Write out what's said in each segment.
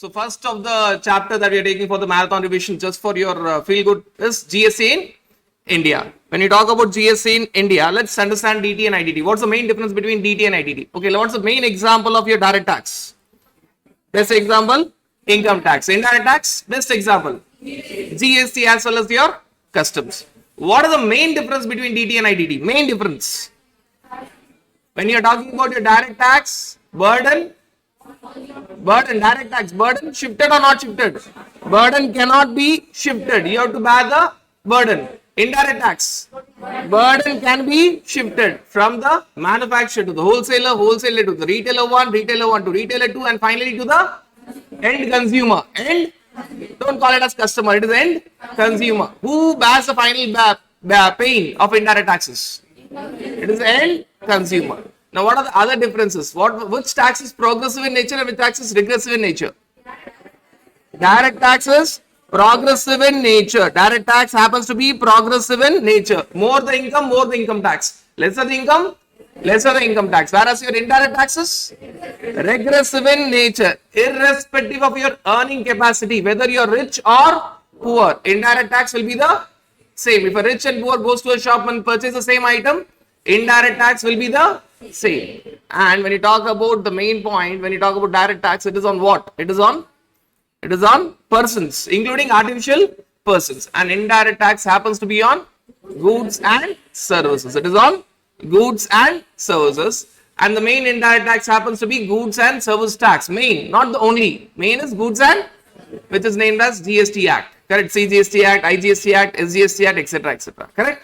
So first of the chapter that we are taking for the marathon revision just for your feel good is GST in India. When you talk about GST in India, let's understand DT and IDT. What's the main difference between DT and IDT? Okay, what's the main example of your direct tax? Best example, income tax. Indirect tax, best example, GST as well as your customs. What is the main difference between DT and IDT? Main difference. When you are talking about your direct tax, burden, direct tax, burden shifted or not shifted? Burden cannot be shifted. You have to bear the burden. Indirect tax, burden can be shifted from the manufacturer to the wholesaler, wholesaler to the retailer 1 to retailer 2, and finally to the end consumer. And don't call it as customer, it is end consumer. Who bears the final pain of indirect taxes? It is end consumer. Now, what are the other differences? Which tax is progressive in nature and which tax is regressive in nature? Direct taxes progressive in nature. Direct tax happens to be progressive in nature. More the income tax. Lesser the income, lesser the income tax. Whereas your indirect taxes, regressive in nature. Irrespective of your earning capacity, whether you are rich or poor, indirect tax will be the same. If a rich and poor goes to a shop and purchase the same item, indirect tax will be the same. And when you talk about the main point, when you talk about direct tax, it is on what? It is on persons, including artificial persons. And indirect tax happens to be on goods and services. It is on goods and services. And the main indirect tax happens to be goods and service tax. Main, not the only. Main is goods and, which is named as GST Act. Correct? CGST Act, IGST Act, SGST Act, etc. etc. Correct?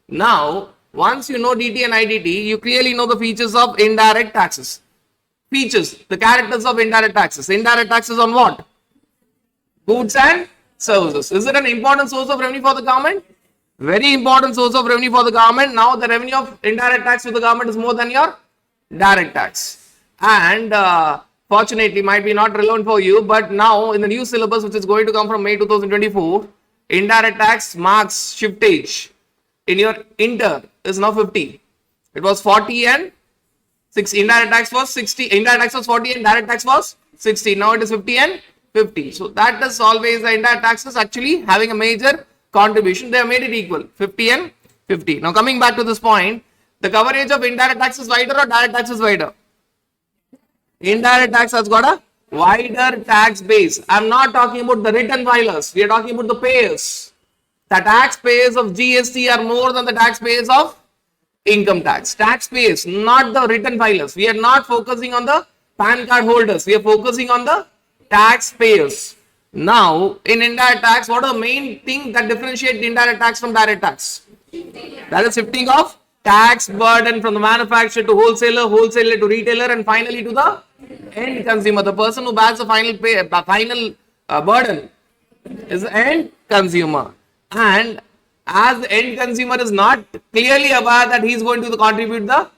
Now, once you know DT and IDT, you clearly know the features of indirect taxes. Features, the characters of indirect taxes. Indirect taxes on what? Goods and services. Is it an important source of revenue for the government? Very important source of revenue for the government. Now the revenue of indirect tax to the government is more than your direct tax. And fortunately, might be not relevant for you, but now in the new syllabus which is going to come from May 2024, indirect tax marks shiftage in your inter is now 50. It was 40 and 60. Indirect tax was 60. Indirect tax was 40 and direct tax was 60. Now it is 50 and 50. So that is always the indirect taxes actually having a major contribution. They have made it equal, 50 and 50. Now coming back to this point, the coverage of indirect tax is wider or direct tax is wider? Indirect tax has got a wider tax base. I am not talking about the return filers. We are talking about the payers. The taxpayers of GST are more than the taxpayers of income tax. Taxpayers, not the return filers. We are not focusing on the PAN card holders. We are focusing on the taxpayers. Now, in indirect tax, what are the main thing that differentiate indirect tax from direct tax? That is shifting of tax burden from the manufacturer to wholesaler, wholesaler to retailer, and finally to the end consumer. The person who bears the final burden is the end consumer. And as the end consumer is not clearly aware that he is going to contribute the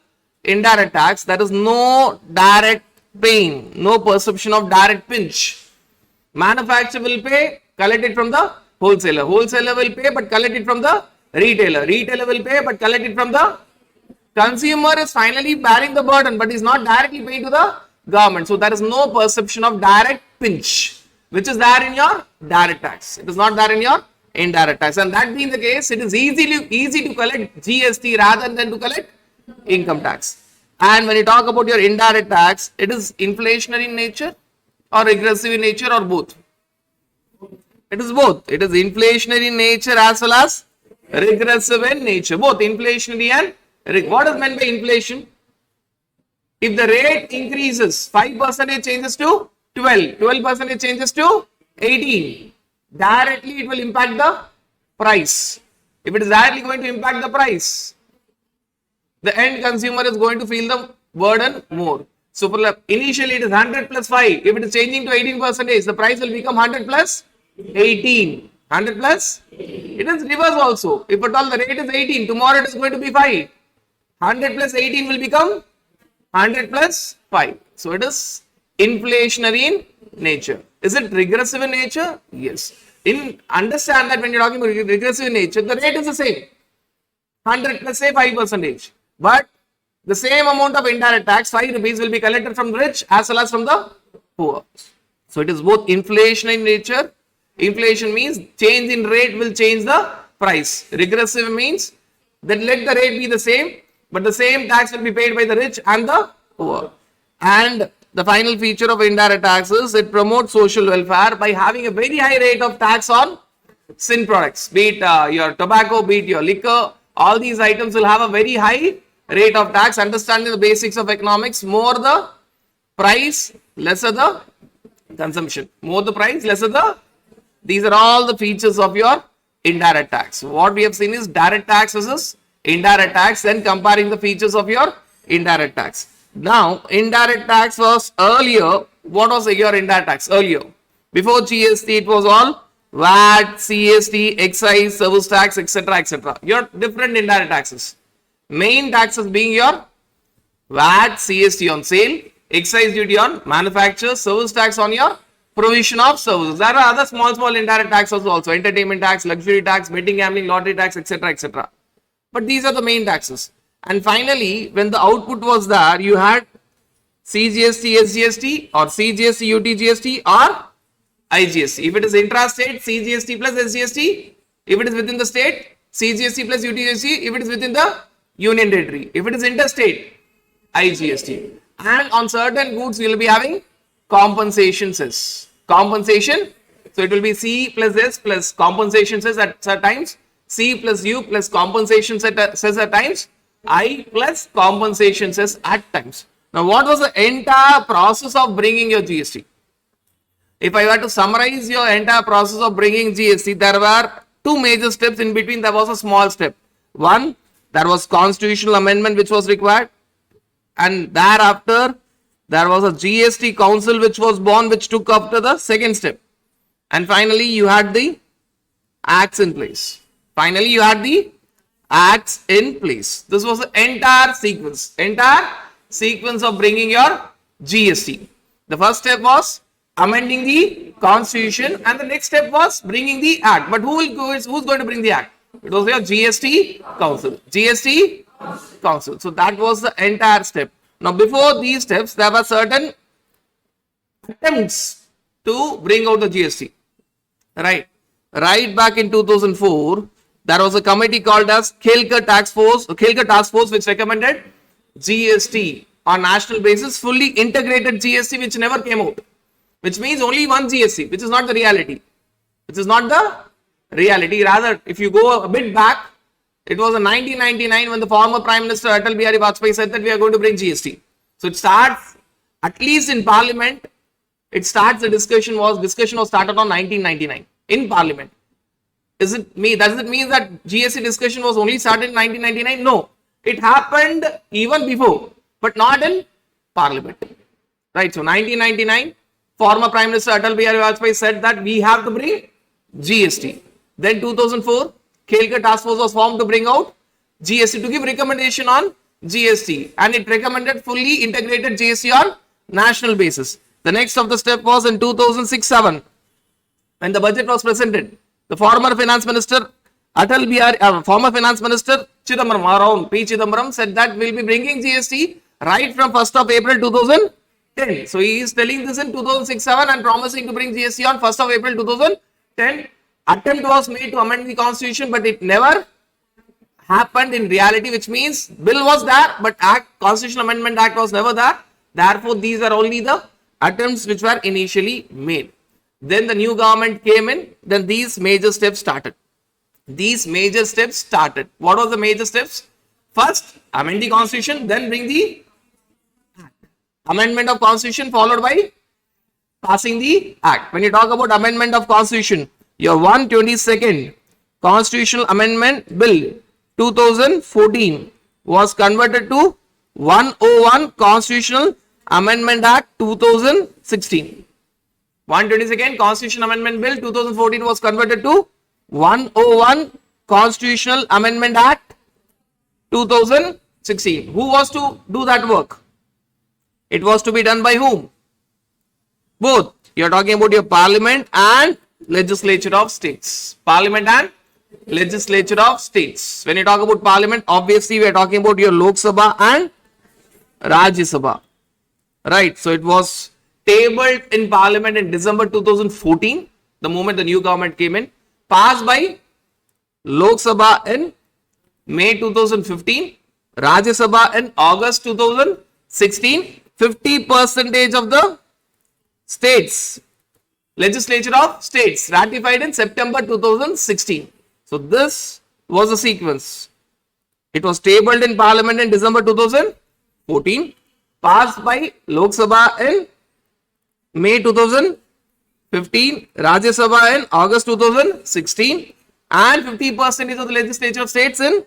indirect tax, there is no direct pain, no perception of direct pinch. Manufacturer will pay, collect it from the wholesaler. Wholesaler will pay, but collect it from the retailer. Retailer will pay, but collect it from the consumer. Is finally bearing the burden, but is not directly paying to the government. So there is no perception of direct pinch, which is there in your direct tax. It is not there in your indirect tax. And that being the case, it is easy to collect GST rather than to collect income tax. And when you talk about your indirect tax, it is inflationary in nature or regressive in nature or both? It is both. It is inflationary in nature as well as regressive in nature. Both inflationary and what is meant by inflation? If the rate increases, 5% changes to 12, 12% changes to 18. Directly it will impact the price. If it is directly going to impact the price, the end consumer is going to feel the burden more. So for initially it is 100 plus 5. If it is changing to 18%, the price will become 100 plus 18. 100 plus, it is reverse also. If at all the rate is 18, tomorrow it is going to be 5. 100 plus 18 will become 100 plus 5. So it is inflationary in nature. Is it regressive in nature? Yes. Understand that when you are talking about regressive in nature, the rate is the same. 100 plus say 5%. But the same amount of indirect tax, 5 rupees, will be collected from the rich as well as from the poor. So it is both inflation in nature. Inflation means change in rate will change the price. Regressive means that let the rate be the same, but the same tax will be paid by the rich and the poor. And the final feature of indirect tax is it promotes social welfare by having a very high rate of tax on sin products, be it your tobacco, be it your liquor. All these items will have a very high rate of tax. Understanding the basics of economics, more the price, lesser the consumption. More the price, lesser the. These are all the features of your indirect tax. What we have seen is direct tax versus indirect tax, then comparing the features of your indirect tax. Now, indirect tax was earlier. What was your indirect tax earlier? Before GST, it was all VAT, CST, excise, service tax, etc., etc. Your different indirect taxes. Main taxes being your VAT, CST on sale, excise duty on manufacture, service tax on your provision of services. There are other small indirect taxes also, entertainment tax, luxury tax, betting, gambling, lottery tax, etc., etc. But these are the main taxes. And finally, when the output was there, you had CGST, SGST, or CGST, UTGST, or IGST. If it is intrastate, CGST plus SGST. If it is within the state, CGST plus UTGST. If it is within the union territory. If it is interstate, IGST. And on certain goods, we will be having compensation cess. Compensation. So it will be C plus S plus compensation cess at times. C plus U plus compensation cess at times. I plus compensation cess at times. Now, what was the entire process of bringing your GST? If I were to summarize your entire process of bringing GST, there were two major steps. In between, there was a small step. One, there was constitutional amendment which was required. And thereafter, there was a GST council which was born, which took after the second step. And finally, you had the acts in place. Finally, you had the acts in place. This was the entire sequence of bringing your GST. The first step was amending the constitution, and the next step was bringing the act. But who's going to bring the act? It was your GST council. GST council. So that was the entire step. Now, before these steps, there were certain attempts to bring out the GST. Right back in 2004, there was a committee called as Kelkar Task Force, which recommended GST on national basis, fully integrated GST, which never came out. Which means only one GST, which is not the reality. Rather, if you go a bit back, it was in 1999 when the former Prime Minister Atal Bihari Vajpayee said that we are going to bring GST. So it starts, at least in Parliament, the discussion was started on 1999 in Parliament. Does it mean that GST discussion was only started in 1999? No. It happened even before, but not in Parliament. Right. So 1999, former Prime Minister Atal Bihari Vajpayee said that we have to bring GST. Then 2004, Kelkar Task Force was formed to bring out GST, to give recommendation on GST, and it recommended fully integrated GST on national basis. The next of the step was in 2006-07 when the budget was presented. The former Finance Minister former Finance Minister Chidambaram, P. Chidambaram, said that we'll be bringing GST right from 1st of April 2010. So he is telling this in 2006-07 and promising to bring GST on 1st of April 2010. Attempt was made to amend the constitution, but it never happened in reality, which means bill was there, but Constitutional Amendment Act was never there. Therefore, these are only the attempts which were initially made. Then the new government came in, then these major steps started. What was the major steps? First, amend the constitution, then bring the amendment of constitution, followed by passing the act. When you talk about amendment of constitution, your 122nd Constitutional Amendment Bill 2014 was converted to 101 Constitutional Amendment Act 2016. 122nd Constitutional Amendment Bill 2014 was converted to 101 Constitutional Amendment Act 2016. Who was to do that work? It was to be done by whom? Both. You are talking about your Parliament and Legislature of States. Parliament and Legislature of States. When you talk about Parliament, obviously we are talking about your Lok Sabha and Rajya Sabha. Right. So it was tabled in Parliament in December 2014, the moment the new government came in, passed by Lok Sabha in May 2015, Rajya Sabha in August 2016, 50% of the states, legislature of states ratified in September 2016. So this was the sequence. It was tabled in Parliament in December 2014, passed by Lok Sabha in May 2015, Rajya Sabha in August 2016, and 50% of the legislature of states in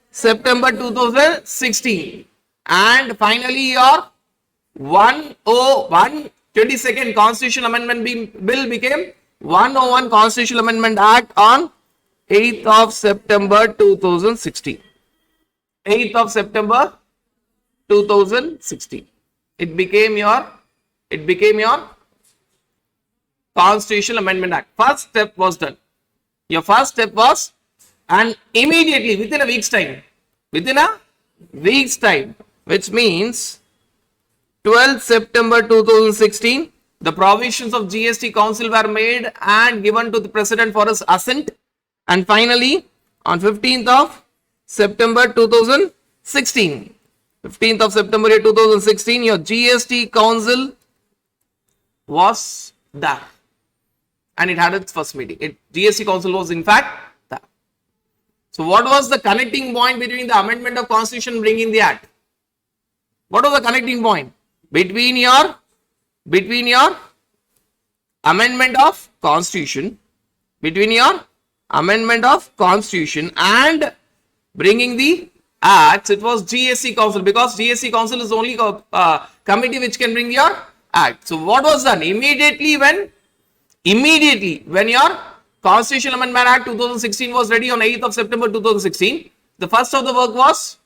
September 2016. And finally, your 10122nd Constitutional Amendment Bill became 101 Constitutional Amendment Act on 8th of September 2016. 8th of September 2016. It became your Constitutional Amendment Act. First step was done. Your first step was, and immediately within a week's time, which means 12th September 2016, the provisions of GST Council were made and given to the President for his assent. And finally, on 15th of September 2016, 15th of September 2016, your GST Council was there. And it had its first meeting. GST Council was in fact there. So what was the connecting point between the amendment of Constitution bringing the Act? What was the connecting point? Between your amendment of Constitution, and bringing the acts, it was GST Council, because GST Council is only a committee which can bring your act. So what was done? Immediately when your Constitutional Amendment Act 2016 was ready on 8th of September 2016, the first of the work was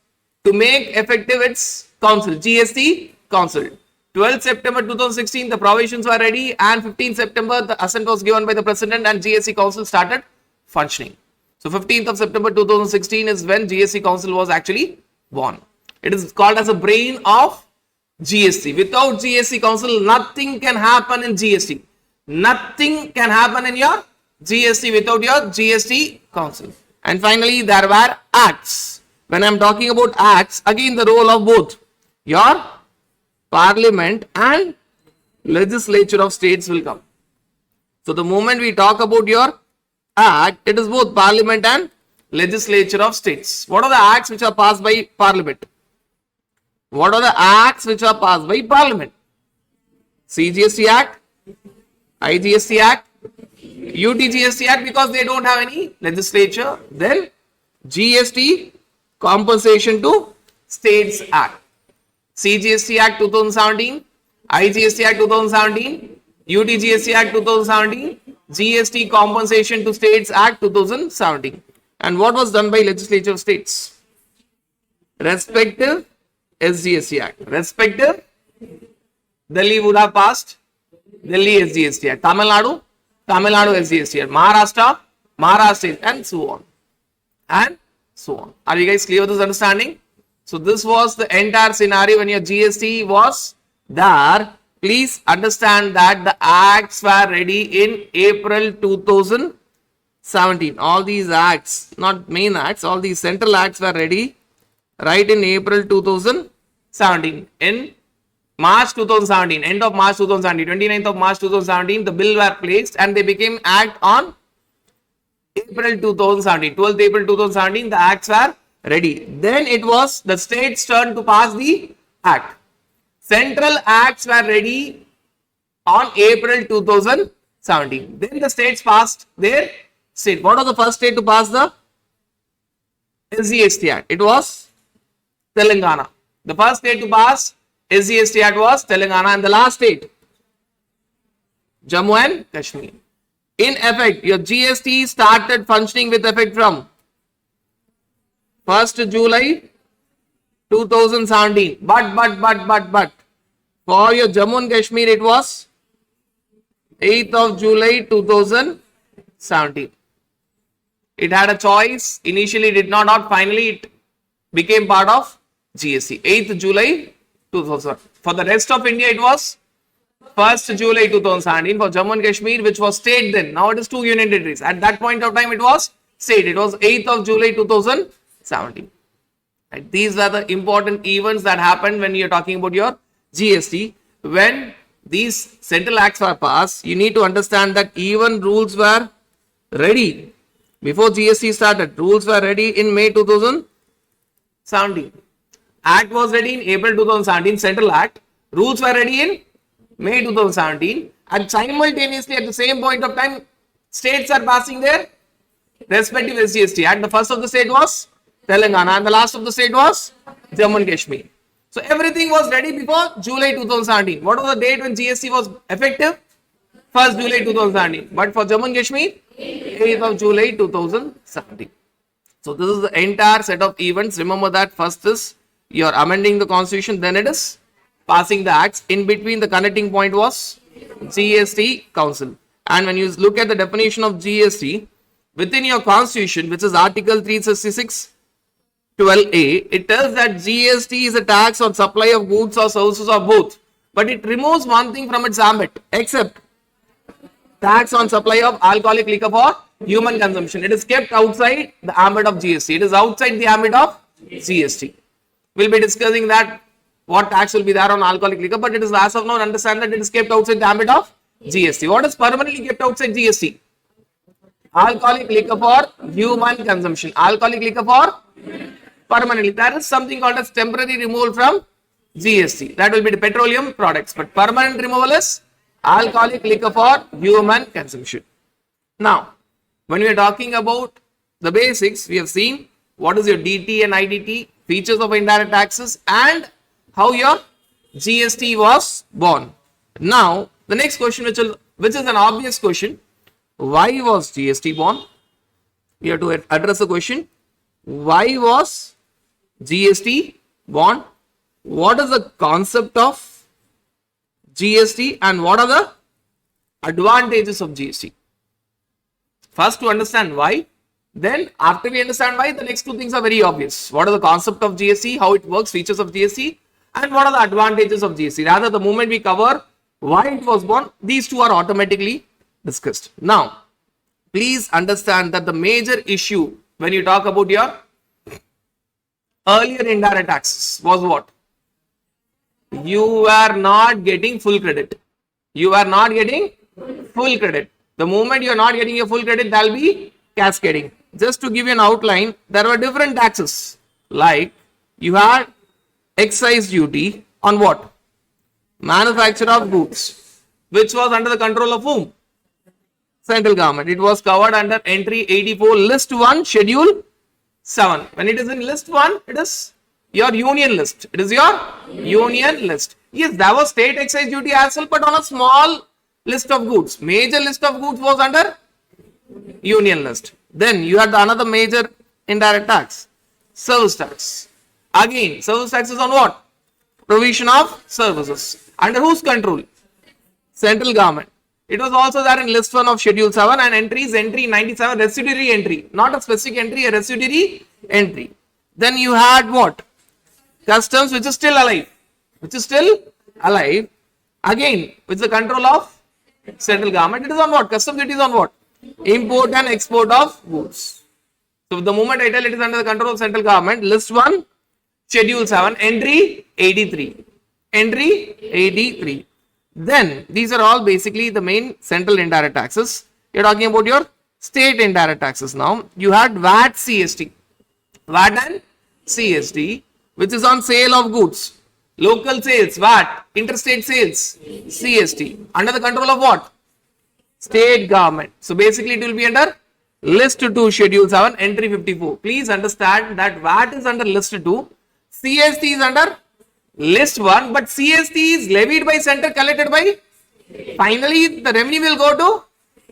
to make effective its council, GST Council. 12th September 2016, the provisions were ready, and 15th September, the assent was given by the President and GST Council started functioning. So 15th of September 2016 is when GST Council was actually born. It is called as a brain of GST. Without GST Council, nothing can happen in GST. Nothing can happen in your GST without your GST Council. And finally, there were acts. When I am talking about acts, again the role of both your Parliament and legislature of states will come. So the moment we talk about your act, it is both Parliament and legislature of states. What are the acts which are passed by Parliament? What are the acts which are passed by Parliament? CGST Act, IGST Act, UTGST Act, because they don't have any legislature. Then GST Compensation to States Act. CGST Act 2017, IGST Act 2017, UTGST Act 2017, GST Compensation to States Act 2017. And what was done by legislature of states? Respective SGST Act. Respective, Delhi would have passed Delhi SGST Act. Tamil Nadu SGST Act. Maharashtra, and so on. Are you guys clear with this understanding? So this was the entire scenario when your GST was there. Please understand that the acts were ready in April 2017. All these acts, not main acts, all these central acts were ready right in April 2017. In March 2017, end of March 2017, 29th of March 2017, the bill were placed and they became act on April 2017. 12th April 2017, the acts were ready. Then it was the state's turn to pass the act. Central acts were ready on April 2017. Then the states passed their state. What was the first state to pass the SGST Act? It was Telangana. The first state to pass SGST Act was Telangana, and the last state, Jammu and Kashmir. In effect, your GST started functioning with effect from 1st July 2017. But for your Jammu and Kashmir, it was 8th of July 2017. It had a choice. Initially, it did not. Finally, it became part of GST. 8th July 2000. For the rest of India, it was 1st July 2017 for Jammu and Kashmir, which was state then. Now it is 2 union territories. At that point of time, it was state. It was 8th of July 2017. And these are the important events that happened when you're talking about your GST. When these central acts were passed, you need to understand that even rules were ready before GST started. Rules were ready in May 2017. Act was ready in April 2017, Central Act. Rules were ready in May 2017. And simultaneously, at the same point of time, states are passing their respective SGST Act. The first of the state was Telangana and the last of the state was Jammu and Kashmir. So everything was ready before July 2017. What was the date when GST was effective? 1st July 2017. But for Jammu and Kashmir, 8th of July 2017. So this is the entire set of events. Remember that first is you're amending the constitution, then it is passing the acts. In between, the connecting point was GST Council. And when you look at the definition of GST within your constitution, which is Article 366 12A, it tells that GST is a tax on supply of goods or services or both. But it removes one thing from its ambit, except tax on supply of alcoholic liquor for human consumption. It is kept outside the ambit of GST. It is outside the ambit of GST. We'll be discussing that what tax will be there on alcoholic liquor, but it is as of now understand that it is kept outside the ambit of GST. What is permanently kept outside GST? Alcoholic liquor for human consumption. Alcoholic liquor for permanently. There is something called as temporary removal from GST. That will be the petroleum products. But permanent removal is alcoholic liquor for human consumption. Now, when we are talking about the basics, we have seen what is your DT and IDT, features of indirect taxes, and how your GST was born. Now, the next question, which is an obvious question, why was GST born? You have to address the question, why was GST born? What is the concept of GST and what are the advantages of GST? First, to understand why. Then, after we understand why, the next two things are very obvious. What is the concept of GST, how it works, features of GST, and what are the advantages of GST. Rather, the moment we cover why it was born, these two are automatically discussed. Now, please understand that the major issue when you talk about your earlier indirect taxes was what? You were not getting full credit. You are not getting full credit. The moment you are not getting a full credit, there will be cascading. Just to give you an outline, there were different taxes. Like you had excise duty on what? Manufacture of goods, which was under the control of whom? Central government. It was covered under entry 84, list 1, schedule 7. When it is in list 1, it is your union list. It is your union list. Yes, there was state excise duty as well, but on a small list of goods. Major list of goods was under union list. Then you had another major indirect tax, service tax. Again, service tax is on what? Provision of services. Under whose control? Central government. It was also there in list 1 of schedule 7 and entries, entry 97, residuary entry. Not a specific entry, a residuary entry. Then you had what? Customs, which is still alive. Which is still alive. Again, with the control of central government. It is on what? Customs, it is on what? Import and export of goods. So the moment I tell it is under the control of central government, list 1, schedule 7, entry 83. Entry 83. Then these are all basically the main central indirect taxes. You're talking about your state indirect taxes now. You had VAT CST. VAT and CST, which is on sale of goods. Local sales, VAT. Interstate sales, CST. Under the control of what? State government. So basically it will be under list 2, schedule 7, entry 54. Please understand that VAT is under list 2. CST is under list 1, but CST is levied by center, collected by, finally the revenue will go to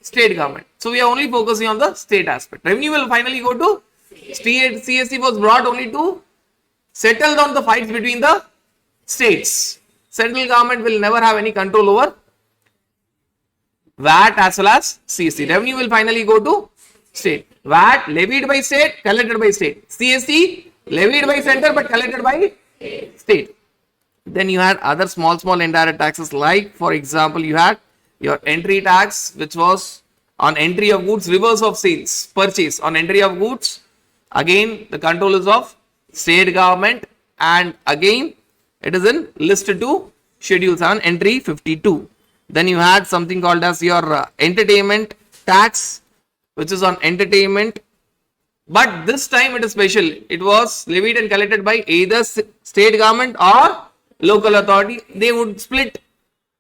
state government. So we are only focusing on the state aspect. Revenue will finally go to state. CST was brought only to settle down the fights between the states. Central government will never have any control over VAT as well as CST. Revenue will finally go to state. VAT levied by state, collected by state. CST levied by center but collected by state. Then you had other small indirect taxes, like for example, you had your entry tax, which was on entry of goods, reverse of sales, purchase on entry of goods. Again, the control is of state government, and again, it is in list 2, schedule 7, entry 52. Then you had something called as your entertainment tax, which is on entertainment. But this time it is special. It was levied and collected by either state government or local authority. They would split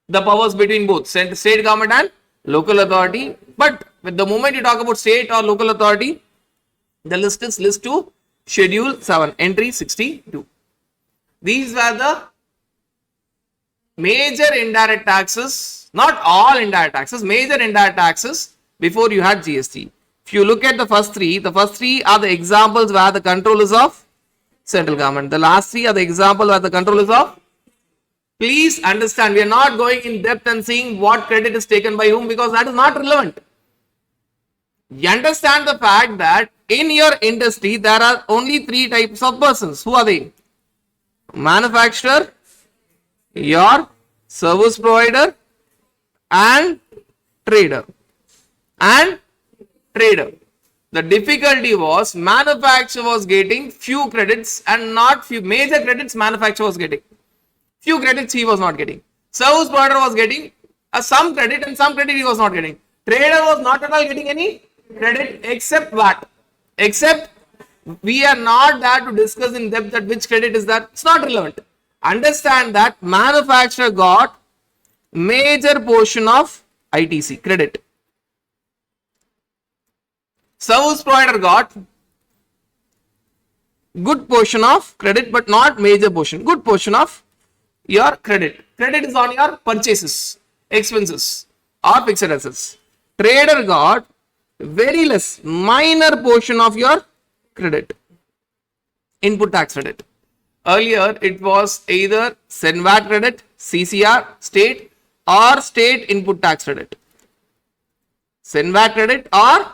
the powers between both state government and local authority. But with the moment you talk about state or local authority, the list is list 2, schedule 7, entry 62. These were the major indirect taxes, not all indirect taxes, major indirect taxes before you had GST. If you look at the first three are the examples where the control is of central government. The last 3 are the example where the control is of. Please understand, we are not going in depth and seeing what credit is taken by whom, because that is not relevant. You understand the fact that in your industry there are only 3 types of persons. Who are they? Manufacturer, your service provider, and trader. The difficulty was manufacturer was getting few credits and not few major credits. Manufacturer was getting few credits, he was not getting. Service provider was getting some credit and some credit he was not getting. Trader was not at all getting any credit except what? Except we are not there to discuss in depth that which credit is that. It's not relevant. Understand that manufacturer got major portion of ITC credit. Service provider got good portion of credit but not major portion. Good portion of your credit. Credit is on your purchases, expenses or fixed assets. Trader got very less, minor portion of your credit, input tax credit. Earlier it was either SENVAT credit, CCR, state, or state input tax credit. SENVAT credit or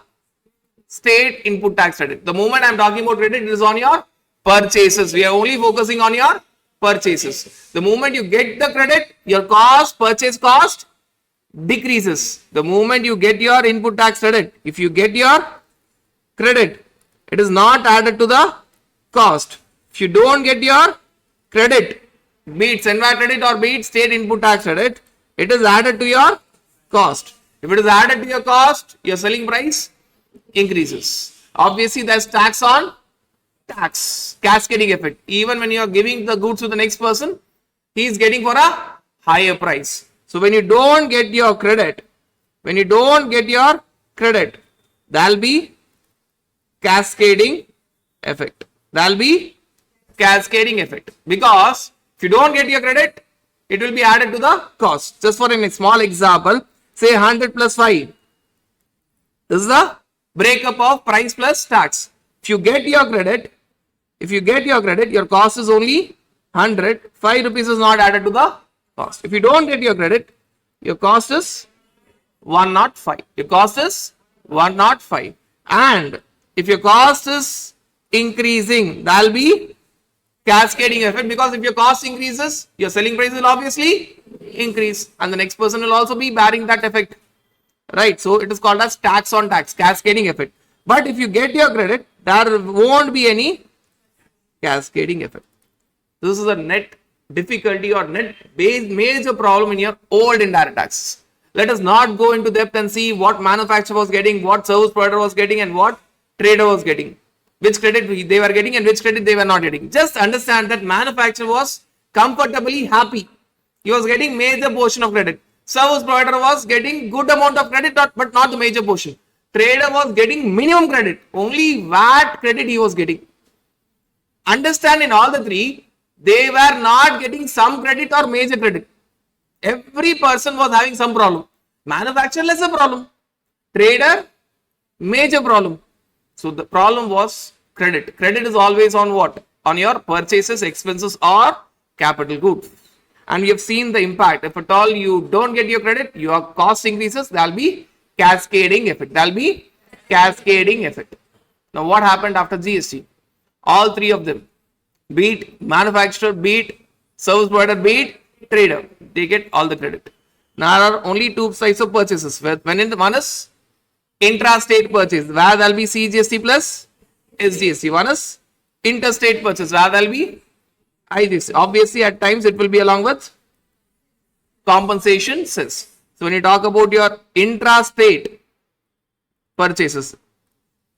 state input tax credit. The moment I am talking about credit, it is on your purchases. We are only focusing on your purchases. The moment you get the credit, your cost, purchase cost decreases. The moment you get your input tax credit, if you get your credit, it is not added to the cost. If you don't get your credit, be it SENVAT credit or be it state input tax credit, it is added to your cost. If it is added to your cost, your selling price increases. Obviously, there's tax on tax, cascading effect. Even when you are giving the goods to the next person, he is getting for a higher price. So when you don't get your credit, there will be cascading effect. Because if you don't get your credit, it will be added to the cost. Just for a small example, say 100 plus 5. This is the breakup of price plus tax. If you get your credit, your cost is only 100. 5 rupees is not added to the cost. If you don't get your credit, your cost is 105. And if your cost is increasing, there will be cascading effect, because if your cost increases, your selling price will obviously increase and the next person will also be bearing that effect. Right? So it is called as tax on tax, cascading effect. But if you get your credit, there won't be any cascading effect. This is a net difficulty or net major problem in your old indirect taxes. Let us not go into depth and see what manufacturer was getting, what service provider was getting, and what trader was getting, which credit they were getting and which credit they were not getting. Just understand that manufacturer was comfortably happy. He was getting major portion of credit. Service provider was getting good amount of credit, but not the major portion. Trader was getting minimum credit, only VAT credit he was getting. Understand, in all the 3, they were not getting some credit or major credit. Every person was having some problem. Manufacturer, lesser problem. Trader, major problem. So the problem was credit. Credit is always on what? On your purchases, expenses or capital goods. And we have seen the impact. If at all you don't get your credit, your cost increases, there will be cascading effect. Now what happened after GST? All 3 of them, be it manufacturer, be it service provider, be it trader, they get all the credit. Now there are only two types of purchases. One is intra-state purchase, where there will be CGST plus SGST. One is interstate purchase, where there will be IGST. Obviously, at times it will be along with compensation cess. So when you talk about your intra-state purchases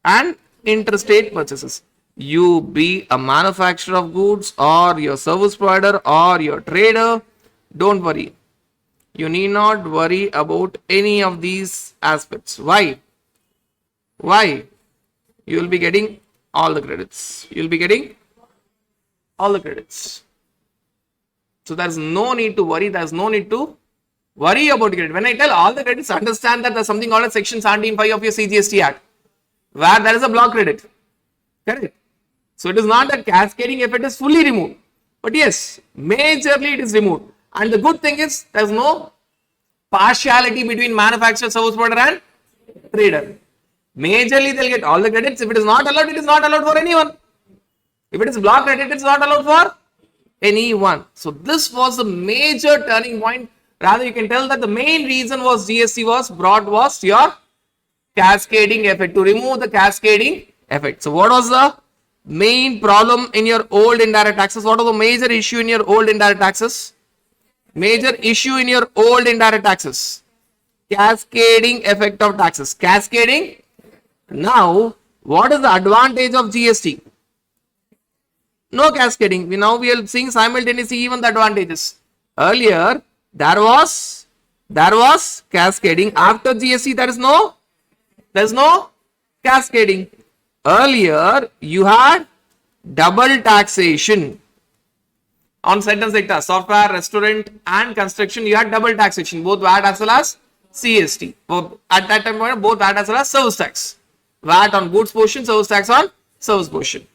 and interstate purchases, you be a manufacturer of goods or your service provider or your trader, don't worry. You need not worry about any of these aspects. Why? Why? You will be getting all the credits. You will be getting all the credits. So there's no need to worry. There's no need to worry about credit. When I tell all the credits, understand that there's something called as Section 17(5) of your CGST Act, where there is a block credit. Correct? So it is not that cascading effect is fully removed. But yes, majorly it is removed. And the good thing is there's no partiality between manufacturer, service provider and trader. Majorly they'll get all the credits. If it is not allowed, it is not allowed for anyone. If it is block credit, it is not allowed for anyone. So this was the major turning point. Rather, you can tell that the main reason was GST was brought was your cascading effect, to remove the cascading effect. So what was the main problem in your old indirect taxes? What was the major issue in your old indirect taxes? Major issue in your old indirect taxes? Cascading effect of taxes. Cascading. Now, what is the advantage of GST? No cascading. Now we are seeing simultaneously even the advantages. Earlier, there was cascading. After GST, there is no cascading. Earlier, you had double taxation. On certain sectors, software, restaurant and construction, you had double taxation, both VAT as well as CST. At that time, both VAT as well as service tax. VAT on goods portion, service tax on service portion.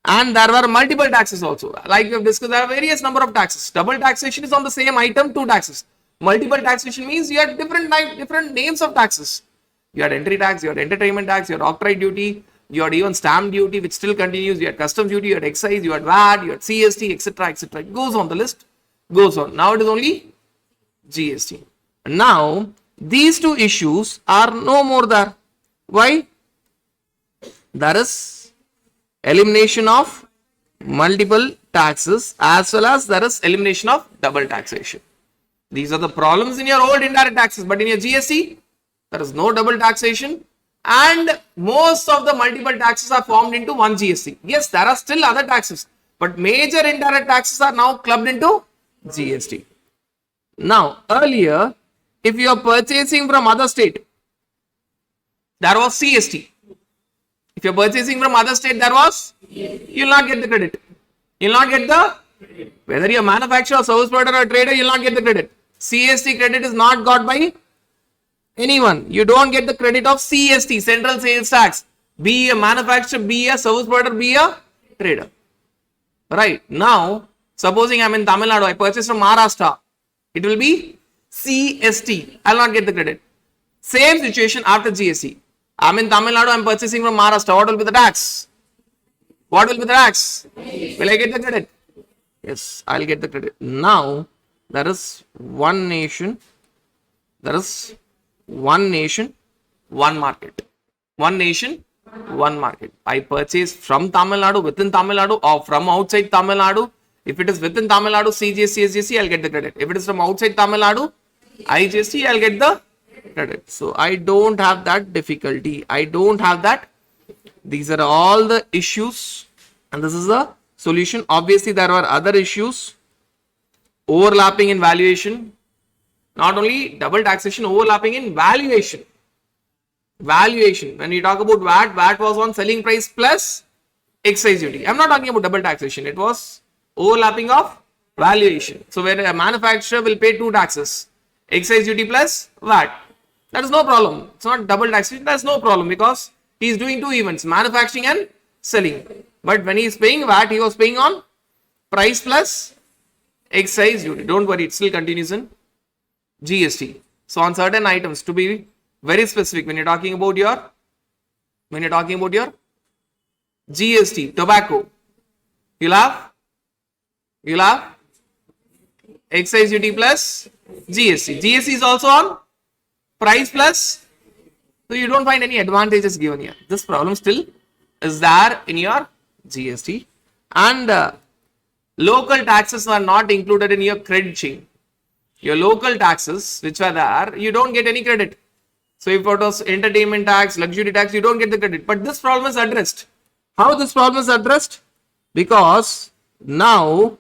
And there were multiple taxes also. Like we have discussed, there are various number of taxes. Double taxation is on the same item, two taxes. Multiple taxation means you had different names of taxes. You had entry tax, you had entertainment tax, you had octroi duty, you had even stamp duty, which still continues. You had customs duty, you had excise, you had VAT, you had CST, etc., etc. It goes on, the list goes on. Now it is only GST. Now these two issues are no more there. Why? There is elimination of multiple taxes as well as there is elimination of double taxation. These are the problems in your old indirect taxes, but in your GST, there is no double taxation and most of the multiple taxes are formed into one GST. Yes, there are still other taxes, but major indirect taxes are now clubbed into GST. Now, earlier, if you are purchasing from other state, there was CST. If you are purchasing from other state, there was, you will not get the credit. You will not get the, whether you are manufacturer, service provider or trader, you will not get the credit. CST credit is not got by anyone. You don't get the credit of CST, Central Sales Tax. Be a manufacturer, be a service provider, be a trader. Right. Now, supposing I am in Tamil Nadu, I purchase from Maharashtra. It will be CST. I will not get the credit. Same situation after GST. I am in Tamil Nadu, I am purchasing from Maharashtra. What will be the tax? What will be the tax? Will I get the credit? Yes, I will get the credit. Now, there is one nation. There is one nation, one market. One nation, one market. I purchase from Tamil Nadu, within Tamil Nadu, or from outside Tamil Nadu. If it is within Tamil Nadu, CGST, SGST, I'll get the credit. If it is from outside Tamil Nadu, IGST, I'll get the credit. So I don't have that difficulty. I don't have that. These are all the issues, and this is the solution. Obviously, there are other issues. Overlapping in valuation. Not only double taxation, overlapping in valuation. Valuation. When we talk about VAT, VAT was on selling price plus excise duty. I'm not talking about double taxation. It was overlapping of valuation. So where a manufacturer will pay two taxes, excise duty plus VAT. That is no problem. It's not double taxation. That's no problem because he is doing two events, manufacturing and selling. But when he is paying VAT, he was paying on price plus excise duty. Don't worry, it still continues in GST. So on certain items, to be very specific, when you're talking about your GST, tobacco, you'll have excise duty plus GST. GST is also on price plus. So you don't find any advantages given here. This problem still is there in your GST, and local taxes are not included in your credit chain. Your local taxes which are there, you don't get any credit. So if it was entertainment tax, luxury tax, you don't get the credit. But this problem is addressed. How this problem is addressed? Because now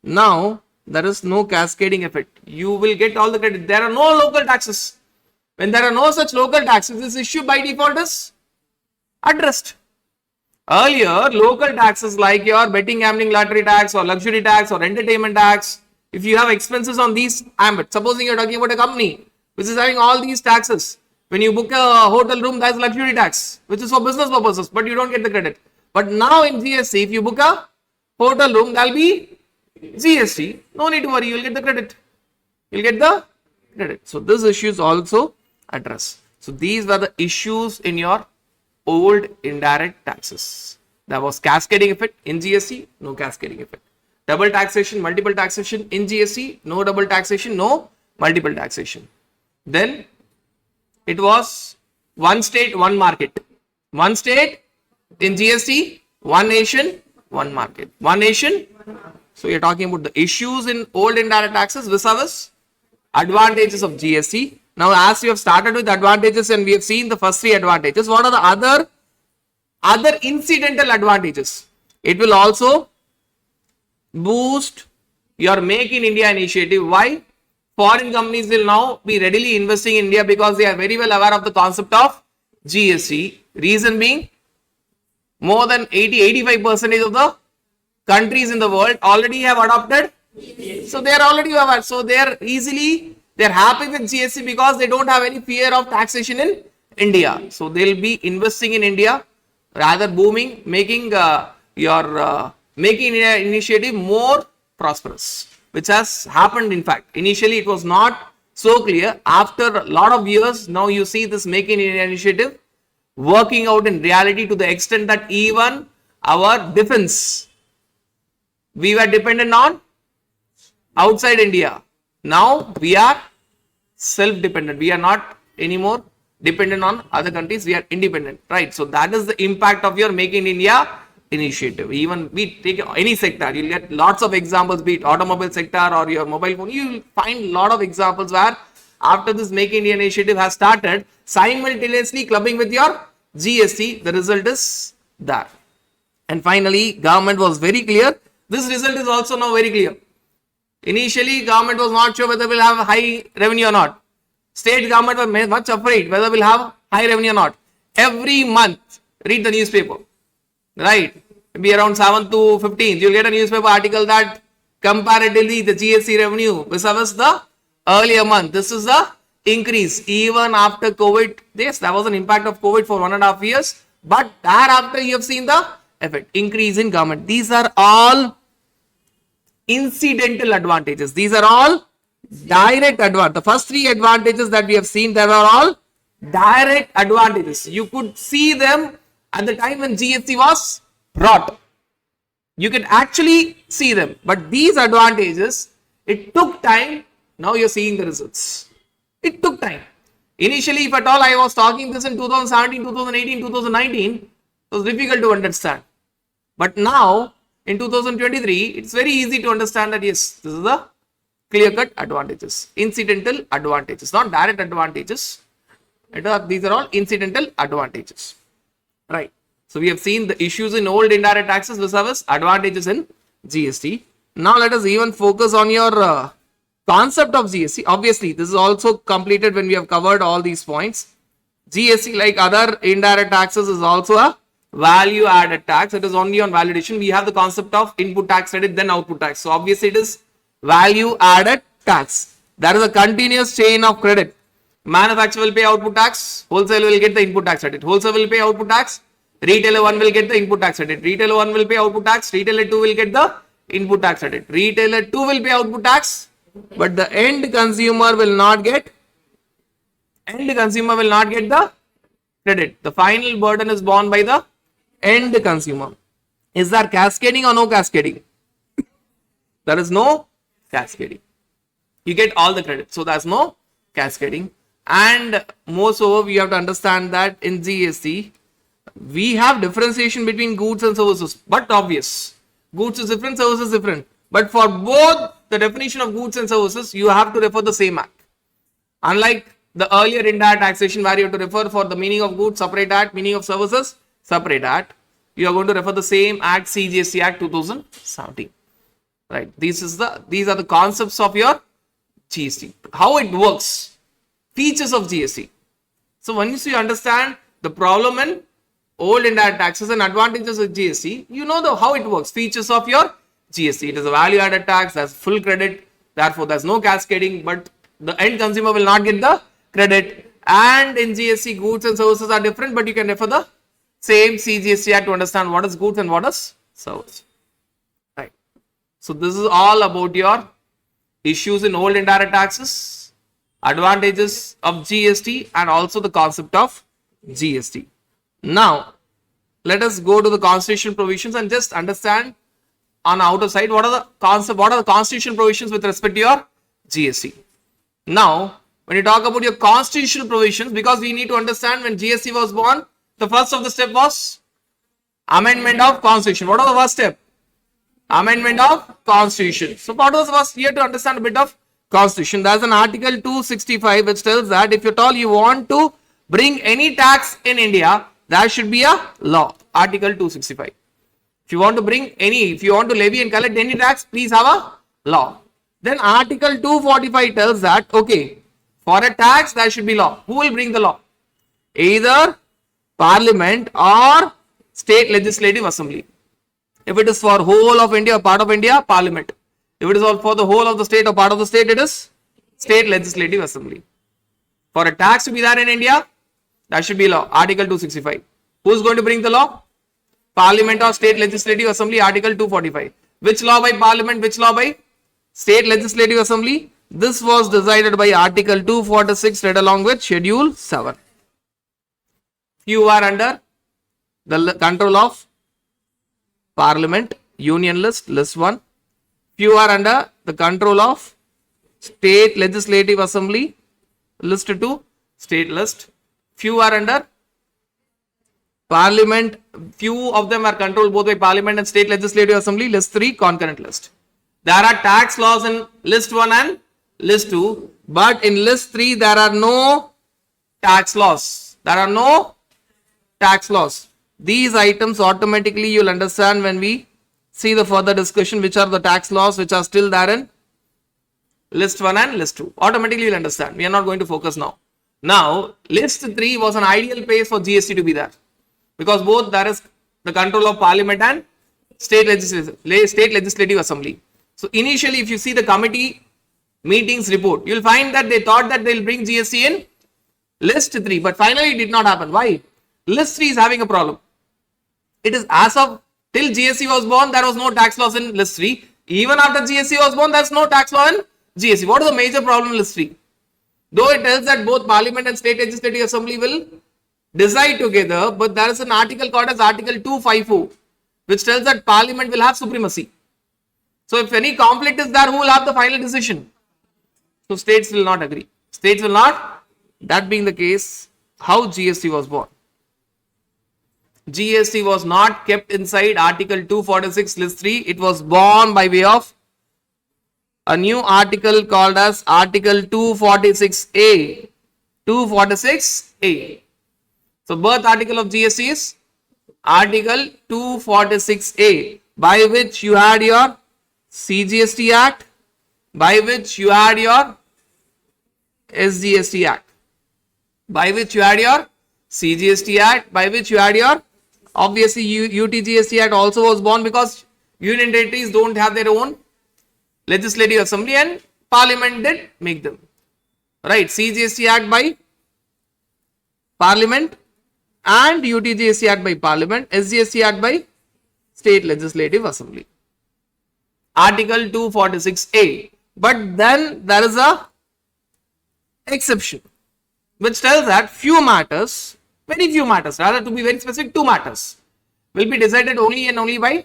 there is no cascading effect. You will get all the credit. There are no local taxes. When there are no such local taxes, this issue by default is addressed. Earlier, local taxes like your betting, gambling, lottery tax or luxury tax or entertainment tax, if you have expenses on these ambit, supposing you're talking about a company which is having all these taxes, when you book a hotel room, that's luxury tax, which is for business purposes, but you don't get the credit. But now in GST, if you book a hotel room, that'll be GST. No need to worry, you'll get the credit. You'll get the credit. So this issue is also addressed. So these were the issues in your old indirect taxes. There was cascading effect in GST, no cascading effect. Double taxation, multiple taxation in GST, no double taxation, no multiple taxation. Then it was one state, one market. One state in GST, one nation, one market. One nation. So you're talking about the issues in old indirect taxes vis-a-vis advantages of GST. Now, as we have started with advantages and we have seen the first three advantages, what are the other incidental advantages? It will also boost your Make in India initiative. Why? Foreign companies will now be readily investing in India because they are very well aware of the concept of GST. Reason being, more than 80-85% of the countries in the world already have adopted. So they are already aware. So they are happy with GST because they don't have any fear of taxation in India. So they'll be investing in India, rather booming, making your Making India initiative more prosperous, which has happened. In fact, initially it was not so clear. After a lot of years, now you see this Make in India initiative working out in reality to the extent that even our defense, we were dependent on outside India. Now we are self-dependent. We are not anymore dependent on other countries. We are independent, right? So that is the impact of your Make in India initiative. Even we take any sector, you'll get lots of examples, be it automobile sector or your mobile phone. You'll find a lot of examples where after this Make in India initiative has started, simultaneously clubbing with your GST, the result is there. And finally, government was very clear. This result is also now very clear. Initially, government was not sure whether we'll have high revenue or not. State government were much afraid whether we'll have high revenue or not. Every month, read the newspaper, right? Maybe around 7th to 15th, you'll get a newspaper article that comparatively the GST revenue vis-a-vis the earlier month. This is the increase even after COVID. Yes, there was an impact of COVID for 1.5 years, but thereafter you have seen the effect, increase in government. These are all incidental advantages. These are all direct advantage. The first three advantages that we have seen, they were all direct advantages. You could see them at the time when GST was brought. You can actually see them. But these advantages, it took time. Now you're seeing the results. It took time. Initially, if at all I was talking this in 2017, 2018, 2019, it was difficult to understand. But now, in 2023, it's very easy to understand that yes, this is the clear-cut advantages, incidental advantages, not direct advantages. These are all incidental advantages, right? So we have seen the issues in old indirect taxes vis-a-vis advantages in GST. Now let us even focus on your concept of GST. Obviously, this is also completed when we have covered all these points. GST, like other indirect taxes, is also a value added tax. It is only on validation. We have the concept of input tax credit, then output tax. So obviously it is value added tax. There is a continuous chain of credit. Manufacturer will pay output tax, wholesale will get the input tax credit. Wholesale will pay output tax, retailer 1 will get the input tax credit. Retailer 1 will pay output tax, retailer 2 will get the input tax credit. Retailer 2 will pay output tax, but the end consumer will not get the credit. The final burden is borne by the end consumer. Is there cascading or no cascading? There is no cascading. You get all the credit. So there's no cascading. And moreover, we have to understand that in GST, we have differentiation between goods and services, but obvious. Goods is different, services is different. But for both the definition of goods and services, you have to refer the same act. Unlike the earlier indirect taxation where you have to refer for the meaning of goods, separate act, meaning of services, separate act. You are going to refer the same act, CGST Act 2017. Right. These are the concepts of your GST. How it works. Features of GST. So once you understand the problem in old indirect taxes and advantages of GST, you know how it works. Features of your GST. It is a value added tax, there's full credit, therefore there's no cascading, but the end consumer will not get the credit. And in GST, goods and services are different, but you can refer the same CGST Act to understand what is goods and what is service. Right. So this is all about your issues in old indirect taxes, advantages of GST, and also the concept of GST. Now, let us go to the constitutional provisions and just understand on the outer side what are the constitutional provisions with respect to your GST. Now, when you talk about your constitutional provisions, because we need to understand when GST was born, the first of the step was amendment of constitution. What was the first step? Amendment of constitution. So what was the first? Here to understand a bit of constitution. There's an article 265 which tells that if at all you want to bring any tax in India, there should be a law. Article 265. If you want to levy and collect any tax, please have a law. Then Article 245 tells that, okay, for a tax, there should be law. Who will bring the law? Either Parliament or State Legislative Assembly. If it is for whole of India or part of India, Parliament. If it is for the whole of the state or part of the state, it is State Legislative Assembly. For a tax to be there in India, there should be law. Article 265. Who is going to bring the law? Parliament or State Legislative Assembly. Article 245. Which law by Parliament? Which law by State Legislative Assembly? This was decided by Article 246 read along with Schedule 7. You are under the control of Parliament, Union List, List 1. You are under the control of State Legislative Assembly, List 2, State List. Few are under Parliament, few of them are controlled both by Parliament and State Legislative Assembly, List 3, concurrent list. There are tax laws in List 1 and List 2, but in List 3 there are no tax laws. There are no tax laws. These items automatically you will understand when we see the further discussion which are the tax laws which are still there in List 1 and List 2. Automatically you will understand. We are not going to focus now. Now, List 3 was an ideal place for GST to be there. Because both there is the control of Parliament and State Legislative Assembly. So initially if you see the committee meetings report, you will find that they thought that they will bring GST in List 3. But finally it did not happen. Why? List 3 is having a problem. It is as of till GST was born, there was no tax laws in List 3. Even after GST was born, there is no tax law in GST. What is the major problem in List 3? Though it tells that both Parliament and State Legislative Assembly will decide together, but there is an article called as Article 254, which tells that Parliament will have supremacy. So if any conflict is there, who will have the final decision? So states will not agree. States will not. That being the case, how GST was born? GST was not kept inside Article 246 List 3. It was born by way of a new article called as Article 246A. 246A. So birth article of GST is Article 246A, by which you had your CGST Act, by which you had your SGST Act, by which you had your CGST Act, by which you had your obviously UTGST Act also was born because union territories don't have their own legislative assembly and Parliament did make them. Right, CGST Act by Parliament and UTGST Act by Parliament, SGST Act by State Legislative Assembly. Article 246A. But then there is a exception which tells that few matters, very few matters, rather to be very specific, 2 matters will be decided only and only by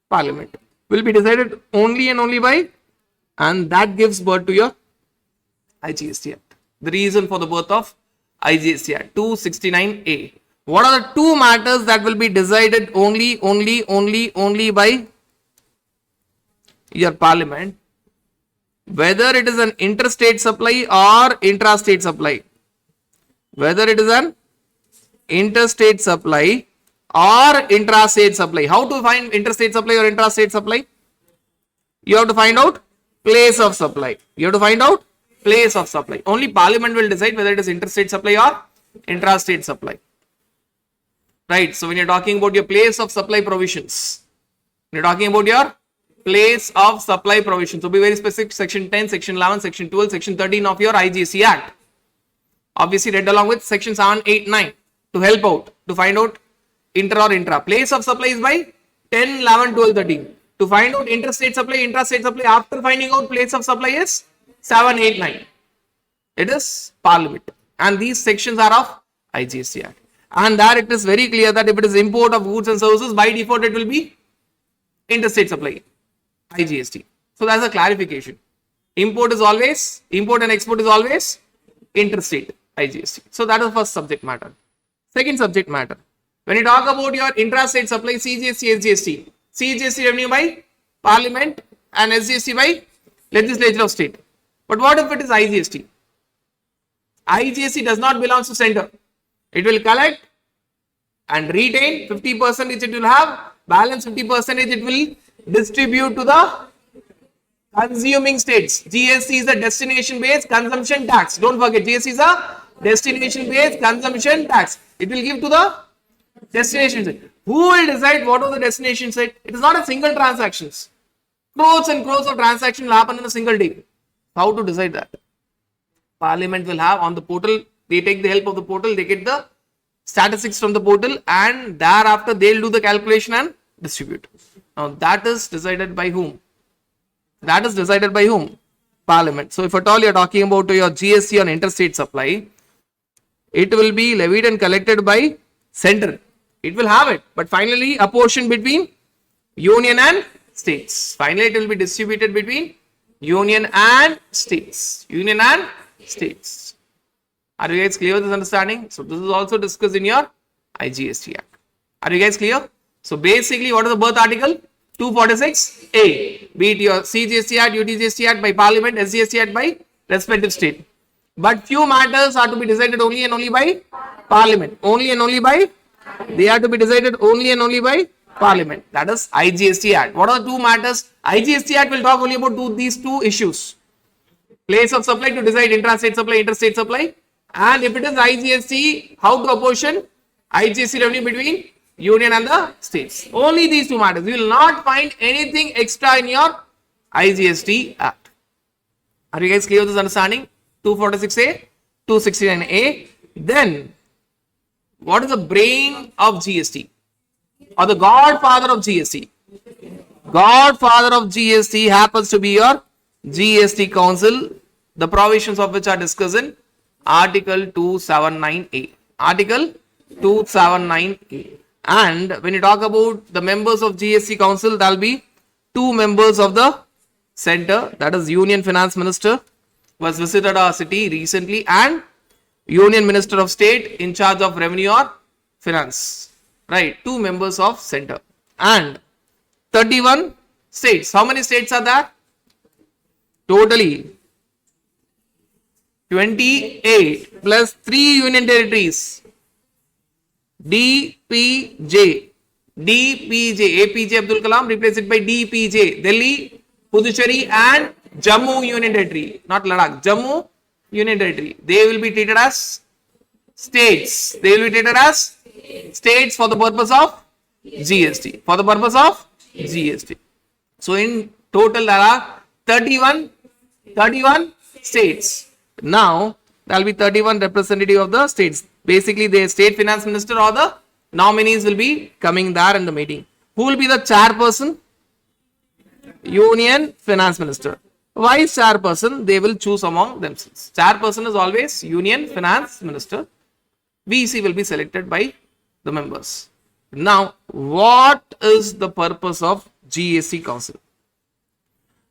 Parliament. Will be decided only and only by, and that gives birth to your IGST Act. The reason for the birth of IGST Act 269A. What are the two matters that will be decided only by your parliament? Whether it is an interstate supply or intrastate supply. Whether it is an interstate supply or intrastate supply. How to find interstate supply or intrastate supply? You have to find out place of supply. You have to find out place of supply. Only parliament will decide whether it is interstate supply or intrastate supply. Right. So when you're talking about your place of supply provisions, you're talking about your place of supply provisions. So be very specific. Section 10, Section 11, Section 12, Section 13 of your IGST Act. Obviously read along with Section 7, 8, 9 to help out, to find out inter or intra. Place of supply is by 10, 11, 12, 13. To find out interstate supply, intrastate supply, after finding out place of supply is 7, 8, 9. It is parliament. And these sections are of IGST Act. And there it is very clear that if it is import of goods and services, by default it will be interstate supply, IGST. So that's a clarification. Import and export is always interstate, IGST. So that is the first subject matter. Second subject matter. When you talk about your intrastate supply, CGST, SGST. CGST revenue by parliament and SGST by legislature of state. But what if it is IGST? IGST does not belong to center. It will collect and retain 50% it will have, balance 50% it will distribute to the consuming states. GST is a destination based consumption tax. Don't forget, GST is a destination based consumption tax. It will give to the destination state. Who will decide what was the destination state? It is not a single transactions. Crores and crores of transactions will happen in a single day. How to decide that? Parliament will have on the portal, they take the help of the portal, they get the statistics from the portal, and thereafter they'll do the calculation and distribute. Now that is decided by whom? That is decided by whom? Parliament. So if at all you are talking about your GST on interstate supply, it will be levied and collected by center. It will have it, but finally apportioned between union and states. Finally, it will be distributed between union and states. Union and states. Are you guys clear with this understanding? So this is also discussed in your IGST Act. Are you guys clear? So basically, what is the birth article? 246A. Be it your CGST Act, UTGST Act by Parliament, SGST Act by respective state. But few matters are to be decided only and only by Parliament. They are to be decided only and only by Parliament. That is IGST Act. What are the two matters? IGST Act will talk only about these two issues. Place of supply to decide intrastate supply, interstate supply. And if it is IGST, how to apportion IGST revenue between union and the states. Only these two matters. You will not find anything extra in your IGST Act. Are you guys clear with this understanding? 246A, 269A. Then, what is the brain of GST? Or the godfather of GST? Godfather of GST happens to be your GST Council, the provisions of which are discussed in Article 279A. Article 279A. And when you talk about the members of GST Council, there will be two members of the center, that is Union Finance Minister, who has visited our city recently, and Union Minister of State in charge of Revenue or Finance. Right, two members of center. And 31 states. How many states are there? Totally 28 plus 3 union territories. DPJ, APJ Abdul Kalam, replace it by DPJ, Delhi, Puducherry and Jammu Union Territory, not Ladakh, Jammu Union Territory. They will be treated as states. They will be treated as states for the purpose of GST. For the purpose of GST. So in total there are 31 states. Now there will be 31 representative of the states. Basically, the state finance minister or the nominees will be coming there in the meeting. Who will be the chairperson? Union finance minister. Vice chairperson, they will choose among themselves. Chairperson is always Union finance minister. VC will be selected by the members. Now, what is the purpose of GST Council?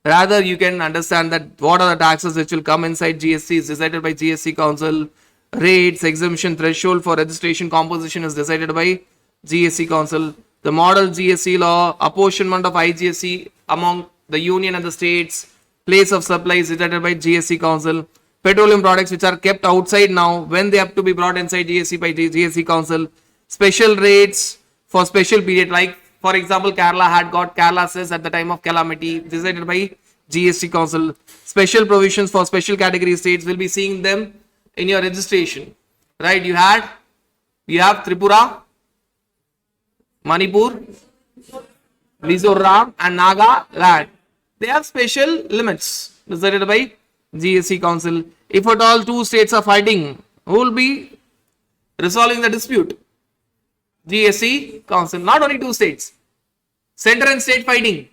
Rather, you can understand that what are the taxes which will come inside GST is decided by GST Council. Rates, exemption, threshold for registration, composition is decided by GST Council. The model GST law, apportionment of IGST among the union and the states, place of supply is decided by GST Council. Petroleum products which are kept outside now, when they have to be brought inside GST by GST Council. Special rates for special period, like for example, Kerala had got Kerala cess at the time of calamity, decided by GST Council. Special provisions for special category states, will be seeing them in your registration, right? You have Tripura, Manipur, Mizoram and Nagaland. They have special limits decided by GST Council. If at all two states are fighting, who will be resolving the dispute? GST Council. Not only two states, center and state fighting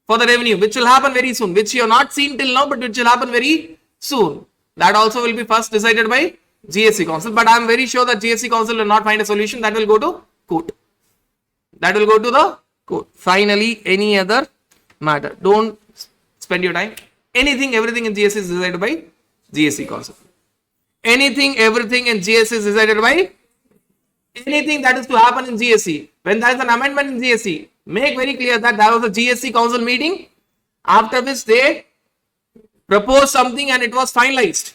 for the revenue, which will happen very soon, which you have not seen till now, but which will happen very soon. That also will be first decided by GST Council. But I am very sure that GST Council will not find a solution. That will go to court. That will go to the court. Finally, any other matter. Don't spend your time. Anything, everything in GST is decided by GST Council. Anything, everything in GST is decided by anything that is to happen in GST. When there is an amendment in GST, make very clear that there was a GST Council meeting after which they proposed something and it was finalized.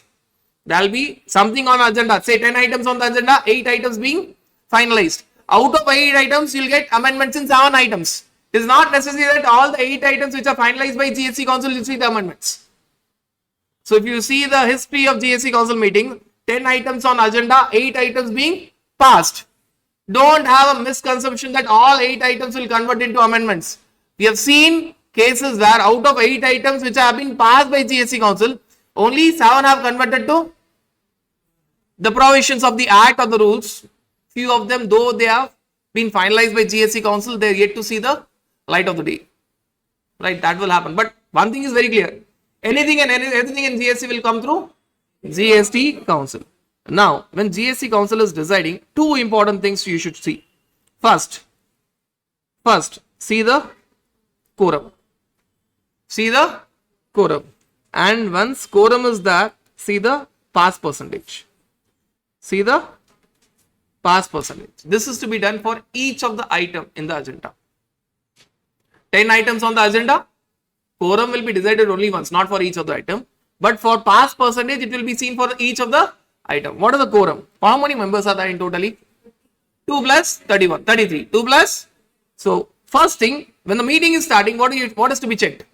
There will be something on agenda, say 10 items on the agenda, 8 items being finalized. Out of 8 items, you will get amendments in 7 items. It is not necessary that all the 8 items which are finalized by GST Council will see the amendments. So if you see the history of GST Council meeting, 10 items on agenda, 8 items being passed. Don't have a misconception that all 8 items will convert into amendments. We have seen cases where out of 8 items which have been passed by GST Council, only 7 have converted to the provisions of the Act or the rules. Few of them, though they have been finalized by GST Council, they are yet to see the light of the day. Right, that will happen. But one thing is very clear. Anything and everything in GST will come through GST Council. Now, when GST Council is deciding, 2 important things you should see. First, see the quorum. See the quorum. And once quorum is there, see the pass percentage. See the pass percentage. This is to be done for each of the item in the agenda. 10 items on the agenda, quorum will be decided only once, not for each of the item. But for pass percentage, it will be seen for each of the item. What is the quorum? How many members are there in totally? 2 plus 31, 33. 2 plus. So, first thing, when the meeting is starting, what is to be checked?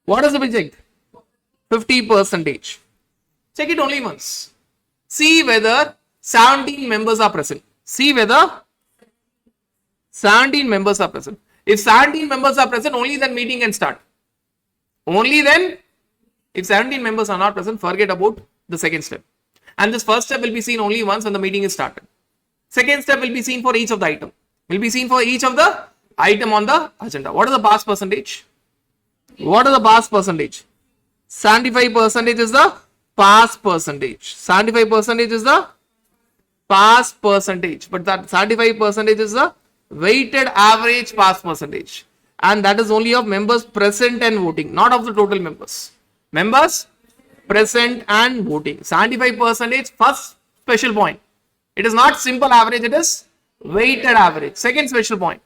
What is to be checked? 50%. Check it only once. See whether 17 members are present. See whether 17 members are present. If 17 members are present, only then meeting can start. Only then, if 17 members are not present, forget about the second step. And this first step will be seen only once when the meeting is started. Second step will be seen for each of the item. Will be seen for each of the item on the agenda. What is the pass percentage? What is the pass percentage? 75% is the pass percentage. 75% is the pass percentage. But that 75% is the weighted average pass percentage. And that is only of members present and voting, not of the total members. Members present and voting. 75% first special point. It is not simple average, it is weighted average. Second special point.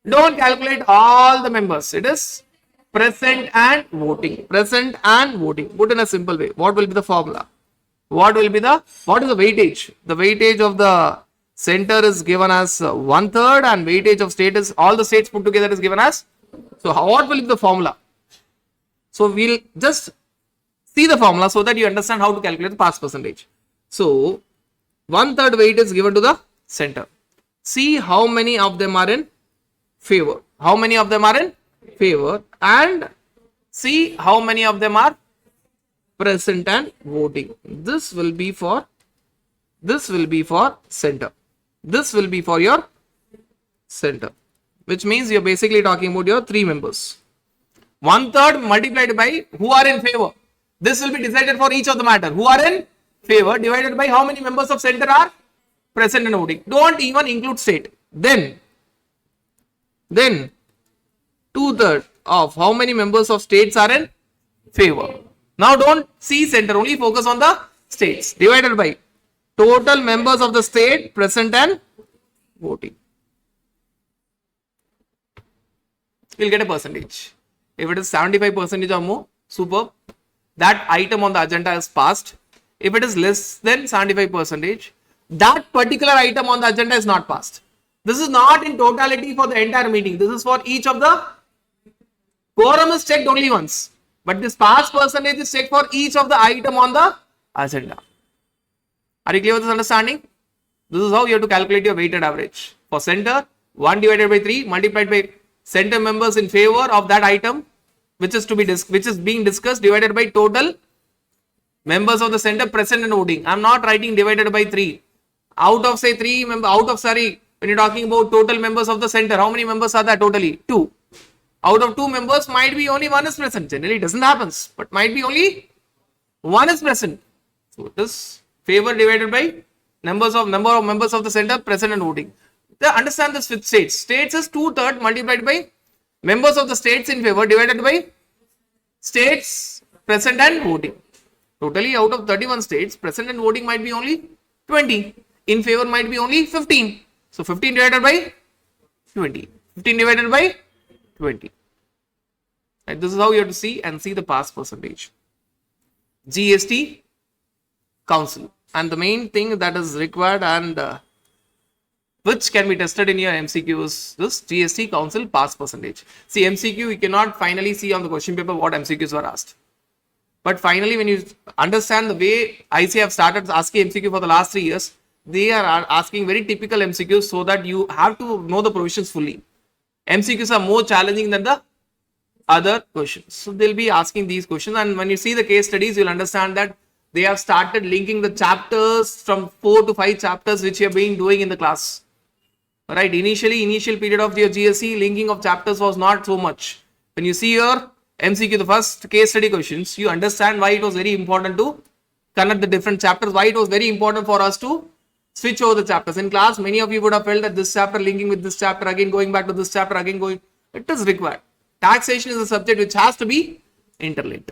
Don't calculate all the members. It is present and voting. Present and voting. Put in a simple way. What will be the formula? What is the weightage? The weightage of the center is given as 1/3 and weightage of state is, all the states put together is given as. So what will be the formula? So we'll just see the formula so that you understand how to calculate the pass percentage. So 1/3 weight is given to the center. See how many of them are in favor. How many of them are in favor, and see how many of them are present and voting. This will be for center. This will be for your center, which means you're basically talking about your 3 members. 1/3 multiplied by who are in favor. This will be decided for each of the matter. Who are in favor divided by how many members of center are present and voting. Don't even include state. Then 2/3 of how many members of states are in favor. Now don't see center, only focus on the states, divided by total members of the state present and voting. You'll get a percentage. If it is 75% or more, superb. That item on the agenda is passed. If it is less than 75%, that particular item on the agenda is not passed. This is not in totality for the entire meeting. This is for each of the quorum is checked only once. But this pass percentage is checked for each of the item on the agenda. Are you clear with this understanding? This is how you have to calculate your weighted average. For center, 1 divided by 3 multiplied by center members in favor of that item, which is being discussed, divided by total members of the center present and voting. I am not writing divided by 3. Out of say 3 members, when you're talking about total members of the center, how many members are there totally? 2. Out of 2 members, might be only 1 is present. Generally, it doesn't happen, but might be only 1 is present. So this favor divided by number of members of the center present and voting. Understand this with states. States is 2/3 multiplied by members of the states in favor divided by states present and voting. Totally out of 31 states, present and voting might be only 20. In favor might be only 15. So 15 divided by 20. 15 divided by 20. And this is how you have to see the pass percentage. GST council. And the main thing that is required and which can be tested in your MCQ is this GST council pass percentage. See, MCQ, you cannot finally see on the question paper what MCQs were asked. But finally, when you understand the way IC have started asking MCQ for the last 3 years, they are asking very typical MCQs so that you have to know the provisions fully. MCQs are more challenging than the other questions. So they'll be asking these questions, and when you see the case studies, you'll understand that they have started linking the chapters from 4 to 5 chapters which you have been doing in the class. Right? Initial period of your GSE, linking of chapters was not so much. When you see your MCQ, the first case study questions, you understand why it was very important to connect the different chapters, why it was very important for us to switch over the chapters. In class, many of you would have felt that this chapter linking with this chapter, again going back to this chapter, again going, it is required. Taxation is a subject which has to be interlinked.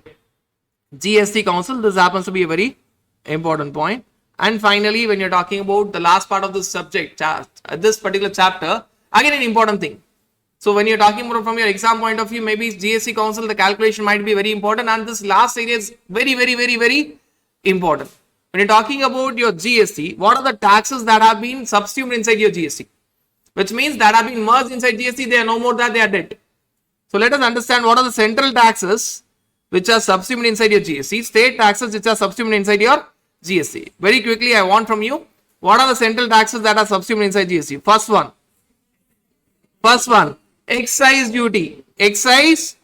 GST council, this happens to be a very important point. And finally, when you're talking about the last part of this subject, this particular chapter, again an important thing. So when you're talking about from your exam point of view, maybe GST council, the calculation might be very important, and this last area is very, very, very, very important. When you're talking about your GST, what are the taxes that have been subsumed inside your GST? Which means that have been merged inside GST, they are no more than they are dead. So let us understand what are the central taxes which are subsumed inside your GST, state taxes which are subsumed inside your GST. Very quickly, I want from you, what are the central taxes that are subsumed inside GST? First one, excise duty. Excise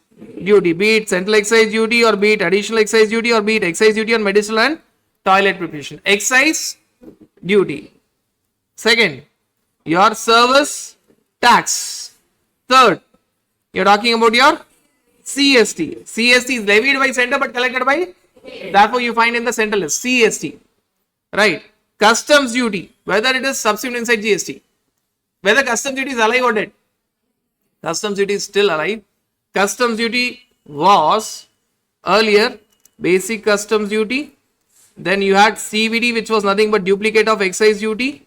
duty, be it central excise duty or be it additional excise duty or be it excise duty on medicinal and toilet preparation. Excise duty. Second, your service tax. Third, you're talking about your CST. CST is levied by center but collected by, therefore you find in the central list CST. Right. Customs duty, whether it is subsumed inside GST, whether customs duty is alive or dead. Customs duty is still alive. Customs duty was earlier basic customs duty. Then you had CVD, which was nothing but duplicate of excise duty.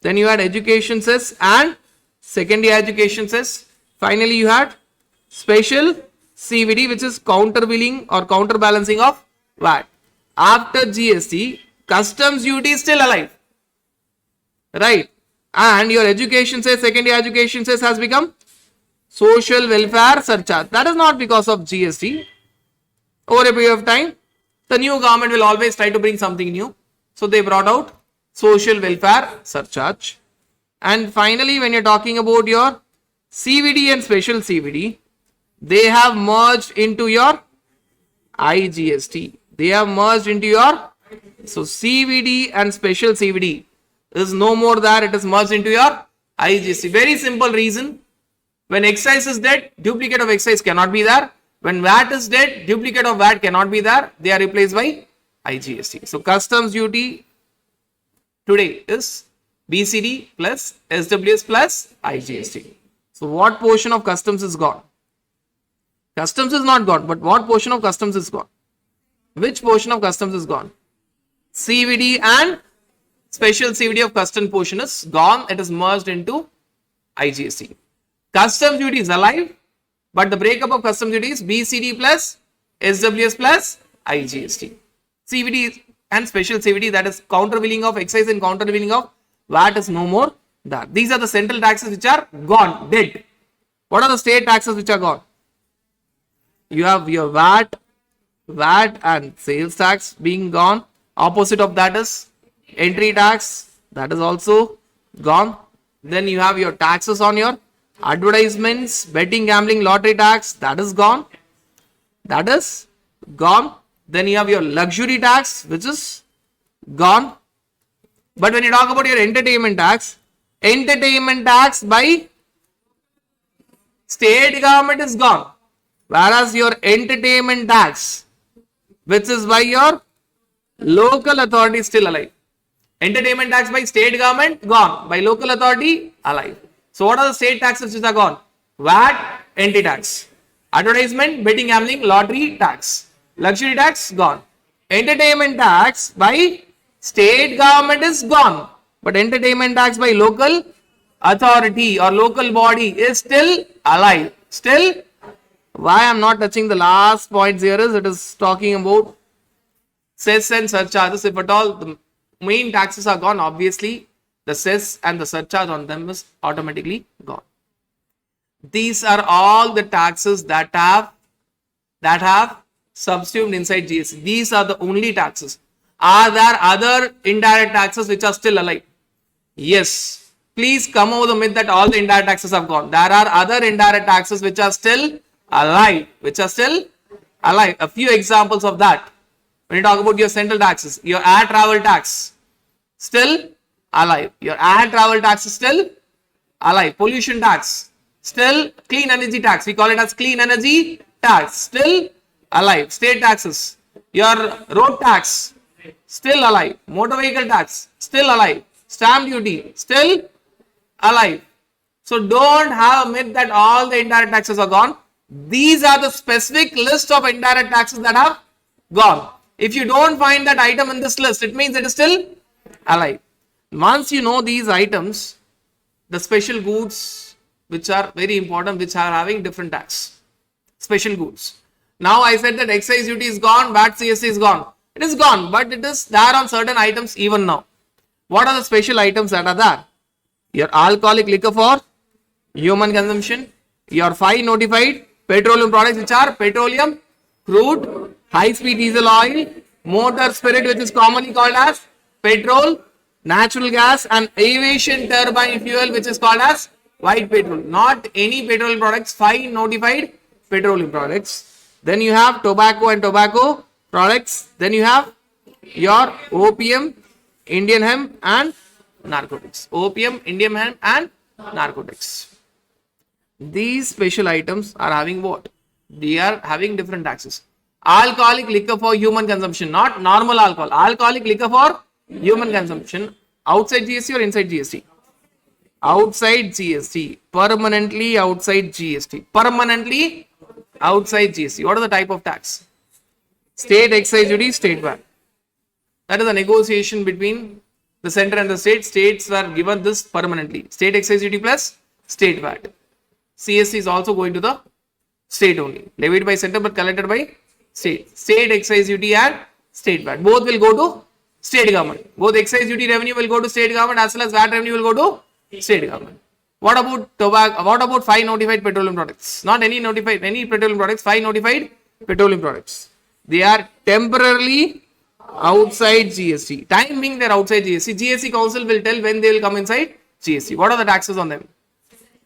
Then you had education cess and secondary education cess. Finally, you had special CVD, which is countervailing or counterbalancing of VAT. After GST, customs duty is still alive. Right. And your education cess, secondary education cess has become social welfare surcharge. That is not because of GST. Over a period of time, the new government will always try to bring something new. So they brought out social welfare surcharge. And finally, when you're talking about your CVD and special CVD, they have merged into your IGST. They have merged into your, so CVD and special CVD is no more there. It is merged into your IGST. Very simple reason. When excise is dead, duplicate of excise cannot be there. When VAT is dead, duplicate of VAT cannot be there. They are replaced by IGST. So customs duty today is BCD plus SWS plus IGST. So what portion of customs is gone? Customs is not gone, but what portion of customs is gone? Which portion of customs is gone? CVD and special CVD of custom portion is gone. It is merged into IGST. Customs duty is alive, but the breakup of customs duty is BCD plus SWS plus IGST. CVD and special CVD, that is countervailing of excise and countervailing of VAT, is no more that. These are the central taxes which are gone, dead. What are the state taxes which are gone? You have your VAT and sales tax being gone. Opposite of that is entry tax, that is also gone. Then you have your taxes on your advertisements, betting, gambling, lottery tax, that is gone. That is gone. Then you have your luxury tax, which is gone. But when you talk about your entertainment tax by state government is gone. Whereas your entertainment tax, which is by your local authority, is still alive. Entertainment tax by state government, gone. By local authority, alive. So what are the state taxes which are gone? VAT, entry tax. Advertisement, betting, gambling, lottery tax. Luxury tax, gone. Entertainment tax by state government is gone. But entertainment tax by local authority or local body is still alive. Still, why I am not touching the last points here is it is talking about cess and surcharges. If at all the main taxes are gone, obviously the cess and the surcharge on them is automatically gone. These are all the taxes that have subsumed inside GST. These are the only taxes. Are there other indirect taxes which are still alive? Yes. Please come over the myth that all the indirect taxes have gone. There are other indirect taxes which are still alive. A few examples of that. When you talk about your central taxes, your air travel tax, still alive. Your air travel tax is still alive. Pollution tax, still. Clean energy tax, we call it as clean energy tax, still alive. State taxes, your road tax, still alive. Motor vehicle tax, still alive. Stamp duty, still alive. So don't have a myth that all the indirect taxes are gone. These are the specific list of indirect taxes that have gone. If you don't find that item in this list, it means it is still alive. Once you know these items, the special goods which are very important, which are having different tax. Special goods. Now I said that excise duty is gone, VAT CST is gone. It is gone, but it is there on certain items even now. What are the special items that are there? Your alcoholic liquor for human consumption, your 5 notified petroleum products which are petroleum, crude, high-speed diesel oil, motor spirit which is commonly called as petrol, natural gas, and aviation turbine fuel which is called as white petrol. Not any petroleum products, 5 notified petroleum products. Then you have tobacco and tobacco products. Then you have your opium, Indian hemp and narcotics. Opium, Indian hemp and narcotics. These special items are having what? They are having different taxes. Alcoholic liquor for human consumption, not normal alcohol. Alcoholic liquor for human consumption. Outside GST or inside GST? Outside GST. Permanently outside GST. Permanently outside GST. What are the type of tax? State excise duty, state VAT. That is a negotiation between the center and the state. States were given this permanently. State excise duty plus state VAT. CST is also going to the state only. Levied by center but collected by state. State excise duty and state VAT. Both will go to state government. Both excise duty revenue will go to state government as well as VAT revenue will go to state government. What about tobacco? What about 5 notified petroleum products? Not any notified, any petroleum products, 5 notified petroleum products. They are temporarily outside GST. Time being they are outside GST. GST council will tell when they will come inside GST. What are the taxes on them?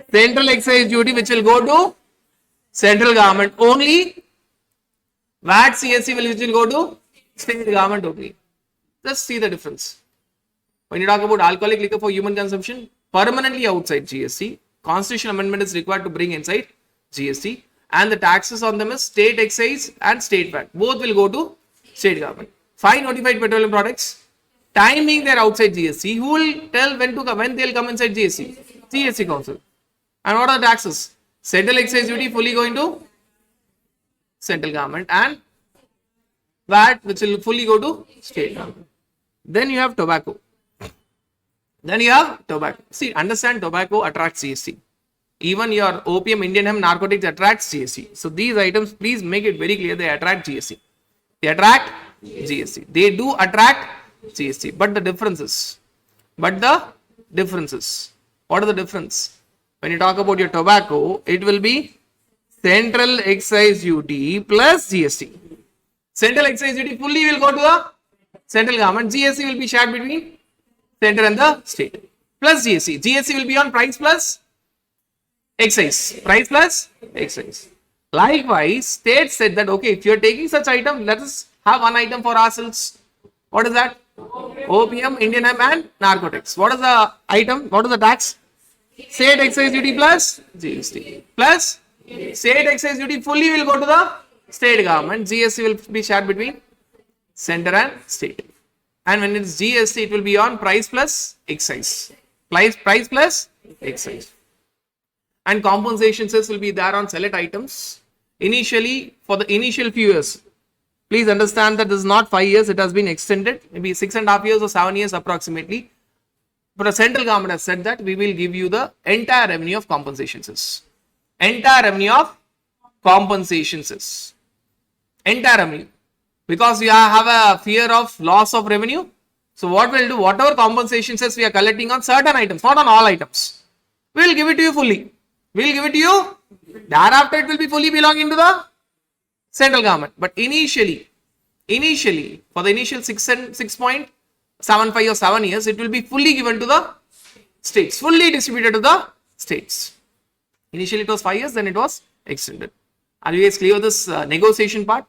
Central excise duty which will go to central government only. VAT CST which will go to state government only. Just see the difference. When you talk about alcoholic liquor for human consumption, permanently outside GST, constitution amendment is required to bring inside GST, and the taxes on them is state excise and state VAT. Both will go to state government. 5 notified petroleum products, timing they are outside GST. Who will tell when to come, when they will come inside GST? GST council. And what are the taxes? Central excise duty fully going to central government, and VAT, which will fully go to state government. Then you have tobacco. See, understand, tobacco attracts GST. Even your opium, Indian hemp, narcotics attracts GST. So these items, please make it very clear, they attract GST. They attract GST. They do attract GST. But the differences. What are the difference? When you talk about your tobacco, it will be central excise duty plus GST. Central excise duty fully will go to the central government. GST will be shared between center and the state. Plus GST. GST will be on price plus excise. Price plus excise. Likewise, state said that, okay, if you are taking such item, let us have one item for ourselves. What is that? Opium, Indian hemp, and narcotics. What is the item? What is the tax? State excise duty plus GST. Plus state excise duty fully will go to the state government. GST will be shared between center and state. And when it's GST, it will be on price plus excise. Price plus excise. And compensation cess will be there on select items. Initially, for the initial few years, please understand that this is not 5 years, it has been extended, maybe 6.5 years or 7 years approximately. But the central government has said that we will give you the entire revenue of compensation cess. Entire revenue of compensation cess. Entire revenue. Because we have a fear of loss of revenue. So what we'll do, whatever compensation cess we are collecting on certain items, not on all items, we will give it to you fully. We will give it to you. Thereafter, it will be fully belonging to the central government. But initially, for the initial 6.75 or 7 years, it will be fully given to the states, fully distributed to the states. Initially, it was 5 years, then it was extended. Are you guys clear with this negotiation part?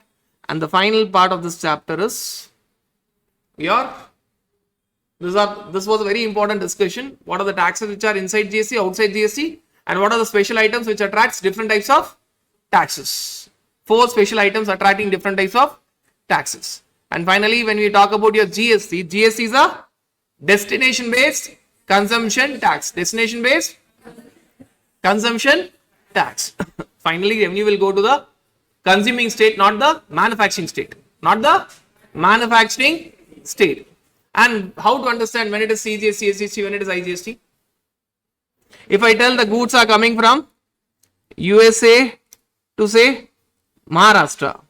And the final part of this chapter is this was a very important discussion. What are the taxes which are inside GST, outside GST, and what are the special items which attracts different types of taxes? 4 special items attracting different types of taxes. And finally, when we talk about your GST, GST is a destination based consumption tax. Destination based consumption tax. Finally, revenue will go to the consuming state, not the manufacturing state. Not the manufacturing state. And how to understand when it is CGST, SGST, when it is IGST? If I tell the goods are coming from USA to say Maharashtra,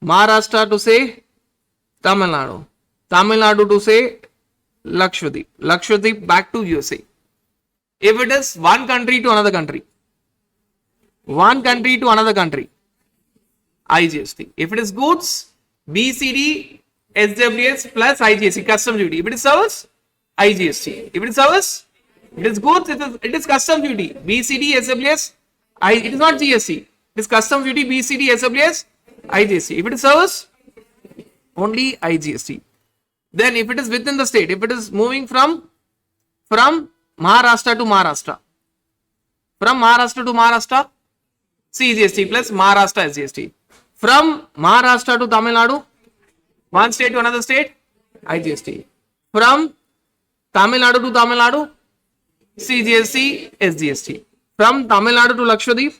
Maharashtra to say Tamil Nadu, Tamil Nadu to say Lakshadweep, Lakshadweep back to USA. If it is one country to another country, one country to another country, IGST. If it is goods, BCD, SWS plus IGST, custom duty. If it is service, IGST. If it is service, it is goods, it is custom duty. BCD, SWS, it is not GST. It is custom duty, BCD, SWS, IGST. If it is service, only IGST. Then if it is within the state, if it is moving from Maharashtra to Maharashtra, from Maharashtra to Maharashtra, CGST plus Maharashtra SGST. From Maharashtra to Tamil Nadu, one state to another state, IGST. From Tamil Nadu to Tamil Nadu, CGST, SGST. From Tamil Nadu to Lakshadweep,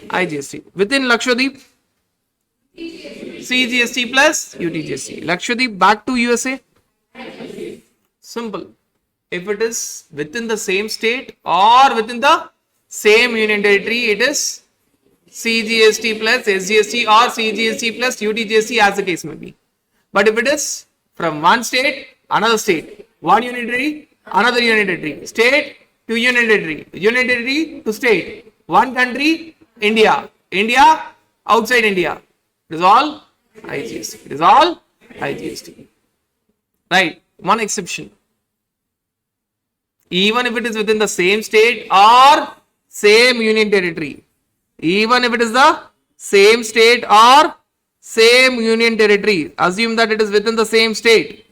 IGST. Within Lakshadweep, CGST plus UTGST. Lakshadweep back to USA. Simple. If it is within the same state or within the same union territory, it is CGST plus SGST or CGST plus UTGST as the case may be. But if it is from one state, another state, one union territory, another union territory, state to union territory to state, one country, India, outside India, it is all IGST. It is all IGST. Right? One exception. Even if it is within the same state or same union territory, even if it is the same state or same union territory, assume that it is within the same state.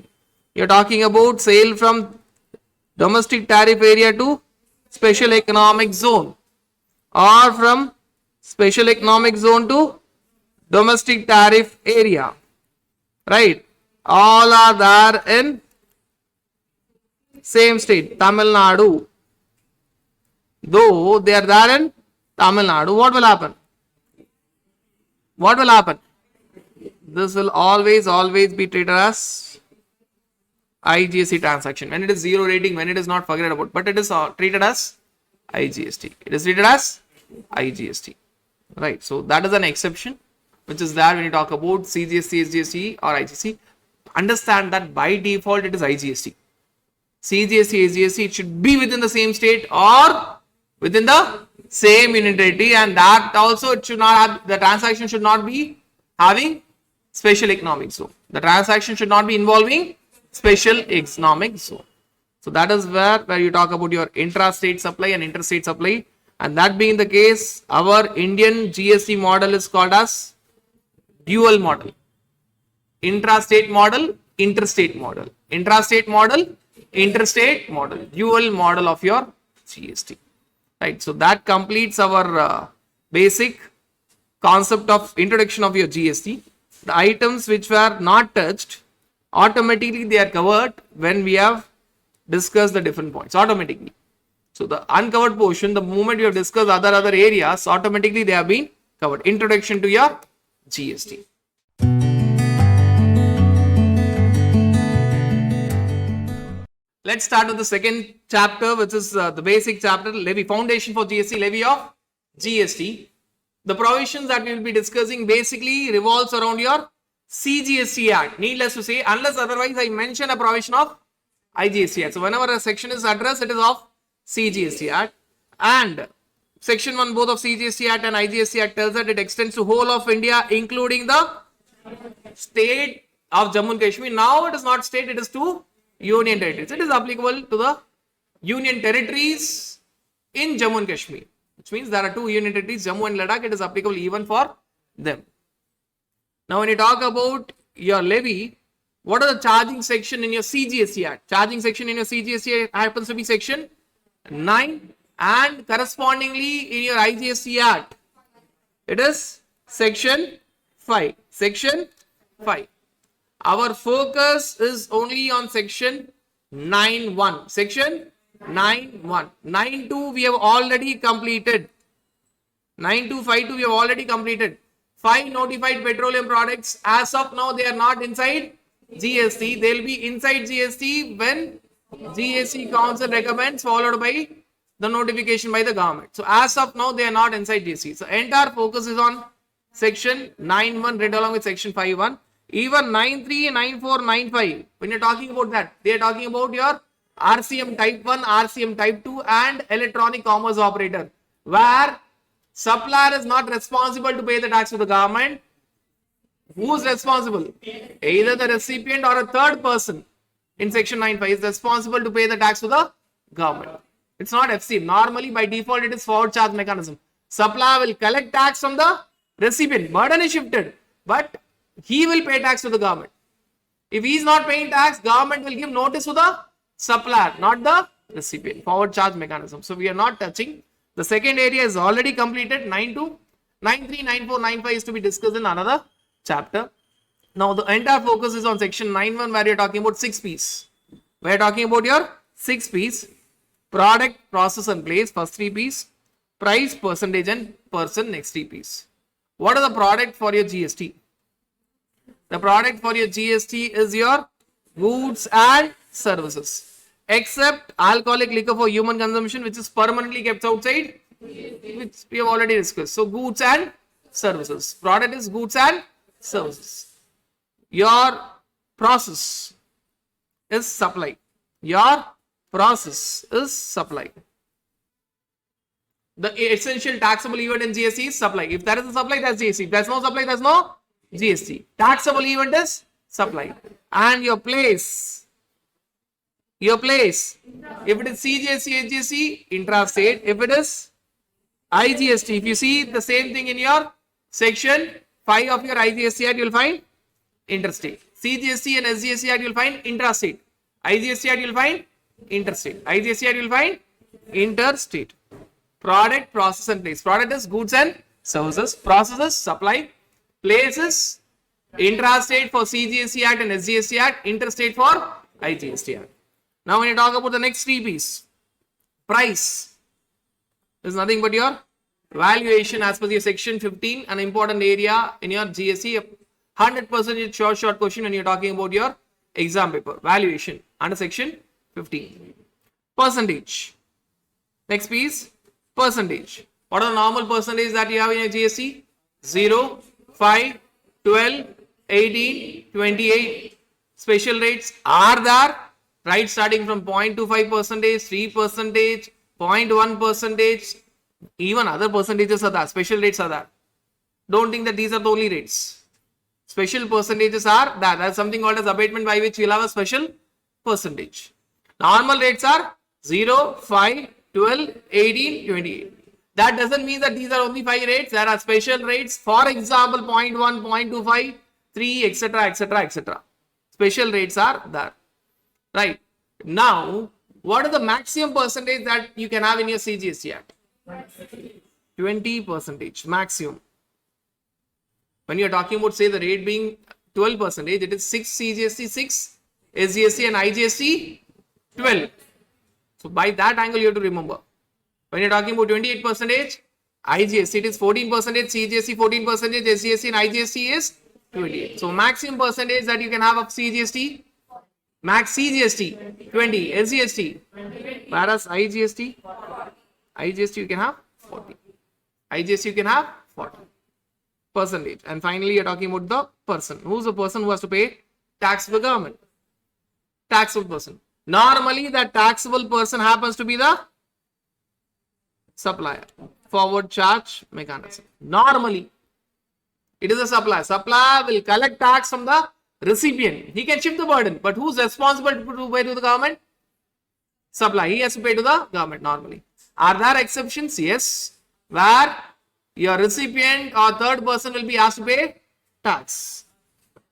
You are talking about sale from domestic tariff area to special economic zone, or from special economic zone to domestic tariff area, right? All are there in same state, Tamil Nadu. Though they are there in Tamil Nadu, what will happen? what will happen? This will always be treated as IGST transaction. When it is zero rating, when it is not, forget about, but it is treated as IGST. It is treated as IGST. Right. So that is an exception which is there when you talk about CGST, SGST or IGST. Understand that by default it is IGST. CGST, SGST, it should be within the same state or within the same unit entity, and that also it should not have, the transaction should not be having special economic zone. The transaction should not be involving special economic zone. So that is where you talk about your intrastate supply and interstate supply, and that being the case, our Indian GST model is called as dual model. Intrastate model, interstate model. Intrastate model, interstate model. Dual model of your GST. Right. So that completes our basic concept of introduction of your GST. The items which were not touched, automatically they are covered when we have discussed the different points automatically. So the uncovered portion, the moment you have discussed other areas, automatically they have been covered. Introduction to your GST. Let's start with the second chapter, which is the basic chapter, levy, foundation for GST, levy of GST. The provisions that we will be discussing basically revolves around your CGST Act. Needless to say, unless otherwise I mention a provision of IGST Act. So whenever a section is addressed, it is of CGST Act. And section 1 both of CGST Act and IGST Act tells that it extends to whole of India, including the state of Jammu and Kashmir. Now it is not state, it is to union territories. It is applicable to the union territories in Jammu and Kashmir, which means there are two union territories, Jammu and Ladakh. It is applicable even for them. Now, when you talk about your levy, what are the charging section in your CGST Act? Charging section in your CGST Act happens to be section 9, and correspondingly in your IGST Act, it is section 5. Section 5. Our focus is only on section 9.1. Section 9.1. 9.2 we have already completed. 9.252 we have already completed. 5 notified petroleum products, as of now they are not inside GST. They will be inside GST when GST Council recommends, followed by the notification by the government. So as of now they are not inside GST. So entire focus is on section 9.1 read along with section 5.1. Even 9.3, 9.4, 9.5, when you're talking about that, they are talking about your RCM type 1, RCM type 2 and electronic commerce operator, where supplier is not responsible to pay the tax to the government. Who's responsible? Either the recipient or a third person in section 9.5 is responsible to pay the tax to the government. It's not FC. Normally by default it is forward charge mechanism. Supplier will collect tax from the recipient. Burden is shifted, but he will pay tax to the government. If he is not paying tax, government will give notice to the supplier, not the recipient. Forward charge mechanism. So we are not touching. The second area is already completed. 9.2, 9.3, 9.4, 9.5 is to be discussed in another chapter. Now the entire focus is on section 9.1, where you are talking about 6 P's. We are talking about your 6 P's. Product, process and place, first 3 P's. Price, percentage and person, next 3 P's. What are the product for your GST? The product for your GST is your goods and services, except alcoholic liquor for human consumption, which is permanently kept outside, which we have already discussed. So goods and services. Product is goods and services. Your process is supply. Your process is supply. The essential taxable event in GST is supply. If there is a supply, that's GST. If there's no supply, there's no GST. Taxable event is supply. And your place. If it is CGST, HGST, intrastate. If it is IGST, if you see the same thing in your section 5 of your IGST Act, you will find interstate. CGST and SGST Act, you will find intrastate. IGST Act, you will find interstate. IGST Act, you will find interstate. Product, process and place. Product is goods and services. Processes, supply. Places, intrastate for CGST Act and SGST Act, interstate for IGST Act. Now when you talk about the next 3 P's, price is nothing but your Valuation as per your section 15, an important area in your GSE, 100% short question when you're talking about your exam paper. Valuation under section 15. Percentage. Next piece, percentage. What are the normal percentage that you have in your GSE? 0, 5, 12, 18, 28. Special rates are there, right? Starting from 0.25 percentage, 3 percentage, 0.1 percentage, even other percentages are there. Special rates are there. Don't think that these are the only rates. Special percentages are there. That's something called as abatement by which you'll have a special percentage. Normal rates are 0, 5, 12, 18, 28. That doesn't mean that these are only 5 rates. There are special rates. For example, 0.1, 0.25, 3, etc., etc., etc. Special rates are there. Right. Now, what is the maximum percentage that you can have in your CGST Act? 20% maximum. When you are talking about, say, the rate being 12%, it is 6 CGST 6, SGST and IGST 12. So by that angle, you have to remember. When you are talking about 28%, IGST, it is 14%, CGST 14%, SGST and IGST is 28. So maximum percentage that you can have of CGST, max CGST 20, SGST, whereas IGST you can have 40. IGST you can have 40%. And finally, you're talking about the person. Who's the person who has to pay tax to the government? Taxable person. Normally, that taxable person happens to be the supplier. Forward charge mechanism. Normally, it is a supplier. Supplier will collect tax from the recipient. He can shift the burden. But who's responsible to pay to the government? Supplier. He has to pay to the government normally. Are there exceptions? Yes. Where your recipient or third person will be asked to pay tax.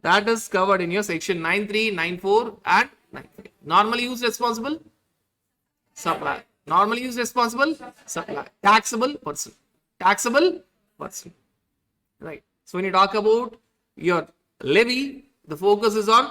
That is covered in your section 9.3, 9.4 and 9.5. Normally who's responsible? Supplier. Normally who's responsible? Supplier. Taxable person. Taxable person. Right. So when you talk about your levy, the focus is on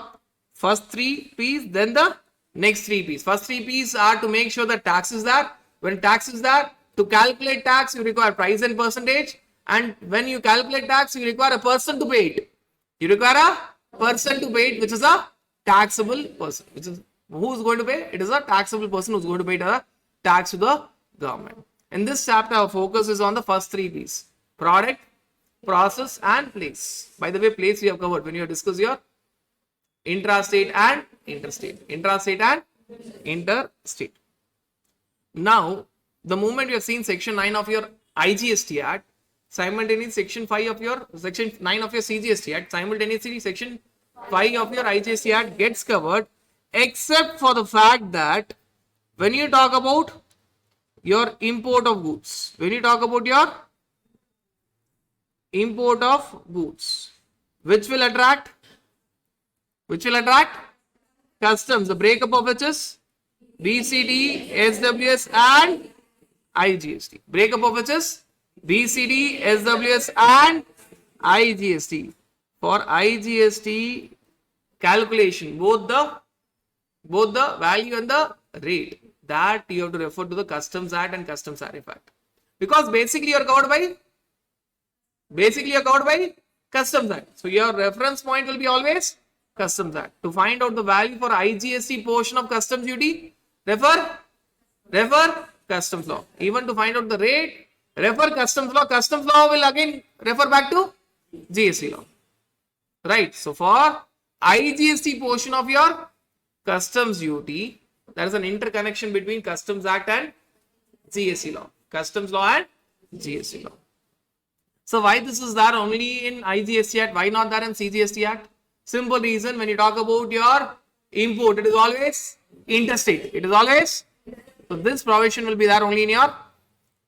first 3 P's, then the next 3 P's. First 3 P's are to make sure that tax is there. When tax is there, to calculate tax, you require price and percentage. And when you calculate tax, you require a person to pay it. You require a person to pay it, which is a taxable person. Which is who is going to pay? It is a taxable person who is going to pay the tax to the government. In this chapter, our focus is on the first 3 P's. Product, process and place. By the way, place we have covered when you discuss your intrastate and interstate. Intrastate and interstate. Now, the moment you have seen section 9 of your IGST Act, simultaneously section 9 of your CGST Act, simultaneously section 5 of your IGST Act gets covered, except for the fact that when you talk about your import of goods, which will attract customs, the breakup of which is BCD, SWS and IGST. Breakup of which is BCD, SWS and IGST. For IGST calculation, both the value and the rate, that you have to refer to the Customs Act and Customs Tariff Act. Because basically you are covered by Customs Act. So your reference point will be always Customs Act. To find out the value for IGST portion of customs duty, refer Customs Law. Even to find out the rate, refer Customs Law. Customs Law will again refer back to GST law. Right. So for IGST portion of your customs duty, there is an interconnection between Customs Act and GST law. Customs law and GST law. So why this is there only in IGST Act? Why not there in CGST Act? Simple reason, when you talk about your import, it is always interstate. So this provision will be there only in your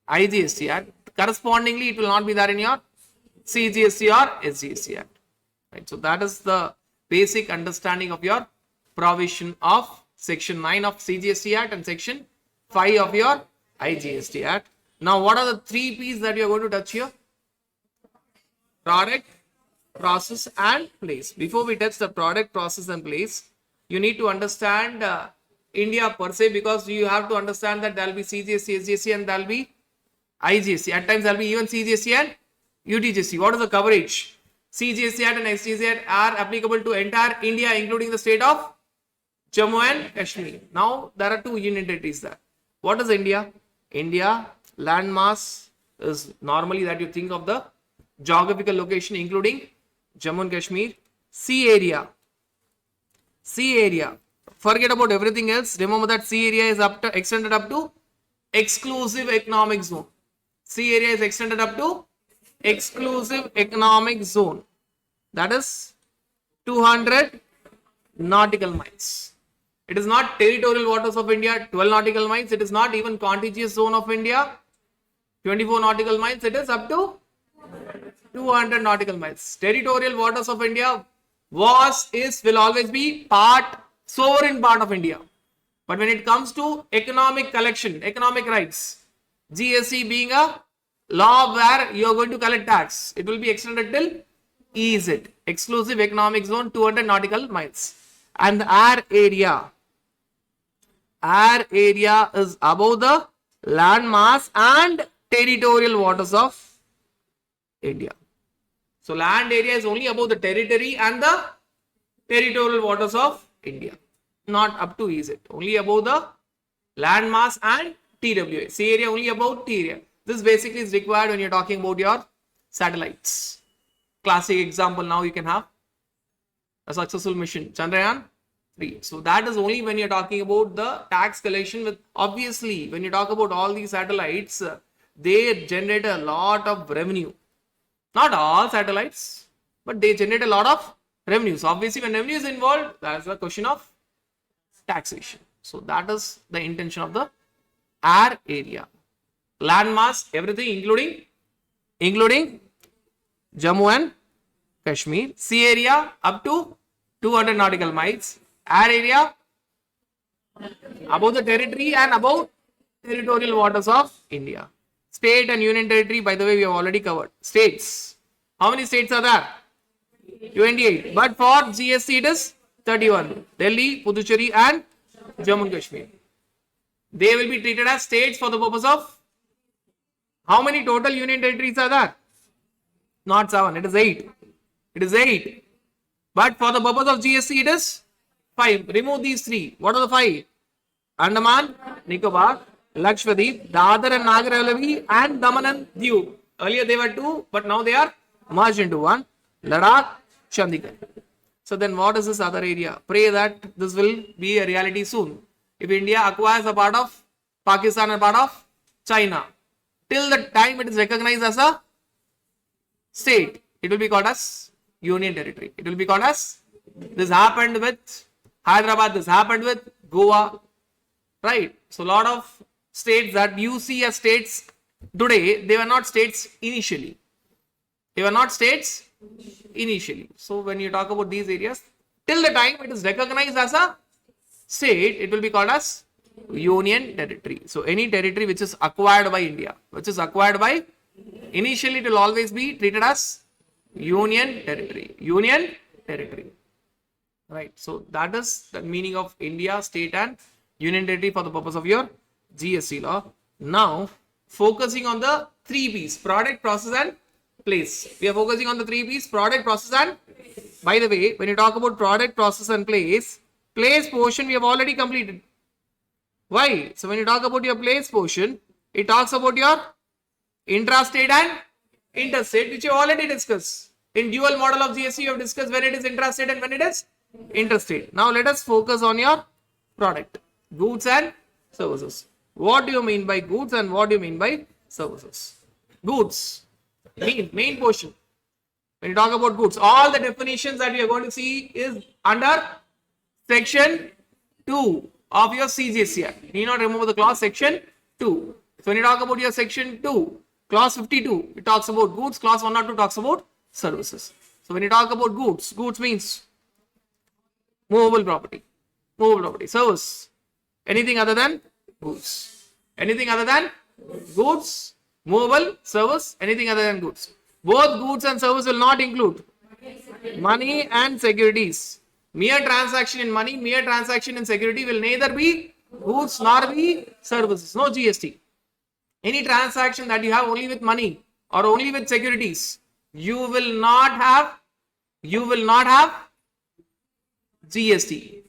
IGST Act. Correspondingly, it will not be there in your CGST or SGST Act. Right. So that is the basic understanding of your provision of section 9 of CGST Act and section 5 of your IGST Act. Now, what are the 3 P's that you are going to touch here? Product, process and place. Before we touch the product, process and place, you need to understand India per se, because you have to understand that there will be CGST, SGST and there will be IGST. At times there will be even CGST and UTGST. What is the coverage? CGST Act and SGST Act are applicable to entire India, including the state of Jammu and Kashmir. Now there are two union territories there. What is India? India landmass is normally that you think of the geographical location, including Jammu and Kashmir. Sea area. Forget about everything else. Remember that sea area is extended up to exclusive economic zone. Sea area is extended up to exclusive economic zone. That is 200 nautical miles. It is not territorial waters of India, 12 nautical miles. It is not even contiguous zone of India, 24 nautical miles. It is up to 200 nautical miles. Territorial waters of India will always be sovereign part of India. But when it comes to economic collection, economic rights, GST being a law where you are going to collect tax, it will be extended till EZ, exclusive economic zone, 200 nautical miles. And the air area is above the land mass and territorial waters of India. So land area is only above the territory and the territorial waters of India, not up to EZ, only above the land mass and TWA. Sea area only above T area. This basically is required when you're talking about your satellites. Classic example now you can have a successful mission, Chandrayaan 3. So that is only when you're talking about the tax collection. With obviously when you talk about all these satellites, they generate a lot of revenue. Not all satellites, but they generate a lot of revenue. So obviously when revenue is involved, that's the question of taxation. So that is the intention of the air area. Land mass, everything including Jammu and Kashmir. Sea area up to 200 nautical miles. Air area above the territory and above territorial waters of India. State and union territory, by the way, we have already covered. States. How many states are there? 28. But for GST it is 31. Delhi, Puducherry and Jammu and Kashmir. They will be treated as states for the purpose of how many total union territories are there? Not 7, it is 8. It is 8. But for the purpose of GST it is 5. Remove these 3. What are the 5? Andaman, Nicobar, Lakshadweep, Dadar and Nagar Haveli and Daman and Diu. Earlier they were 2, but now they are merged into 1. Ladakh, Chandigarh. So then what is this other area? Pray that this will be a reality soon. If India acquires a part of Pakistan and part of China, till the time it is recognized as a state, it will be called as union territory. It will be called as, this happened with Hyderabad, this happened with Goa, right? So a lot of states that you see as states today, they were not states initially. So when you talk about these areas, till the time it is recognized as a state, it will be called as union territory. So any territory which is acquired by India, initially it will always be treated as union territory. Right. So that is the meaning of India, state and union territory for the purpose of your GST law. Now focusing on the 3 P's, product, process and place. We are focusing on the 3 P's, product, process and, by the way, when you talk about product, process and place portion we have already completed. Why? So when you talk about your place portion, it talks about your intrastate and interstate, which you already discussed. In dual model of GST, you have discussed when it is intrastate and when it is interstate. Now let us focus on your product, goods and services. What do you mean by goods and what do you mean by services? Goods, main portion. When you talk about goods, all the definitions that we are going to see is under section 2 of your CGST Act. You need not remember the clause section 2. So when you talk about your section 2, clause 52, it talks about goods, clause 102 talks about services. So when you talk about goods means movable property, service, anything other than goods, movable, service, anything other than goods. Both goods and service will not include money and securities. Mere transaction in money, mere transaction in security will neither be goods nor be services. No GST. Any transaction that you have only with money or only with securities, you will not have GST.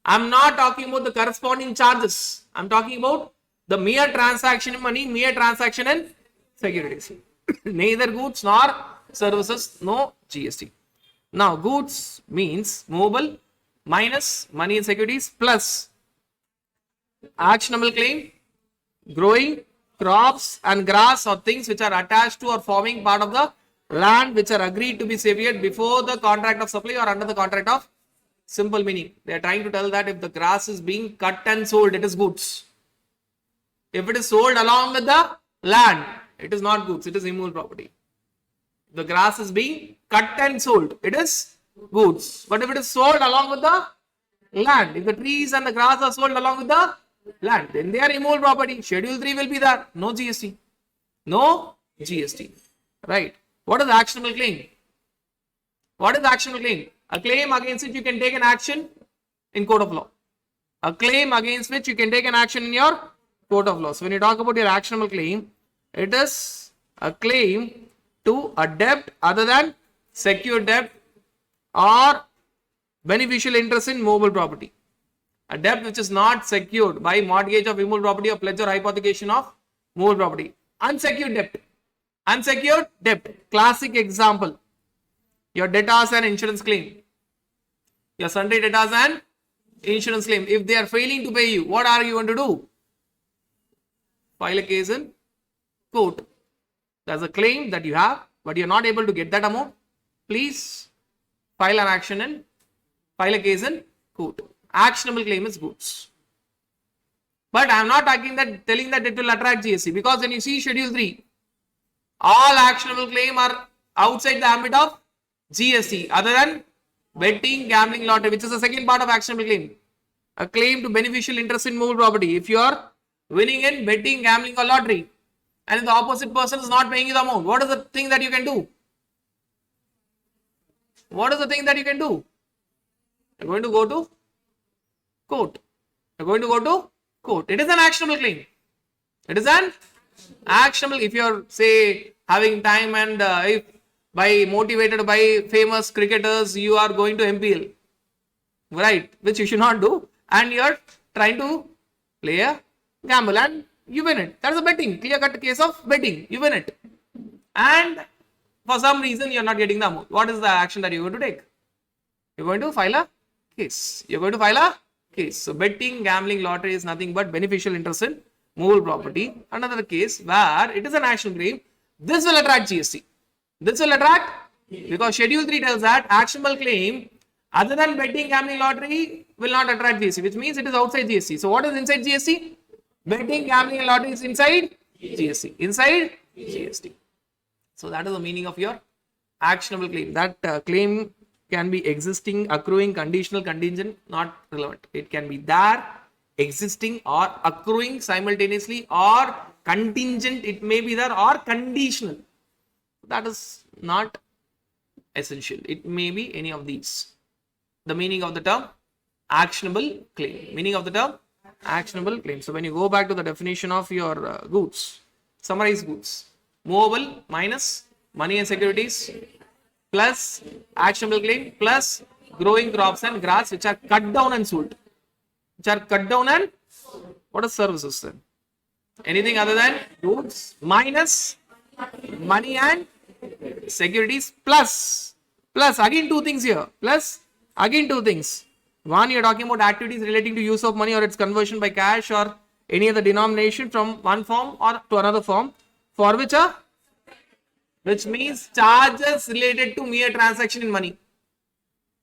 I'm not talking about the corresponding charges. I'm talking about the mere transaction in money, mere transaction in securities. Neither goods nor services, no GST. Now, goods means movable minus money and securities plus actionable claim, growing crops and grass or things which are attached to or forming part of the land which are agreed to be severed before the contract of supply or under the contract of simple meaning. They are trying to tell that if the grass is being cut and sold, it is goods. If it is sold along with the land, it is not goods, it is immovable property. The grass is being cut and sold, it is goods. But if it is sold along with the land, if the trees and the grass are sold along with the land, then they are immovable property. Schedule 3 will be there. No GST. No GST. Right. What is actionable claim? What is actionable claim? A claim against which you can take an action in court of law. A claim against which you can take an action in your court of law. So when you talk about your actionable claim, it is a claim to a debt other than secured debt or beneficial interest in movable property. A debt which is not secured by mortgage of immovable property or pledge or hypothecation of movable property. Unsecured debt. Unsecured debt. Classic example. Your debtors and insurance claim. Your sundry debtors and insurance claim. If they are failing to pay you, what are you going to do? File a case in court. There's a claim that you have, but you're not able to get that amount. Please file an action and file a case in court. Actionable claim is goods. But I am not telling that it will attract GST, because when you see Schedule 3, all actionable claim are outside the ambit of GST other than betting, gambling, lottery, which is the second part of actionable claim. A claim to beneficial interest in movable property. If you are winning in betting, gambling or lottery and if the opposite person is not paying you the amount, what is the thing that you can do? What is the thing that you can do? You're going to go to court. You're going to go to court. It is an actionable claim. It is an actionable. If you're, say, having time and if motivated by famous cricketers, you are going to MPL, right? Which you should not do, and you're trying to play a gamble and you win it. That is a betting, clear-cut case of betting. You win it, and for some reason you're not getting the amount. What is the action that you're going to take? You're going to file a case. You're going to file a case. So betting, gambling, lottery is nothing but beneficial interest in movable property. Another case where it is an action claim. This will attract GST. This will attract, because Schedule 3 tells that actionable claim other than betting, gambling, lottery will not attract GST, which means it is outside GST. So what is inside GST? Betting, gambling and lottery is inside GST. Inside GST. So that is the meaning of your actionable claim. That claim can be existing, accruing, conditional, contingent, not relevant. It can be there, existing or accruing simultaneously, or contingent, it may be there, or conditional. That is not essential. It may be any of these. The meaning of the term actionable claim. Meaning of the term actionable claim. So when you go back to the definition of your goods, summarize goods. Movable minus money and securities plus actionable claim plus growing crops and grass which are cut down and sold. Which are cut down and what is services then? Anything other than goods minus money and securities plus again two things here. Plus again two things. One, you are talking about activities relating to use of money or its conversion by cash or any other denomination from one form or to another form, for which means charges related to mere transaction in money.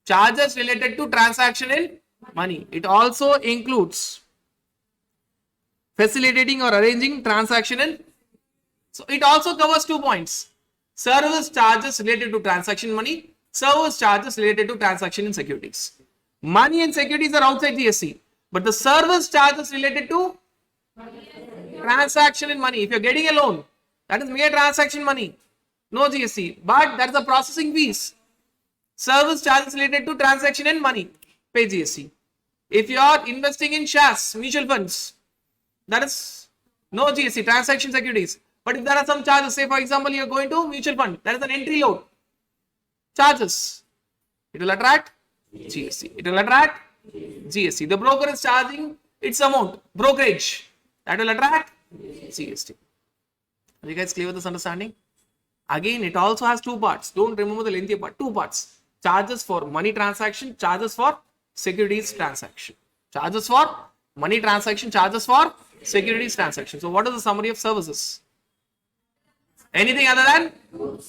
Charges related to transaction in money. It also includes facilitating or arranging transaction in. So it also covers 2 points. Service charges related to transaction in money. Service charges related to transaction in securities. Money and securities are outside GST, but the service charges related to transaction in money. If you're getting a loan, that is mere transaction money, no GST, but that's the processing fees. Service charges related to transaction in money, pay GST. If you are investing in shares, mutual funds, that is No GST, transaction securities. But if there are some charges, say for example, you are going to mutual fund, there is an entry load. Charges. It will attract GST. It will attract GST. The broker is charging its amount, brokerage. That will attract GST. Are you guys clear with this understanding? Again, it also has two parts. Don't remember the lengthy part. Two parts. Charges for money transaction, charges for securities transaction. Charges for money transaction, charges for securities transaction. So what is the summary of services? Anything other than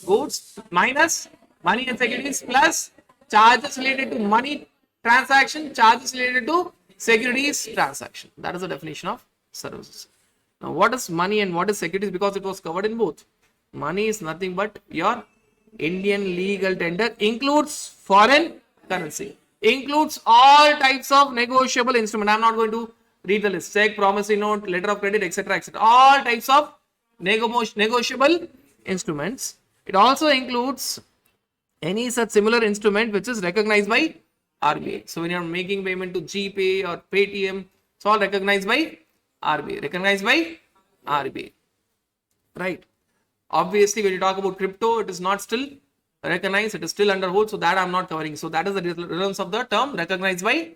goods minus money and securities plus charges related to money transaction, charges related to securities transaction. That is the definition of services. Now, what is money and what is securities? Because it was covered in both. Money is nothing but your Indian legal tender, includes foreign currency, includes all types of negotiable instrument. I am not going to read the list. Check, promissory note, letter of credit, etc., etc. All types of negotiable instruments. It also includes any such similar instrument which is recognized by RBI. So when you are making payment to GPay or Paytm, it's all recognized by RBI. Recognized by RBI. Right. Obviously, when you talk about crypto, it is not still recognized. It is still under hold. So that I am not covering. So that is the relevance of the term recognized by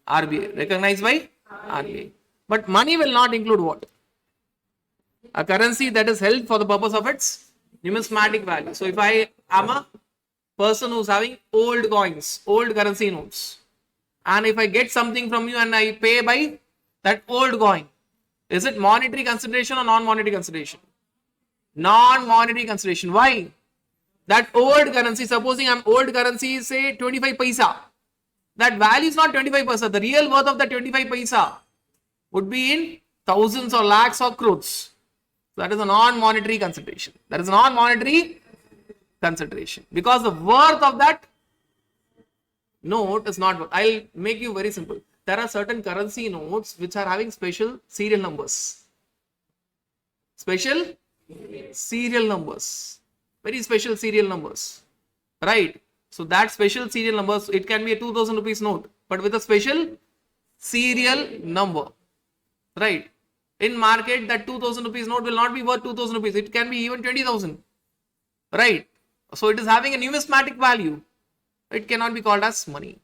RBI. Recognized by RBI. But money will not include what? A currency that is held for the purpose of its numismatic value. So if I am a person who's having old coins, old currency notes, and if I get something from you and I pay by that old coin, is it monetary consideration or non-monetary consideration? Non-monetary consideration. Why? That old currency, supposing I'm old currency is say 25 paisa. That value is not 25 paisa. The real worth of the 25 paisa would be in thousands or lakhs or crores. That is a non-monetary consideration. That is a non-monetary consideration. Because the worth of that note is not worth. I'll make you very simple. There are certain currency notes which are having special serial numbers. Special serial numbers. Very special serial numbers. Right. So that special serial numbers, it can be a 2000 rupees note, but with a special serial number. Right. In market, that 2000 rupees note will not be worth 2000 rupees. It can be even 20,000. Right. So it is having a numismatic value. It cannot be called as money.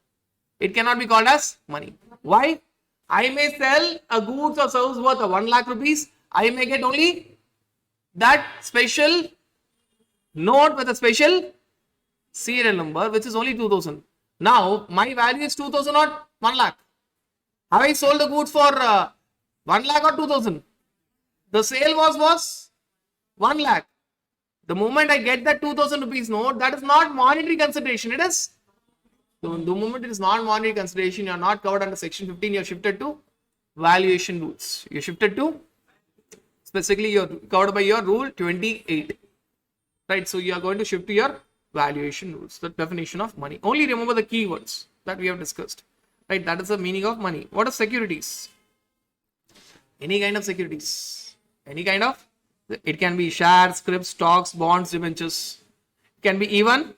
It cannot be called as money. Why? I may sell a goods or service worth of 1 lakh rupees. I may get only that special note with a special serial number, which is only 2000. Now, my value is 2000 or 1 lakh. Have I sold the goods for 1 lakh or 2000? The sale was 1 lakh. The moment I get that 2000 rupees note, that is not monetary consideration. It is. So the moment it is non-monetary consideration, you are not covered under section 15. You are shifted to valuation rules. You are shifted to, specifically you are covered by your rule 28. Right. So you are going to shift to your valuation rules. The definition of money. Only remember the keywords that we have discussed. Right. That is the meaning of money. What are securities? Any kind of securities. Any kind of. It can be shares, scrips, stocks, bonds, debentures. It can be even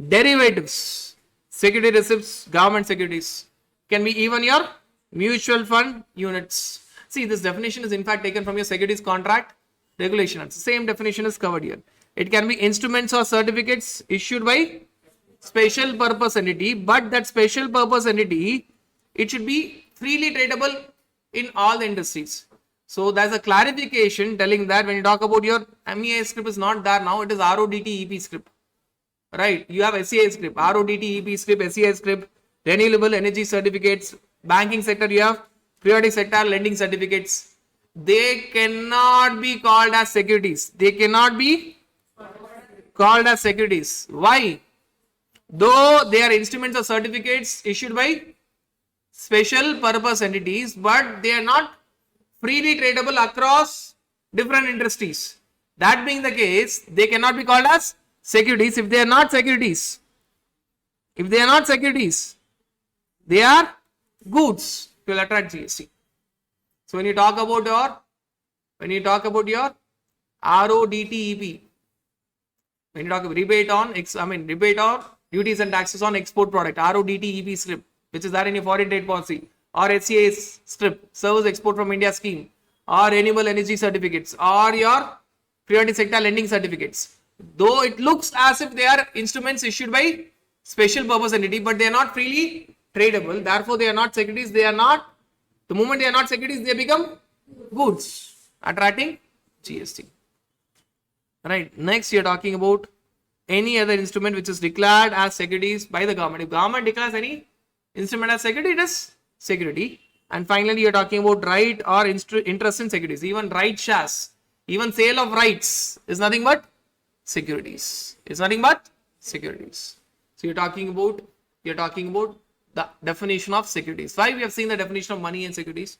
derivatives. Security receipts, government securities. Can be even your mutual fund units. See, this definition is in fact taken from your securities contract regulation. The same definition is covered here. It can be instruments or certificates issued by special purpose entity, but that special purpose entity, it should be freely tradable in all the industries. So there's a clarification telling that when you talk about your MEI script is not there now, it is RODT EP script. Right, you have SCI script, RODT EP script, SCI script, renewable energy certificates, banking sector, you have periodic sector lending certificates. They cannot be called as securities. They cannot be called as securities. Why? Though they are instruments or certificates issued by special purpose entities, but they are not freely tradable across different industries. That being the case, they cannot be called as securities if they are not securities. If they are not securities, they are goods to attract GST. So when you talk about your RODTEP, when you talk about rebate or duties and taxes on export product, RODTEP script, which is there in your foreign trade policy, or SCA script, service export from India scheme, or renewable energy certificates or your priority sector lending certificates. Though it looks as if they are instruments issued by special purpose entity, but they are not freely tradable. Therefore, they are not securities. They are not, the moment they are not securities, they become goods, attracting GST. Right. Next, you are talking about any other instrument which is declared as securities by the government. If government declares any instrument as security, it is security. And finally, you are talking about right or interest in securities. Even right shares, even sale of rights is nothing but securities. It's nothing but securities. So you're talking about the definition of securities. Why we have seen the definition of money and securities?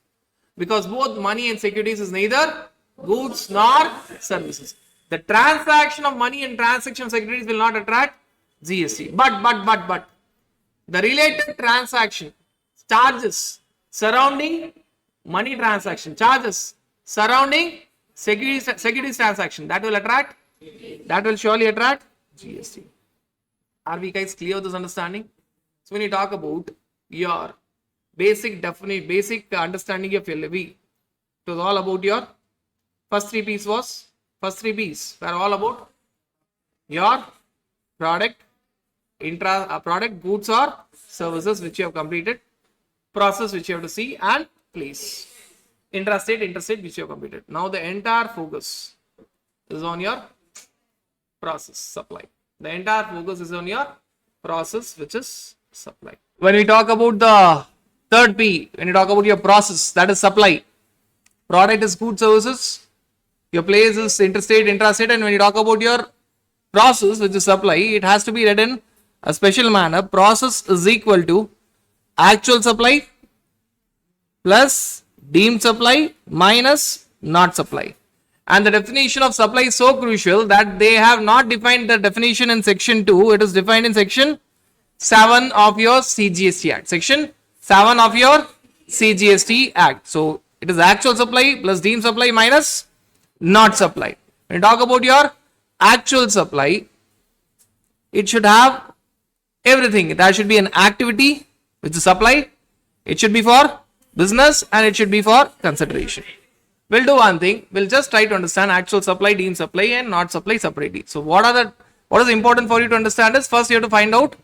Because both money and securities is neither goods nor services. The transaction of money and transaction of securities will not attract GST. But the related transaction charges surrounding money transaction, charges surrounding securities transaction, that will surely attract GST. Are we guys clear with this understanding? So when you talk about your basic understanding of your levy, it was all about your first three P's were all about your product, goods or services which you have completed, process which you have to see, and place. Intrastate, which you have completed. Now the entire focus is on your process, supply. The entire focus is on your process, which is supply. When we talk about the third P, when you talk about your process, that is supply. Product is good services. Your place is interstate, intrastate, and when you talk about your process, which is supply, it has to be read in a special manner. Process is equal to actual supply plus deemed supply minus not supply. And the definition of supply is so crucial that they have not defined the definition in section 2. It is defined in section 7 of your CGST Act. Section 7 of your CGST Act. So it is actual supply plus deemed supply minus not supply. When you talk about your actual supply, it should have everything. There should be an activity which is supply. It should be for business and it should be for consideration. We'll do one thing. We'll just try to understand actual supply, deemed supply, and not supply separately. So what is important for you to understand is, first you have to find out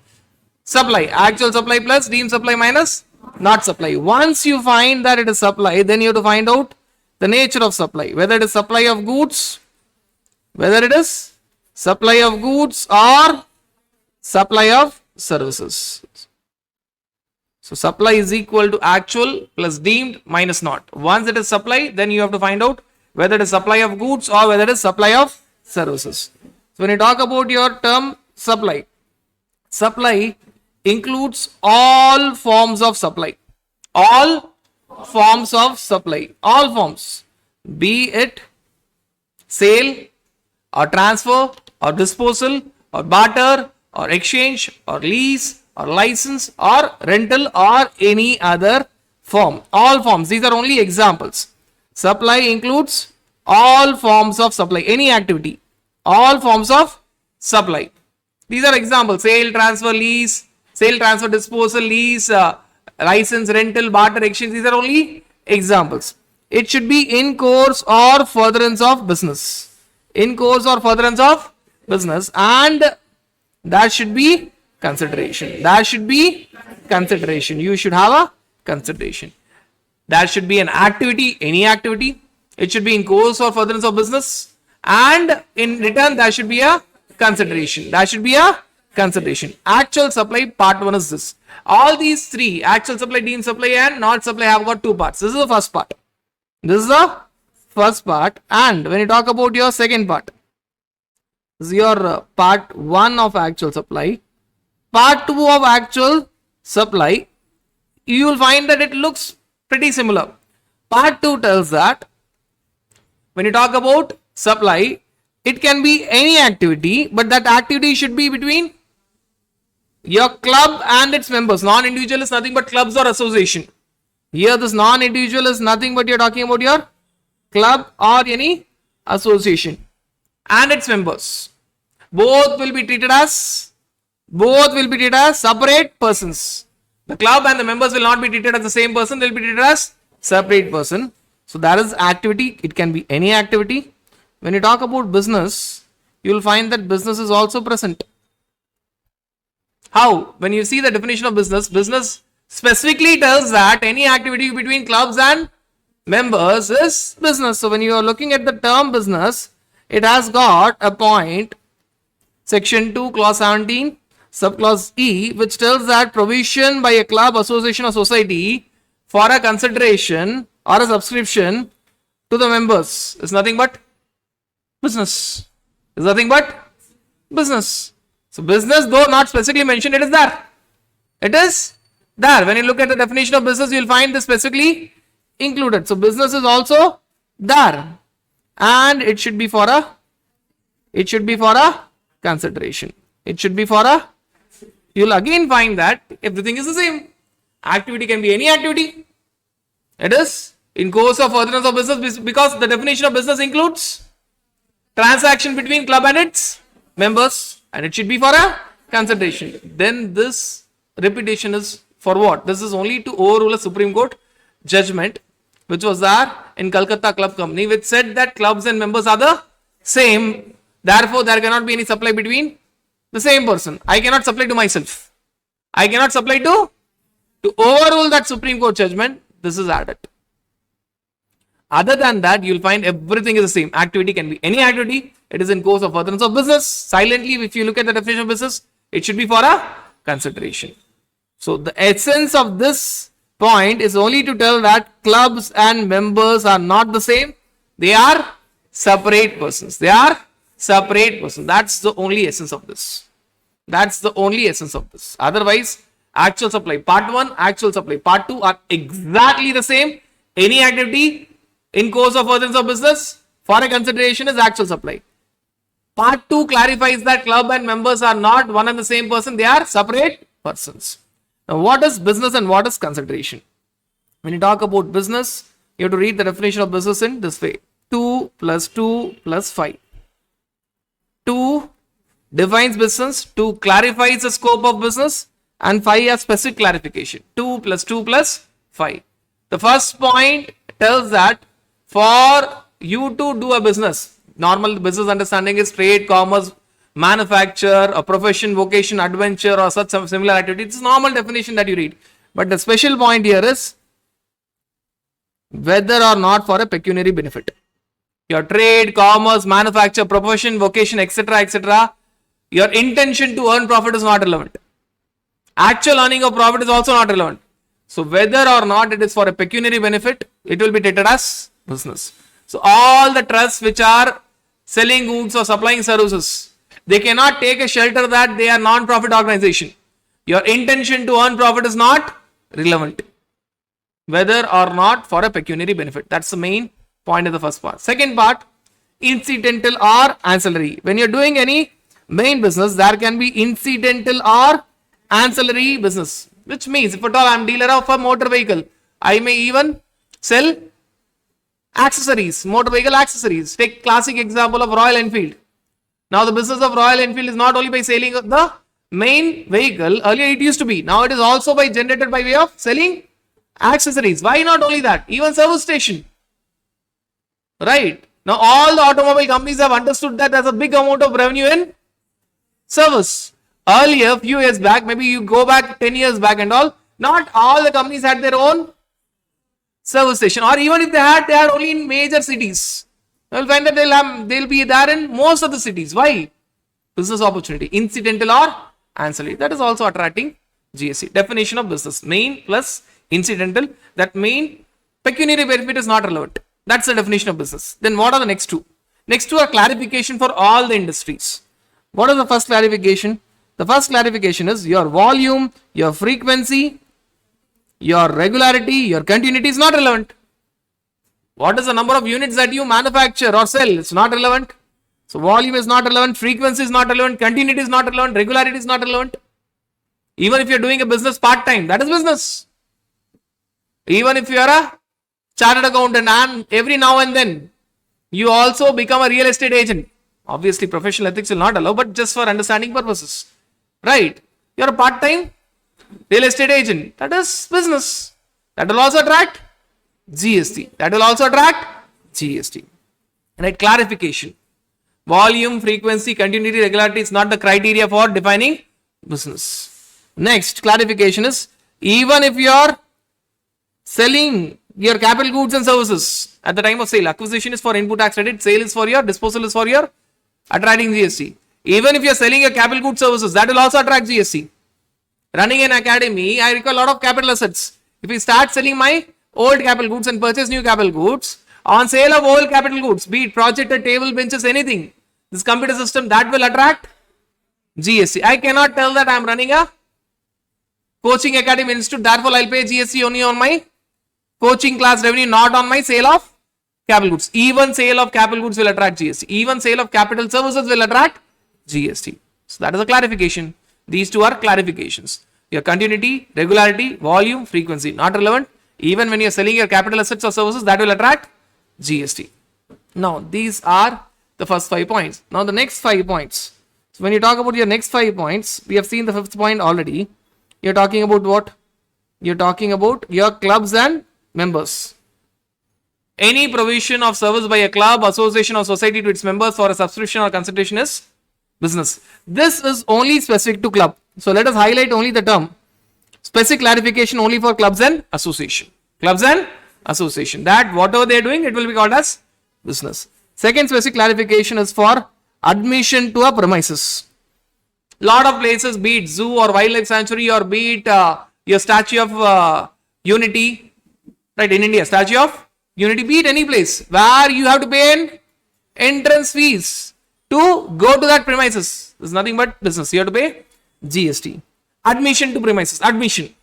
supply, actual supply plus deemed supply minus not supply. Once you find that it is supply, then you have to find out the nature of supply, whether it is supply of goods, or supply of services. So supply is equal to actual plus deemed minus not. Once it is supply, then you have to find out whether it is supply of goods or whether it is supply of services. So when you talk about your term supply, supply includes all forms of supply. All forms, be it sale or transfer or disposal or barter or exchange or lease or license or rental or any other form. All forms, these are only examples. Supply includes all forms of supply, any activity, all forms of supply. These are examples: sale, transfer, disposal, lease, license, rental, barter, exchange. These are only examples. It should be in course or furtherance of business. In course or furtherance of business, and that should be consideration. You should have a consideration. That should be an activity, any activity. It should be in course or furtherance of business, and in return there should be a consideration. Actual supply, part 1 is this. All these three, actual supply, deemed supply, and not supply, have got two parts. This is the first part. And when you talk about your second part, this is your part 1 of actual supply. Part 2 of actual supply, you will find that it looks pretty similar. Part 2 tells that when you talk about supply, it can be any activity, but that activity should be between your club and its members. Non-individual is nothing but clubs or association. Here this non-individual is nothing but you're talking about your club or any association and its members. Both will be treated as separate persons. The club and the members will not be treated as the same person, they will be treated as separate person. So that is activity. It can be any activity. When you talk about business, you will find that business is also present. How? When you see the definition of business, business specifically tells that any activity between clubs and members is business. So when you are looking at the term business, it has got a point, section 2, clause 17, subclause E, which tells that provision by a club, association or society for a consideration or a subscription to the members is nothing but business. Is nothing but business. So business, though not specifically mentioned, it is there. It is there. When you look at the definition of business, you will find this specifically included. So business is also there, and it should be for a consideration. It should be for a, you will again find that everything is the same. Activity can be any activity. It is in course of furtherance of business, because the definition of business includes transaction between club and its members, and it should be for a consideration. Then this repetition is for what? This is only to overrule a Supreme Court judgment which was there in Calcutta Club Company, which said that clubs and members are the same. Therefore, there cannot be any supply between the same person. I cannot supply to myself. I cannot supply to overrule that Supreme Court judgment. This is added. Other than that, you will find everything is the same. Activity can be any activity. It is in course of furtherance of business. Silently, if you look at the definition of business, it should be for a consideration. So the essence of this point is only to tell that clubs and members are not the same. They are separate persons. They are separate persons. That's the only essence of this. That's the only essence of this. Otherwise, actual supply part 1, actual supply part 2 are exactly the same. Any activity in course of furtherance of business for a consideration is actual supply. Part 2 clarifies that club and members are not one and the same person. They are separate persons. Now, what is business and what is consideration? When you talk about business, you have to read the definition of business in this way. 2 plus 2 plus 5. 2 defines business, 2 clarifies the scope of business, and 5 has specific clarification. 2 plus 2 plus 5. The first point tells that for you to do a business, normal business understanding is trade, commerce, manufacture, a profession, vocation, adventure, or such similar activity. It's a normal definition that you read. But the special point here is whether or not for a pecuniary benefit. Your trade, commerce, manufacture, profession, vocation, etc., etc., your intention to earn profit is not relevant. Actual earning of profit is also not relevant. So whether or not it is for a pecuniary benefit, it will be treated as business. So all the trusts which are selling goods or supplying services, they cannot take a shelter that they are non-profit organization. Your intention to earn profit is not relevant, whether or not for a pecuniary benefit. That's the main point of the first part. Second part, incidental or ancillary. When you're doing any main business, there can be incidental or ancillary business, which means if at all I'm dealer of a motor vehicle, I may even sell accessories, motor vehicle accessories. Take classic example of Royal Enfield. Now the business of Royal Enfield is not only by selling the main vehicle, earlier it used to be, now it is also by generated by way of selling accessories. Why not only that? Even service station. Right. Now all the automobile companies have understood that there's a big amount of revenue in service. Earlier, few years back, maybe you go back 10 years back and not all the companies had their own service station, or even if they had only in major cities. You will find that they'll be there in most of the cities. Why? Business opportunity, incidental or ancillary. That is also attracting GST. Definition of business, main plus incidental. That main pecuniary benefit is not relevant. That's the definition of business. Then what are the next two? Next two are clarification for all the industries. What is the first clarification? The first clarification is your volume, your frequency, your regularity, your continuity is not relevant. What is the number of units that you manufacture or sell? It's not relevant. So volume is not relevant, frequency is not relevant, continuity is not relevant, regularity is not relevant. Even if you're doing a business part-time, that is business. Even if you are a chartered accountant and every now and then you also become a real estate agent. Obviously, professional ethics will not allow, but just for understanding purposes. Right? You're a part-time real estate agent. That is business. That will also attract GST. That will also attract GST. Right? Clarification. Volume, frequency, continuity, regularity is not the criteria for defining business. Next, clarification is even if you are selling your capital goods and services at the time of sale, acquisition is for input tax credit, sale is for your, disposal is for your attracting GST. Even if you are selling your capital goods services, that will also attract GST. Running an academy, I require a lot of capital assets. If we start selling my old capital goods and purchase new capital goods, on sale of old capital goods, be it projector, table, benches, anything, this computer system, that will attract GST. I cannot tell that I am running a coaching academy institute, therefore I will pay GST only on my coaching class revenue, not on my sale of capital goods. Even sale of capital goods will attract GST. Even sale of capital services will attract GST. So that is a clarification. These two are clarifications. Your continuity, regularity, volume, frequency, not relevant. Even when you are selling your capital assets or services, that will attract GST. Now, these are the first 5 points. Now, the next 5 points. So, when you talk about your next 5 points, we have seen the 5th point already. You're talking about what? You're talking about your clubs and members. Any provision of service by a club, association or society to its members for a subscription or consultation is business. This is only specific to club. So, let us highlight only the term. Specific clarification only for clubs and association. Clubs and association. That whatever they are doing, it will be called as business. Second specific clarification is for admission to a premises. Lot of places, be it zoo or wildlife sanctuary or be it your Statue of Unity, right, in India, Statue of Unity, be it any place where you have to pay an entrance fees to go to that premises. This is nothing but business. You have to pay GST. Admission to premises, admission.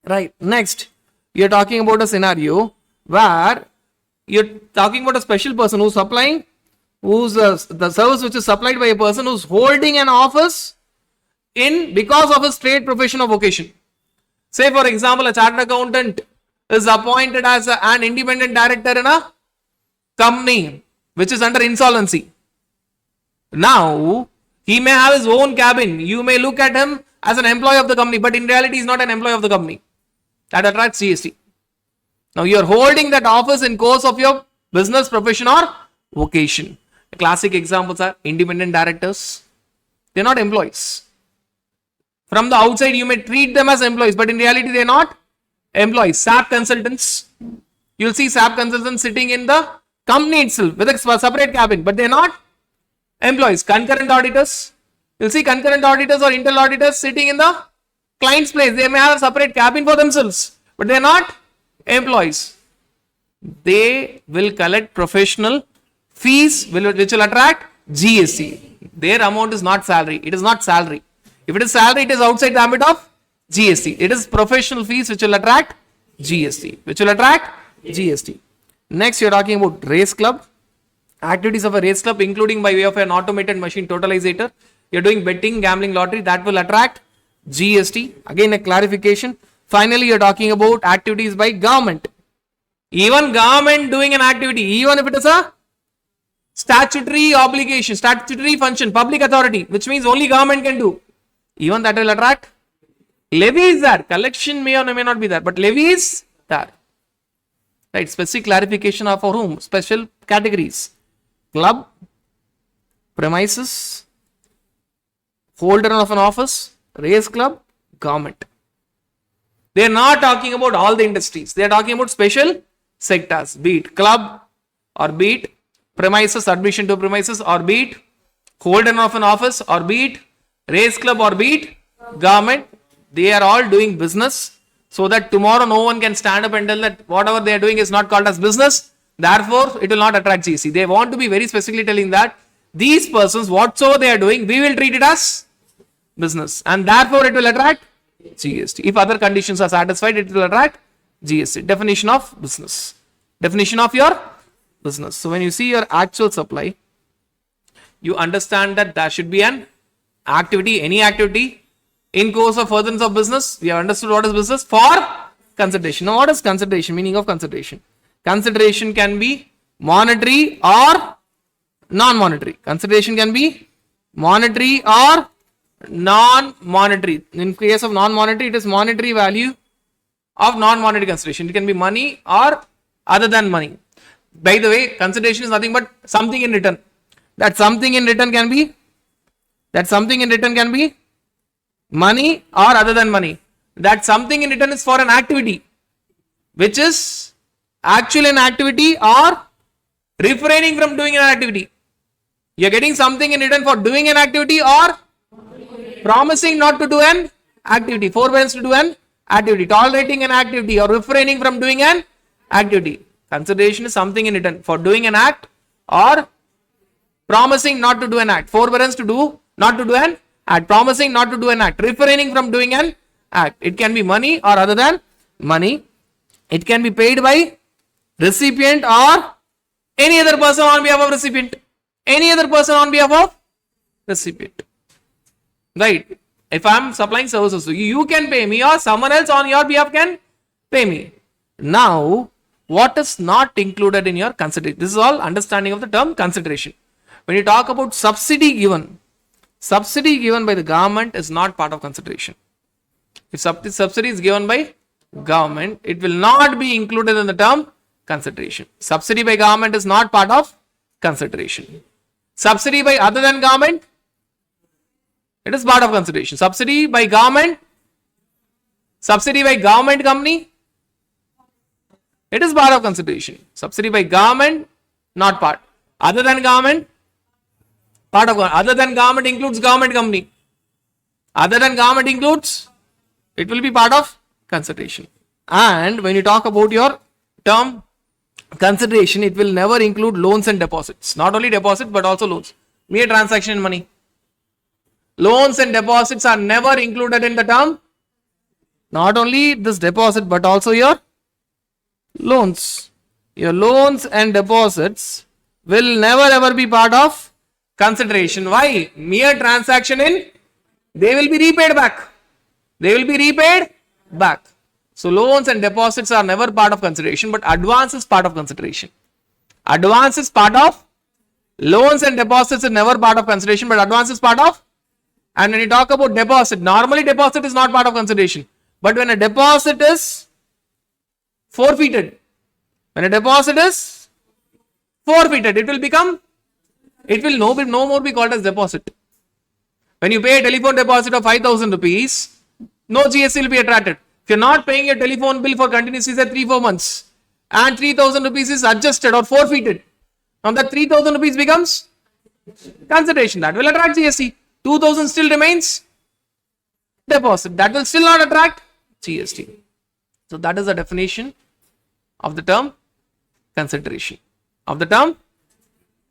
Right. Next, you are talking about a scenario where you are talking about a special person who's supplying, who's the service which is supplied by a person who's holding an office in because of his trade, profession or vocation. Say for example, a chartered accountant is appointed as an independent director in a company which is under insolvency. Now, he may have his own cabin. You may look at him as an employee of the company, but in reality, he is not an employee of the company. That attracts GST. Now, you are holding that office in course of your business, profession or vocation. The classic examples are independent directors. They are not employees. From the outside, you may treat them as employees, but in reality, they are not employees. SAP consultants. You will see SAP consultants sitting in the company itself with a separate cabin, but they are not employees. Concurrent auditors. You will see concurrent auditors or internal auditors sitting in the client's place. They may have a separate cabin for themselves, but they are not employees. They will collect professional fees which will attract GST. Their amount is not salary. It is not salary. If it is salary, it is outside the ambit of GST. It is professional fees which will attract GST. Which will attract GST. Next, you are talking about race club. Activities of a race club, including by way of an automated machine totalizer. You are doing betting, gambling, lottery, that will attract GST. Again, a clarification. Finally, you are talking about activities by government. Even government doing an activity, even if it is a statutory obligation, statutory function, public authority, which means only government can do. Even that will attract. Levy is there. Collection may or may not be there, but levy is there. Right. Specific clarification of for whom? Special categories. Club, premises, holder of an office, race club, government. They are not talking about all the industries. They are talking about special sectors, be it club or be it premises, admission to premises, or be it holder of an office, or be it race club, or be it government. They are all doing business, so that tomorrow no one can stand up and tell that whatever they are doing is not called as business. Therefore, it will not attract GST. They want to be very specifically telling that these persons, whatsoever they are doing, we will treat it as business, and therefore it will attract GST. If other conditions are satisfied, it will attract GST. Definition of business. Definition of your business. So when you see your actual supply, you understand that there should be an activity, any activity in course of furtherance of business. We have understood what is business for consideration. Now, what is consideration? Meaning of consideration. Consideration can be monetary or non-monetary. Consideration can be monetary or non-monetary. In case of non-monetary, it is monetary value of non-monetary consideration. It can be money or other than money. By the way, consideration is nothing but something in return. That something in return can be money or other than money. That something in return is for an activity, which is actually an activity or refraining from doing an activity. You are getting something in return for doing an activity or promising not to do an activity, forbearance to do an activity, tolerating an activity or refraining from doing an activity. Consideration is something in return for doing an act or promising not to do an act, forbearance to do not to do an act, promising not to do an act, refraining from doing an act. It can be money or other than money. It can be paid by recipient or any other person on behalf of recipient. Any other person on behalf of recipient. Right? If I am supplying services to you, you can pay me or someone else on your behalf can pay me. Now, what is not included in your consideration? This is all understanding of the term consideration. When you talk about subsidy given by the government is not part of consideration. If subsidy is given by government, it will not be included in the term consideration. Subsidy by government is not part of consideration. Subsidy by other than government, it is part of consideration. Subsidy by government company, it is part of consideration. Subsidy by government, not part. Other than government, part of government. Other than government includes government company. Other than government includes, it will be part of consideration. And when you talk about your term consideration, it will never include loans and deposits. Not only deposit but also loans. Mere transaction in money. Loans and deposits are never included in the term. Not only this deposit but also your loans. Your loans and deposits will never ever be part of consideration. Why? Mere transaction in, they will be repaid back. They will be repaid back. So loans and deposits are never part of consideration, but advance is part of consideration. Advance is part of, loans and deposits is never part of consideration, but advance is part of. And when you talk about deposit, normally deposit is not part of consideration. But when a deposit is forfeited, it will no more be called as deposit. When you pay a telephone deposit of 5,000 rupees, no GST will be attracted. If you are not paying your telephone bill for continuously say 3-4 months and 3,000 rupees is adjusted or forfeited, now that 3,000 rupees becomes consideration. That will attract GST. 2,000 still remains deposit. That will still not attract GST. So that is the definition of the term consideration. Of the term,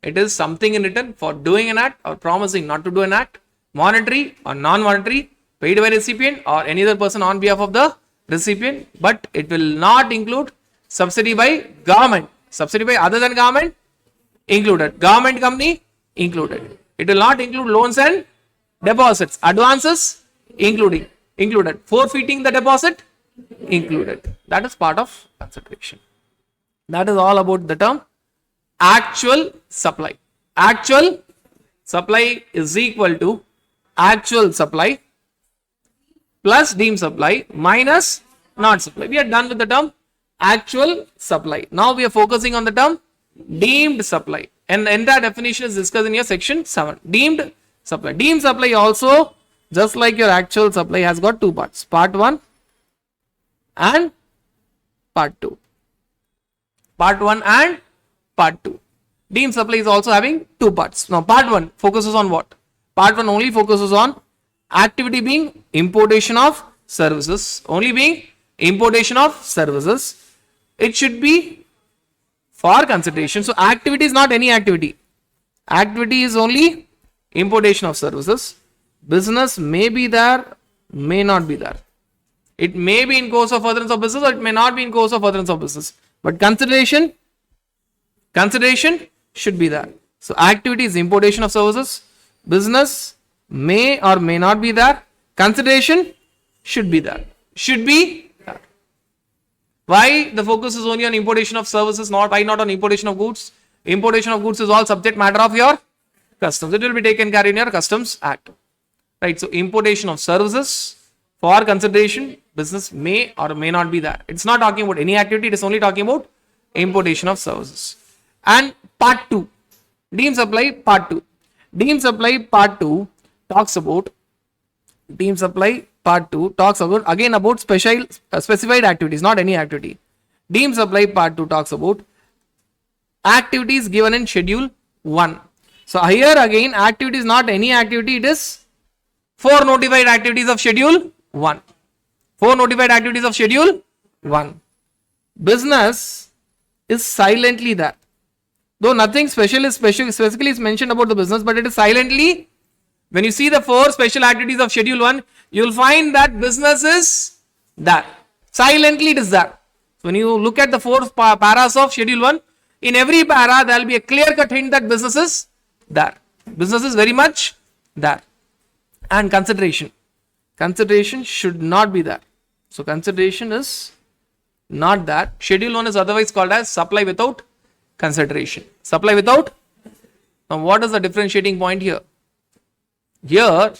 it is something in return for doing an act or promising not to do an act, monetary or non-monetary, paid by recipient or any other person on behalf of the recipient, but it will not include subsidy by government. Subsidy by other than government included. Government company included. It will not include loans and deposits. Advances included. Forfeiting the deposit included. That is part of consideration. That is all about the term actual supply. Actual supply is equal to actual supply plus deemed supply minus not supply. We are done with the term actual supply. Now we are focusing on the term deemed supply. And the entire definition is discussed in your section 7. Deemed supply. Deemed supply also, just like your actual supply, has got two parts. Part 1 and part 2. Part 1 and part 2. Deemed supply is also having two parts. Now part 1 focuses on what? Part 1 only focuses on activity being importation of services. Only being importation of services. It should be for consideration. So activity is not any activity. Activity is only importation of services. Business may be there, may not be there. It may be in course of furtherance of business or it may not be in course of furtherance of business. But consideration should be there. So activity is importation of services. Business may or may not be there. Consideration should be there. Should be there. Why the focus is only on importation of services, why not on importation of goods? Importation of goods is all subject matter of your customs. It will be taken care in your Customs Act. Right. So importation of services for consideration, business may or may not be there. It's not talking about any activity. It is only talking about importation of services. And part 2, deemed supply part 2. Deemed supply part 2 talks about again about specified activities, not any activity. Deemed supply part 2 talks about activities given in schedule 1. So here again activity is not any activity, it is 4 notified activities of schedule 1. 4 notified activities of schedule 1. Business is silently there. Though nothing specifically is mentioned about the business, but it is silently. When you see the 4 special activities of schedule 1, you will find that business is there. Silently it is there. So when you look at the 4 paras of schedule 1, in every para there will be a clear cut hint that business is there. Business is very much there. And consideration should not be there. So consideration is not that. Schedule 1 is otherwise called as supply without consideration. Supply without. Now what is the differentiating point here? Here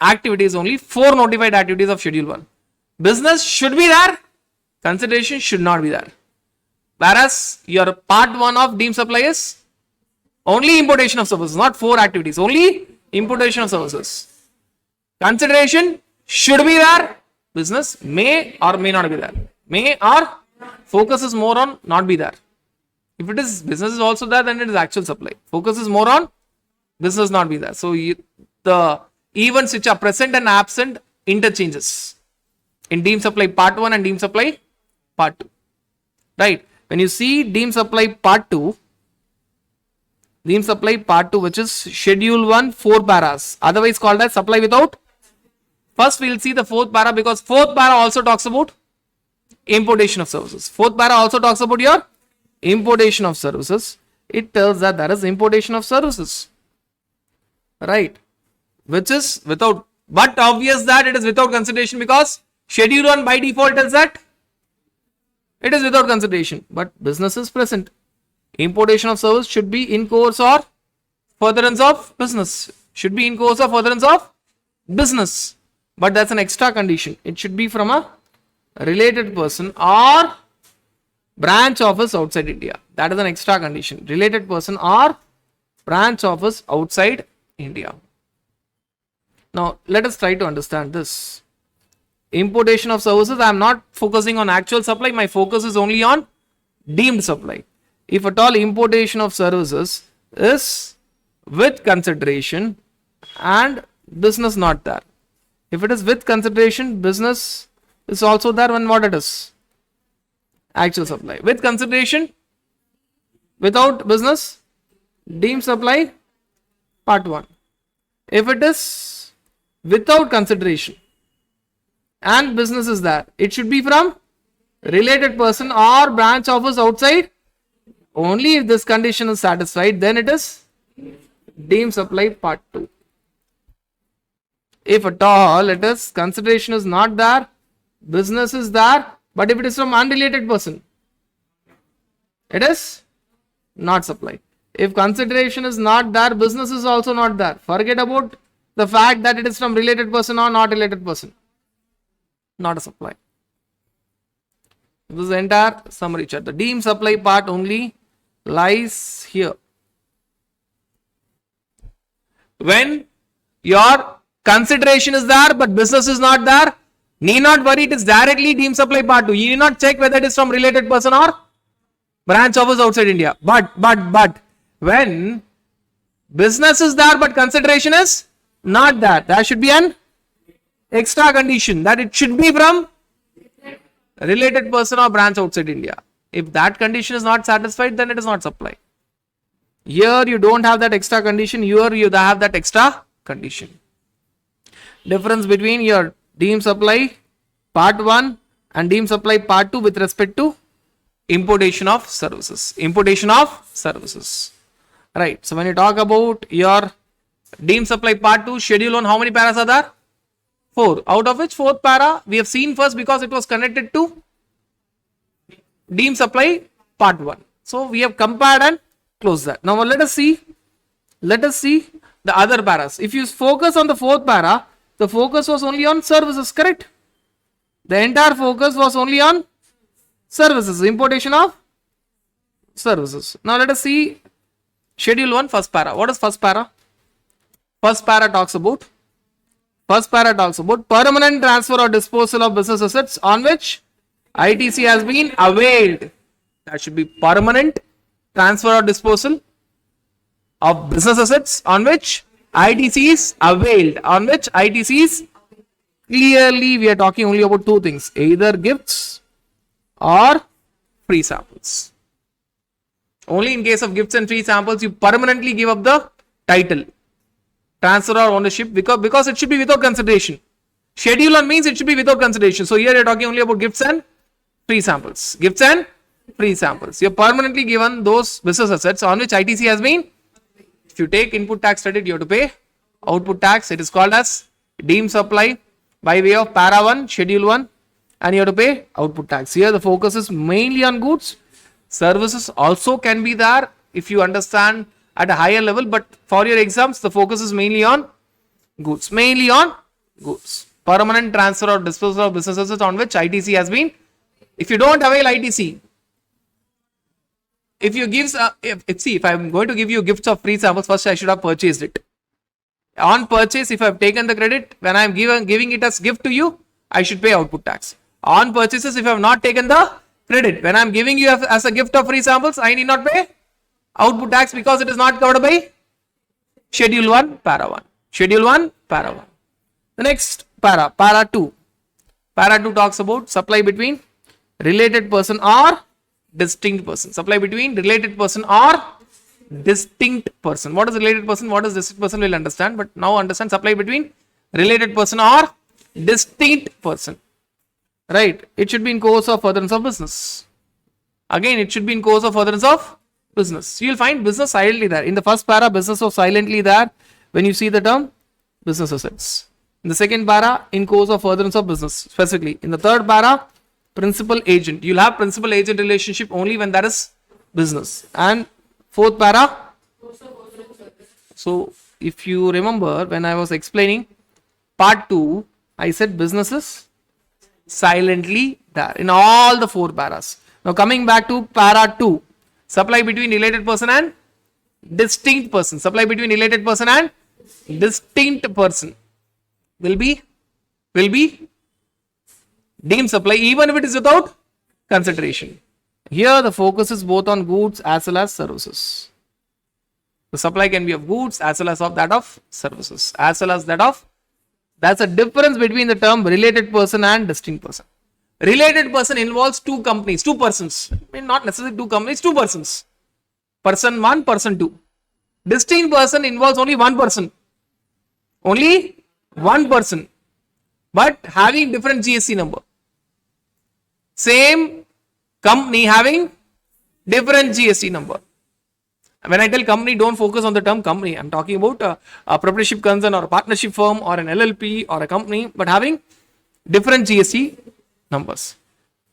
activity is only 4 notified activities of schedule 1. Business should be there. Consideration should not be there. Whereas your part 1 of deemed supply is only importation of services, not 4 activities, only importation of services. Consideration should be there. Business may or may not be there. May or focus is more on not be there. If it is business is also there, then it is actual supply. Focus is more on business not be there. So the events which are present and absent interchanges in deemed supply part 1 and deemed supply part 2. Right? When you see deemed supply part 2, which is schedule 1 4 paras, otherwise called as supply without. First we will see the 4th para, because 4th para also talks about importation of services. 4th para also talks about your importation of services. It tells that there is importation of services, right, which is without, but obvious that it is without consideration, because schedule 1 by default tells that it is without consideration, but business is present. Importation of service should be in course or furtherance of business, should be in course or furtherance of business, but that's an extra condition. It should be from a related person or branch office outside India. That is an extra condition. Related person or branch office outside India. Now let us try to understand this. Importation of services, I am not focusing on actual supply, my focus is only on deemed supply. If at all importation of services is with consideration and business not there. If it is with consideration, business is also there, when what it is? Actual supply. With consideration, without business, deemed supply part 1. If it is without consideration and business is there, it should be from related person or branch office outside. Only if this condition is satisfied, then it is deemed supply part 2. If at all it is consideration is not there, business is there, but if it is from unrelated person, it is not supply. If consideration is not there, business is also not there. Forget about the fact that it is from related person or not related person. Not a supply. This is the entire summary chart. The deemed supply part only lies here. When your consideration is there but business is not there, need not worry, it is directly deemed supply part 2. You need not check whether it is from related person or branch office outside India. But when business is there but consideration is not there, there should be an extra condition that it should be from related person or branch outside India. If that condition is not satisfied, then it is not supply. Here you don't have that extra condition, here you have that extra condition. Difference between your deemed supply part 1 and deemed supply part 2 with respect to importation of services. Importation of services. Right. So when you talk about your deemed supply part 2, schedule 1, how many paras are there? 4. Out of which 4th para we have seen first because it was connected to deemed supply part 1. So we have compared and closed that. Now let us see the other paras. If you focus on the 4th para, the focus was only on services, correct? The entire focus was only on services, importation of services. Now let us see schedule 1, first para. What is first para? First para talks about permanent transfer or disposal of business assets on which ITC has been availed. That should be permanent transfer or disposal of business assets on which ITC is availed. On which ITC is, clearly we are talking only about two things, either gifts or free samples. Only in case of gifts and free samples you permanently give up the title, transfer or ownership, because it should be without consideration. Schedule 1 means it should be without consideration. So here you are talking only about gifts and free samples. Gifts and free samples. You have permanently given those business assets on which ITC has been. If you take input tax credit, you have to pay output tax. It is called as deemed supply by way of para 1, schedule 1, and you have to pay output tax. Here the focus is mainly on goods. Services also can be there if you understand at a higher level, but for your exams the focus is mainly on goods. Permanent transfer or disposal of business assets on which ITC has been. If you don't avail ITC, if you give, if I am going to give you gifts of free samples, first I should have purchased it. On purchase, if I have taken the credit, when I am giving it as gift to you, I should pay output tax. On purchases, if I have not taken the credit, when I am giving you as a gift of free samples, I need not pay output tax because it is not covered by schedule 1, para 1. Schedule 1, para 1. The next para 2. Para 2 talks about supply between related person or distinct person. Supply between related person or distinct person. What is related person? What is distinct person? We'll understand. But now understand supply between related person or distinct person. Right? It should be in course of furtherance of business. Again, it should be in course of furtherance of business. You will find business silently there. In the first para, business was silently there when you see the term business assets. In the second para, in course of furtherance of business specifically. In the third para, principal agent. You'll have principal agent relationship only when there is business. And fourth para. So if you remember when I was explaining part 2, I said businesses silently there in all the 4 paras. Now coming back to para 2, supply between related person and distinct person. Supply between related person and distinct person will be deemed supply even if it is without consideration. Here the focus is both on goods as well as services. The supply can be of goods as well as of that of services, as well as that of. That's a difference between the term related person and distinct person. Related person involves 2 companies, 2 persons. I mean, not necessarily 2 companies, 2 persons. Person 1, person 2. Distinct person involves only 1 person. Only 1 person. But having different GST number. Same company having different GST number. When I tell company, don't focus on the term company. I'm talking about a proprietorship concern or a partnership firm or an LLP or a company, but having different GST numbers.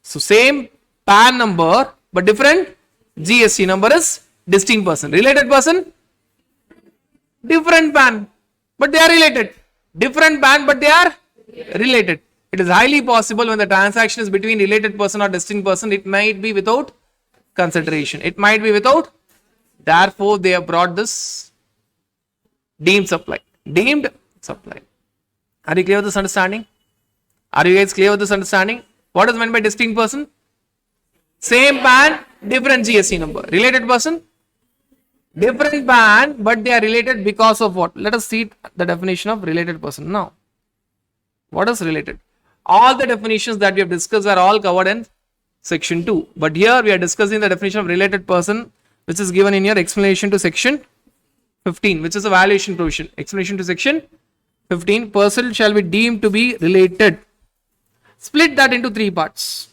So same PAN number, but different GST number is distinct person. Related person, different PAN, but they are related. Different PAN, but they are related. It is highly possible when the transaction is between related person or distinct person, it might be without consideration. It might be without. Therefore, they have brought this deemed supply. Deemed supply. Are you clear with this understanding? Are you guys clear with this understanding? What is meant by distinct person? Same PAN, different GST number. Related person? Different PAN, but they are related because of what? Let us see the definition of related person now. What is related? All the definitions that we have discussed are all covered in section 2. But here we are discussing the definition of related person, which is given in your explanation to section 15, which is a valuation provision. Explanation to section 15. Person shall be deemed to be related. Split that into 3 parts.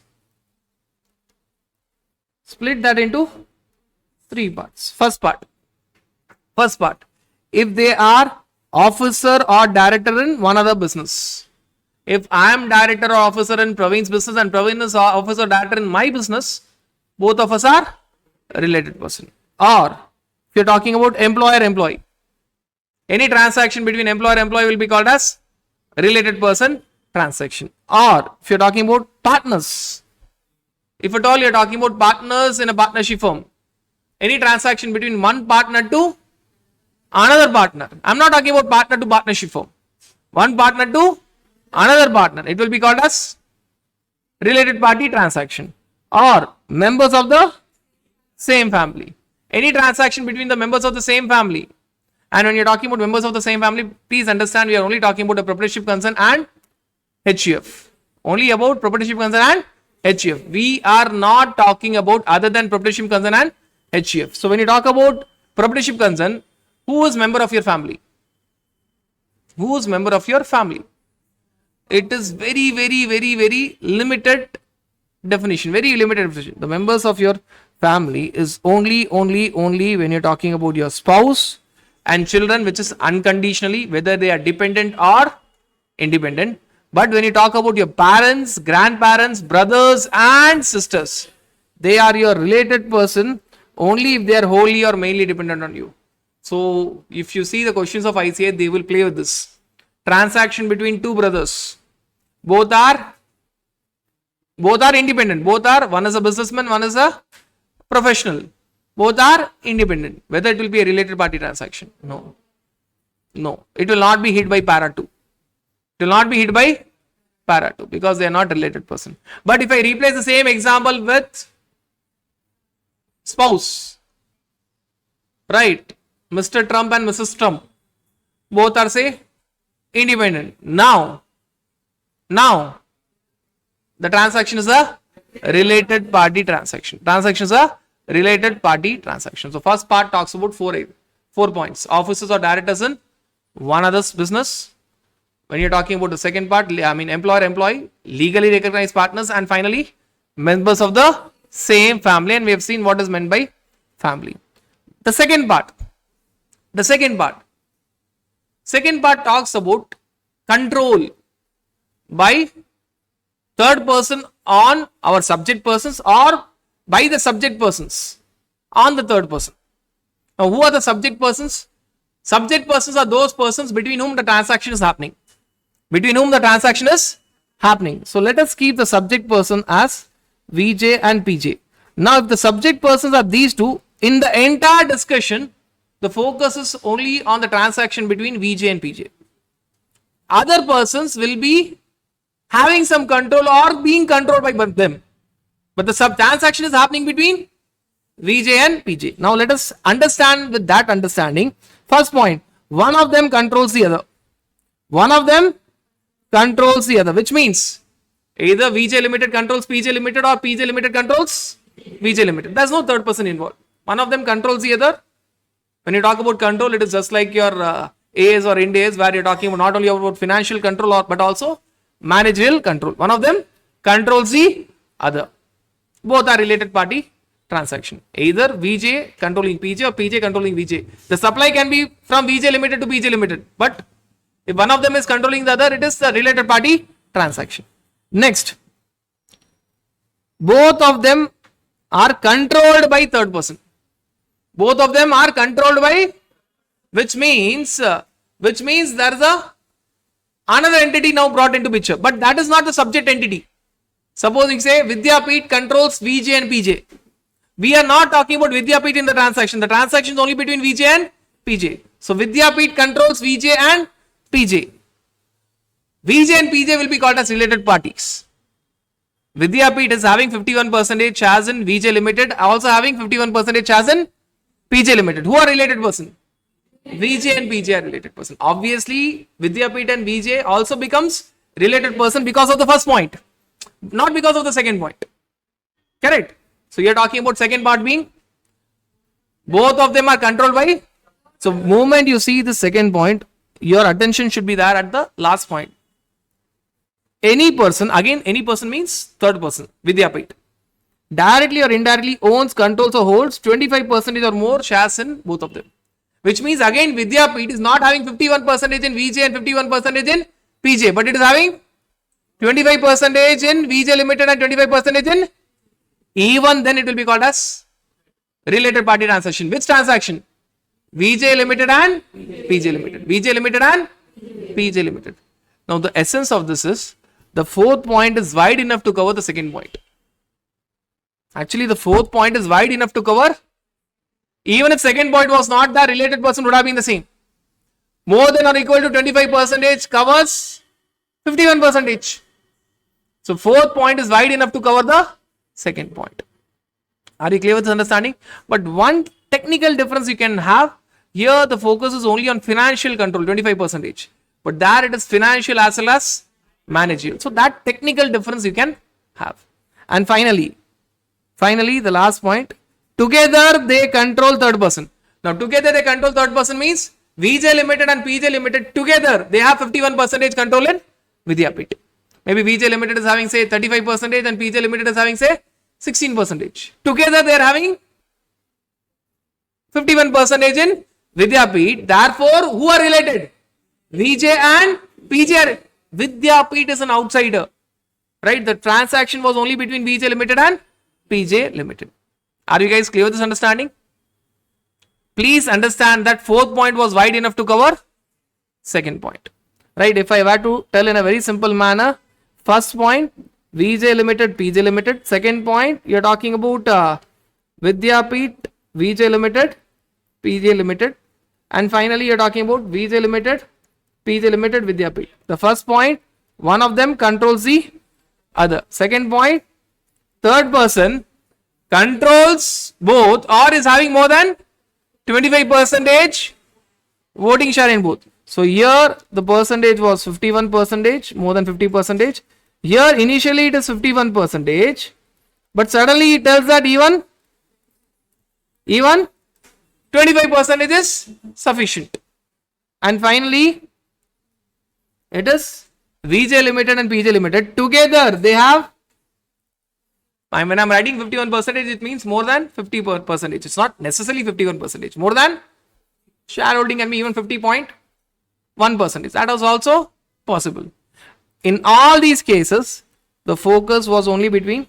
Split that into 3 parts. First part. If they are officer or director in one other business. If I am director or officer in Praveen's business and Praveen is officer or director in my business, both of us are a related person. Or if you are talking about employer-employee, any transaction between employer-employee will be called as related person transaction. Or if you are talking about partners, if at all you are talking about partners in a partnership firm, Any transaction between one partner to another partner. I'm not talking about partner to partnership firm. One partner to another partner. It will be called as related party transaction, or members of the same family. Any transaction between the members of the same family. And when you're talking about members of the same family, please understand we are only talking about the proprietorship concern and HUF. Only about proprietorship concern and HUF. We are not talking about other than proprietorship concern and HUF. So when you talk about proprietorship concern, who is member of your family? Who is member of your family? It is very limited definition. Very limited definition. The members of your family is only when you're talking about your spouse and children, which is unconditionally, whether they are dependent or independent. But when you talk about your parents, grandparents, brothers and sisters, they are your related person only if they are wholly or mainly dependent on you. So if you see the questions of ICA, they will play with this. Transaction between two brothers. Both are independent. One is a businessman, one is a professional. Both are independent. Whether it will be a related party transaction? No. It will not be hit by para 2. It will not be hit by para 2 because they are not related person. But if I replace the same example with spouse, right? Mr. Trump and Mrs. Trump, both are say independent. Now the transaction is a related party transaction. Transaction is a related party transaction. So first part talks about four points. Officers or directors in one other's business. When you're talking about the second part, employer-employee, legally recognized partners, and finally members of the same family. And we have seen what is meant by family. The second part talks about control by third person on our subject persons or by the subject persons on the third person. Now, who are the subject persons? Subject persons are those persons between whom the transaction is happening. So let us keep the subject person as VJ and PJ. Now, if the subject persons are these two, in the entire discussion, the focus is only on the transaction between VJ and PJ. Other persons will be having some control or being controlled by them. But the transaction is happening between VJ and PJ. Now let us understand with that understanding. First point, one of them controls the other. Which means either VJ Limited controls PJ Limited or PJ Limited controls VJ Limited. There's no third person involved. One of them controls the other. When you talk about control, it is just like your AS or Ind AS, where you're talking about not only about financial control but also managerial control. One of them controls the other. Both are related party transaction. Either VJ controlling PJ or PJ controlling VJ. The supply can be from VJ Limited to PJ Limited. But if one of them is controlling the other, it is a related party transaction. Next, both of them are controlled by third person. Which means there is another entity now brought into picture, but that is not the subject entity. Supposing say Vidyapeeth controls VJ and PJ. We are not talking about Vidyapeeth in the transaction. The transaction is only between VJ and PJ. So Vidyapeeth controls VJ and PJ. VJ and PJ will be called as related parties. Vidyapeeth is having 51% shares in VJ Limited, also having 51% shares in PJ Limited. Who are related person? VJ and PJ are related person. Obviously, Vidyapeeth and VJ also becomes related person because of the first point, not because of the second point. Correct? So, you are talking about second part being both of them are controlled by. So, moment you see the second point, your attention should be there at the last point. Any person, again, any person means third person, Vidyapeeth, directly or indirectly owns, controls or holds 25% or more shares in both of them. Which means again Vidyapeeth is not having 51% in VJ and 51% in PJ, but it is having 25% in VJ Limited and 25% in, even then it will be called as related party transaction. Which transaction? VJ Limited and PJ Limited. VJ Limited and PJ Limited. Now the essence of this is the fourth point is wide enough to cover the second point. Actually, the fourth point is wide enough to cover Even if second point was not there, related person would have been the same. More than or equal to 25% covers 51%. So fourth point is wide enough to cover the second point. Are you clear with this understanding? But one technical difference you can have here, the focus is only on financial control, 25%. But there it is financial as well as managerial. So that technical difference you can have. And finally, the last point, together they control third person. Now together they control third person means VJ Limited and PJ Limited together they have 51% control in Vidyapit. Maybe VJ Limited is having say 35% and PJ Limited is having say 16%. Together they are having 51% in Vidyapit. Therefore, who are related? VJ and PJ are. Vidyapit is an outsider. Right? The transaction was only between VJ Limited and PJ Limited. Are you guys clear with this understanding? Please understand that fourth point was wide enough to cover second point. Right? If I were to tell in a very simple manner, first point, VJ Limited, PJ Limited. Second point, you're talking about Vidyapit, VJ Limited, PJ Limited. And finally, you're talking about VJ Limited, PJ Limited, Vidyapit. The first point, one of them controls the other. Second point, third person controls both or is having more than 25% voting share in both. So here the percentage was 51%, more than 50%. Here initially it is 51%, but suddenly it tells that even 25% is sufficient. And finally, it is VJ Limited and PJ Limited together they have, when I'm writing 51%, it means more than 50%. It's not necessarily 51%. More than shareholding can be even 50.1%. That was also possible. In all these cases, the focus was only between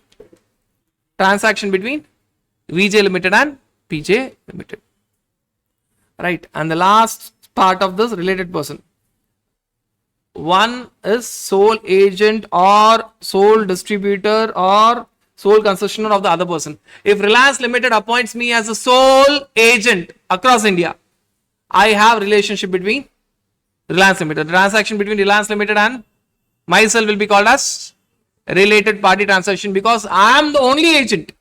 transaction between VJ Limited and PJ Limited. Right. And the last part of this, related person. One is sole agent or sole distributor or sole concessionaire of the other person. If Reliance Limited appoints me as a sole agent across India, I have relationship between Reliance Limited. The transaction between Reliance Limited and myself will be called as related party transaction because I am the only agent.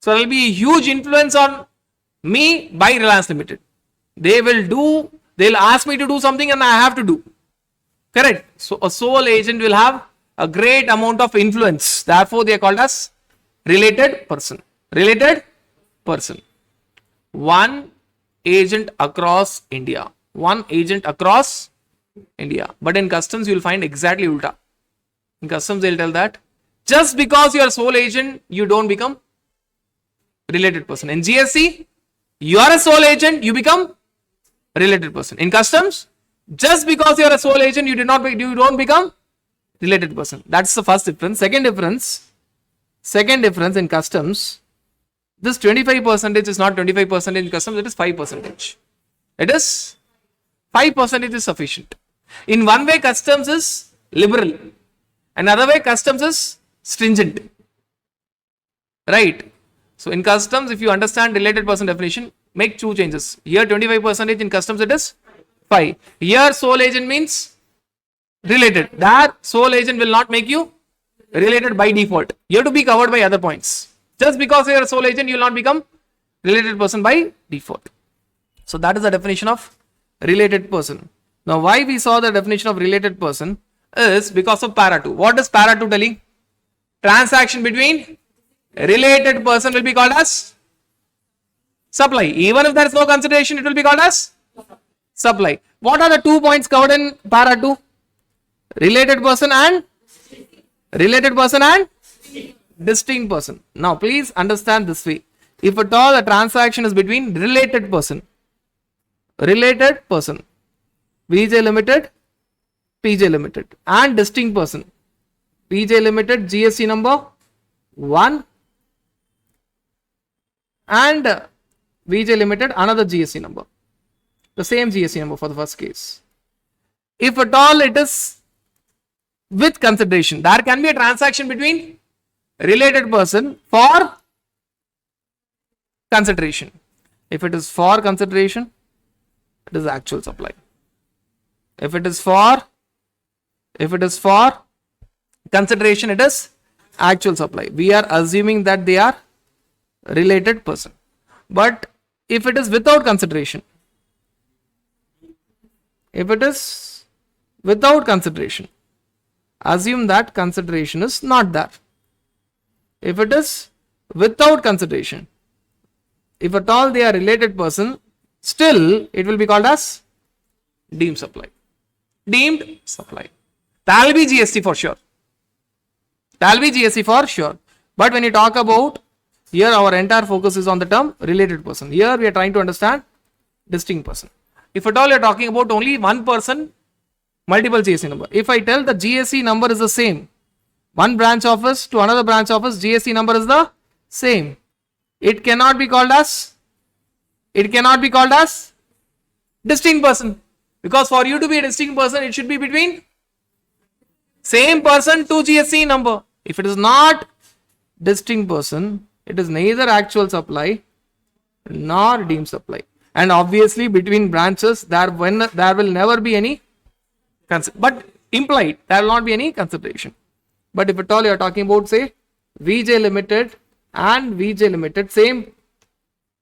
So there will be a huge influence on me by Reliance Limited. They'll ask me to do something and I have to do. Correct. So a sole agent will have a great amount of influence. Therefore, they are called as related person. Related person. One agent across India. One agent across India. But in customs, you will find exactly ulta. In customs, they'll tell that just because you are sole agent, you don't become related person. In GST, you are a sole agent, you become related person. In customs, just because you are a sole agent, you don't become related person. That's the first difference. Second difference in customs, this 25% is not 25% in customs, it is 5%. It is 5% is sufficient. In one way, customs is liberal. Another way, customs is stringent. Right? So in customs, if you understand related person definition, make two changes. Here 25%, in customs it is 5. Here sole agent means related. That sole agent will not make you related by default. You have to be covered by other points. Just because you are a sole agent, you will not become related person by default. So that is the definition of related person. Now why we saw the definition of related person is because of para 2. What is para 2 telling? Transaction between related person will be called as supply. Even if there is no consideration, it will be called as supply. What are the 2 points covered in para 2? Related person and distinct person. Now please understand this way. If at all a transaction is between related person, VJ Limited, PJ Limited and distinct person, PJ Limited GST number 1 and VJ Limited another GST number, the same GST number for the first case. If at all it is with consideration, there can be a transaction between related person for consideration. If it is for consideration, it is actual supply. If it is for consideration, it is actual supply. We are assuming that they are related person. But if it is without consideration, assume that consideration is not there. If it is without consideration, if at all they are related person, still it will be called as deemed supply. Deemed supply. That will be GST for sure. But when you talk about, here our entire focus is on the term related person. Here we are trying to understand distinct person. If at all you are talking about only one person, multiple GST number. If I tell the GST number is the same, one branch office to another branch office, GST number is the same. It cannot be called as distinct person. Because for you to be a distinct person, it should be between same person to GST number. If it is not distinct person, it is neither actual supply nor deemed supply. And obviously between branches, there will never be any, but implied, there will not be any consideration. But if at all you are talking about, say, VJ Limited and VJ Limited, same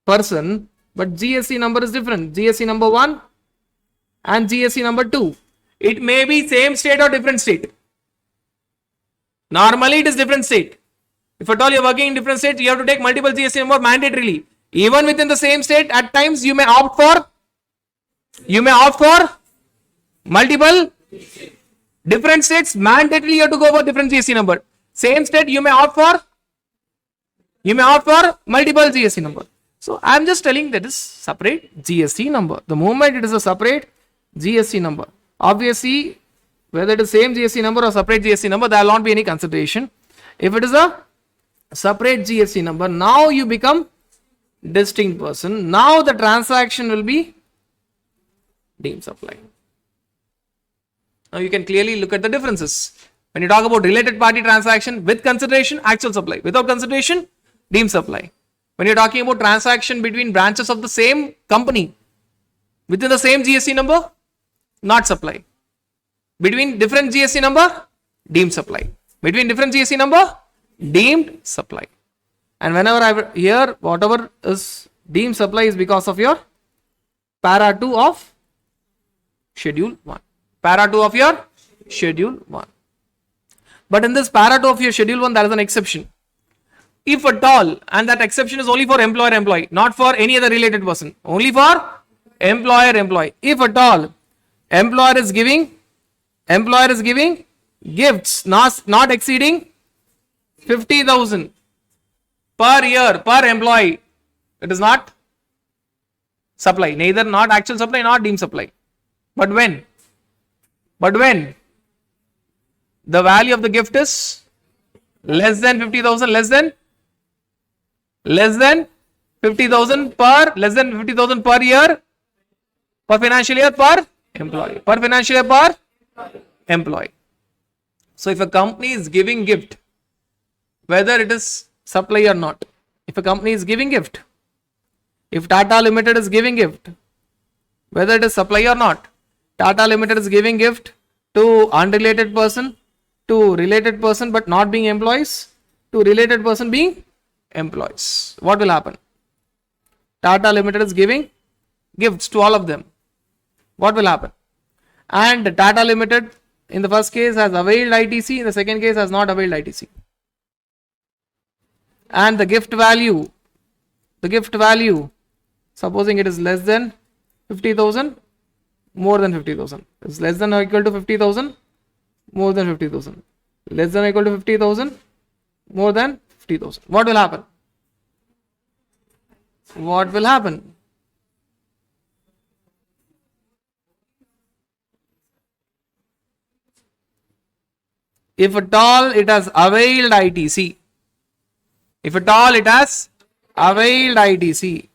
person, but GST number is different. GST number 1 and GST number 2. It may be same state or different state. Normally it is different state. If at all you are working in different states, you have to take multiple GST number mandatorily. Even within the same state, at times you may opt for multiple different states. Mandatorily you have to go for different GST number. Same state you may opt for multiple GST number. So I am just telling that is separate GST number. The moment it is a separate GST number, obviously whether it is same GST number or separate GST number, there will not be any consideration. If it is a separate GST number, now you become distinct person. Now the transaction will be deemed supply. Now you can clearly look at the differences. When you talk about related party transaction, with consideration, actual supply. Without consideration, deemed supply. When you're talking about transaction between branches of the same company, within the same GST number, not supply. Between different GST number, deemed supply. Between different GST number, deemed supply. And whenever I hear whatever is deemed supply is because of your para 2 of schedule 1. Para 2 of your schedule 1. But in this para 2 of your schedule 1, there is an exception. If at all, and that exception is only for employer-employee, not for any other related person, only for employer-employee. If at all, employer is giving gifts not exceeding 50,000 per year per employee, it is not supply, neither not actual supply nor deemed supply. But when the value of the gift is less than 50,000, less than 50,000 per year, per financial year per employee. So if a company is giving gift, whether it is supply or not, if a company is giving gift, if Tata Limited is giving gift, whether it is supply or not, Tata Limited is giving gift to unrelated person, to related person but not being employees, to related person being employees. What will happen? Tata Limited is giving gifts to all of them. What will happen? And Tata Limited in the first case has availed ITC, in the second case has not availed ITC. And the gift value, supposing it is less than 50,000, more than 50,000. It's less than or equal to 50,000, more than 50,000. Less than or equal to 50,000, more than 50,000. What will happen? If at all it has availed ITC,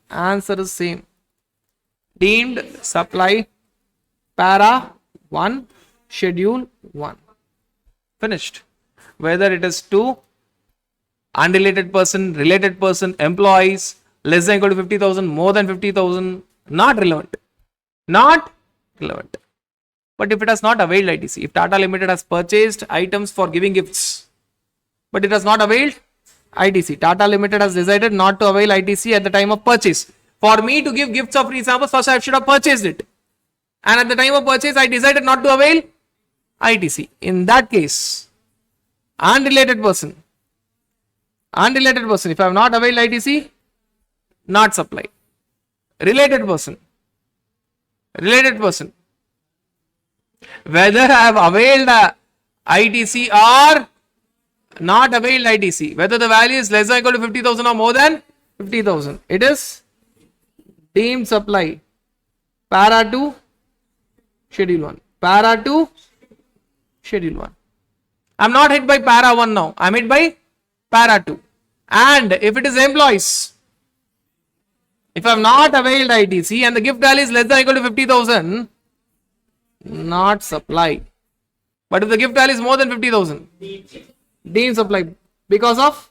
answer is same. Deemed supply para 1 schedule 1. Finished. Whether it is to unrelated person, related person, employees, less than equal to 50,000, more than 50,000, not relevant. Not relevant. But if it has not availed ITC, if Tata Limited has purchased items for giving gifts, but it has not availed ITC, Tata Limited has decided not to avail ITC at the time of purchase. For me to give gifts of free samples, first I should have purchased it. And at the time of purchase, I decided not to avail ITC. In that case, unrelated person, if I have not availed ITC, not supply. Related person, whether I have availed ITC or not availed ITC, whether the value is less than or equal to 50,000 or more than 50,000, it is deemed supply. Para 2, schedule 1. Para 2, schedule 1. I am not hit by para 1 now, I am hit by para 2. And if it is employees, if I have not availed ITC and the gift value is less than or equal to 50,000, not supply. But if the gift value is more than 50,000, deemed supply because of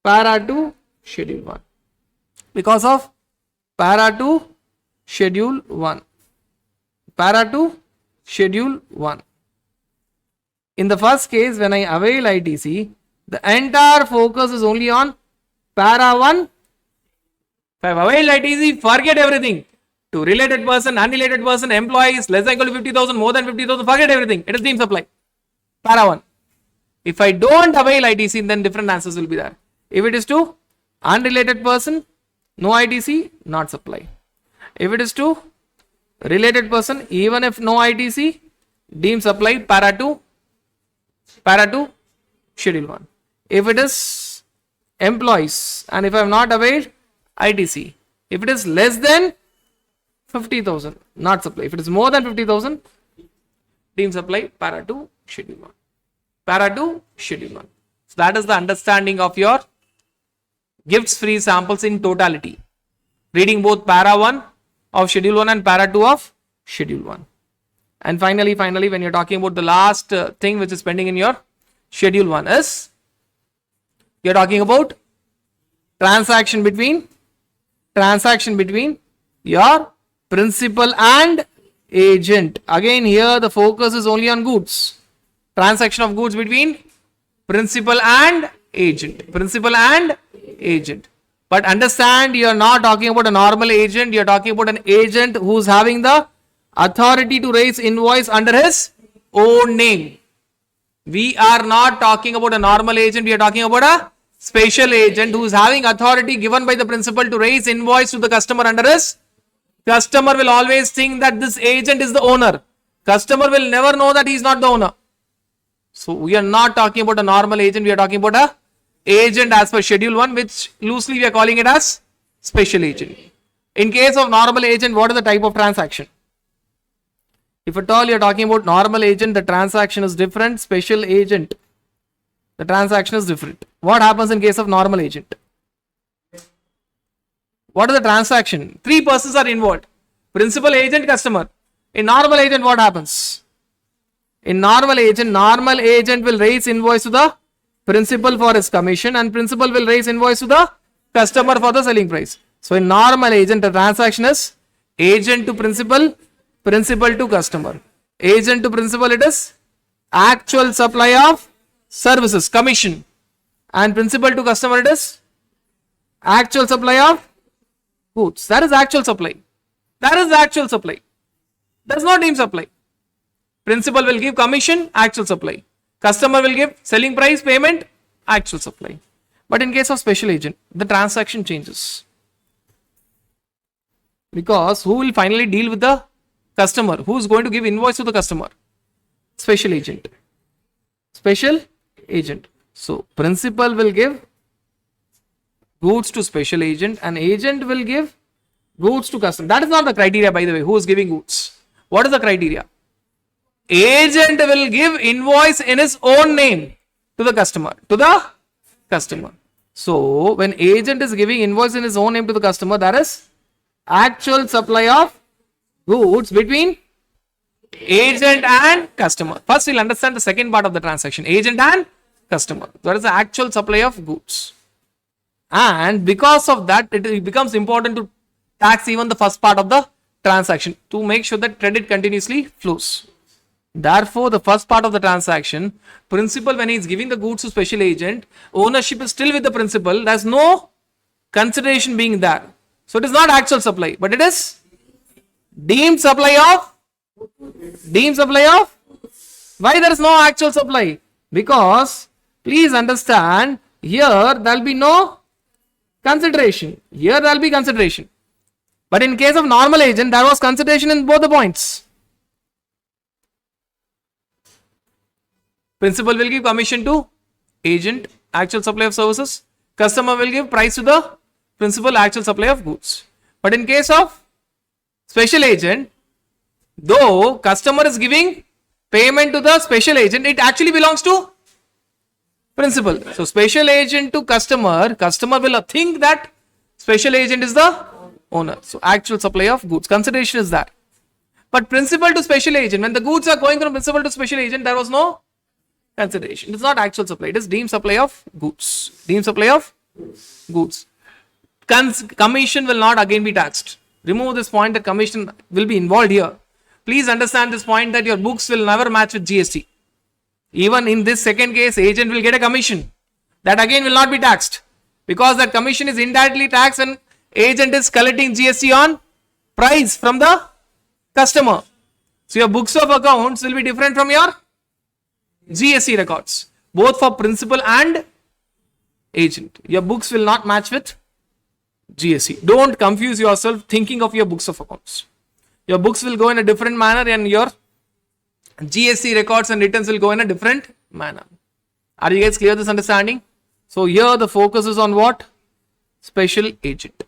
para 2, schedule 1. Because of para 2, schedule 1. Para 2, schedule 1. In the first case, when I avail ITC, the entire focus is only on para 1. If I have availed ITC, forget everything. To related person, unrelated person, employees, less than or equal to 50,000, more than 50,000, forget everything. It is deemed supply. Para 1. If I don't avail ITC, then different answers will be there. If it is to unrelated person, no ITC, not supply. If it is to related person, even if no ITC, deemed supply, para 2, schedule 1. If it is employees and if I have not availed ITC, if it is less than 50,000, not supply. If it is more than 50,000, deemed supply, para 2, schedule 1. Para 2, schedule 1. So that is the understanding of your gifts free samples in totality. Reading both para 1 of schedule 1 and para 2 of schedule 1. And finally, when you are talking about the last thing which is pending in your schedule 1 is, you are talking about transaction between your principal and agent. Again, here the focus is only on goods. Transaction of goods between principal and agent. But understand, you are not talking about a normal agent, you are talking about an agent who is having the authority to raise invoice under his own name. We are not talking about a normal agent, we are talking about a special agent who is having authority given by the principal to raise invoice to the customer under his. Customer will always think that this agent is the owner. Customer will never know that he is not the owner. So we are not talking about a normal agent, we are talking about a agent as per schedule 1, which loosely we are calling it as special agent. In case of normal agent, what is the type of transaction? If at all you are talking about normal agent, the transaction is different. Special agent, the transaction is different. What happens in case of normal agent? What is the transaction? Three persons are involved. Principal, agent, customer. In normal agent, what happens? In normal agent will raise invoice to the principal for his commission and principal will raise invoice to the customer for the selling price. So in normal agent, the transaction is agent to principal, principal to customer. Agent to principal, it is actual supply of services, commission, and principal to customer, it is actual supply of goods. That is actual supply. That is the actual supply. That is not deemed supply. Principal will give commission, actual supply. Customer will give selling price, payment, actual supply. But in case of special agent, the transaction changes. Because who will finally deal with the customer? Who is going to give invoice to the customer? Special agent. Special agent. So principal will give goods to special agent and agent will give goods to customer. That is not the criteria, by the way, who is giving goods. What is the criteria? Agent will give invoice in his own name to the customer. So when agent is giving invoice in his own name to the customer, that is actual supply of goods between agent and customer. First we'll understand the second part of the transaction, agent and customer. That is the actual supply of goods. And because of that, it becomes important to tax even the first part of the transaction to make sure that credit continuously flows. Therefore, the first part of the transaction, principal, when he is giving the goods to special agent, ownership is still with the principal. There's no consideration being there. So it is not actual supply, but it is deemed supply of. Why there is no actual supply? Because please understand, here there will be no consideration. Here there will be consideration. But in case of normal agent, there was consideration in both the points. Principal will give commission to agent, actual supply of services. Customer will give price to the principal, actual supply of goods. But in case of special agent, though customer is giving payment to the special agent, it actually belongs to principal. So special agent to customer will think that special agent is the owner. So actual supply of goods, consideration is that. But principal to special agent, when the goods are going from principal to special agent, there was no consideration. It is not actual supply. It is deemed supply of goods. Commission will not again be taxed. Remove this point that commission will be involved here. Please understand this point that your books will never match with GST. Even in this second case, agent will get a commission. That again will not be taxed. Because that commission is indirectly taxed and agent is collecting GST on price from the customer. So your books of accounts will be different from your GST records, both for principal and agent. Your books will not match with GST. Don't confuse yourself thinking of your books of accounts. Your books will go in a different manner and your GST records and returns will go in a different manner. Are you guys clear this understanding? So here the focus is on what? Special agent.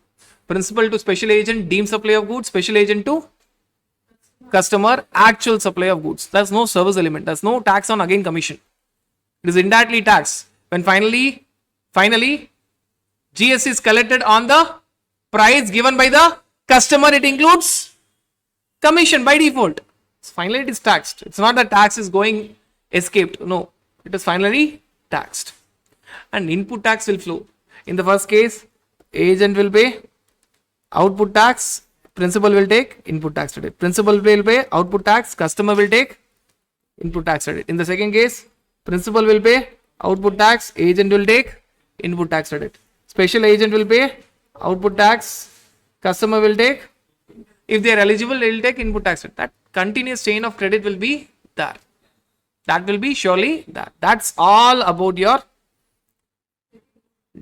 Principal to special agent, deemed supply of goods. Special agent to customer, actual supply of goods. There's no service element. There's no tax on again commission. It is indirectly taxed. When finally GST is collected on the price given by the customer, it includes commission by default. Finally it is taxed. It's not that tax is going escaped. No, it is finally taxed. And input tax will flow. In the first case, agent will pay output tax, principal will take input tax credit. Principal will pay output tax, customer will take input tax credit. In the second case, principal will pay output tax, agent will take input tax credit. Special agent will pay output tax, customer will take, if they are eligible, they will take input tax credit. That continuous chain of credit will be there. That will be surely there. That's all about your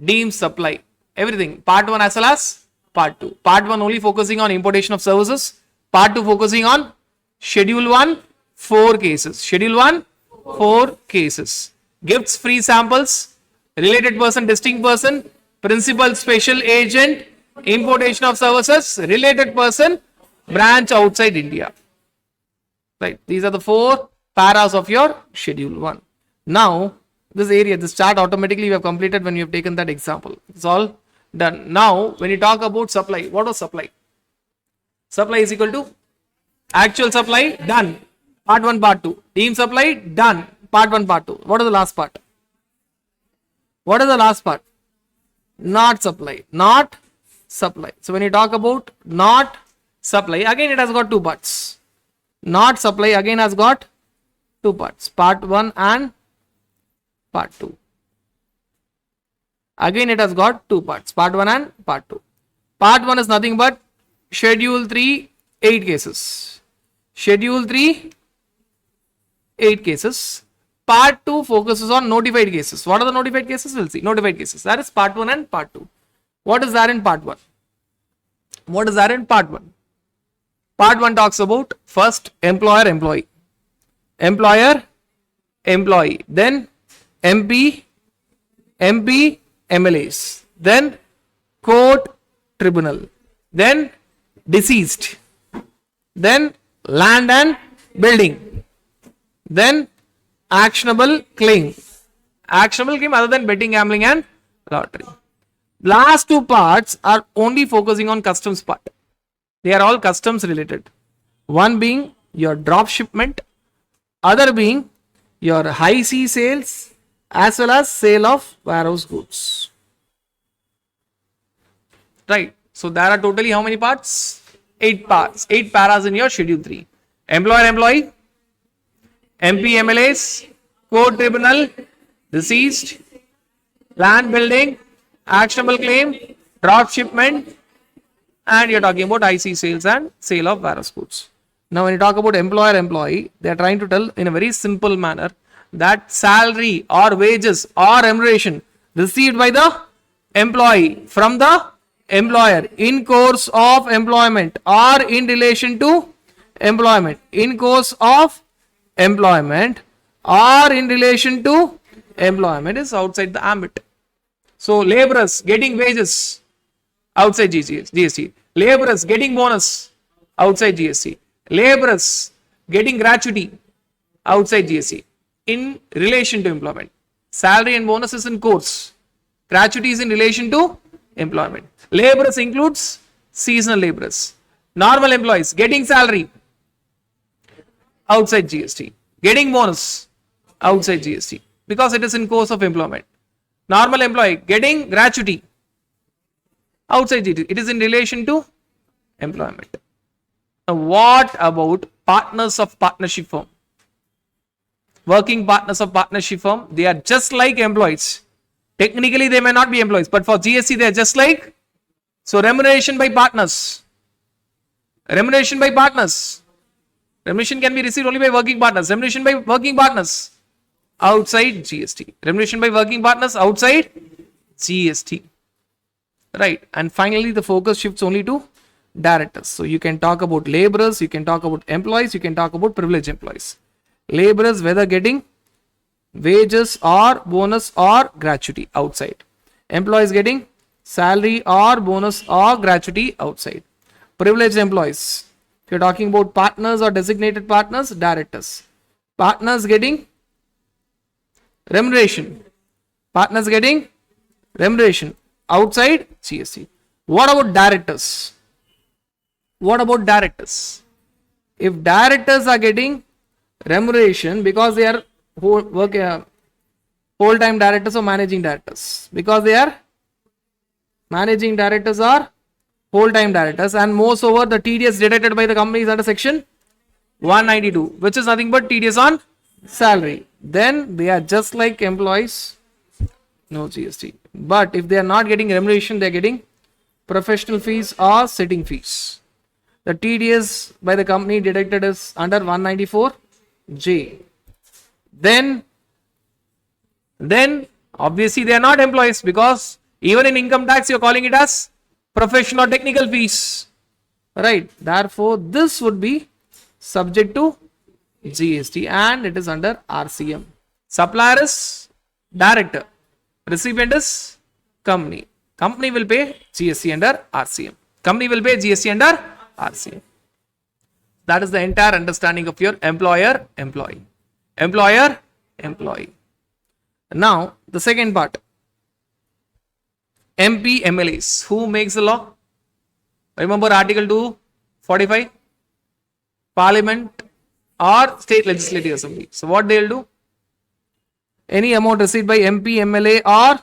deemed supply. Everything. Part 1 as well as Part 2. Part 1 only focusing on importation of services. Part 2 focusing on Schedule 1, 4 cases. Schedule 1, 4 cases. Gifts, free samples, related person, distinct person, principal, special agent, importation of services, related person, branch outside India. Right. These are the 4 paras of your Schedule 1. Now, this area, this chart automatically we have completed when you have taken that example. It's all done. Now, when you talk about supply, what was supply? Supply is equal to actual supply, done. Part 1, part 2. Deemed supply, done. Part 1, part 2. What is the last part? What is the last part? Not supply. Not supply. So, when you talk about not supply, again it has got 2 parts. Not supply again has got 2 parts. Part 1 and Part 2. Again it has got 2 parts. Part 1 and Part 2. Part 1 is nothing but Schedule 3, 8 cases. Schedule 3, 8 cases. Part 2 focuses on notified cases. What are the notified cases? We'll see. Notified cases. That is Part 1 and Part 2. What is there in Part 1? What is there in Part 1? Part 1 talks about first employer, employee. Employer, employee. Then MP, MLAs. Then court, tribunal. Then deceased. Then land and building. Then actionable claim. Actionable claim other than betting, gambling and lottery. Last 2 parts are only focusing on customs part. They are all customs related. One being your drop shipment, other being your high sea sales as well as sale of warehouse goods. Right. So there are totally how many parts? 8 parts, 8 paras in your schedule 3. Employer, employee, MP, MLAs, court, tribunal, deceased, land building, actionable claim, drop shipment, and you're talking about IC sales and sale of various goods. Now, when you talk about employer, employee, they are trying to tell in a very simple manner that salary or wages or remuneration received by the employee from the employer in course of employment or in relation to employment, in course of employment or in relation to employment is outside the ambit. So, laborers getting wages outside GST, laborers getting bonus outside GST, laborers getting gratuity outside GST in relation to employment. Salary and bonus is in course, gratuity is in relation to employment. Laborers includes seasonal laborers, normal employees getting salary outside GST, getting bonus outside GST because it is in course of employment. Normal employee getting gratuity outside GST, it is in relation to employment. Now, what about partners of partnership firm? Working partners of partnership firm, they are just like employees. Technically, they may not be employees, but for GST, they are just like. So, remuneration by partners. Remuneration by partners. Remuneration can be received only by working partners. Remuneration by working partners outside GST. Remuneration by working partners outside GST. Right. And finally, the focus shifts only to directors. So, you can talk about laborers, you can talk about employees, you can talk about privileged employees. Laborers, whether getting wages or bonus or gratuity outside. Employees getting salary or bonus or gratuity outside. Privileged employees, if you're talking about partners or designated partners, directors. Partners getting remuneration. Partners getting remuneration outside GST. What about directors? What about directors? If directors are getting remuneration because they are whole-time directors or managing directors, because they are managing directors or whole-time directors, and moreover the TDS deducted by the company is under section 192, which is nothing but TDS on salary, then they are just like employees, no GST. But if they are not getting remuneration, they are getting professional fees or sitting fees. The TDS by the company deducted is under 194J. Then obviously they are not employees, because even in income tax you are calling it as professional or technical fees, right? Therefore, this would be subject to GST and it is under RCM. Supplier is director, recipient is company. Company will pay GST under RCM. Company will pay GST under RCM. That is the entire understanding of your employer, employee. Employer, employee. Now, the second part. MP, MLAs. Who makes the law? Remember Article 245? Parliament or State Legislative Assembly. So, what they will do? Any amount received by MP, MLA or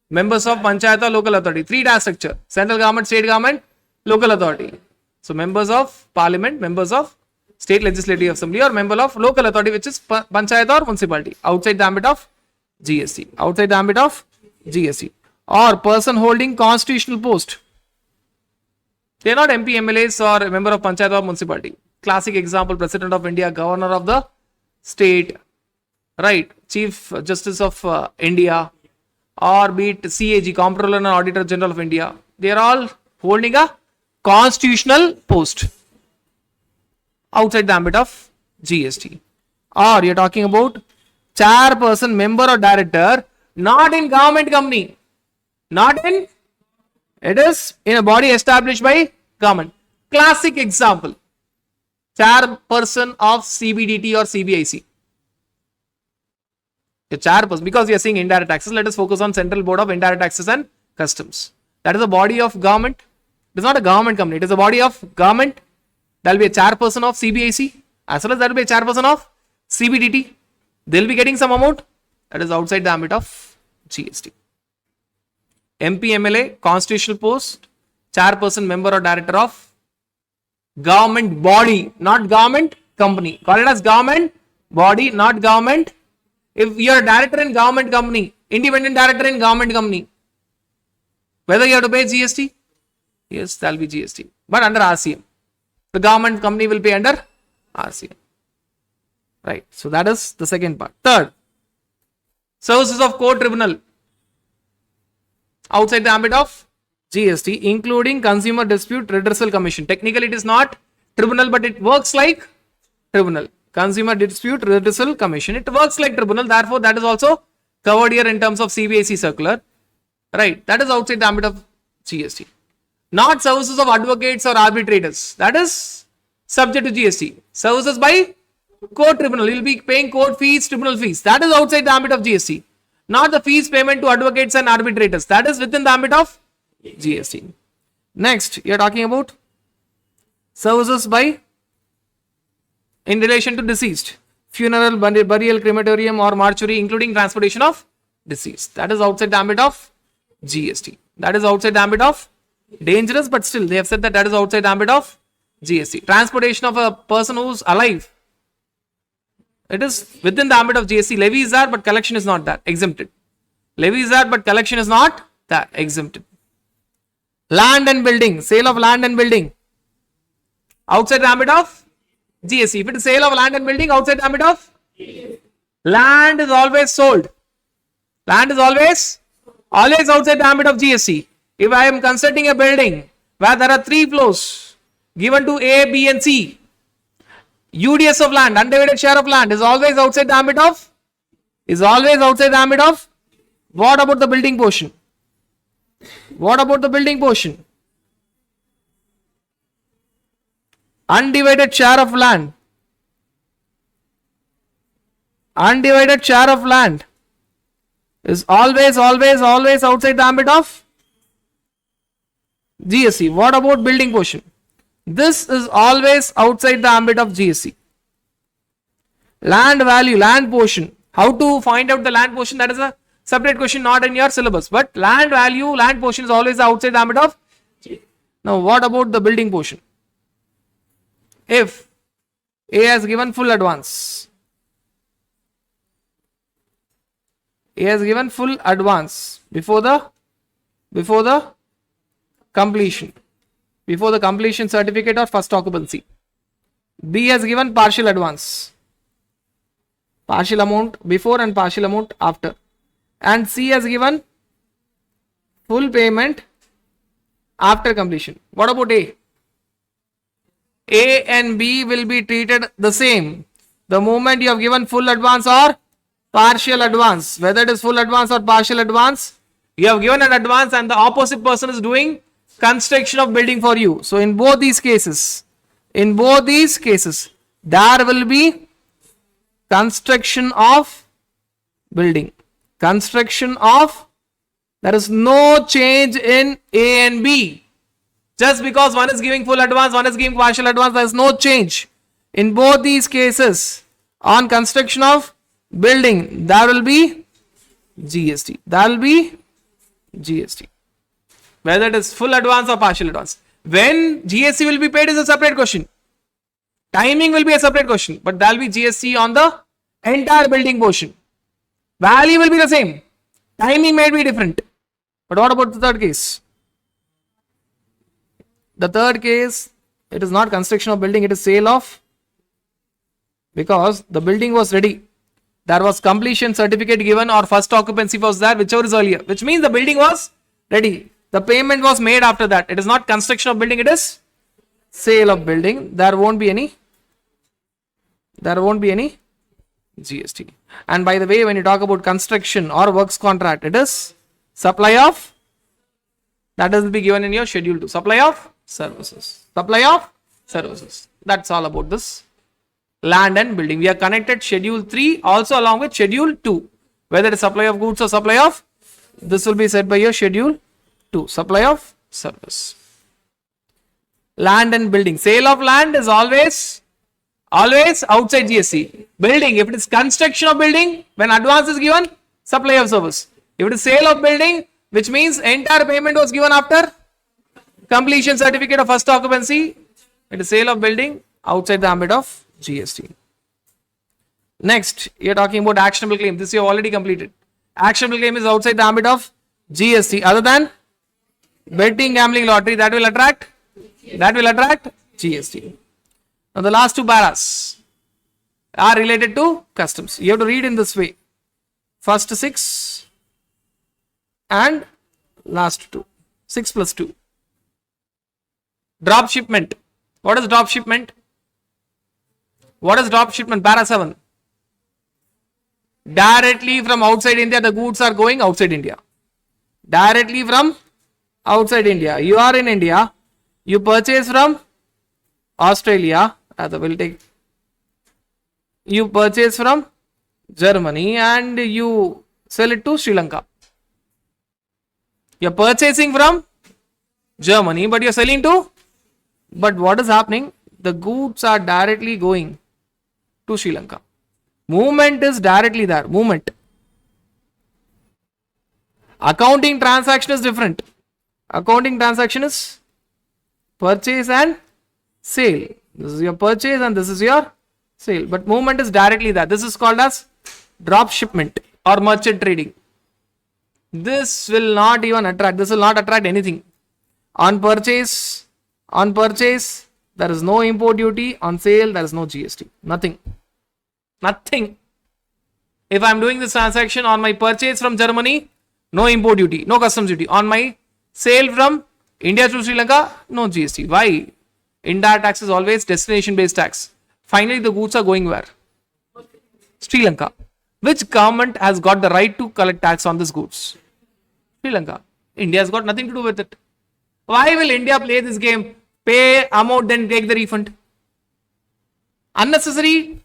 members of Panchayat or local authority. 3-tier structure. Central government, state government, local authority. So, members of Parliament, members of State Legislative Assembly or member of local authority, which is Panchayat or municipality, outside the ambit of GST. Outside the ambit of GST. Or person holding constitutional post. They are not MP, MLAs or a member of Panchayat or municipality. Classic example, President of India, Governor of the state, right? Chief Justice of India, or be it CAG, Comptroller and Auditor General of India. They are all holding a constitutional post outside the ambit of GST. Or you are talking about chairperson, member or director, not in government company, not in, it is in a body established by government. Classic example, chairperson of CBDT or CBIC. A chairperson, because we are seeing indirect taxes, let us focus on Central Board of Indirect Taxes and Customs. That is a body of government. It is not a government company, it is a body of government. There will be a chairperson of CBIC, as well as there will be a chairperson of CBDT. They will be getting some amount that is outside the ambit of GST. MP, MLA, constitutional post, chairperson, member or director of government body, not government company. Call it as government body, not government. If you are a director in government company, independent director in government company, whether you have to pay GST? Yes, there will be GST, but under RCM. The government company will pay under RCM. Right. So that is the second part. Third, services of court tribunal outside the ambit of GST, including Consumer Dispute Redressal Commission. Technically, it is not tribunal, but it works like tribunal. Consumer Dispute Redressal Commission. It works like tribunal. Therefore, that is also covered here in terms of CBIC circular. Right. That is outside the ambit of GST. Not services of advocates or arbitrators. That is subject to GST. Services by court tribunal. You will be paying court fees, tribunal fees. That is outside the ambit of GST. Not the fees payment to advocates and arbitrators. That is within the ambit of GST. Next, you are talking about services by in relation to deceased. Funeral, burial, crematorium or mortuary, including transportation of deceased. That is outside the ambit of GST. That is outside the ambit of dangerous, but still they have said that that is outside the ambit of GST. Transportation of a person who is alive. It is within the ambit of GST. Levy is there, but collection is not there. Exempted. Levy is there, but collection is not there. Exempted. Land and building. Sale of land and building. Outside the ambit of GST. If it is sale of land and building, outside the ambit of land is always sold. Land is always outside the ambit of GST. If I am constructing a building where there are 3 floors given to A, B and C, UDS of land, undivided share of land is always outside the ambit of, what about the building portion? What about the building portion? Undivided share of land. Undivided share of land is always outside the ambit of GST. What about building portion? This is always outside the ambit of GST. Land value, land portion. How to find out the land portion? That is a separate question, not in your syllabus. But land value, land portion is always outside the ambit of GST. Now, what about the building portion? If A has given full advance, before the completion certificate or first occupancy. B has given partial advance, partial amount before and partial amount after, and C has given full payment after completion. What about A? A and B will be treated the same the moment you have given full advance or partial advance. Whether it is full advance or partial advance, you have given an advance and the opposite person is doing construction of building for you. So in both these cases, there will be construction of building. There is no change in A and B. Just because one is giving full advance, one is giving partial advance, there is no change. In both these cases, on construction of building, there will be GST. Whether it is full advance or partial advance. When GST will be paid is a separate question. Timing will be a separate question. But there will be GST on the entire building portion. Value will be the same. Timing may be different. But what about the third case? The third case, it is not construction of building, it is sale of, because the building was ready. There was completion certificate given or first occupancy was there, whichever is earlier, which means the building was ready. The payment was made after that. It is not construction of building, it is sale of building. There won't be any GST. And by the way, when you talk about construction or works contract, it is supply of, that will be given in your schedule 2. Supply of services. That's all about this land and building. We are connected schedule 3 also along with schedule 2. Whether it is supply of goods or supply of, this will be said by your schedule 2. Supply of service. Land and building. Sale of land is always outside GST. Building, if it is construction of building, when advance is given, supply of service. If it is sale of building, which means entire payment was given after completion certificate of first occupancy. It is sale of building outside the ambit of GST. Next, you are talking about actionable claim. This you have already completed. Actionable claim is outside the ambit of GST. Other than betting, gambling, lottery, that will attract GST. Now the last two paras are related to customs. You have to read in this way. First 6 and last 2. 6 plus 2. Drop shipment. What is drop shipment? What is drop shipment? Para 7. Directly from outside India, the goods are going outside India. Directly from outside India. You are in India. You purchase from Australia. You purchase from Germany and you sell it to Sri Lanka. You are purchasing from Germany, but you are selling to. But what is happening? The goods are directly going to Sri Lanka. Movement is directly there. Movement. Accounting transaction is different. Accounting transaction is purchase and sale. This is your purchase and this is your sale. But movement is directly there. This is called as drop shipment or merchant trading. This will not even attract. This will not attract anything. On purchase, there is no import duty. On sale, there is no GST. Nothing. If I am doing this transaction on my purchase from Germany, no import duty, no customs duty. On my sale from India to Sri Lanka, no GST. Why? Indirect tax is always destination based tax. Finally, the goods are going where? Sri Lanka. Which government has got the right to collect tax on these goods? Sri Lanka. India has got nothing to do with it. Why will India play this game? Pay amount, then take the refund. Unnecessary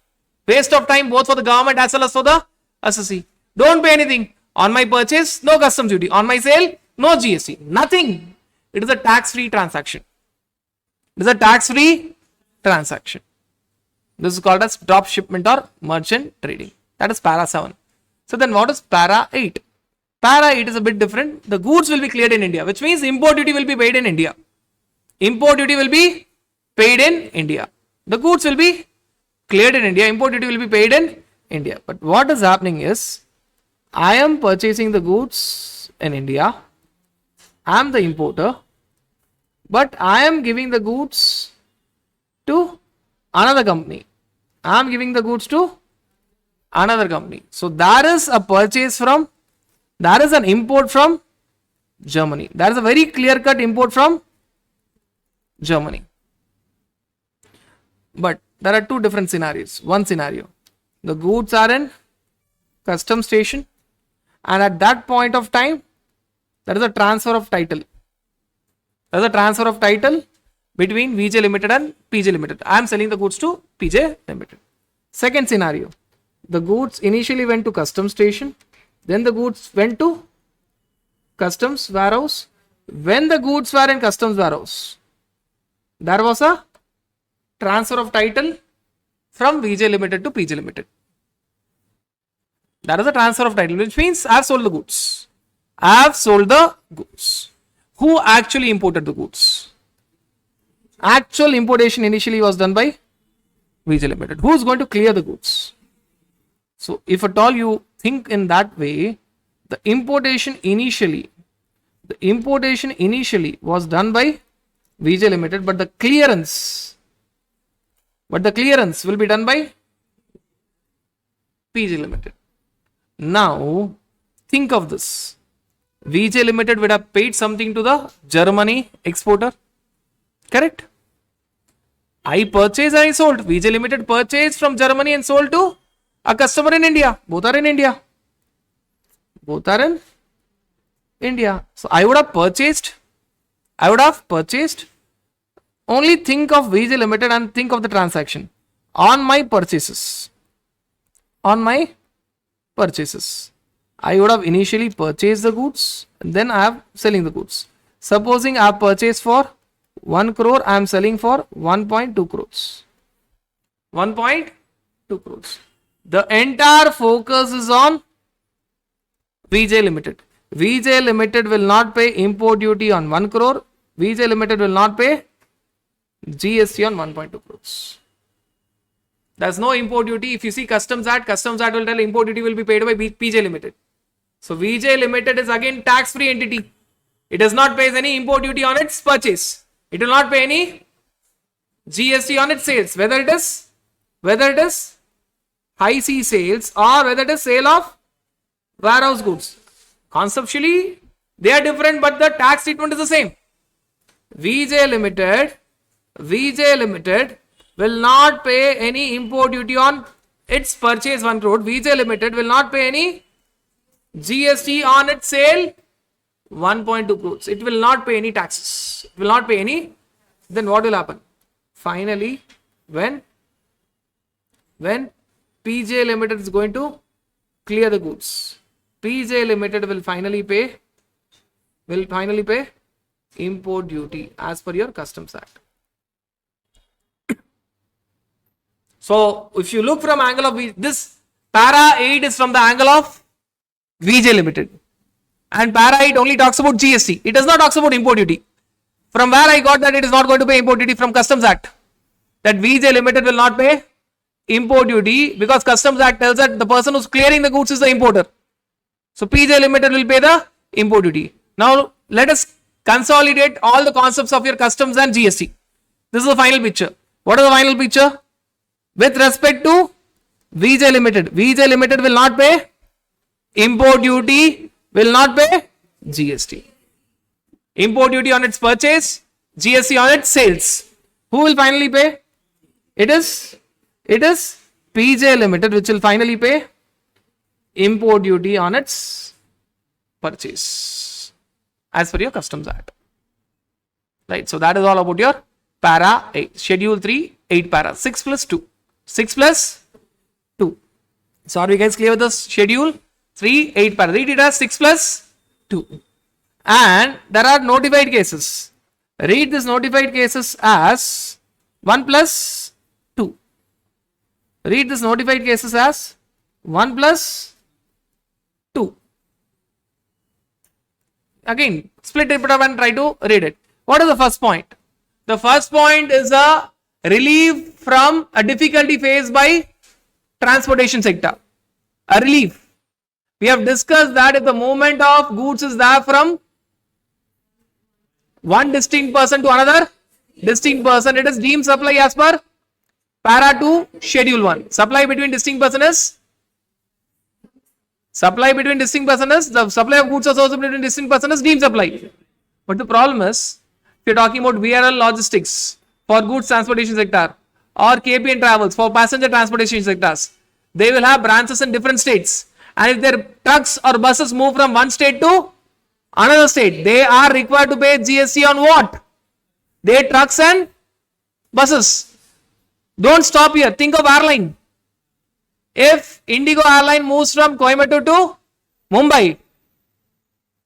waste of time both for the government as well as for the assessee. Don't pay anything. On my purchase, no customs duty. On my sale, no GST. Nothing. It is a tax-free transaction. This is called as drop shipment or merchant trading. That is para 7. So then what is para 8? Para 8 is a bit different. The goods will be cleared in India, which means import duty will be paid in India. Import duty will be paid in India. The goods will be cleared in India. Import duty will be paid in India. But what is happening is, I am purchasing the goods in India. I am the importer. But I am giving the goods to another company. I am giving the goods to another company. So there is a purchase from, there is an import from Germany. There is a very clear-cut import from Germany. But there are two different scenarios. One scenario, the goods are in custom station and at that point of time, there is a transfer of title. There is a transfer of title between VJ Limited and PJ Limited. I am selling the goods to PJ Limited. Second scenario, the goods initially went to custom station, then the goods went to customs warehouse. When the goods were in customs warehouse, there was a transfer of title from VJ Limited to PJ Limited. That is a transfer of title, which means I have sold the goods. Who actually imported the goods? Actual importation initially was done by VJ Limited. Who is going to clear the goods? So if at all you think in that way, the importation initially was done by VJ Limited, but the clearance will be done by PJ Limited. Now think of this. VJ Limited would have paid something to the Germany exporter. Correct? I purchased and I sold. VJ Limited purchased from Germany and sold to a customer in India. Both are in India. So I would have purchased. Only think of VJ Limited and think of the transaction. On my purchases, I would have initially purchased the goods and then I am selling the goods. Supposing I have purchased for 1 crore, I am selling for 1.2 crores. 1.2 crores. The entire focus is on VJ Limited. VJ Limited will not pay import duty on 1 crore. VJ Limited will not pay GST on 1.2 crores. There's no import duty. If you see Customs Act will tell import duty will be paid by PJ Limited. So VJ Limited is again tax-free entity. It does not pay any import duty on its purchase. It will not pay any GST on its sales, whether it is high C sales or whether it is sale of warehouse goods. Conceptually, they are different, but the tax treatment is the same. VJ Limited will not pay any import duty on its purchase 1 crore. VJ Limited will not pay any GST on its sale 1.2 crores. It will not pay any taxes. It will not pay any. Then what will happen? Finally, when PJ Limited is going to clear the goods, PJ Limited will finally pay import duty as per your Customs Act. So if you look from angle of this para 8 is from the angle of VJ Limited, and para 8 only talks about GST. It does not talk about import duty. From where I got that it is not going to pay import duty? From Customs Act. That VJ Limited will not pay import duty because Customs Act tells that the person who's clearing the goods is the importer. So PJ Limited will pay the import duty. Now let us consolidate all the concepts of your customs and GST. This is the final picture. What is the final picture? With respect to VJ Limited will not pay import duty, will not pay GST. Import duty on its purchase, GST on its sales. Who will finally pay? It is PJ Limited which will finally pay import duty on its purchase as per your Customs Act. Right. So that is all about your para 8. Schedule 3, 8 para. 6 plus 2. 6 plus 2. So are we guys clear with this? Schedule 3, 8 para. Read it as 6 plus 2. And there are notified cases. Read this notified cases as 1 plus 2. Read this notified cases as 1 plus 2. Again, split it up and try to read it. What is the first point? The first point is a relief from a difficulty faced by transportation sector. A relief. We have discussed that if the movement of goods is there from one distinct person to another distinct person, it is deemed supply as per para 2 schedule 1. Supply between distinct person is the supply of goods associated between distinct person is deemed supply. But the problem is, if you're talking about VRL logistics for goods transportation sector or KPN travels for passenger transportation sectors, they will have branches in different states. And if their trucks or buses move from one state to another state, they are required to pay GST on what? Their trucks and buses. Don't stop here. Think of airline. If Indigo airline moves from Coimbatore to Mumbai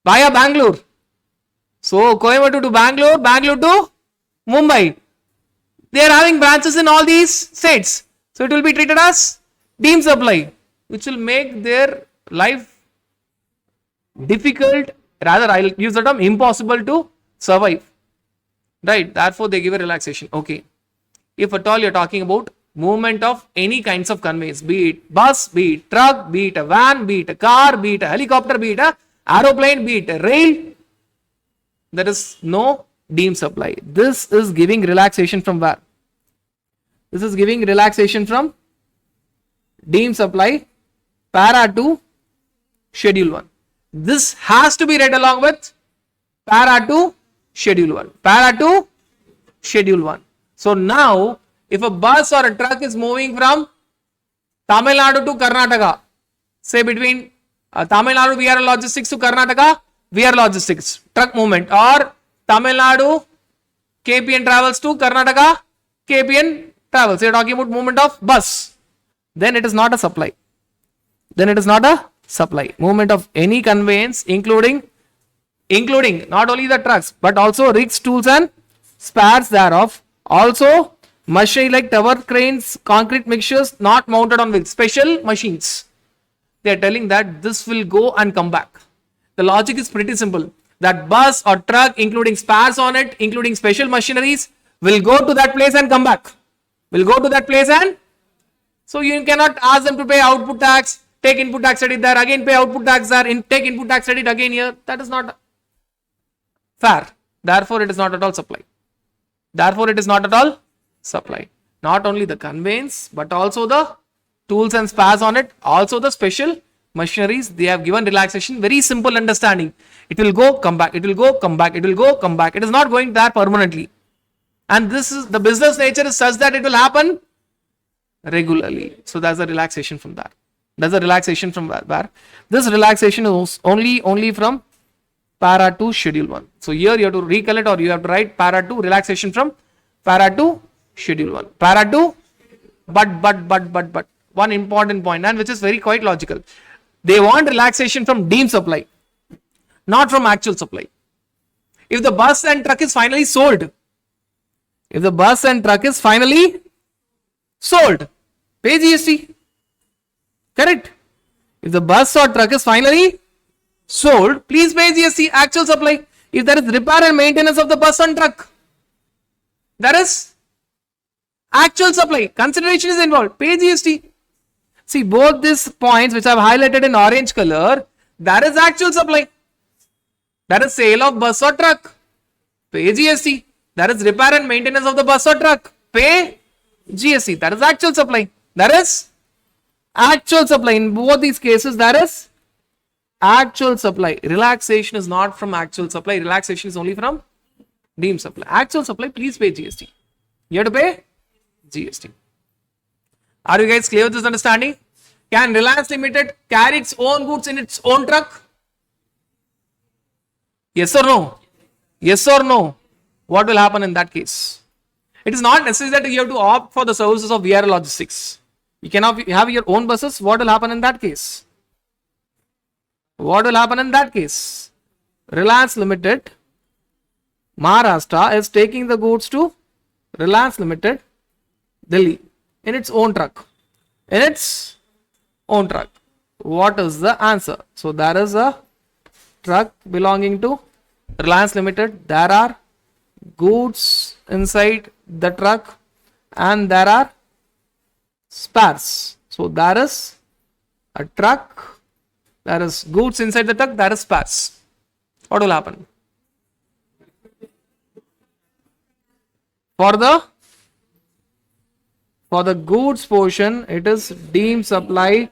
via Bangalore, so Coimbatore to Bangalore, Bangalore to Mumbai, they are having branches in all these states. So it will be treated as deemed supply, which will make their life difficult, rather I'll use the term impossible to survive. Right, therefore they give a relaxation. Okay. If at all you're talking about movement of any kinds of conveyance, be it bus, be it truck, be it a van, be it a car, be it a helicopter, be it a aeroplane, be it a rail, there is no deemed supply. This is giving relaxation from where? This is giving relaxation from deemed supply para 2 schedule 1. This has to be read along with para 2 schedule 1. Para 2 schedule 1. So now if a bus or a truck is moving from Tamil Nadu to Karnataka, say between Tamil Nadu VRL Logistics to Karnataka VRL Logistics truck movement, or Tamil Nadu KPN travels to Karnataka KPN travels, you are talking about movement of bus, then it is not a supply. Movement of any conveyance including not only the trucks but also rigs, tools and spares thereof, also machinery like tower cranes, concrete mixtures not mounted on wheels, special machines. They are telling that this will go and come back. The logic is pretty simple. That bus or truck, including spares on it, including special machineries, will go to that place and come back. Will go to that place and so you cannot ask them to pay output tax, take input tax credit there, again pay output tax there, take input tax credit again here. That is not fair. Therefore, it is not at all supply. Therefore, it is not at all supply. Not only the conveyance, but also the tools and spares on it, also the special machineries. They have given relaxation. Very simple understanding. It will go, come back. It will go, come back. It will go, come back. It is not going there permanently. And this is the business nature is such that it will happen regularly. So that's a relaxation from that. That's a relaxation from where? This relaxation is only from para 2 schedule 1. So here you have to recollect or you have to write para 2 relaxation from para 2 schedule 1. Para 2 but one important point, and which is very quite logical. They want relaxation from deemed supply, not from actual supply. If the bus and truck is finally sold, pay GST. Correct? If the bus or truck is finally sold, please pay GST, actual supply. If there is repair and maintenance of the bus and truck, there is actual supply. Consideration is involved. Pay GST. See, both these points which I have highlighted in orange color, that is actual supply. That is sale of bus or truck. Pay GST. That is repair and maintenance of the bus or truck. Pay GST. That is actual supply. That is actual supply. In both these cases, that is actual supply. Relaxation is not from actual supply. Relaxation is only from deemed supply. Actual supply, please pay GST. You have to pay GST. Are you guys clear with this understanding? Can Reliance Limited carry its own goods in its own truck? Yes or no? Yes or no? What will happen in that case? It is not necessary that you have to opt for the services of VRL Logistics. You cannot have your own buses. What will happen in that case? What will happen in that case? Reliance Limited, Maharashtra, is taking the goods to Reliance Limited, Delhi, in its own truck. In its own truck. What is the answer? So there is a truck belonging to Reliance Limited. There are goods inside the truck and there are spares. So there is a truck, there is goods inside the truck, there is spares. What will happen? For the goods portion, it is deemed supply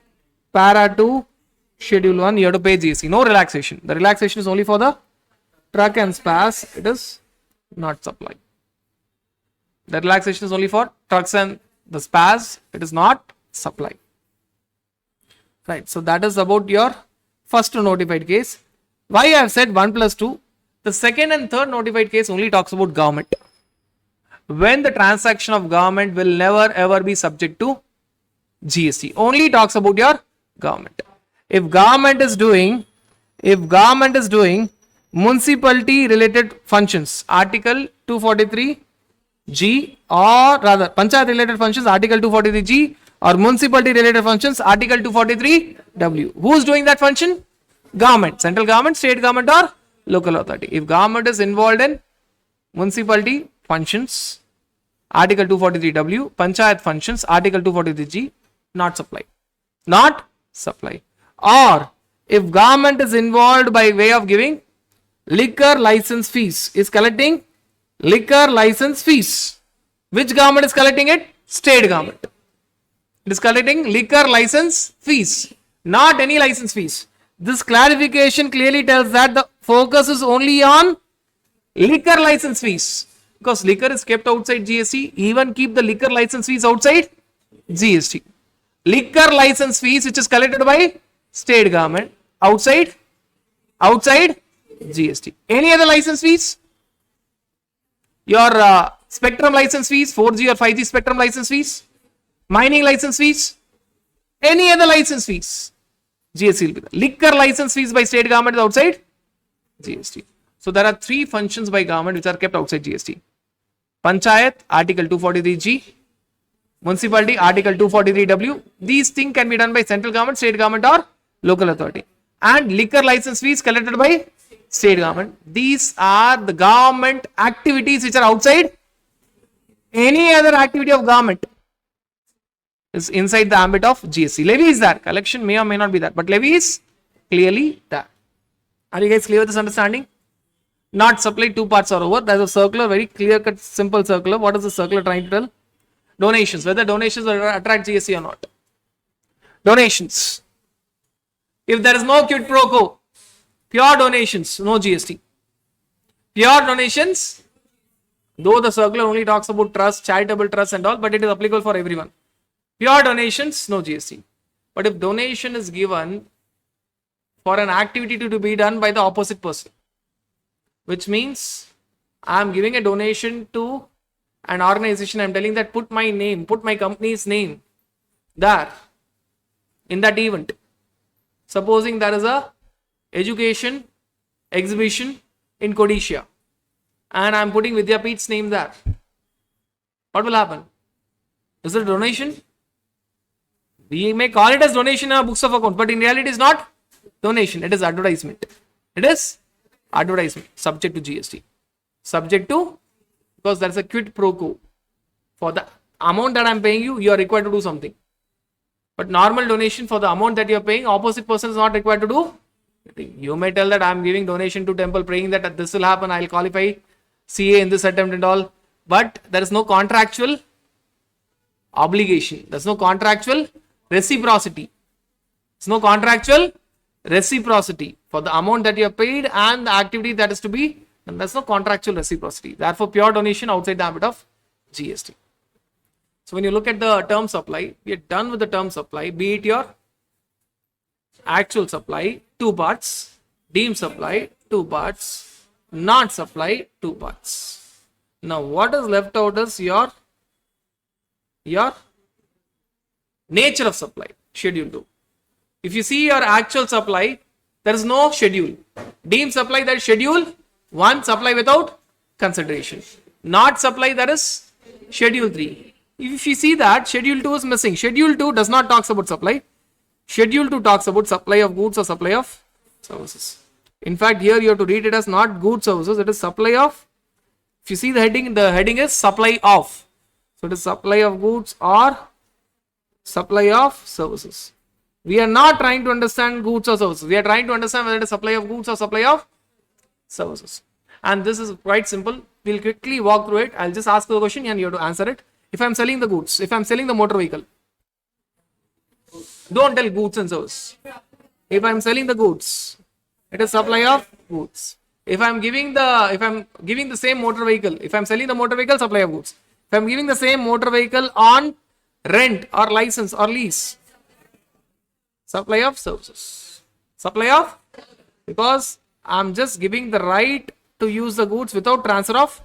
para 2 schedule 1. You have to pay GST. No relaxation. The relaxation is only for the truck and spares. It is not supply. The relaxation is only for trucks and the spares. It is not supply. Right. So that is about your first notified case. Why I have said 1 plus 2? The second and third notified case only talks about government. When the transaction of government will never ever be subject to GST. Only talks about your government. If government is doing municipality related functions, Article 243G, or rather Panchayat related functions, Article 243G, or municipality related functions, Article 243W. Who is doing that function? Government, central government, state government, or local authority. If government is involved in municipality functions, Article 243W, Panchayat functions, Article 243G, not supply. Not supply. Or if government is involved by way of giving liquor license fees, is collecting liquor license fees. Which government is collecting it? State government. It is collecting liquor license fees, not any license fees. This clarification clearly tells that the focus is only on liquor license fees. Because liquor is kept outside GST, even keep the liquor license fees outside GST. Liquor license fees which is collected by state government outside GST. Any other license fees? Your spectrum license fees, 4G or 5G spectrum license fees, mining license fees, any other license fees, GST will be there. Liquor license fees by state government is outside GST. So there are three functions by government which are kept outside GST. Panchayat, Article 243G, municipality, Article 243W. These things can be done by central government, state government, or local authority. and liquor license fees collected by state government. These are the government activities which are outside any other activity of government is inside the ambit of GST. Levy is there. Collection may or may not be there, but levy is clearly there. Are you guys clear with this understanding? Not supply, 2 parts are over. There's a circular, very clear cut, simple circular. What is the circular trying to tell? Donations, whether donations will attract GST or not. Donations. If there is no quid pro quo, pure donations, no GST. Pure donations, though the circular only talks about trust, charitable trust and all, but it is applicable for everyone. Pure donations, no GST. But if donation is given for an activity to be done by the opposite person, which means I am giving a donation to an organization, I am telling that put my name, put my company's name there in that event. Supposing there is a education exhibition in Kodisha and I am putting Vidyapeeth's name there. What will happen? Is it a donation? We may call it as donation in our books of account, but in reality it is not donation, it is advertisement. It is advertisement subject to GST. Subject to, because there is a quid pro quo. For the amount that I am paying you, you are required to do something. But normal donation, for the amount that you are paying, opposite person is not required to do anything. You may tell that I am giving donation to temple, praying that this will happen, I will qualify CA in this attempt and all. But there is no contractual obligation. There is no contractual reciprocity. There is no contractual reciprocity for the amount that you have paid and the activity that is to be, and there's no contractual reciprocity. Therefore, pure donation outside the ambit of GST. So when you look at the term supply, we are done with the term supply, be it your actual supply, 2 parts, deemed supply, 2 parts, not supply, 2 parts. Now what is left out is your nature of supply, schedule 2. If you see your actual supply, there is no schedule. Deemed supply, there is schedule 1, supply without consideration. Not supply, there is schedule 3. If you see that, schedule 2 is missing. Schedule 2 does not talk about supply. Schedule 2 talks about supply of goods or supply of services. In fact, here you have to read it as not goods services, it is supply of, if you see the heading is supply of. So it is supply of goods or supply of services. We are not trying to understand goods or services. We are trying to understand whether it is supply of goods or supply of services. And this is quite simple. We'll quickly walk through it. I'll just ask the question and you have to answer it. If I'm selling the goods, if I'm selling the motor vehicle, don't tell goods and service. If I'm selling the goods, it is supply of goods. If I'm giving the same motor vehicle, if I'm selling the motor vehicle, supply of goods. If I'm giving the same motor vehicle on rent or license or lease, supply of services. Supply of, because I'm just giving the right to use the goods without transfer of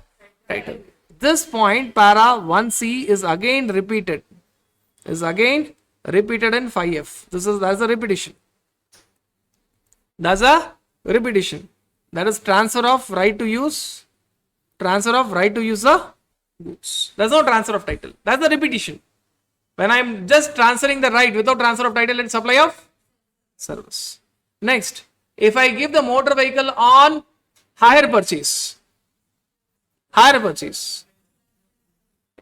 title. This point, para 1C is again repeated. Is again repeated in 5F. That's a repetition. That's a repetition. That is transfer of right to use. Transfer of right to use the goods. There's no transfer of title. That's the repetition. When I'm just transferring the right without transfer of title, it's supply of service. Next, if I give the motor vehicle on hire purchase. Hire purchase.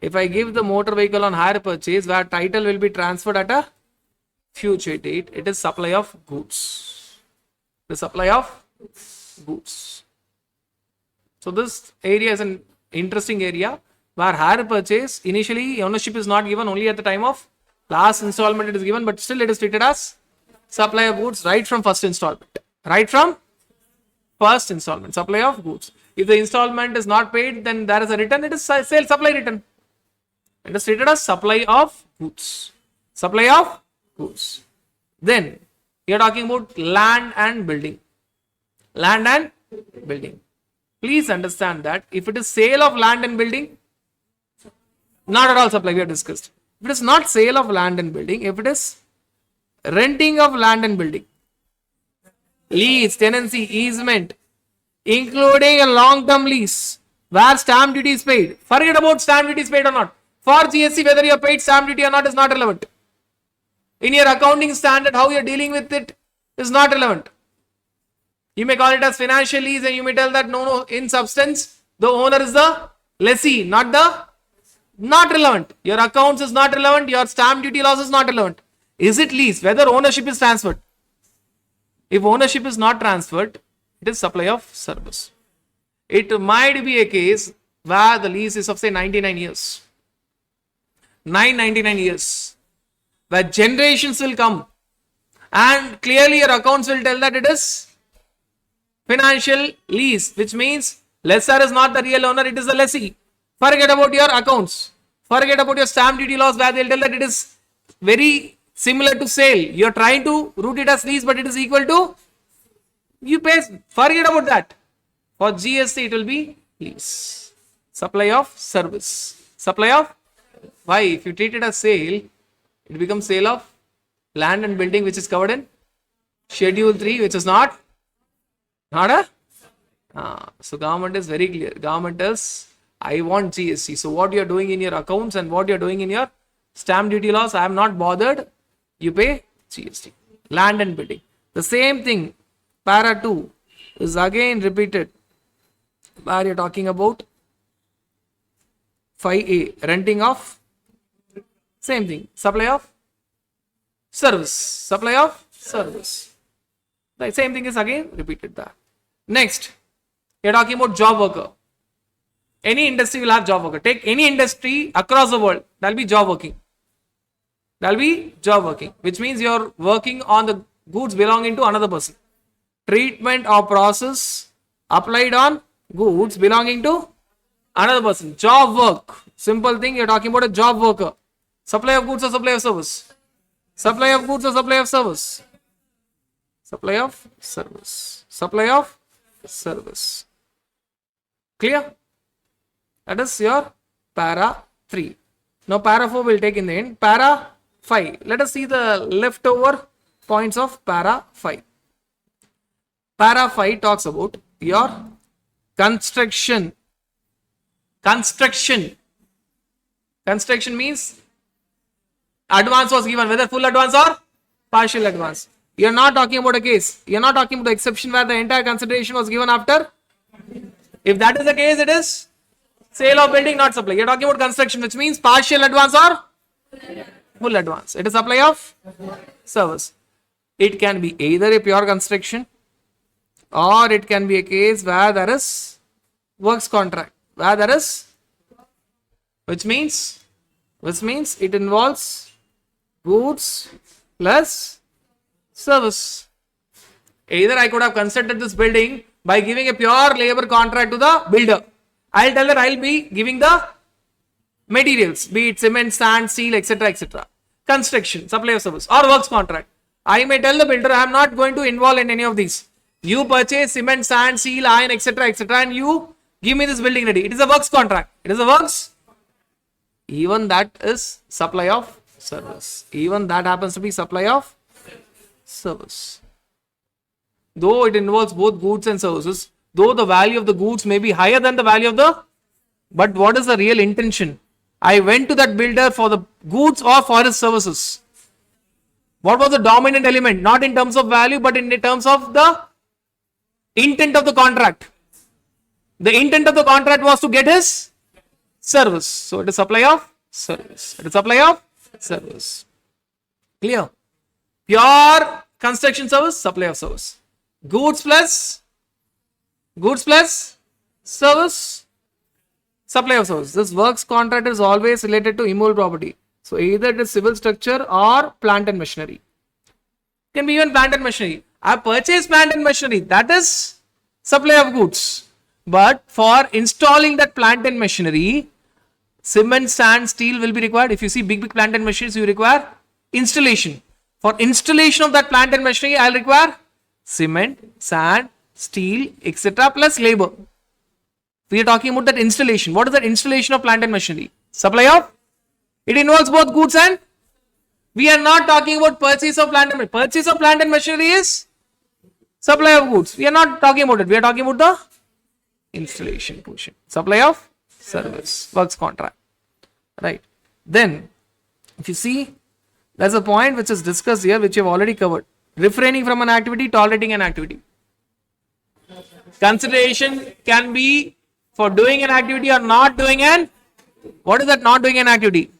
If I give the motor vehicle on hire purchase where title will be transferred at a future date, it is supply of goods. The supply of goods. So this area is an interesting area where hire purchase, initially ownership is not given, only at the time of last installment it is given, but still it is treated as supply of goods right from first installment. Right from first installment, supply of goods. If the installment is not paid, then there is a return, it is sale supply return. It is treated as supply of goods. Supply of goods. Then we are talking about land and building. Land and building. Please understand that if it is sale of land and building, not at all supply, we have discussed. If it is not sale of land and building, if it is renting of land and building, lease, tenancy, easement, including a long-term lease where stamp duty is paid. Forget about stamp duty is paid or not. For GST, whether you have paid stamp duty or not is not relevant. In your accounting standard, how you are dealing with it is not relevant. You may call it as financial lease, and you may tell that no, in substance, the owner is the lessee, not relevant. Your accounts is not relevant. Your stamp duty loss is not relevant. Is it lease? Whether ownership is transferred. If ownership is not transferred, it is supply of service. It might be a case where the lease is of say 99 years. 999 years. Where generations will come and clearly your accounts will tell that it is financial lease, which means lessor is not the real owner, it is the lessee. Forget about your accounts. Forget about your stamp duty laws where they'll tell that it is very similar to sale. You're trying to route it as lease, but it is equal to you pay. Forget about that. For GST, it will be lease. Supply of service. Supply of why? If you treat it as sale, it becomes sale of land and building, which is covered in Schedule 3, which is not a. So government is very clear. Government is, I want GST. So what you are doing in your accounts and what you are doing in your stamp duty laws, I am not bothered. You pay GST. Land and building. The same thing, para 2 is again repeated where you are talking about 5A, renting of, same thing, supply of service. Supply of service. The same thing is again repeated there. Next, you are talking about job worker. Any industry will have job worker. Take any industry across the world, that will be job working. That will be job working, which means you are working on the goods belonging to another person. Treatment or process applied on goods belonging to another person. Job work. Simple thing, you are talking about a job worker. Supply of goods or supply of service? Supply of goods or supply of service? Supply of service. Supply of service. Clear? That is your para 3. Now para 4 will take in the end. Para 5. Let us see the leftover points of para 5. Para 5 talks about your construction. Construction means advance was given, whether full advance or partial advance. You are not talking about a case. You are not talking about the exception where the entire consideration was given after. If that is the case, it is sale of building, not supply. You are talking about construction, which means partial advance or full advance. It is supply of service. It can be either a pure construction or it can be a case where there is works contract. Where there is, which means it involves goods plus service. Either I could have constructed this building by giving a pure labor contract to the builder. I'll tell that I'll be giving the materials, be it cement, sand, steel, etc., etc. Construction, supply of service, or works contract. I may tell the builder I am not going to involve in any of these. You purchase cement, sand, steel, iron, etc., etc., and you give me this building ready. It is a works contract. It is a works. Even that is supply of service. Even that happens to be supply of service. Though it involves both goods and services, though the value of the goods may be higher than the value of the, but what is the real intention? I went to that builder for the goods or for his services. What was the dominant element? Not in terms of value, but in terms of the intent of the contract. The intent of the contract was to get his service. So it is supply of service. It is supply of service. Clear? Pure construction service, supply of service. Goods plus service, supply of service. This works contract is always related to immovable property. So either it is civil structure or plant and machinery. It can be even plant and machinery. I purchase plant and machinery. That is supply of goods. But for installing that plant and machinery, cement, sand, steel will be required. If you see big plant and machines, you require installation. For installation of that plant and machinery, I will require cement, sand, steel, etc. plus labor. We are talking about that installation. What is that installation of plant and machinery? Supply of? It involves both goods and we are not talking about purchase of plant and machinery. Purchase of plant and machinery is supply of goods. We are not talking about it. We are talking about the installation portion. Supply of service, works contract. Right. Then, if you see, there's a point which is discussed here, which you have already covered. Refraining from an activity, tolerating an activity. Consideration can be for doing an activity or not doing an, what is that not doing an activity?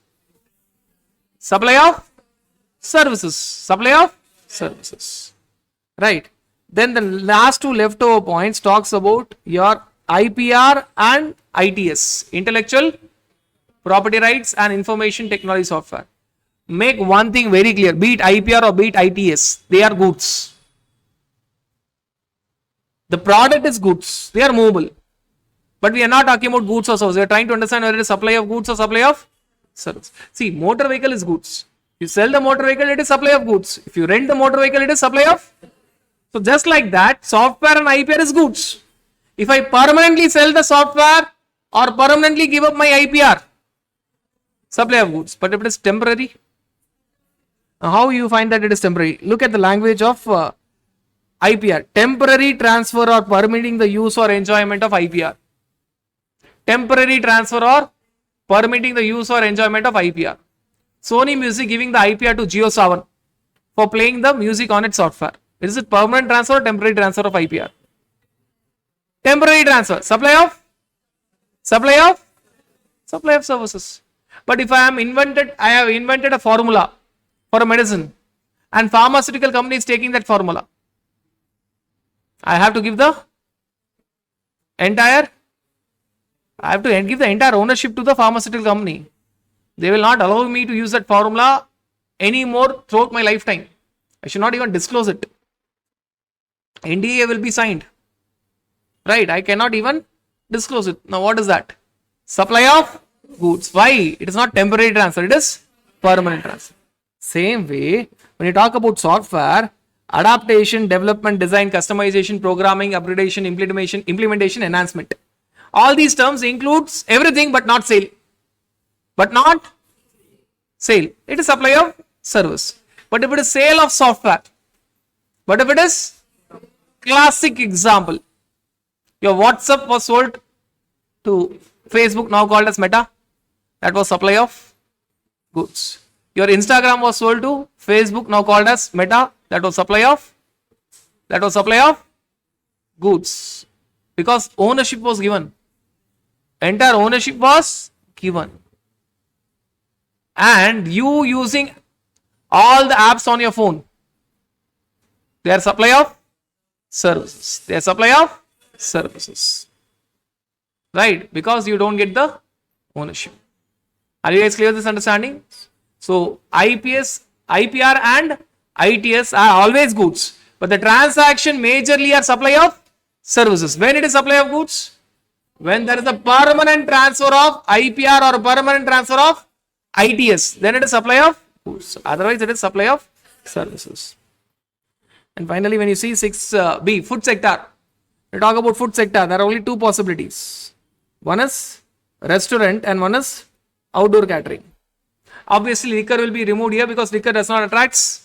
Supply of services. Supply of services. Right. Then the last two leftover points talks about your IPR and ITS, intellectual property rights and information technology software. Make one thing very clear, be it IPR or be it ITS, they are goods. The product is goods, they are movable. But we are not talking about goods or services. We are trying to understand whether it is supply of goods or supply of service. See, motor vehicle is goods. You sell the motor vehicle, it is supply of goods. If you rent the motor vehicle, it is supply of. So just like that, software and IPR is goods. If I permanently sell the software or permanently give up my IPR, supply of goods. But if it is temporary, how you find that it is temporary? Look at the language of IPR. Temporary transfer or permitting the use or enjoyment of IPR. Temporary transfer or permitting the use or enjoyment of IPR. Sony Music giving the IPR to JioSaavn for playing the music on its software. Is it permanent transfer or temporary transfer of IPR? Temporary transfer. Supply of services. But if I have invented a formula for a medicine and pharmaceutical company is taking that formula, I have to give the entire ownership to the pharmaceutical company. They will not allow me to use that formula anymore throughout my lifetime. I should not even disclose it. NDA will be signed. Right, I cannot even disclose it. Now what is that? Supply of goods. Why? It is not temporary transfer, it is permanent transfer. Same way, when you talk about software, adaptation, development, design, customization, programming, upgradation, implementation, enhancement. All these terms includes everything but not sale. It is supply of service. But if it is sale of software, but if it is classic example, your WhatsApp was sold to Facebook, now called as Meta, that was supply of goods. Your Instagram was sold to Facebook, now called as Meta, that was supply of goods. Because ownership was given. Entire ownership was given. And you using all the apps on your phone, they are supply of services. Right? Because you don't get the ownership. Are you guys clear with this understanding? So IPR and ITS are always goods, but the transaction majorly are supply of services. When it is supply of goods? When there is a permanent transfer of IPR or permanent transfer of ITS, then it is supply of goods. Otherwise, it is supply of services. And finally, when you see 6B, food sector, we talk about food sector, there are only two possibilities. One is restaurant and one is outdoor catering. Obviously, liquor will be removed here because liquor does not attract.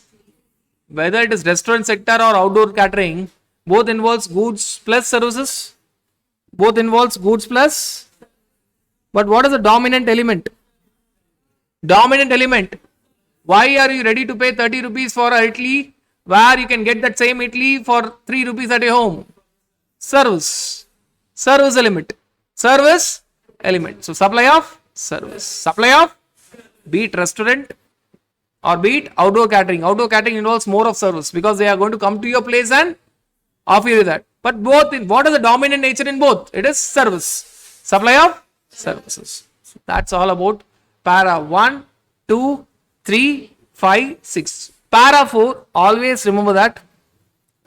Whether it is restaurant sector or outdoor catering, both involves goods plus services. But what is the dominant element? Why are you ready to pay 30 rupees for a idli where you can get that same idli for 3 rupees at your home? Service element. So supply of service. Be it restaurant or be it outdoor catering. Outdoor catering involves more of service because they are going to come to your place and offer you that. But both, what is the dominant nature in both? It is service. Supply of services. So that's all about para 1, 2, 3, 5, 6. Para 4, always remember that.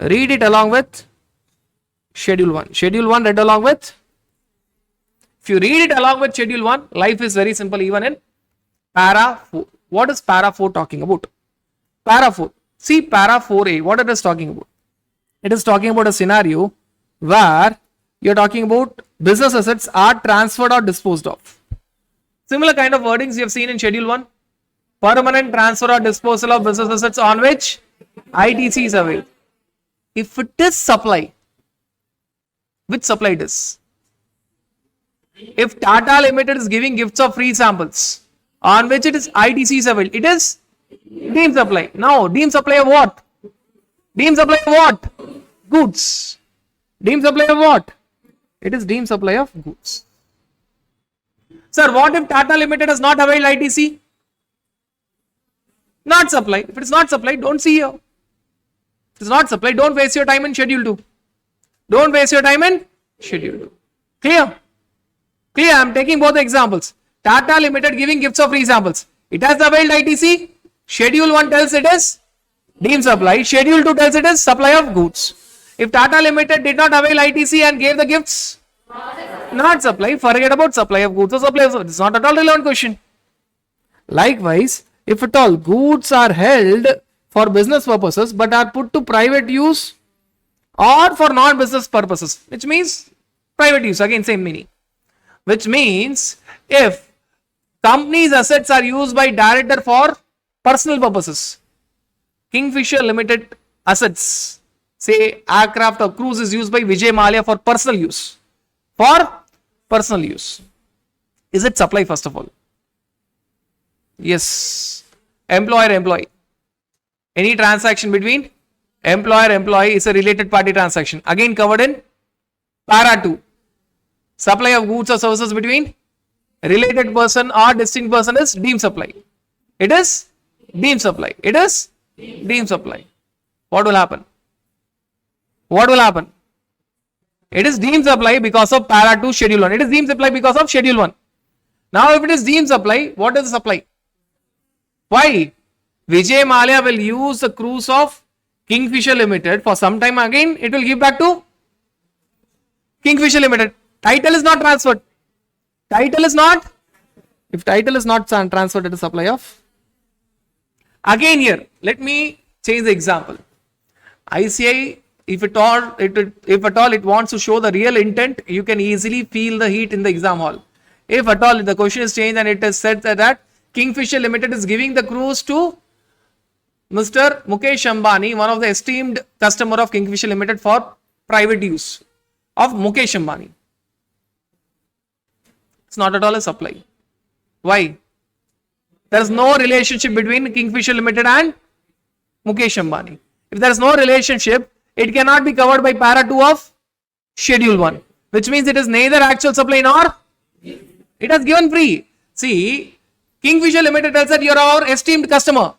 Read it along with schedule 1. Schedule 1 read along with. If you read it along with schedule 1, life is very simple even in para 4. What is para 4 talking about? Para 4. See para 4a, what it is talking about? It is talking about a scenario where you are talking about business assets are transferred or disposed of. Similar kind of wordings you have seen in schedule 1. Permanent transfer or disposal of business assets on which ITC is available. If it is supply, which supply it is? If Tata Limited is giving gifts of free samples on which it is ITC is available, it is deemed supply. Now, deemed supply of what? Goods. Deemed supply of what? It is deemed supply of goods. Sir, what if Tata Limited has not availed ITC? Not supply. If it is not supplied, don't see here. If it is not supplied, don't waste your time in schedule 2. Don't waste your time in schedule 2. Clear? Clear? I am taking both the examples. Tata Limited giving gifts of free samples. It has availed ITC. Schedule 1 tells it is deemed supply. Schedule 2 tells it is supply of goods. If Tata Limited did not avail ITC and gave the gifts, not supply, forget about supply of goods or supply of goods. It's not at all relevant question. Likewise, if at all goods are held for business purposes but are put to private use or for non-business purposes, which means private use, again same meaning. Which means if company's assets are used by director for personal purposes, Kingfisher Limited assets, say aircraft or cruise is used by Vijay Mallya for personal use. For personal use. Is it supply first of all? Yes. Employer-employee. Any transaction between employer-employee is a related party transaction. Again covered in para 2. Supply of goods or services between related person or distinct person is deemed supply. It is deemed supply. It is deemed supply. What will happen? What will happen? It is deemed supply because of para 2 schedule 1. It is deemed supply because of schedule 1. Now if it is deemed supply, what is the supply? Why? Vijay Mallya will use the cruise of Kingfisher Limited for some time, again it will give back to Kingfisher Limited. Title is not transferred. Title is not. If title is not transferred, it is supply of. Again here, let me change the example. ICI, if at all it wants to show the real intent, you can easily feel the heat in the exam hall. If at all the question is changed and it is said that Kingfisher Limited is giving the cruise to Mr. Mukesh Ambani, one of the esteemed customer of Kingfisher Limited for private use of Mukesh Ambani. It's not at all a supply. Why? There is no relationship between Kingfisher Limited and Mukesh Ambani. If there is no relationship, it cannot be covered by para 2 of schedule 1, which means it is neither actual supply nor it has given free. See, Kingfisher Limited tells that you are our esteemed customer,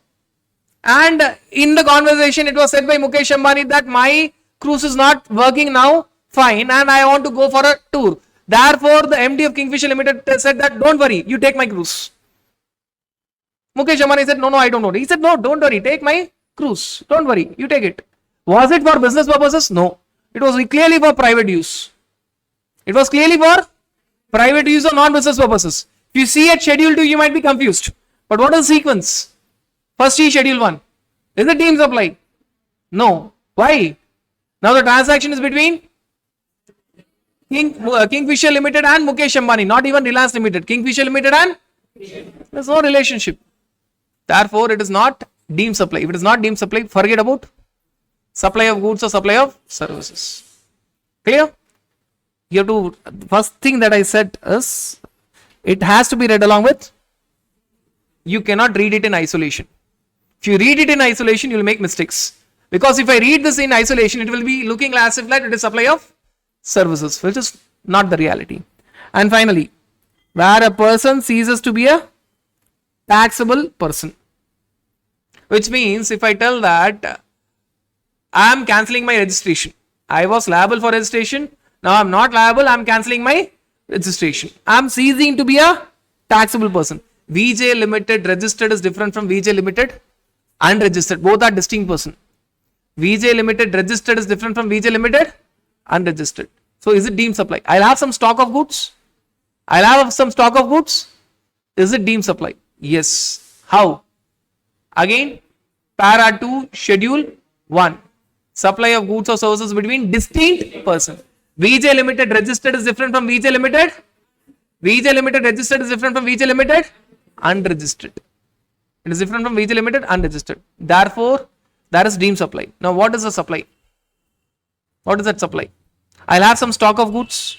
and in the conversation it was said by Mukesh Ambani that my cruise is not working now, fine, and I want to go for a tour. Therefore, the MD of Kingfisher Limited said that don't worry, you take my cruise. Mukesh Ambani said no, I don't want it. He said no, don't worry, take my cruise. Don't worry, you take it. Was it for business purposes? No. It was clearly for private use. It was clearly for private use or non-business purposes. If you see at schedule 2, you might be confused. But what is the sequence? First see schedule 1. Is it deemed supply? No. Why? Now the transaction is between Kingfisher Limited and Mukesh Ambani, not even Reliance Limited. Kingfisher Limited and there is no relationship. Therefore, it is not deemed supply. If it is not deemed supply, forget about supply of goods or supply of services. Clear? You have to, first thing that I said is, it has to be read along with, you cannot read it in isolation. If you read it in isolation, you will make mistakes. Because if I read this in isolation, it will be looking as if it is supply of services, which is not the reality. And finally, where a person ceases to be a taxable person. Which means if I tell that I am cancelling my registration. I was liable for registration. Now I am not liable. I am cancelling my registration. I am ceasing to be a taxable person. VJ Limited registered is different from VJ Limited unregistered. Both are distinct person. VJ Limited registered is different from VJ Limited unregistered. So is it deemed supply? I'll have some stock of goods. Is it deemed supply? Yes. How? Again, para 2 schedule 1. Supply of goods or services between distinct person. VJ Limited registered is different from VJ Limited. VJ Limited registered is different from VJ Limited unregistered. It is different from VJ Limited unregistered. Therefore, that is deemed supply. Now, what is the supply? What is that supply? I'll have some stock of goods.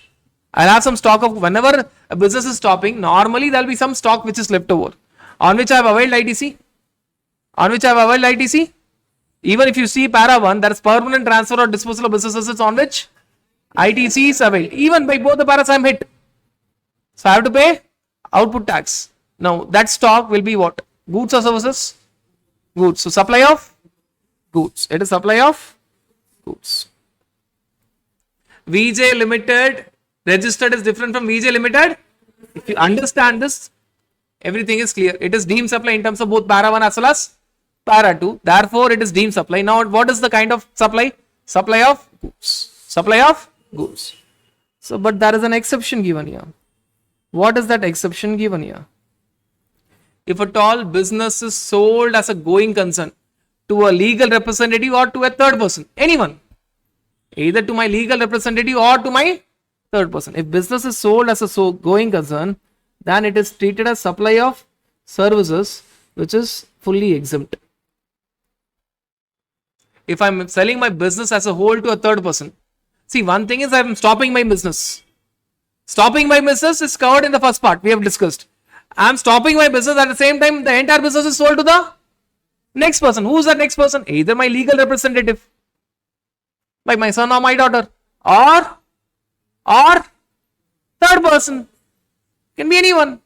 I'll have some stock of, whenever a business is stopping, normally there will be some stock which is left over, on which I have availed ITC. Even if you see para 1, there is permanent transfer or disposal of business assets on which ITC is availed. Even by both the paras I am hit. So I have to pay output tax. Now that stock will be what? Goods or services? Goods. So supply of goods. It is supply of goods. VJ Limited registered is different from VJ Limited. If you understand this, everything is clear. It is deemed supply in terms of both para 1 as well as para 2. Therefore, it is deemed supply. Now, what is the kind of supply? Supply of goods. Supply of goods. So, but there is an exception given here. What is that exception given here? If at all business is sold as a going concern to a legal representative or to a third person, anyone, either to my legal representative or to my third person. If business is sold as a going concern, then it is treated as supply of services, which is fully exempt. If I'm selling my business as a whole to a third person, see, one thing is I'm stopping my business. Stopping my business is covered in the first part we have discussed. I'm stopping my business, at the same time the entire business is sold to the next person. Who is that next person? Either my legal representative, like my son or my daughter, or third person, can be anyone.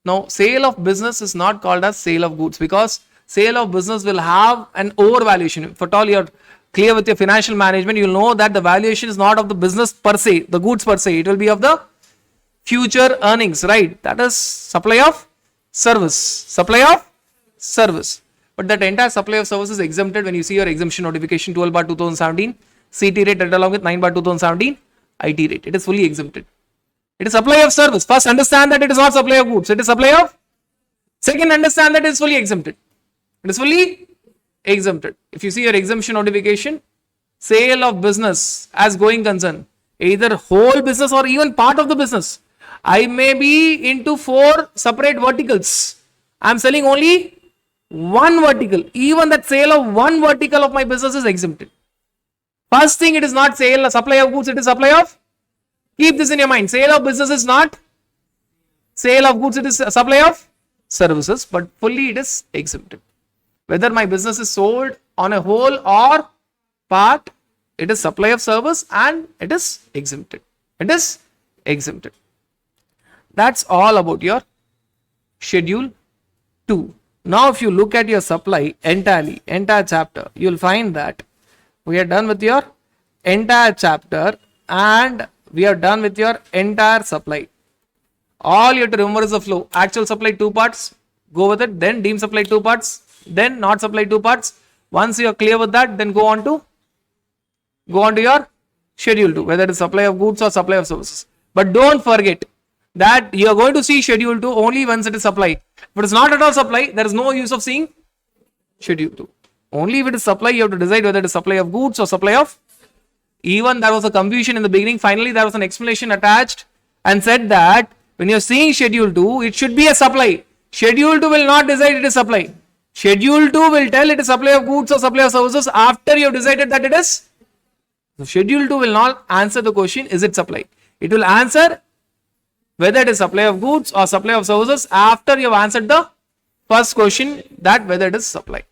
Now, sale of business is not called as sale of goods, because sale of business will have an overvaluation. If at all you're clear with your financial management, you'll know that the valuation is not of the business per se, the goods per se. It will be of the future earnings, right? That is supply of service. Supply of service. But that entire supply of service is exempted when you see your exemption notification 12/2017, CT rate read along with 9/2017, IT rate. It is fully exempted. It is supply of service. First, understand that it is not supply of goods. It is supply of. Second, understand that it is fully exempted. It is fully exempted. If you see your exemption notification, sale of business as going concern, either whole business or even part of the business. I may be into 4 separate verticals. I am selling only one vertical. Even that sale of one vertical of my business is exempted. First thing, it is not sale, supply of goods, it is supply of. Keep this in your mind. Sale of business is not sale of goods, it is supply of services, but fully it is exempted. Whether my business is sold on a whole or part, it is supply of service and it is exempted. It is exempted. That's all about your schedule 2. Now, if you look at your supply entire chapter, you will find that we are done with your entire chapter and we are done with your entire supply. All you have to remember is the flow. Actual supply 2 parts, go with it. Then deemed supply 2 parts, then not supply 2 parts. Once you are clear with that, then go on to your schedule 2, whether it is supply of goods or supply of services. But don't forget that you are going to see schedule 2 only once it is supply. If it is not at all supply, there is no use of seeing schedule 2. Only if it is supply, you have to decide whether it is supply of goods or supply of. Even there was a confusion in the beginning. Finally, there was an explanation attached and said that when you are seeing schedule 2, it should be a supply. Schedule 2 will not decide it is supply. Schedule 2 will tell it is supply of goods or supply of services after you have decided that it is. So schedule 2 will not answer the question, is it supply? It will answer whether it is supply of goods or supply of services after you have answered the first question, that whether it is supply.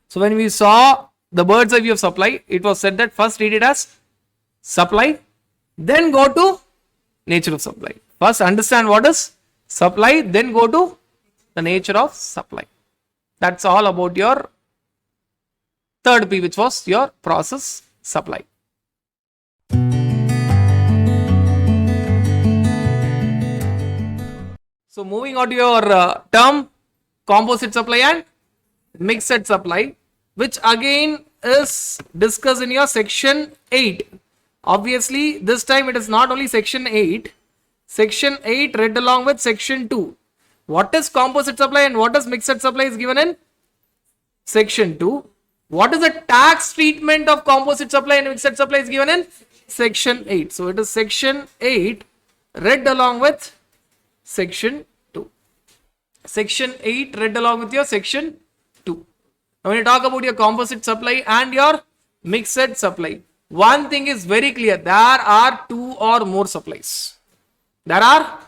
So when we saw the bird's eye view of supply, it was said that first read it as supply, then go to nature of supply. First understand what is supply, then go to the nature of supply. That's all about your third P, which was your process supply. So moving on to your term composite supply and mixed supply, which again is discussed in your section 8. Obviously, this time it is not only section 8. Section 8 read along with section 2. What is composite supply and what is mixed supply is given in section 2. What is the tax treatment of composite supply and mixed supply is given in section 8. So it is section 8 read along with section 2. Section 8 read along with your section 2. Now when you talk about your composite supply and your mixed supply, one thing is very clear. There are 2 or more supplies. There are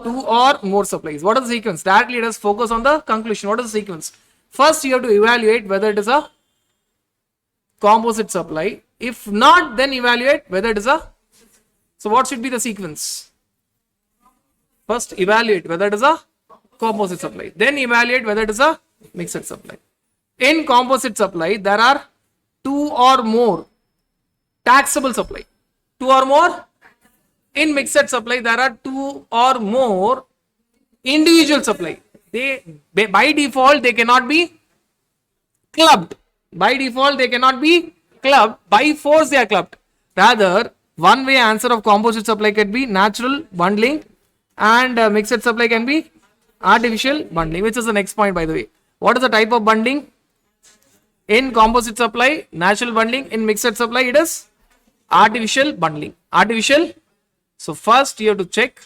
2 or more supplies. What is the sequence? Directly let us focus on the conclusion. What is the sequence? First you have to evaluate whether it is a composite supply. If not, then evaluate whether it is a. So what should be the sequence? First evaluate whether it is a composite supply. Then evaluate whether it is a mixed supply. In composite supply, there are two or more taxable supply. Two or more. In mixed supply, there are two or more individual supply. They by default they cannot be clubbed. By default they cannot be clubbed. By force they are clubbed. Rather, one way answer of composite supply can be natural bundling, and mixed supply can be artificial bundling, which is the next point, by the way. What is the type of bundling? In composite supply, natural bundling. In mixed supply, it is artificial bundling. Artificial. So first you have to check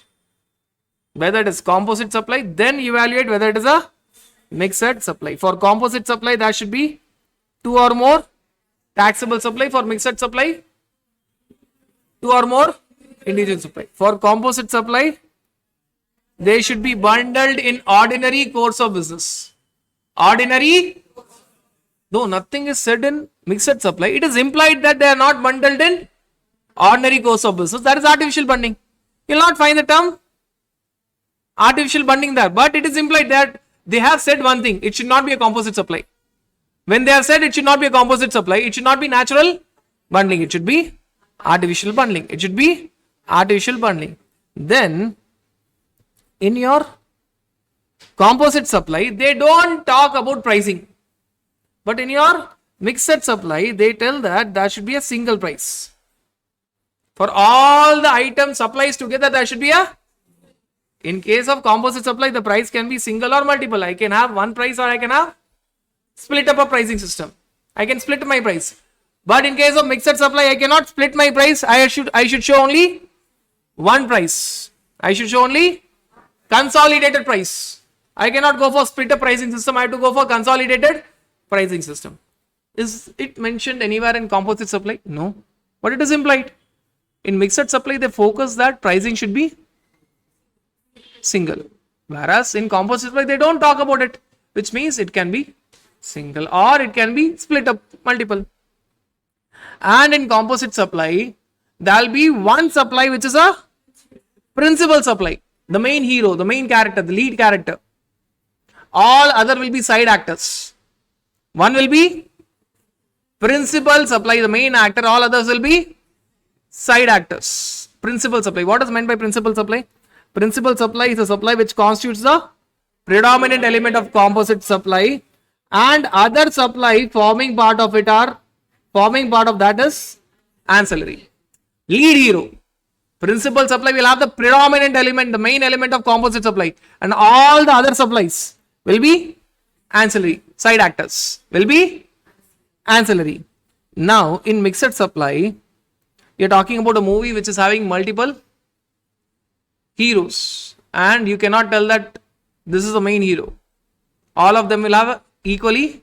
whether it is composite supply, then evaluate whether it is a mixed supply. For composite supply, there should be two or more taxable supply. For mixed supply, two or more individual supply. For composite supply, they should be bundled in ordinary course of business. Ordinary, though nothing is said in mixed supply, it is implied that they are not bundled in ordinary course of business. That is artificial bundling. You will not find the term artificial bundling there, but it is implied that they have said one thing: it should not be a composite supply. When they have said it should not be a composite supply, it should not be natural bundling, it should be artificial bundling. It should be artificial bundling. Then in your composite supply, they don't talk about pricing, but in your mixed supply, they tell that there should be a single price. For all the items supplies together, there should be a. In case of composite supply, the price can be single or multiple. I can have one price or I can have split up a pricing system. I can split my price. But in case of mixed supply, I cannot split my price. I should show only one price. I should show only consolidated price. I cannot go for split up pricing system. I have to go for consolidated pricing system. Is it mentioned anywhere in composite supply? No. But it is implied. In mixed supply, they focus that pricing should be single. Whereas in composite supply, they don't talk about it, which means it can be single or it can be split up multiple. And in composite supply, there will be one supply which is a principal supply, the main hero, the main character, the lead character. All other will be side actors. One will be principal supply, the main actor, all others will be side actors. Principal supply. What is meant by principal supply? Principal supply is a supply which constitutes the predominant element of composite supply, and other supply forming part of that is ancillary. Lead hero. Principal supply will have the predominant element, the main element of composite supply, and all the other supplies will be ancillary. Side actors will be ancillary. Now in mixed supply, you are talking about a movie which is having multiple heroes, and you cannot tell that this is the main hero. All of them will have equally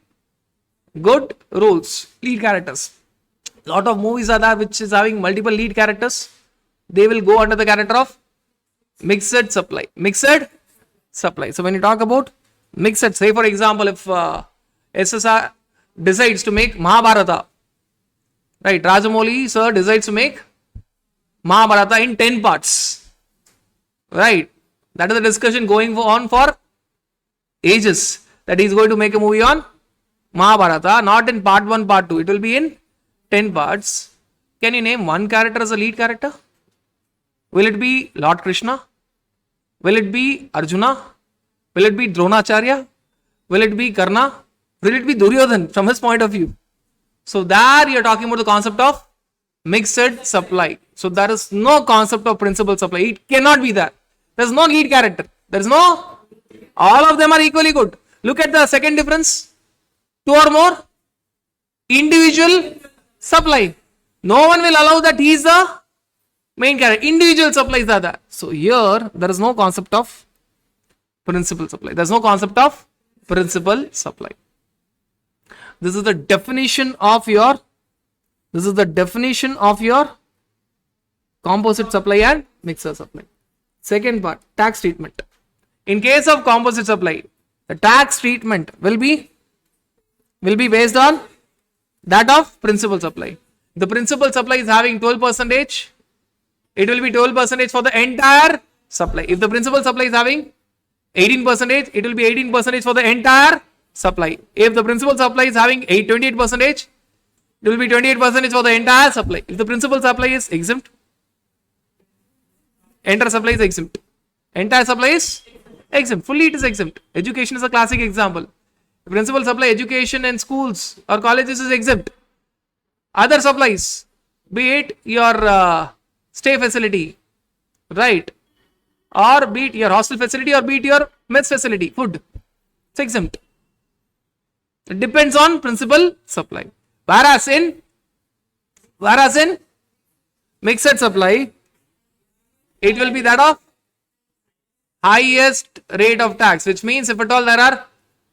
good roles, lead characters. Lot of movies are there which is having multiple lead characters. They will go under the character of mixed supply. Mixed supply. So when you talk about mixed, say for example, if SSR decides to make Mahabharata, right? Rajamouli sir decides to make Mahabharata in 10 parts, right? That is the discussion going on for ages, that he is going to make a movie on Mahabharata, not in part 1, part 2. It will be in 10 parts. Can you name one character as a lead character? Will it be Lord Krishna? Will it be Arjuna? Will it be Dronacharya? Will it be Karna? Will it be Duryodhan from his point of view? So there you are talking about the concept of mixed supply. So there is no concept of principal supply. It cannot be there. There is no lead character. There is no. All of them are equally good. Look at the second difference. Two or more individual supply. No one will allow that he is the main character. Individual supplies are there. So here there is no concept of principal supply. There is no concept of principal supply. This is the definition of your composite supply and mixed supply. Second part, tax treatment. In case of composite supply, the tax treatment will be based on that of principal supply. the principal supply is having 12 percentage, it will be 12 percentage for the entire supply. If the principal supply is having 18 percentage, it will be 18 percentage for the entire supply. If the principal supply is having 28 percentage, it will be 28 percentage for the entire supply. If the principal supply is exempt, entire supply is exempt. Entire supply is exempt. Fully it is exempt. Education is a classic example. The principal supply, education and schools or colleges is exempt. Other supplies, be it your stay facility, right? Or be it your hostel facility or be it your mess facility, food, it's exempt. It depends on principal supply. Whereas in mixed supply, it will be that of highest rate of tax, which means if at all there are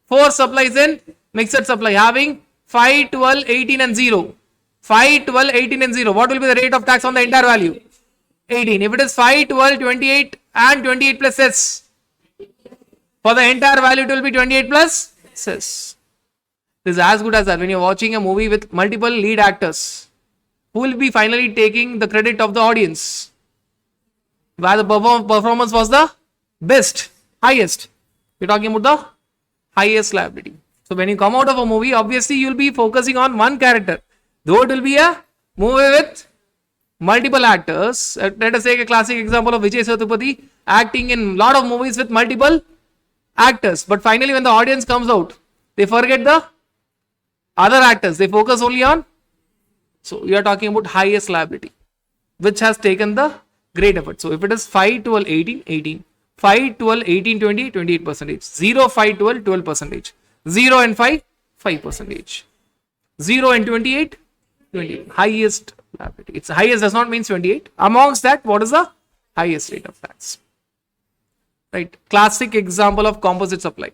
4 supplies in mixed supply having 5, 12, 18 and 0. 5, 12, 18 and 0. What will be the rate of tax on the entire value? 18. If it is 5, 12, 28 and 28 plus cess, for the entire value it will be 28 plus cess. This is as good as that. When you are watching a movie with multiple lead actors, who will be finally taking the credit of the audience? Where the performance was the best, highest. We are talking about the highest liability. So when you come out of a movie, obviously you will be focusing on one character. Though it will be a movie with multiple actors. Let us take a classic example of Vijay Sethupathi acting in lot of movies with multiple actors. But finally when the audience comes out, they forget the other actors. They focus only on. So we are talking about highest liability, which has taken the great effort. So if it is 5, 12, 18, 18. 5, 12, 18, 20, 28 percentage. 0, 5, 12, 12 percentage. 0 and 5, 5 percentage. 0 and 28, 28. Highest liability. It's highest does not mean 28. Amongst that, what is the highest rate of tax? Right. Classic example of composite supply.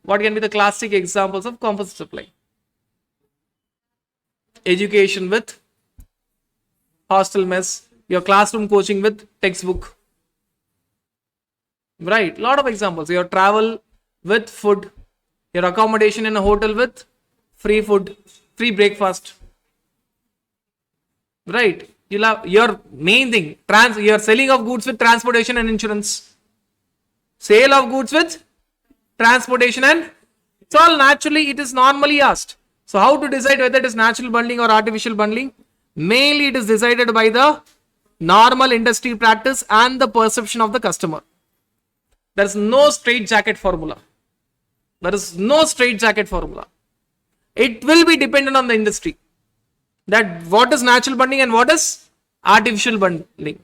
What can be the classic examples of composite supply? Education with hostel mess, your classroom coaching with textbook. Right, lot of examples. Your travel with food, your accommodation in a hotel with free food, free breakfast. Right, you'll have your main thing, your selling of goods with transportation and insurance. Sale of goods with transportation and it's all naturally, it is normally asked. So how to decide whether it is natural bundling or artificial bundling? Mainly it is decided by the normal industry practice and the perception of the customer. There is no straight jacket formula. There is no straight jacket formula. It will be dependent on the industry. That what is natural bundling and what is artificial bundling.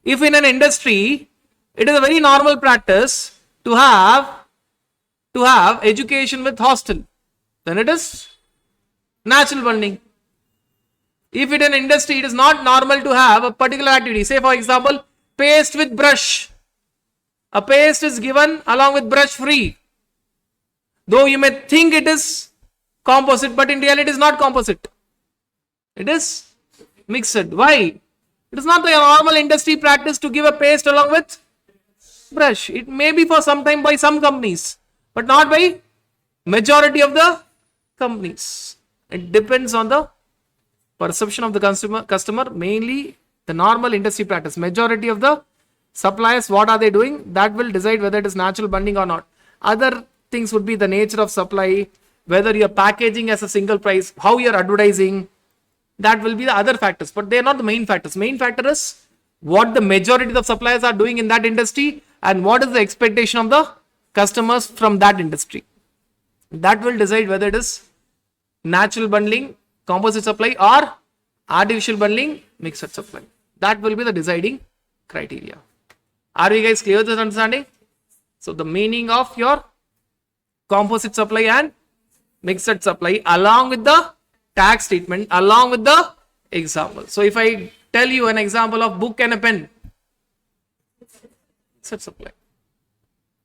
If in an industry, it is a very normal practice to have education with hostel, then it is natural bundling. If in an industry, it is not normal to have a particular activity. Say for example, paste with brush. A paste is given along with brush free. Though you may think it is composite, but in reality it is not composite. It is mixed. Why? It is not the normal industry practice to give a paste along with brush. It may be for some time by some companies, but not by majority of the companies. It depends on the perception of the customer, mainly the normal industry practice. Majority of the suppliers, what are they doing? That will decide whether it is natural bundling or not. Other things would be the nature of supply, whether you are packaging as a single price, how you are advertising. That will be the other factors, but they are not the main factors. Main factor is what the majority of suppliers are doing in that industry and what is the expectation of the customers from that industry. That will decide whether it is natural bundling, composite supply or artificial bundling, mixed supply. That will be the deciding criteria. Are you guys clear with this understanding? So the meaning of your composite supply and mixed supply along with the tax treatment, along with the example. So if I tell you an example of book and a pen, mixed supply.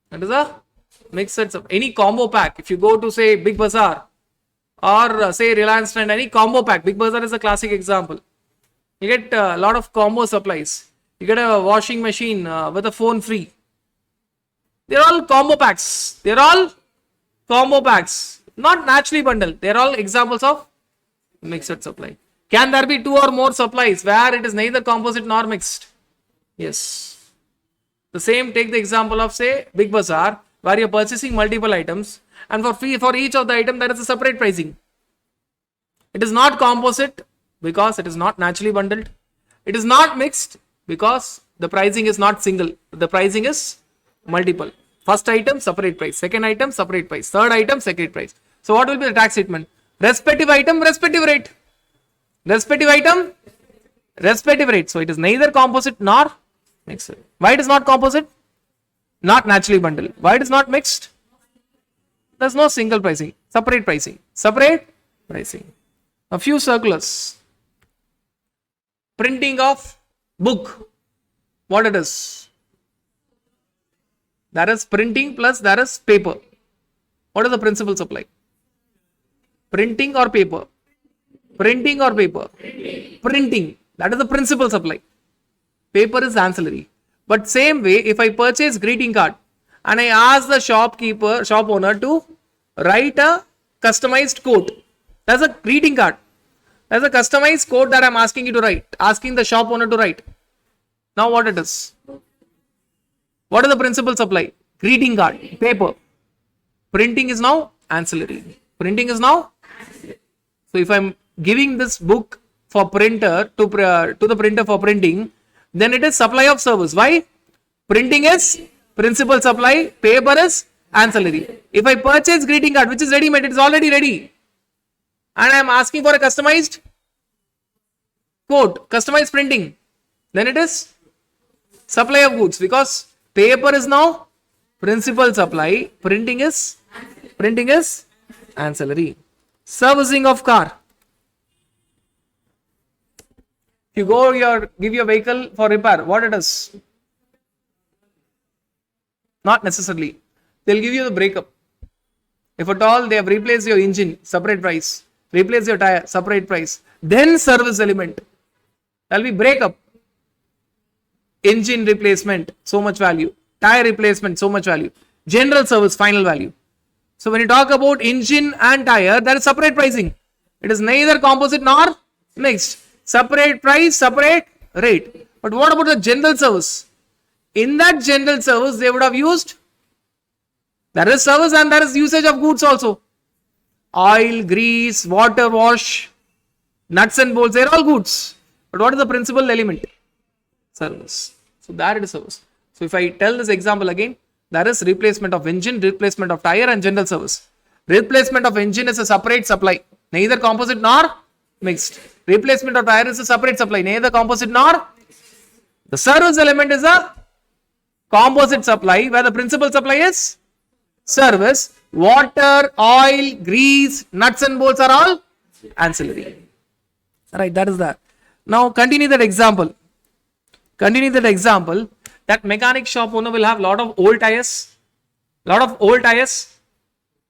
That is a mixed supply. Any combo pack, if you go to say Big Bazaar or say Reliance Trend, any combo pack, Big Bazaar is a classic example. You get a lot of combo supplies. You get a washing machine with a phone free. They're all combo packs. They're all combo packs. Not naturally bundled. They're all examples of Mixed supply. Can there be two or more supplies where it is neither composite nor mixed? Yes. The same, take the example of say Big Bazaar, where you're purchasing multiple items and for each of the item there is a separate pricing. It is not composite because it is not naturally bundled. It is not mixed because the pricing is not single. The pricing is multiple. First item, separate price. Second item, separate price. Third item, separate price. So what will be the tax treatment? Respective item, respective rate. Respective item, respective rate. So it is neither composite nor mixed. Why it is not composite? Not naturally bundled. Why it is not mixed? There is no single pricing. Separate pricing. Separate pricing. A few circulars. Printing of book. What it is? There is printing plus there is paper. What is the principal supply? Printing or paper? Printing or paper? Printing. That is the principal supply. Paper is ancillary. But same way, if I purchase greeting card and I ask the shop owner to write a customized quote. That's a greeting card. That's a customized quote that I'm asking you to write. Asking the shop owner to write. Now what it is? What is the principal supply? Greeting card, paper. Printing is now ancillary. Printing is now. So if I'm giving this book for printer to the printer for printing, then it is supply of service. Why? Printing is principal supply, paper is ancillary. If I purchase greeting card which is ready made, it is already ready, and I am asking for a customized quote, customized printing, then it is supply of goods because paper is now principal supply, printing is ancillary. Servicing of car. You go give your vehicle for repair, what it is? Not necessarily. They'll give you the breakup. If at all they have replaced your engine, separate price. Replace your tire, separate price. Then service element. There'll be breakup. Engine replacement, so much value. Tire replacement, so much value. General service, final value. So when you talk about engine and tire, there is separate pricing. It is neither composite nor mixed. Separate price, separate rate. But what about the general service? In that general service, they would have used, there is service and there is usage of goods also. Oil, grease, water wash, nuts and bolts, they are all goods. But what is the principal element? Service. So there it is service. So if I tell this example again, there is replacement of engine, replacement of tire and general service. Replacement of engine is a separate supply, neither composite nor mixed. Replacement of tire is a separate supply, neither composite nor. The service element is a composite supply where the principal supply is service. Water, oil, grease, nuts and bolts are all ancillary. Right, that is that. Now continue that example. That mechanic shop owner will have lot of old tires.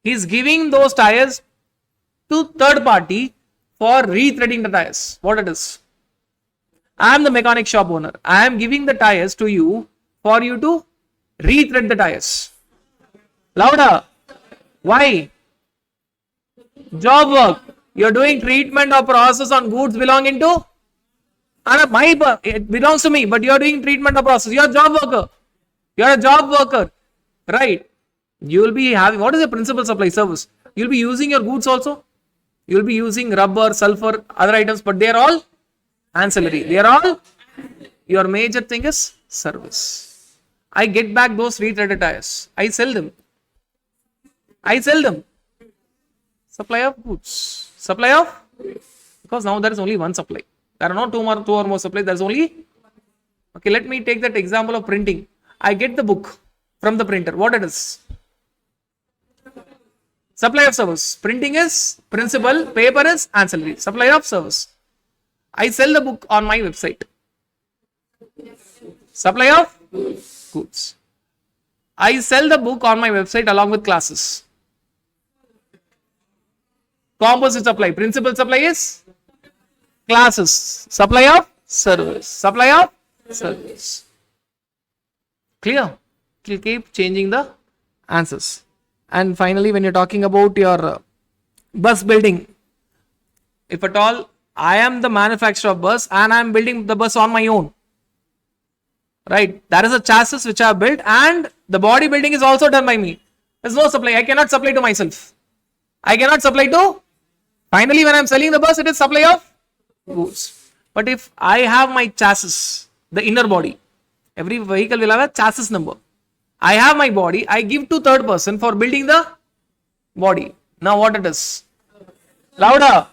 He is giving those tires to third party for rethreading the tires. What it is? I am the mechanic shop owner. I am giving the tires to you for you to rethread the tires. Louder. Why? Job work. You are doing treatment or process on goods belonging to it belongs to me, but you are doing treatment or process. You are a job worker. You are a job worker. Right. You will be having, what is the principal supply? Service. You will be using your goods also. You will be using rubber, sulfur, other items, but they are all ancillary. They are all, your major thing is service. I get back those rethreaded tires. I sell them. Supply of goods. Because now there is only one supply. There are not two or more supplies. There is only. Okay, let me take that example of printing. I get the book from the printer. What it is? Supply of service. Printing is principal. Paper is ancillary. Supply of service. I sell the book on my website. Supply of goods. I sell the book on my website along with classes. Composite supply. Principal supply is classes. Supply of service. Clear? It will keep changing the answers. And finally, when you're talking about your bus building, if at all I am the manufacturer of bus and I am building the bus on my own, right? That is a chassis which I have built and the body building is also done by me. There's no supply. I cannot supply to myself. I cannot supply to, finally when I am selling the bus, it is supply of goods. But if I have my chassis, the inner body, every vehicle will have a chassis number. I have my body, I give to third person for building the body. Now what it is? Louder.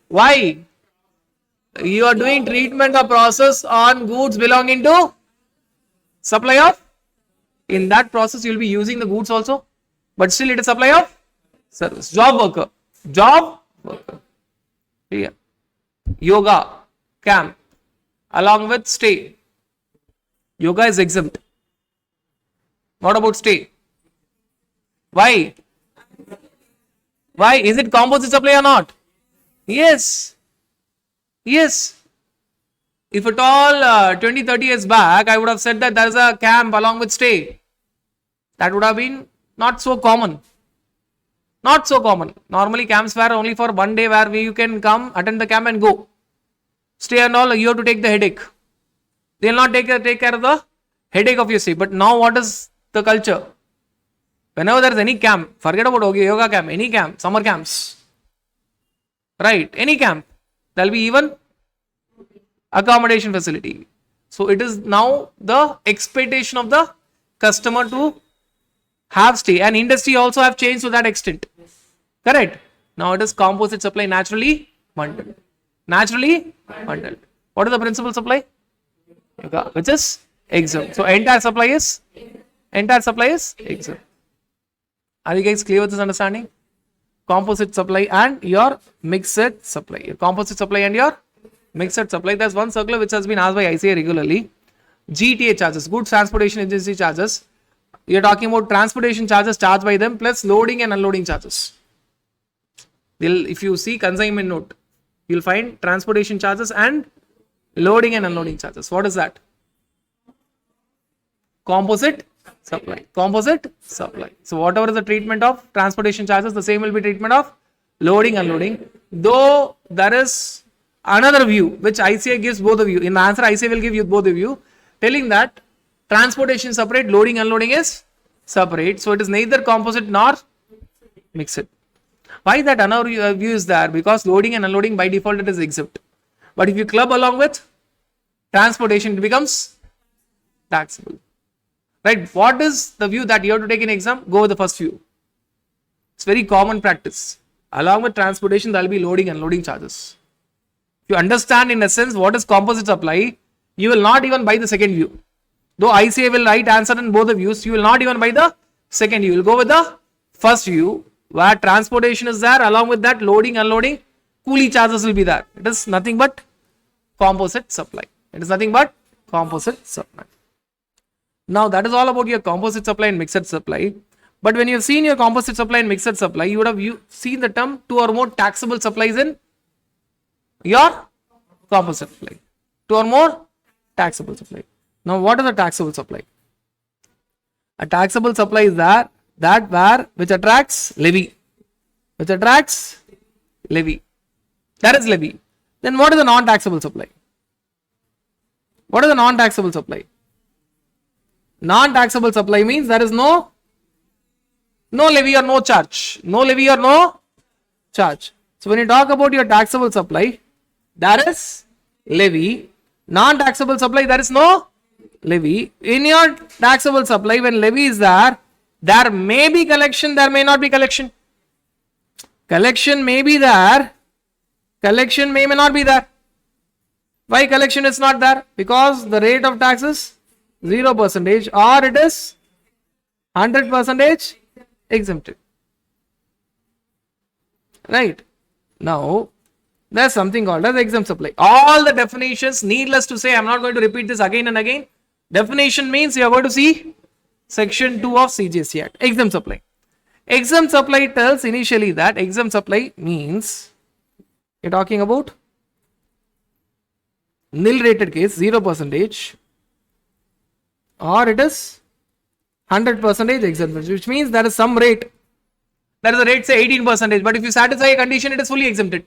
Why? You are doing treatment or process on goods belonging to supply of. In that process, you will be using the goods also. But still it is supply of service. Job worker. Job worker. Here. Yoga. Camp. Along with stay. Yoga is exempt. What about stay? Why? Why? Is it composite supply or not? Yes. Yes. If at all 20-30 years back, I would have said that there is a camp along with stay. That would have been not so common. Not so common. Normally camps were only for one day where you can come, attend the camp and go. Stay and all, you have to take the headache. They will not take care of the headache of your stay. But now what is the culture? Whenever there is any camp, forget about yoga camp, any camp, summer camps, right? Any camp, there will be even accommodation facility. So it is now the expectation of the customer to have stay, and industry also have changed to that extent. Correct? Now it is composite supply, naturally bundled. Naturally bundled. What is the principal supply? Yoga, which is exempt. So entire supply is exempt. Are you guys clear with this understanding? Composite supply and your mixed supply. Your composite supply and your mixed supply. There's one circular which has been asked by ICA regularly. GTA charges, goods transportation agency charges. You're talking about transportation charges charged by them plus loading and unloading charges. If you see consignment note, you'll find transportation charges and loading and unloading charges. What is that? Composite supply. Composite supply. So whatever is the treatment of transportation charges, the same will be treatment of loading, unloading. Though there is another view which ICA gives both of you. In the answer, ICA will give you both of you, telling that transportation separate, loading, unloading is separate. So it is neither composite nor mixed. Why that another view is there? Because loading and unloading by default it is exempt. But if you club along with transportation, it becomes taxable. Right? What is the view that you have to take in exam? Go with the first view. It's very common practice. Along with transportation, there will be loading and unloading charges. If you understand in essence what is composite supply, you will not even buy the second view. Though ICA will write answer in both the views, you will not even buy the second view. You will go with the first view where transportation is there, along with that loading, unloading, coolie charges will be there. It is nothing but composite supply. It is nothing but composite supply. Now that is all about your composite supply and mixed supply. But when you have seen your composite supply and mixed supply, you would have seen the term two or more taxable supplies in your composite supply. Two or more taxable supply. Now what is a taxable supply? A taxable supply is that which attracts levy. Which attracts levy. That is levy. Then what is a non-taxable supply? What is a non-taxable supply? Non-taxable supply means there is no levy or no charge. No levy or no charge. So when you talk about your taxable supply, there is levy. Non-taxable supply, there is no levy. In your taxable supply, when levy is there may be collection, there may not be collection. Collection may be there, collection may not be there. Why collection is not there? Because the rate of tax is 0% or it is 100% exempted. Right? Now, there is something called as exempt supply. All the definitions, needless to say, I am not going to repeat this again and again. Definition means you are going to see section 2 of CGST Act. Exempt supply. Exempt supply tells initially that exempt supply means you are talking about nil rated case 0% or it is 100% exempt, which means there is some rate. There is a rate say 18%, but if you satisfy a condition, it is fully exempted.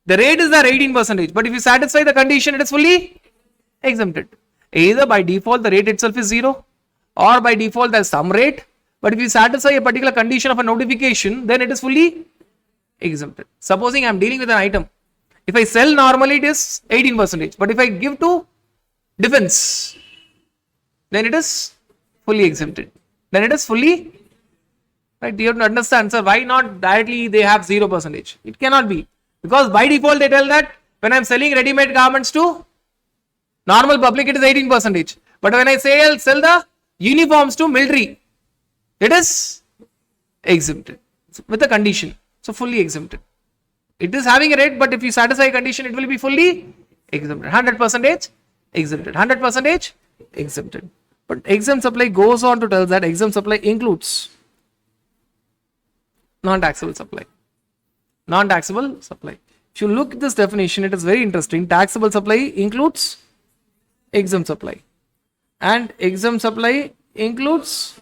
The rate is there 18%, but if you satisfy the condition, it is fully exempted. Either by default the rate itself is 0, or by default there is some rate, but if you satisfy a particular condition of a notification, then it is fully exempted. Supposing I am dealing with an item, if I sell normally it is 18%, but if I give to defense, then it is fully exempted. Then it is fully, right? You have to understand, sir, why not directly they have 0%? It cannot be, because by default they tell that when I am selling ready-made garments to normal public, it is 18%. But when I sell the uniforms to military, it is exempted with a condition. So fully exempted. It is having a rate, but if you satisfy a condition, it will be fully exempted. 100% exempted. 100% exempted. But exempt supply goes on to tell that exempt supply includes non-taxable supply. Non-taxable supply. If you look at this definition, it is very interesting. Taxable supply includes exempt supply, and exempt supply includes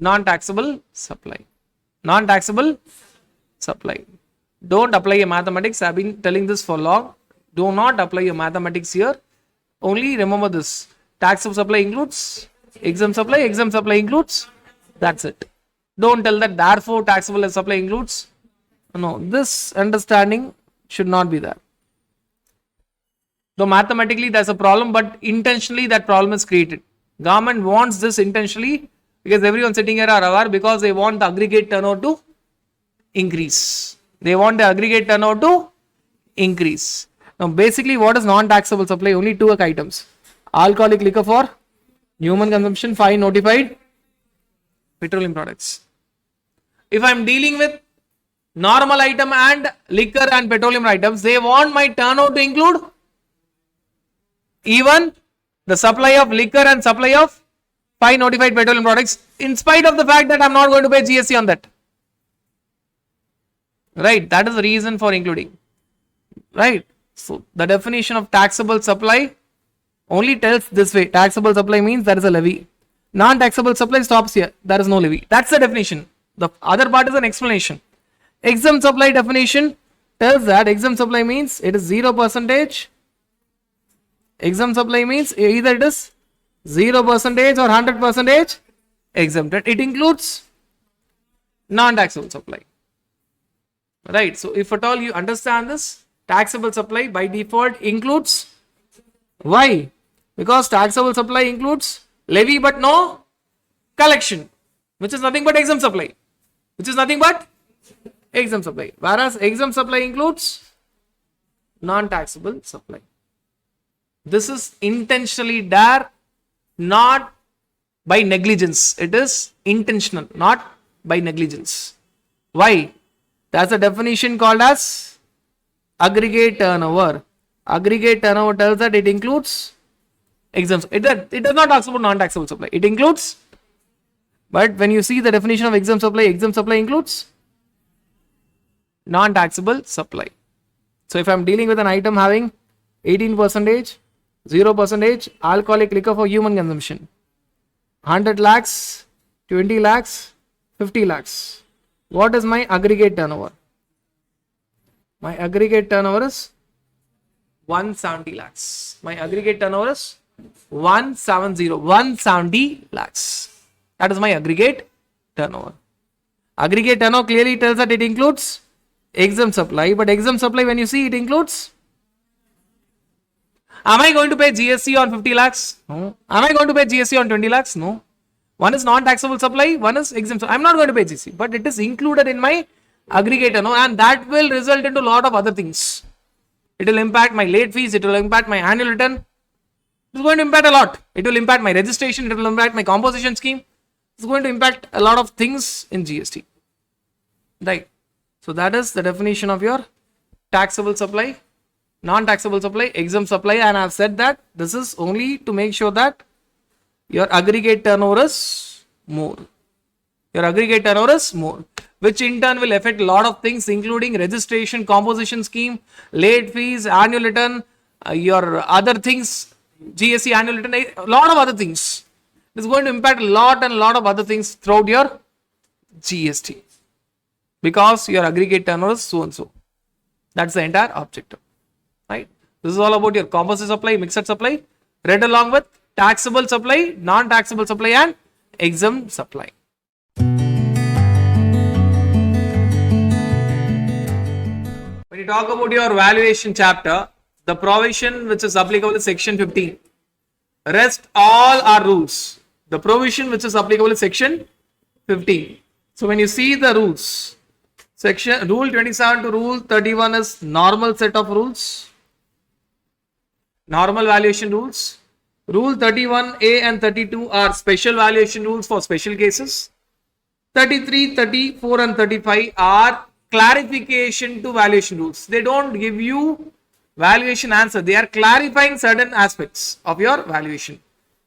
non-taxable supply. Non-taxable supply. Don't apply your mathematics. I've been telling this for long. Do not apply your mathematics here. Only remember this. Taxable supply includes exempt supply includes. That's it. Don't tell that therefore taxable supply includes. No, this understanding should not be there. Though mathematically there's a problem, but intentionally that problem is created. Government wants this intentionally because everyone sitting here are aware, because they want the aggregate turnover to increase. They want the aggregate turnover to increase. Now basically what is non-taxable supply? Only two items. Alcoholic liquor for human consumption, fine notified petroleum products. If I am dealing with normal item and liquor and petroleum items, they want my turnover to include even the supply of liquor and supply of fine notified petroleum products, in spite of the fact that I am not going to pay GST on that. Right, that is the reason for including. Right, so the definition of taxable supply only tells this way. Taxable supply means there is a levy. Non-taxable supply stops here. There is no levy. That's the definition. The other part is an explanation. Exempt supply definition tells that exempt supply means it is 0%. Exempt supply means either it is 0% or 100% exempted. It includes non-taxable supply. Right. So if at all you understand this, taxable supply by default includes. Why? Because taxable supply includes levy but no collection, which is nothing but exempt supply. Which is nothing but exempt supply. Whereas exempt supply includes non-taxable supply. This is intentionally there, not by negligence. It is intentional, not by negligence. Why? That's a definition called as aggregate turnover. Aggregate turnover tells that it includes exempt. It does not talk about non-taxable supply. It includes, but when you see the definition of exempt supply includes non-taxable supply. So if I am dealing with an item having 18%, 0% alcoholic liquor for human consumption, 100 lakhs, 20 lakhs, 50 lakhs. What is my aggregate turnover? My aggregate turnover is 170 lakhs. My aggregate turnover is 170 lakhs. That is my aggregate turnover. Aggregate turnover clearly tells that it includes exempt supply, but exempt supply, when you see, it includes. Am I going to pay GST on 50 lakhs? No. Am I going to pay GST on 20 lakhs? No. One is non-taxable supply, one is exempt. I am not going to pay GST, but it is included in my aggregate turnover, and that will result into a lot of other things. It will impact my late fees, it will impact my annual return. It is going to impact a lot. It will impact my registration, it will impact my composition scheme. It is going to impact a lot of things in GST. Right. So that is the definition of your taxable supply, non-taxable supply, exempt supply, and I have said that this is only to make sure that your aggregate turnover is more. Your aggregate turnover is more, which in turn will affect a lot of things, including registration, composition scheme, late fees, annual return, your other things, GST annual return, a lot of other things. It is going to impact a lot of other things throughout your GST, because your aggregate turnover is so and so. That's the entire objective, right? This is all about your composite supply, mixed supply, read along with taxable supply, non-taxable supply and exempt supply. When you talk about your valuation chapter, the provision which is applicable is section 15. Rest all are rules. The provision which is applicable is section 15. So when you see the rules, section rule 27 to rule 31 is normal set of rules, normal valuation rules. Rule 31A and 32 are special valuation rules for special cases. 33, 34 and 35 are clarification to valuation rules. They don't give you valuation answer. They are clarifying certain aspects of your valuation.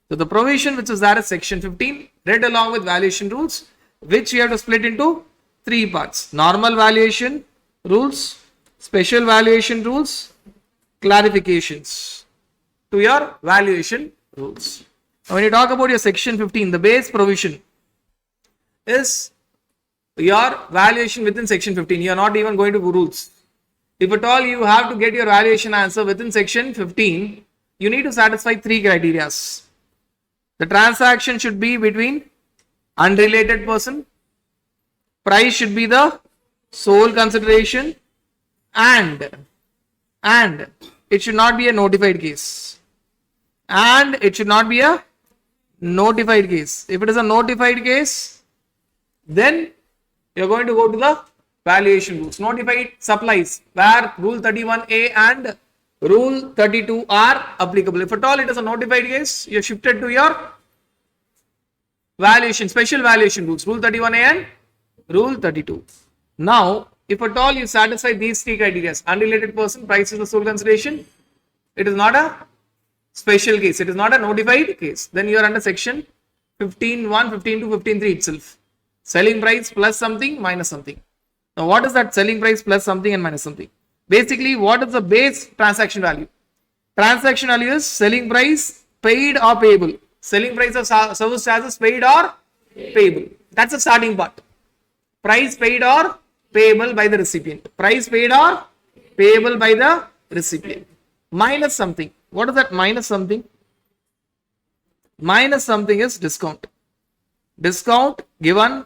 So the provision which is there is section 15, read along with valuation rules, which you have to split into three parts: normal valuation rules, special valuation rules, clarifications to your valuation rules. Now when you talk about your section 15, the base provision is your valuation within section 15. You are not even going to go rules. If at all you have to get your valuation answer within section 15, you need to satisfy three criteria. The transaction should be between unrelated person, price should be the sole consideration, and it should not be a notified case. And it should not be a notified case. If it is a notified case, then you are going to go to the valuation rules. Notified supplies, where rule 31A and rule 32 are applicable. If at all it is a notified case, you are shifted to your valuation, special valuation rules, rule 31A and rule 32. Now, if at all you satisfy these three criteria, unrelated person, price is the sole consideration, it is not a special case, it is not a notified case, then you are under section 15.1, 15.2, 15.3 itself. Selling price plus something minus something. Now, what is that selling price plus something and minus something? Basically, what is the base transaction value? Transaction value is selling price paid or payable. Selling price of service charges paid or payable. That's the starting part. Price paid or payable by the recipient. Price paid or payable by the recipient. Minus something. What is that minus something? Minus something is discount. Discount given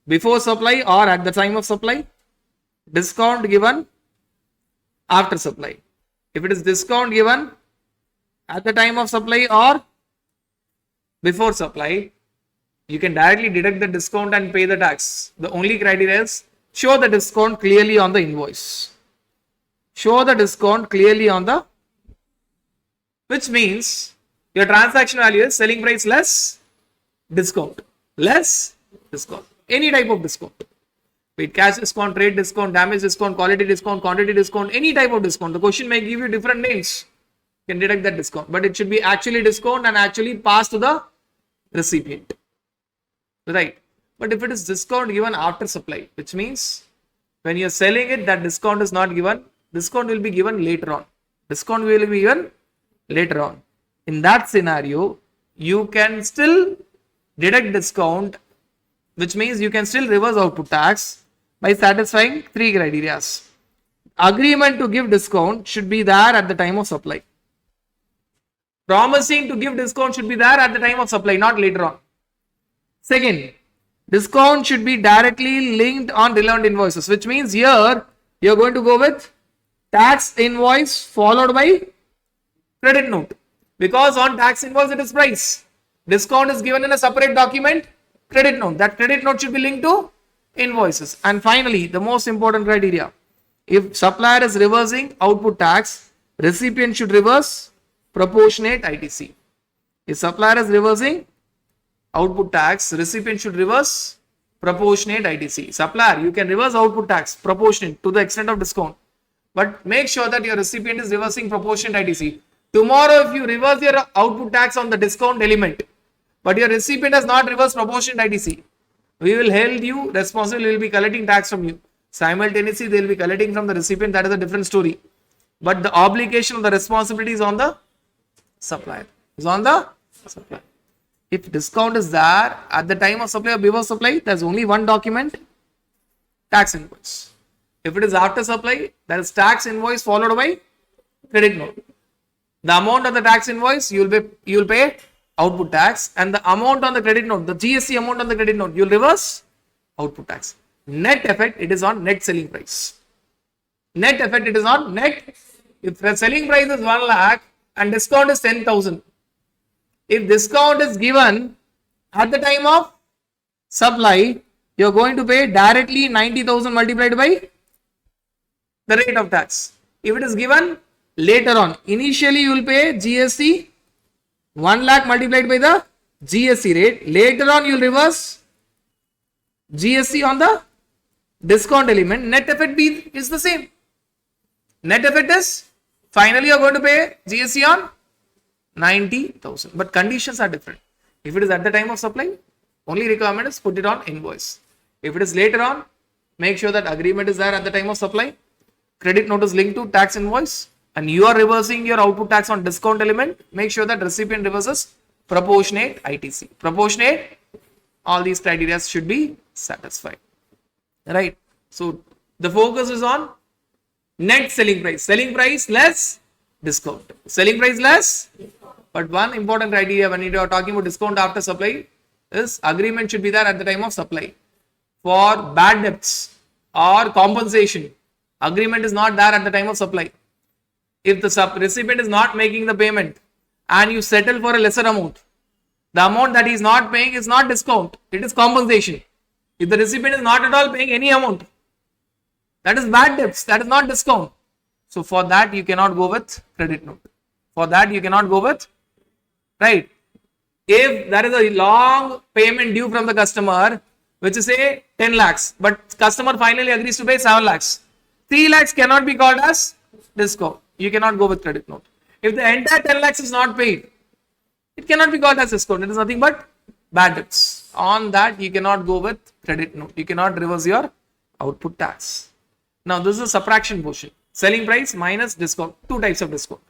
before supply or at the time of supply. Discount given after supply. If it is discount given at the time of supply or before supply, you can directly deduct the discount and pay the tax. The only criteria is show the discount clearly on the invoice. Show the discount clearly on the, which means your transaction value is selling price less discount. Less discount. Any type of discount. Be it cash discount, trade discount, damage discount, quality discount, quantity discount, any type of discount. The question may give you different names. You can deduct that discount. But it should be actually discount and actually passed to the recipient. Right. But if it is discount given after supply, which means when you are selling it, that discount is not given. Discount will be given later on. Discount will be given later on. In that scenario, you can still deduct discount, which means you can still reverse output tax by satisfying three criteria. Agreement to give discount should be there at the time of supply. Promising to give discount should be there at the time of supply, not later on. Second, discount should be directly linked on relevant invoices, which means here you are going to go with tax invoice followed by credit note, because on tax invoice it is price. Discount is given in a separate document, credit note. That credit note should be linked to invoices. And finally, the most important criteria: if supplier is reversing output tax, recipient should reverse proportionate ITC. If supplier is reversing output tax, recipient should reverse proportionate ITC. Supplier, you can reverse output tax proportionate to the extent of discount, but make sure that your recipient is reversing proportionate ITC. Tomorrow, if you reverse your output tax on the discount element, but your recipient has not reversed proportionate ITC, we will hold you responsible. We will be collecting tax from you. Simultaneously, they will be collecting from the recipient. That is a different story. But the obligation of the responsibility is on the supplier. Is on the supplier. If discount is there at the time of supply or before supply, there is only one document, tax invoice. If it is after supply, that is tax invoice followed by credit note. The amount of the tax invoice you will pay output tax, and the amount on the credit note, the GST amount on the credit note, you will reverse output tax. Net effect, it is on net selling price. Net effect, it is on net. If the selling price is 1 lakh and discount is 10,000, if discount is given at the time of supply, you are going to pay directly 90,000 multiplied by the rate of tax. If it is given later on, initially you will pay GST 1 lakh multiplied by the GST rate. Later on you will reverse GST on the discount element. Net effect is the same. Net effect is finally you are going to pay GST on 90,000, but conditions are different. If it is at the time of supply, only requirement is put it on invoice. If it is later on, make sure that agreement is there at the time of supply, credit note is linked to tax invoice, and you are reversing your output tax on discount element. Make sure that recipient reverses proportionate ITC. Proportionate, all these criteria should be satisfied. Right? So the focus is on net selling price less discount, selling price less. But one important criteria when you are talking about discount after supply is agreement should be there at the time of supply. For bad debts or compensation, agreement is not there at the time of supply. If the recipient is not making the payment and you settle for a lesser amount, the amount that he is not paying is not discount, it is compensation. If the recipient is not at all paying any amount, that is bad debts, that is not discount. So for that you cannot go with credit note. For that you cannot go with, right? If there is a long payment due from the customer, which is say 10 lakhs, but customer finally agrees to pay 7 lakhs, 3 lakhs cannot be called as discount. You cannot go with credit note. If the entire 10 lakhs is not paid, it cannot be called as discount. It is nothing but bad debts. On that, you cannot go with credit note. You cannot reverse your output tax. Now, this is a subtraction portion. Selling price minus discount. Two types of discount.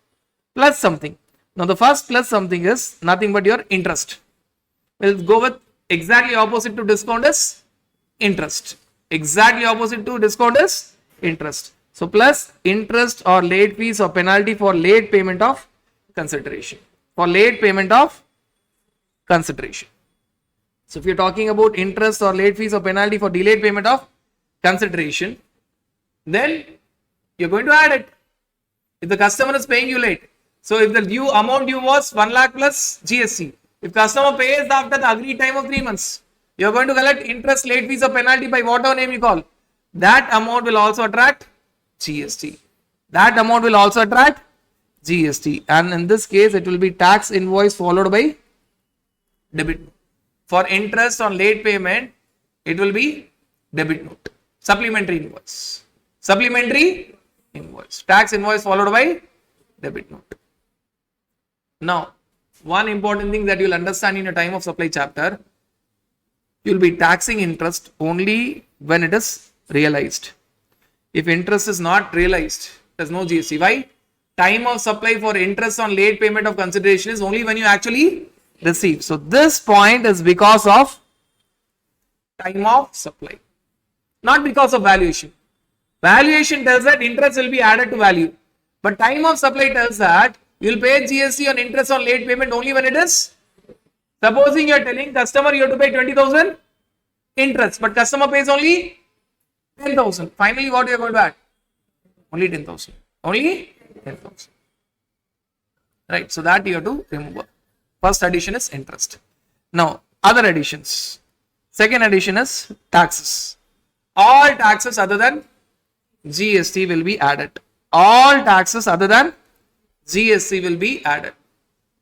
Plus something. Now, the first plus something is nothing but your interest. We'll go with exactly opposite to discount is interest. Exactly opposite to discount is interest. So, plus interest or late fees or penalty for late payment of consideration. For late payment of consideration. So, if you're talking about interest or late fees or penalty for delayed payment of consideration, then you're going to add it. If the customer is paying you late, so if the due amount due was 1 lakh plus GST, if customer pays after the agreed time of 3 months, you're going to collect interest, late fees or penalty by whatever name you call. That amount will also attract GST. That amount will also attract GST, and in this case it will be tax invoice followed by debit note. For interest on late payment, it will be debit note. Supplementary invoice. Supplementary invoice. Tax invoice followed by debit note. Now, one important thing that you will understand in your time of supply chapter, you will be taxing interest only when it is realized. If interest is not realized, there is no GST. Why? Time of supply for interest on late payment of consideration is only when you actually receive. So, this point is because of time of supply, not because of valuation. Valuation tells that interest will be added to value, but time of supply tells that you will pay GST on interest on late payment only when it is. Supposing you are telling customer you have to pay 20,000 interest, but customer pays only 10,000. Finally, what you are going to add? Only 10,000. Only 10,000. Right. So that you have to remove. First addition is interest. Now, other additions. Second addition is taxes. All taxes other than GST will be added. All taxes other than GST will be added.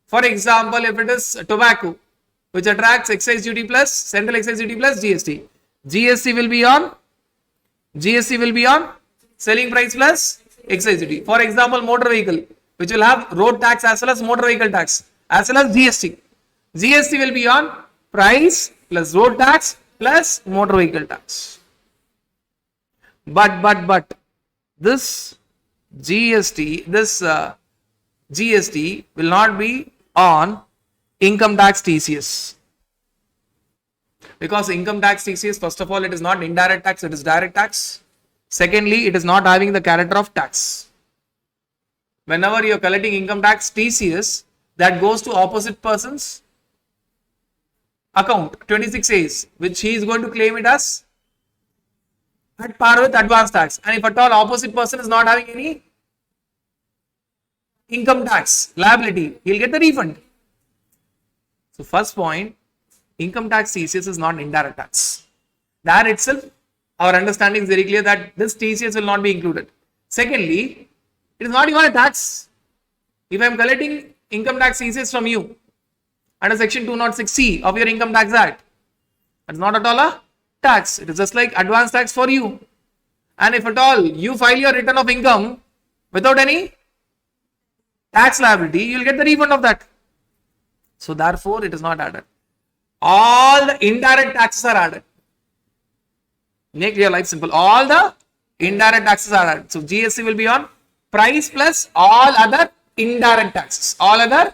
For example, if it is tobacco, which attracts excise duty plus central excise duty plus GST, GST will be on selling price plus excise duty. For example, motor vehicle, which will have road tax as well as motor vehicle tax as well as GST. GST will be on price plus road tax plus motor vehicle tax. But this GST will not be on income tax TCS, because income tax TCS, first of all, it is not indirect tax, it is direct tax. Secondly, it is not having the character of tax. Whenever you are collecting income tax TCS, that goes to opposite person's account 26A's, which he is going to claim it as at par with advance tax. And if at all opposite person is not having any income tax liability, he'll get the refund. So first point, income tax TCS is not indirect tax. That itself, our understanding is very clear that this TCS will not be included. Secondly, it is not even a tax. If I am collecting income tax TCS from you under section 206C of your income tax act, that's not at all a tax. It is just like advance tax for you. And if at all you file your return of income without any tax liability, you will get the refund of that. So therefore, it is not added. All the indirect taxes are added. Make your life simple. All the indirect taxes are added. So GST will be on price plus all other indirect taxes. All other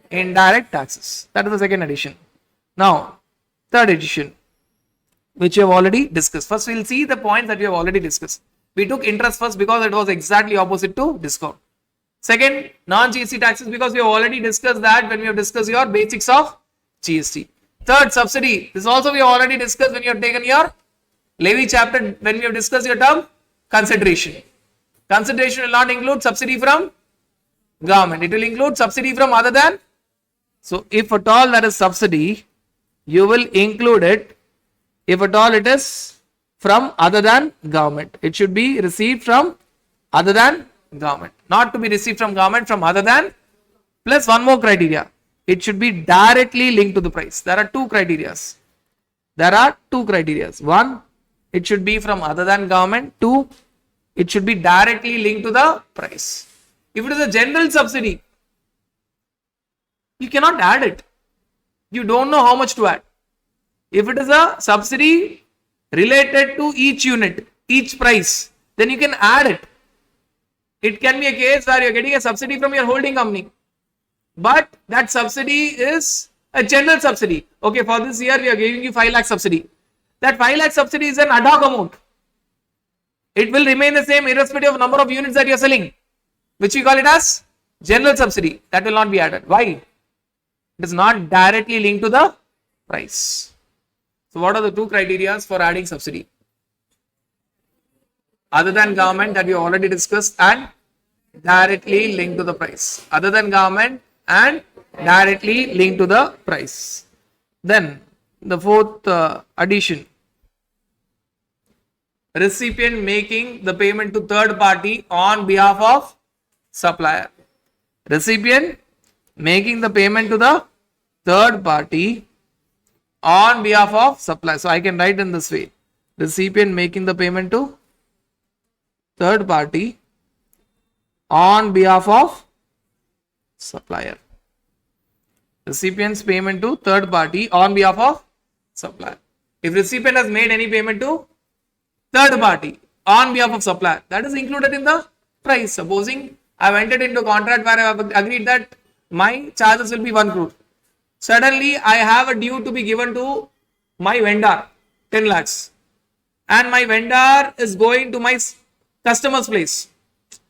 indirect taxes. That is the second addition. Now, third addition, which we have already discussed. First, we will see the points that we have already discussed. We took interest first because it was exactly opposite to discount. Second, non-GST taxes, because we have already discussed that when we have discussed your basics of GST. Third, subsidy. This also we have already discussed when you have taken your Levy chapter, when we have discussed your term consideration. Consideration will not include subsidy from government. It will include subsidy from other than. So if at all there is subsidy, you will include it if at all it is from other than government. It should be received from other than government. Not to be received from government, from other than, plus one more criteria. It should be directly linked to the price. There are two criteria. One, it should be from other than government. Two, it should be directly linked to the price. If it is a general subsidy, you cannot add it. You don't know how much to add. If it is a subsidy related to each unit, each price, then you can add it. It can be a case where you are getting a subsidy from your holding company, but that subsidy is a general subsidy. Okay, for this year we are giving you 5 lakh subsidy. That 5 lakh subsidy is an ad hoc amount. It will remain the same irrespective of number of units that you are selling, which we call it as general subsidy. That will not be added. Why? It is not directly linked to the price. So what are the two criteria for adding subsidy? Other than government, that we already discussed, and directly linked to the price. Other than government and directly linked to the price. Then the fourth addition, recipient making the payment to third party on behalf of supplier. Recipient making the payment to the third party on behalf of supplier. So I can write in this way: recipient making the payment to third party on behalf of supplier. Recipient's payment to third party on behalf of supplier. If recipient has made any payment to third party on behalf of supplier, that is included in the price. Supposing I have entered into a contract where I have agreed that my charges will be 1 crore. Suddenly I have a due to be given to my vendor 10 lakhs, and my vendor is going to my customer's place.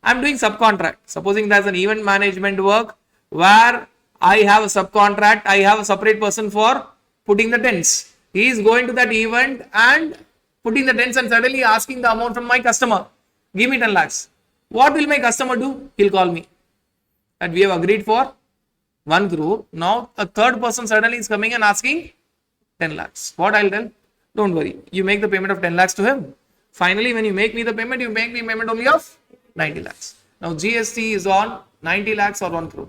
I am doing subcontract. Supposing there is an event management work where I have a subcontract, I have a separate person for putting the tents. He is going to that event and putting the tents and suddenly asking the amount from my customer. Give me 10 lakhs. What will my customer do? He'll call me. And we have agreed for 1 crore. Now a third person suddenly is coming and asking 10 lakhs. What I'll tell? Don't worry. You make the payment of 10 lakhs to him. Finally, when you make me the payment, you make me payment only of 90 lakhs. Now GST is on 90 lakhs or 1 crore.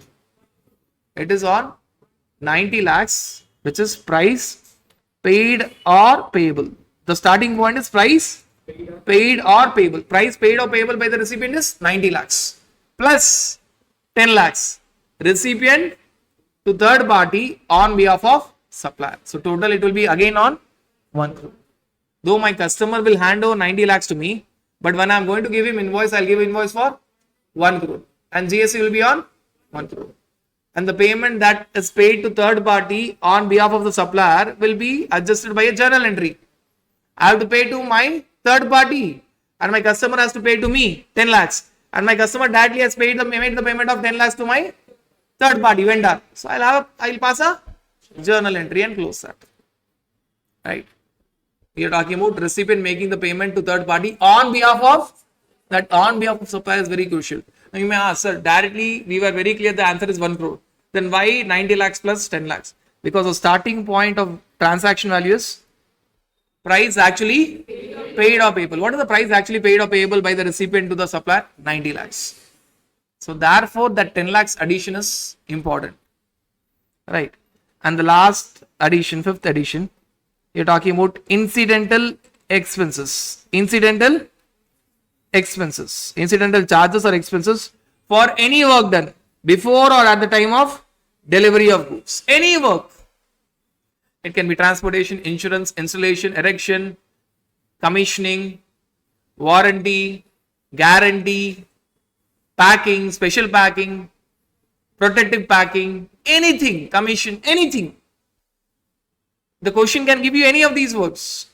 It is on 90 lakhs, which is price paid or payable. The starting point is price paid or payable. Price paid or payable by the recipient is 90 lakhs plus 10 lakhs. Recipient to third party on behalf of supplier. So total it will be again on 1 crore. Though my customer will hand over 90 lakhs to me, but when I am going to give him invoice, I'll give invoice for 1 crore. And GST will be on 1 crore. And the payment that is paid to third party on behalf of the supplier will be adjusted by a journal entry. I have to pay to my third party, and my customer has to pay to me 10 lakhs, and my customer directly has made the payment of 10 lakhs to my third party vendor. So I'll pass a journal entry and close that. Right? We are talking about recipient making the payment to third party on behalf of supplier is very crucial. Now you may ask, sir, directly we were very clear the answer is 1 crore. Then why 90 lakhs plus 10 lakhs? Because the starting point of transaction value is price actually paid or payable. What is the price actually paid or payable by the recipient to the supplier? 90 lakhs. So therefore that 10 lakhs addition is important. Right. And the last addition, fifth addition, you're talking about incidental expenses. Incidental charges or expenses for any work done before or at the time of delivery of goods. Any work. It can be transportation, insurance, installation, erection, commissioning, warranty, guarantee, packing, special packing, protective packing, anything, commission, anything. The question can give you any of these words,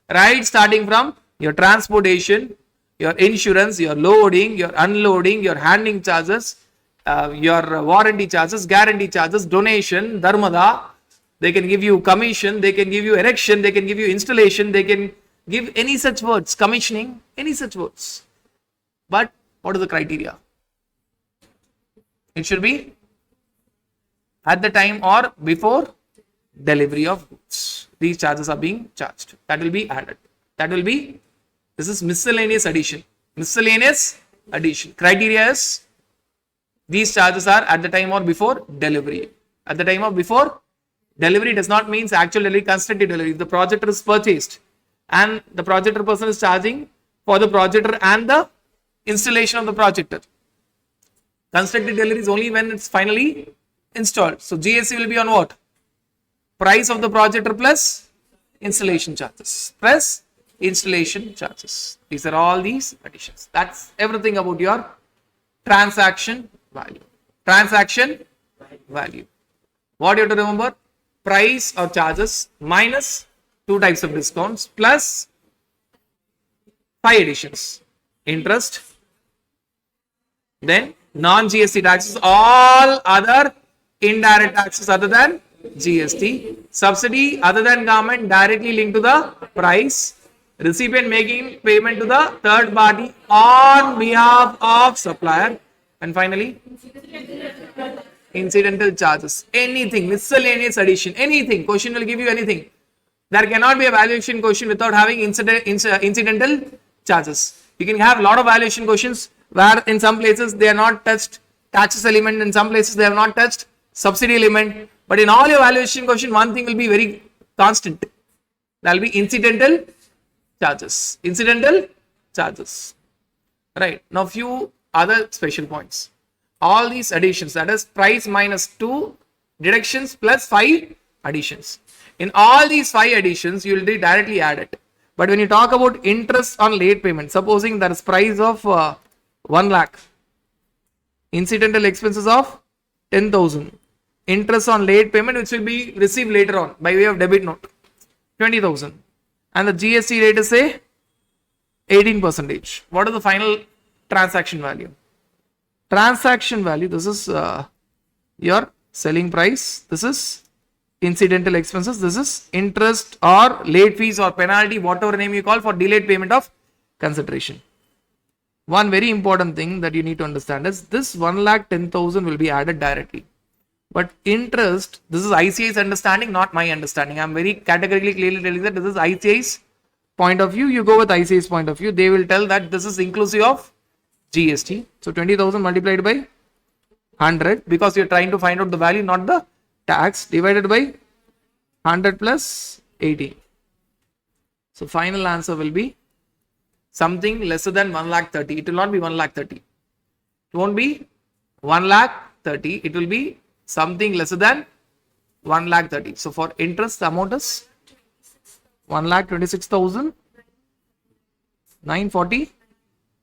right? Starting from your transportation, your insurance, your loading, your unloading, your handling charges, your warranty charges, guarantee charges, donation, dharmada. They can give you commission, they can give you erection, they can give you installation, they can give any such words, commissioning, any such words. But what is the criteria? It should be at the time or before delivery of goods. These charges are being charged. That will be added. This is miscellaneous addition. Miscellaneous addition. Criteria is these charges are at the time or before delivery. At the time of before delivery does not mean actual delivery, constructed delivery. If the projector is purchased and the projector person is charging for the projector and the installation of the projector. Constructed delivery is only when it's finally installed. So GST will be on what? Price of the projector plus installation charges. These are all these additions. That's everything about your transaction value. What you have to remember? Price or charges minus 2 types of discounts plus 5 additions. Interest, then non-GST taxes, all other indirect taxes other than GST, subsidy other than government directly linked to the price, recipient making payment to the third party on behalf of supplier, and finally incidental charges. Anything, miscellaneous addition, anything. Question will give you anything. There cannot be a valuation question without having incidental charges. You can have a lot of valuation questions where in some places they are not touched taxes element, in some places they have not touched subsidy element, but in all your valuation question one thing will be very constant. There will be incidental charges. Right. Now few other special points. All these additions, that is price minus 2 deductions plus 5 additions. In all these 5 additions you will directly add it. But when you talk about interest on late payment, supposing there is price of 1 lakh, incidental expenses of 10,000, interest on late payment which will be received later on by way of debit note 20,000, and the GST rate is say 18%. What is the final transaction value? This is your selling price, this is incidental expenses, this is interest or late fees or penalty, whatever name you call, for delayed payment of consideration. One very important thing that you need to understand is this 1,10,000 will be added directly. But interest, this is ICA's understanding, not my understanding. I am very categorically clearly telling that this is ICA's point of view. You go with ICA's point of view. They will tell that this is inclusive of GST. So 20,000 multiplied by 100, because you are trying to find out the value, not the tax, divided by 100 plus 80. So final answer will be something lesser than 1,30,000. It will not be 1,30,000. It won't be 1,30,000. It will be something lesser than 1,30,000. So for interest, the amount is 1,26,940,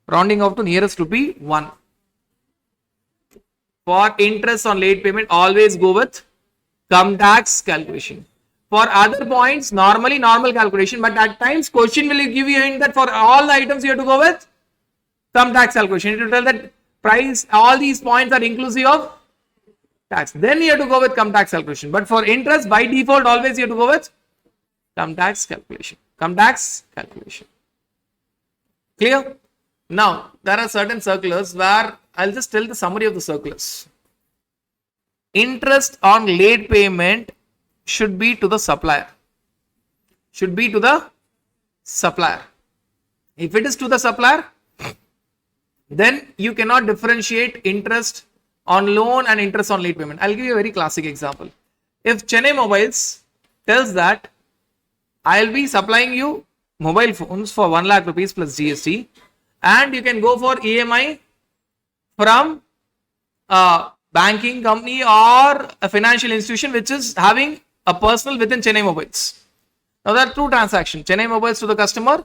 rounding off to nearest rupee 1. For interest on late payment, always go with cum tax calculation. For other points, normally normal calculation, but at times question will give you a hint that for all the items you have to go with some tax calculation. It will tell that price, all these points are inclusive of tax. Then you have to go with come tax calculation. But for interest, by default, always you have to go with come tax calculation. Come tax calculation. Clear? Now, there are certain circulars where I'll just tell the summary of the circulars. Interest on late payment should be to the supplier. Should be to the supplier. If it is to the supplier, then you cannot differentiate interest on loan and interest on late payment. I'll give you a very classic example. If Chennai Mobiles tells that I'll be supplying you mobile phones for 1 lakh rupees plus GST, and you can go for EMI from a banking company or a financial institution which is having a personal within Chennai Mobiles. Now there are two transactions, Chennai Mobiles to the customer,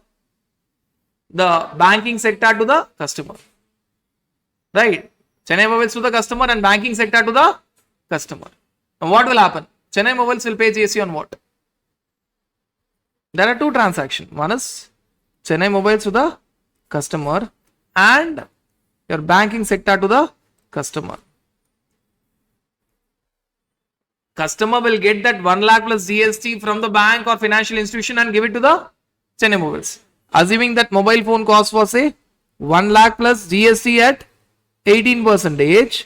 the banking sector to the customer. Right? Chennai Mobiles to the customer and banking sector to the customer. Now what will happen? Chennai Mobiles will pay GST on what? There are two transactions. One is Chennai Mobiles to the customer and your banking sector to the customer. Customer will get that 1 lakh plus GST from the bank or financial institution and give it to the Chennai Mobiles. Assuming that mobile phone cost was say 1 lakh plus GST at 18%.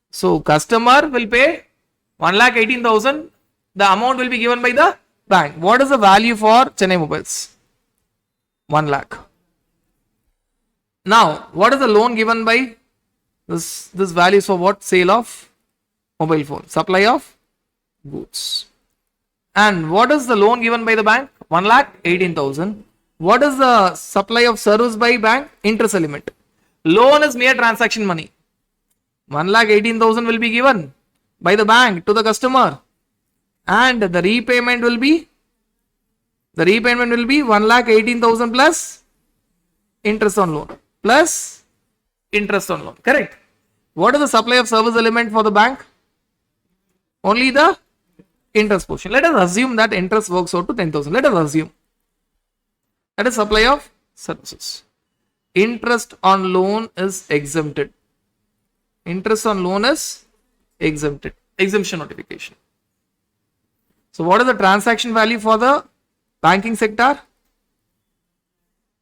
So customer will pay 1,18,000. The amount will be given by the bank. What is the value for Chennai Mobiles? 1 lakh. Now, what is the loan given by this value is for what? Sale of mobile phone, supply of goods. And what is the loan given by the bank? 1,18,000. What is the supply of service by bank? Interest element. Loan is mere transaction money. 1,18,000 will be given by the bank to the customer, and the repayment will be 1,18,000 plus interest on loan plus interest on loan. Correct? What is the supply of service element for the bank? Only the interest portion. Let us assume that interest works out to 10,000. Let us assume that is supply of services. Interest on loan is exempted. Interest on loan is exempted. Exemption notification. So what is the transaction value for the banking sector?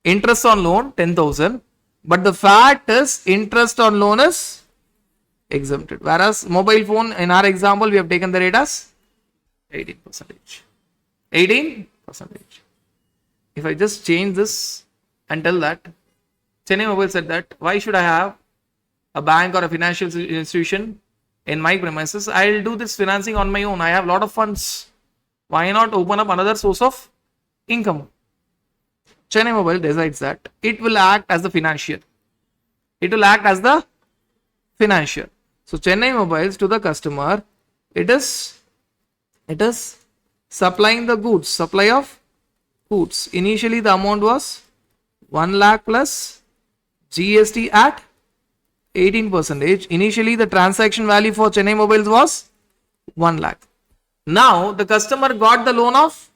Interest on loan 10,000, but the fact is interest on loan is exempted. Whereas mobile phone, in our example, we have taken the rate as 18%. 18%. If I just change this and tell that Chennai Mobile said that why should I have a bank or a financial institution in my premises? I'll do this financing on my own. I have a lot of funds. Why not open up another source of income? Chennai Mobile decides that it will act as the financier. It will act as the financier. So Chennai Mobiles to the customer, it is supplying the goods, supply of goods. Initially the amount was 1 lakh plus GST at 18%. Initially the transaction value for Chennai Mobiles was 1 lakh. Now the customer got the loan of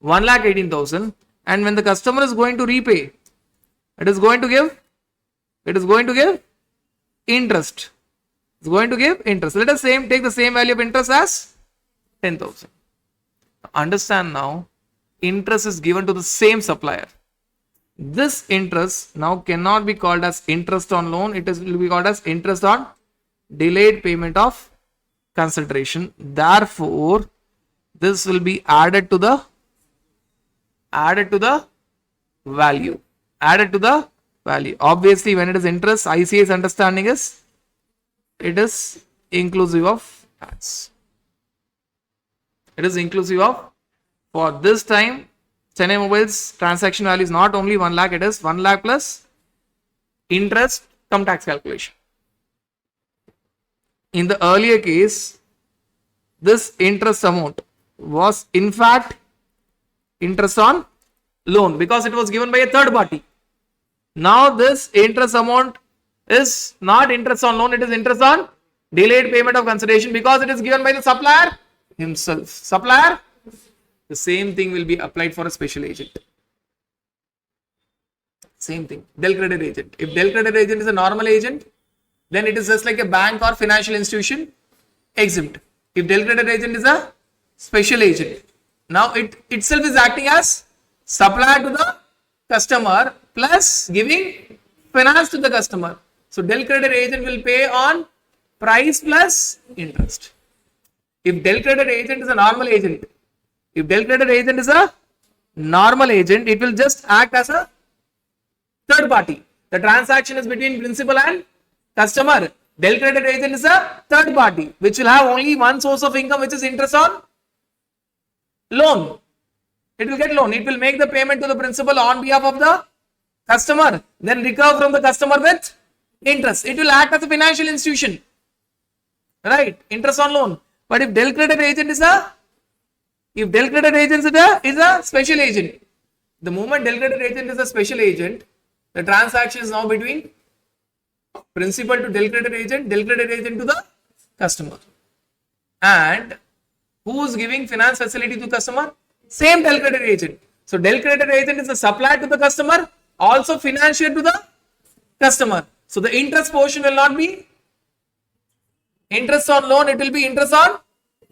1,18,000, and when the customer is going to repay, it is going to give interest. It's going to give interest. Let us take the same value of interest as 10,000. Understand now, interest is given to the same supplier. This interest now cannot be called as interest on loan. It will be called as interest on delayed payment of consideration. Therefore, this will be added to the value. Obviously, when it is interest, ICA's understanding is it is inclusive of tax. It is inclusive of, for this time, Chennai Mobile's transaction value is not only 1 lakh, it is 1 lakh plus interest cum tax calculation. In the earlier case, this interest amount was in fact interest on loan because it was given by a third party. Now this interest amount is not interest on loan, it is interest on delayed payment of consideration because it is given by the supplier himself. Supplier, the same thing will be applied for a special agent. Same thing. Del credit agent. If del credit agent is a normal agent, then it is just like a bank or financial institution, exempt. If del credit agent is a special agent, now it itself is acting as supplier to the customer plus giving finance to the customer. So del credit agent will pay on price plus interest. If del credit agent is a normal agent, it will just act as a third party. The transaction is between principal and customer. Del credit agent is a third party which will have only one source of income, which is interest on loan. It will get loan. It will make the payment to the principal on behalf of the customer, then recover from the customer with interest. It will act as a financial institution, right? Interest on loan. But if del credit agent is a special agent, the moment del credit agent is a special agent, the transaction is now between principal to del credit agent to the customer. And who is giving finance facility to customer? Same del credit agent. So del credit agent is a supplier to the customer, also financier to the customer. So the interest portion will not be interest on loan, it will be interest on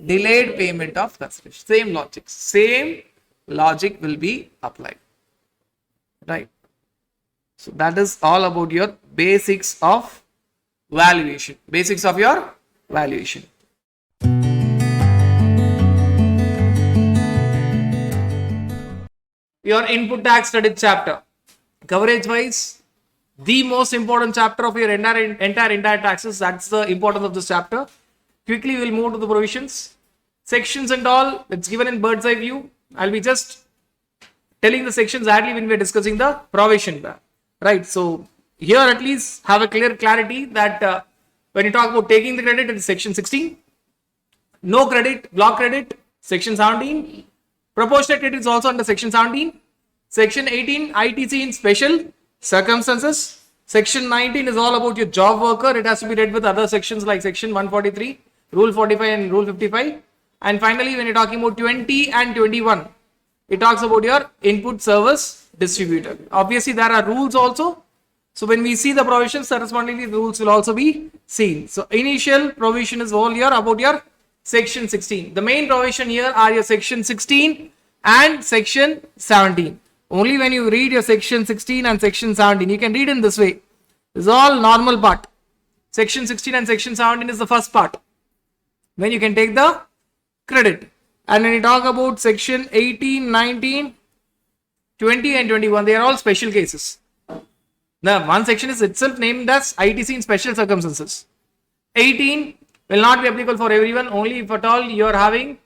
delayed payment of consideration. Same logic will be applied, right? So that is all about your basics of valuation. Basics of your valuation. Your input tax credit chapter. Coverage wise, the most important chapter of your entire indirect taxes. That's the importance of this chapter. Quickly we'll move to the provisions. Sections and all, it's given in bird's eye view. I'll be just telling the sections exactly when we're discussing the provision. Right, so here at least have a clear clarity that when you talk about taking the credit, it is section 16. No credit, block credit, section 17. Proportionate credit is also under section 17. Section 18, ITC in special circumstances. Section 19 is all about your job worker. It has to be read with other sections like section 143, rule 45 and rule 55. And finally, when you're talking about 20 and 21, it talks about your input service distributor. Obviously, there are rules also. So when we see the provisions, correspondingly the rules will also be seen. So initial provision is all here about your section 16. The main provision here are your section 16 and section 17. Only when you read your section 16 and section 17, you can read in this way. This is all normal part. Section 16 and section 17 is the first part, when you can take the credit. And when you talk about section 18, 19, 20 and 21, they are all special cases. The one section is itself named as ITC in special circumstances. 18 will not be applicable for everyone, only if at all you are having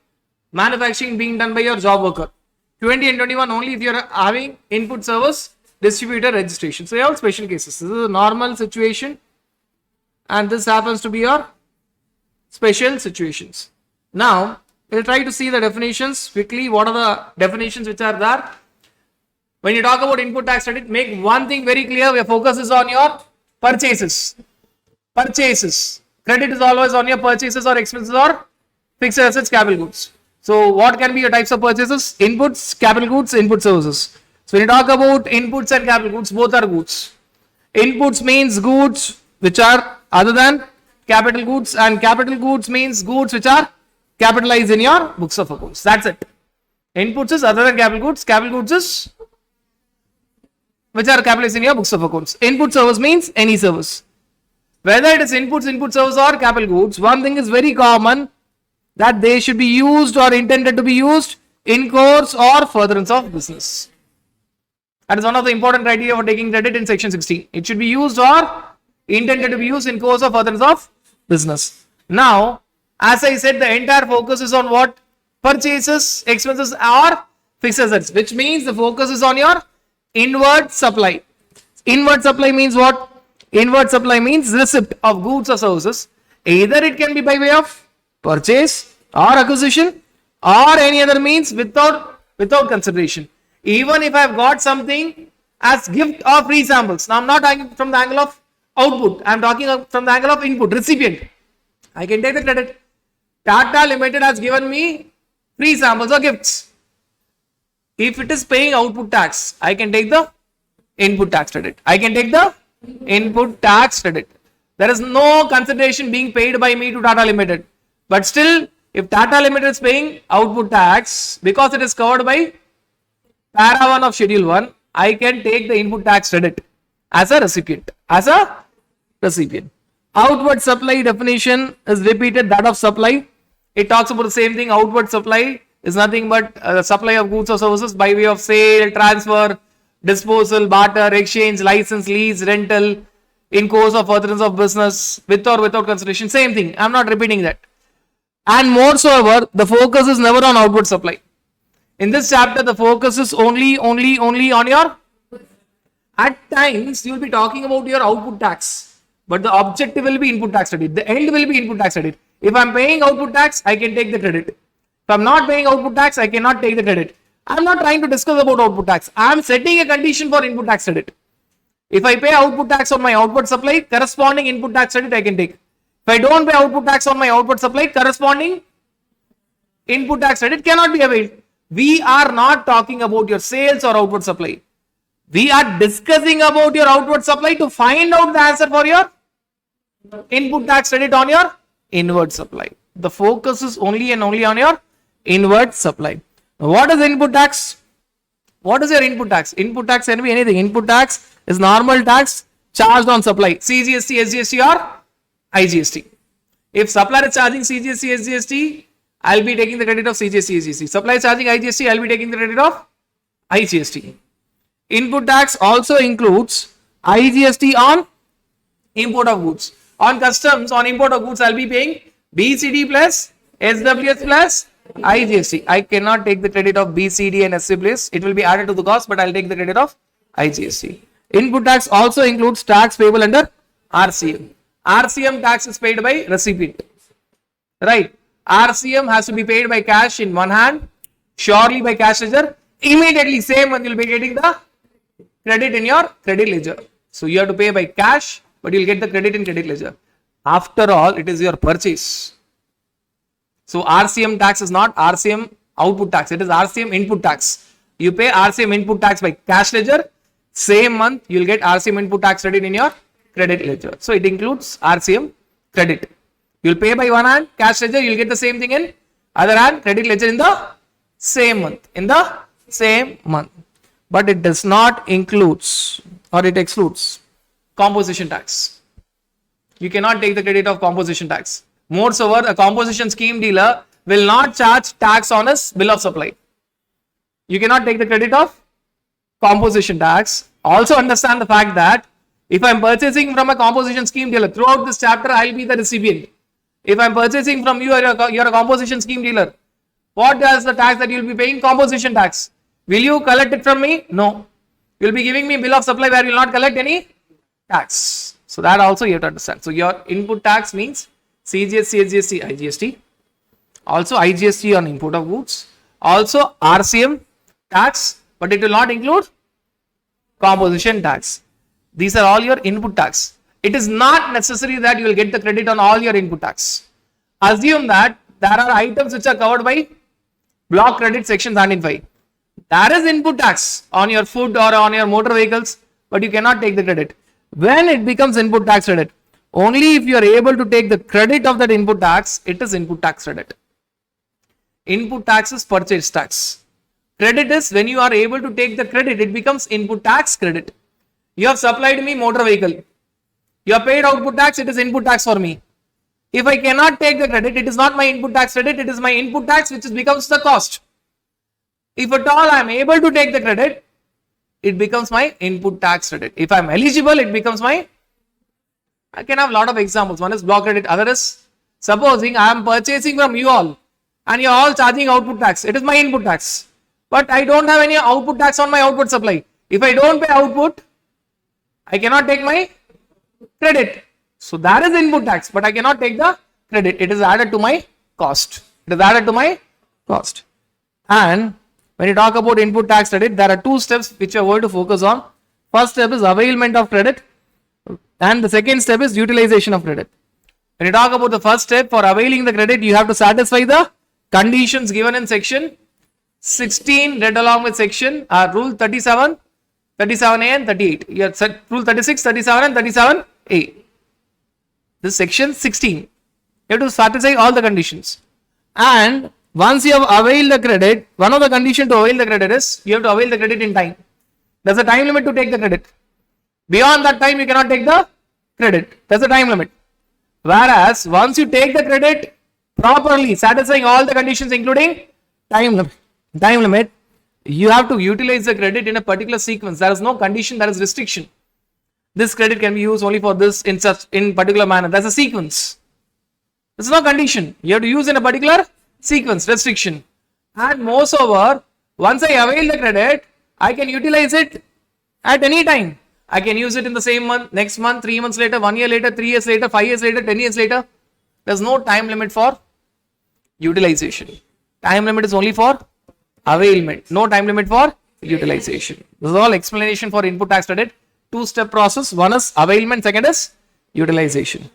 manufacturing being done by your job worker. 20 and 21 only if you are having input service distributor registration. So they are all special cases. This is a normal situation and this happens to be your special situations. Now we'll try to see the definitions quickly. What are the definitions which are there? When you talk about input tax credit, make one thing very clear. Your focus is on your purchases. Purchases. Credit is always on your purchases or expenses or fixed assets, capital goods. So what can be your types of purchases? Inputs, capital goods, input services. So when you talk about inputs and capital goods, both are goods. Inputs means goods which are other than capital goods, and capital goods means goods which are capitalized in your books of accounts. That's it. Inputs is other than capital goods is which are capitalized in your books of accounts. Input service means any service. Whether it is inputs, input service or capital goods, one thing is very common, that they should be used or intended to be used in course or furtherance of business. That is one of the important criteria for taking credit in section 16. It should be used or intended to be used in course or furtherance of business. Now, as I said, the entire focus is on what? Purchases, expenses or fixed assets, which means the focus is on your inward supply. Inward supply means what? Inward supply means receipt of goods or services. Either it can be by way of purchase or acquisition or any other means without consideration. Even if I have got something as gift or free samples. Now I am not talking from the angle of output. I am talking from the angle of input, recipient. I can take the credit. Tata Limited has given me free samples or gifts. If it is paying output tax, I can take the input tax credit. I can take the input tax credit. There is no consideration being paid by me to Tata Limited. But still, if Tata Limited is paying output tax, because it is covered by para 1 of schedule 1, I can take the input tax credit as a recipient. Outward supply definition is repeated, that of supply. It talks about the same thing. Outward supply is nothing but the supply of goods or services by way of sale, transfer, disposal, barter, exchange, license, lease, rental, in course of furtherance of business, with or without consideration. Same thing. I am not repeating that. And moreover, the focus is never on outward supply. In this chapter, the focus is only on your. At times, you will be talking about your output tax, but the objective will be input tax credit. The end will be input tax credit. If I am paying output tax, I can take the credit. If I am not paying output tax, I cannot take the credit. I am not trying to discuss about output tax. I am setting a condition for input tax credit. If I pay output tax on my output supply, corresponding input tax credit I can take. If I don't pay output tax on my output supply, corresponding input tax credit cannot be availed. We are not talking about your sales or output supply. We are discussing about your outward supply to find out the answer for your input tax credit on your inward supply. The focus is only and only on your inward supply. What is input tax? What is your input tax? Input tax can be anything. Input tax is normal tax charged on supply. CGST, SGST or IGST. If supplier is charging CGST, SGST, I will be taking the credit of CGST, SGST. Supplier is charging IGST, I will be taking the credit of IGST. Input tax also includes IGST on import of goods. On customs, on import of goods, I will be paying BCD plus SWS plus IGST. I cannot take the credit of BCD and SWS. It will be added to the cost, but I will take the credit of IGST. Input tax also includes tax payable under RCM. RCM tax is paid by recipient. Right? RCM has to be paid by cash in one hand, surely by cash ledger. Immediately, same one, you will be getting the credit in your credit ledger. So you have to pay by cash, but you will get the credit in credit ledger. After all, it is your purchase. So RCM tax is not RCM output tax, it is RCM input tax. You pay RCM input tax by cash ledger, same month you will get RCM input tax credit in your credit ledger. So it includes RCM credit. You will pay by one hand, cash ledger, you will get the same thing in other hand, credit ledger in the same month. But it does not includes or it excludes composition tax. You cannot take the credit of composition tax. Moreover, a composition scheme dealer will not charge tax on his bill of supply. You cannot take the credit of composition tax. Also understand the fact that if I am purchasing from a composition scheme dealer, throughout this chapter I will be the recipient. If I am purchasing from you, you are a composition scheme dealer. What is the tax that you will be paying? Composition tax. Will you collect it from me? No. You will be giving me bill of supply where you will not collect any tax. So that also you have to understand. So your input tax means CGST, SGST, IGST. Also IGST on import of goods. Also RCM tax, but it will not include composition tax. These are all your input tax. It is not necessary that you will get the credit on all your input tax. Assume that there are items which are covered by block credit section 105. There is input tax on your food or on your motor vehicles, but you cannot take the credit. When it becomes input tax credit, only if you are able to take the credit of that input tax, it is input tax credit. Input tax is purchase tax. Credit is when you are able to take the credit, it becomes input tax credit. You have supplied me motor vehicle. You have paid output tax, it is input tax for me. If I cannot take the credit, it is not my input tax credit, it is my input tax which becomes the cost. If at all I am able to take the credit, it becomes my input tax credit. If I am eligible, it becomes my, I can have a lot of examples. One is block credit, other is supposing I am purchasing from you all and you are all charging output tax. It is my input tax. But I don't have any output tax on my output supply. If I don't pay output, I cannot take my credit. So that is input tax, but I cannot take the credit. It is added to my cost. It is added to my cost. And when you talk about input tax credit, there are two steps which you are going to focus on. First step is availment of credit and the second step is utilization of credit. When you talk about the first step for availing the credit, you have to satisfy the conditions given in section 16 read along with section rule 37, 37A and 38. You have set rule 36, 37 and 37A. This section 16. You have to satisfy all the conditions. And once you have availed the credit, one of the conditions to avail the credit is you have to avail the credit in time. There's a time limit to take the credit. Beyond that time, you cannot take the credit. There's a time limit. Whereas once you take the credit properly, satisfying all the conditions including time limit, you have to utilize the credit in a particular sequence. There is no condition, there is restriction. This credit can be used only for this in particular manner. There's a sequence. There's no condition. You have to use in a particular sequence, restriction. And moreover, once I avail the credit, I can utilize it at any time. I can use it in the same month, next month, 3 months later, 1 year later, 3 years later, 5 years later, 10 years later. There's no time limit for utilization. Time limit is only for availment. No time limit for utilization. This is all explanation for input tax credit. Two-step process. One is availment, second is utilization.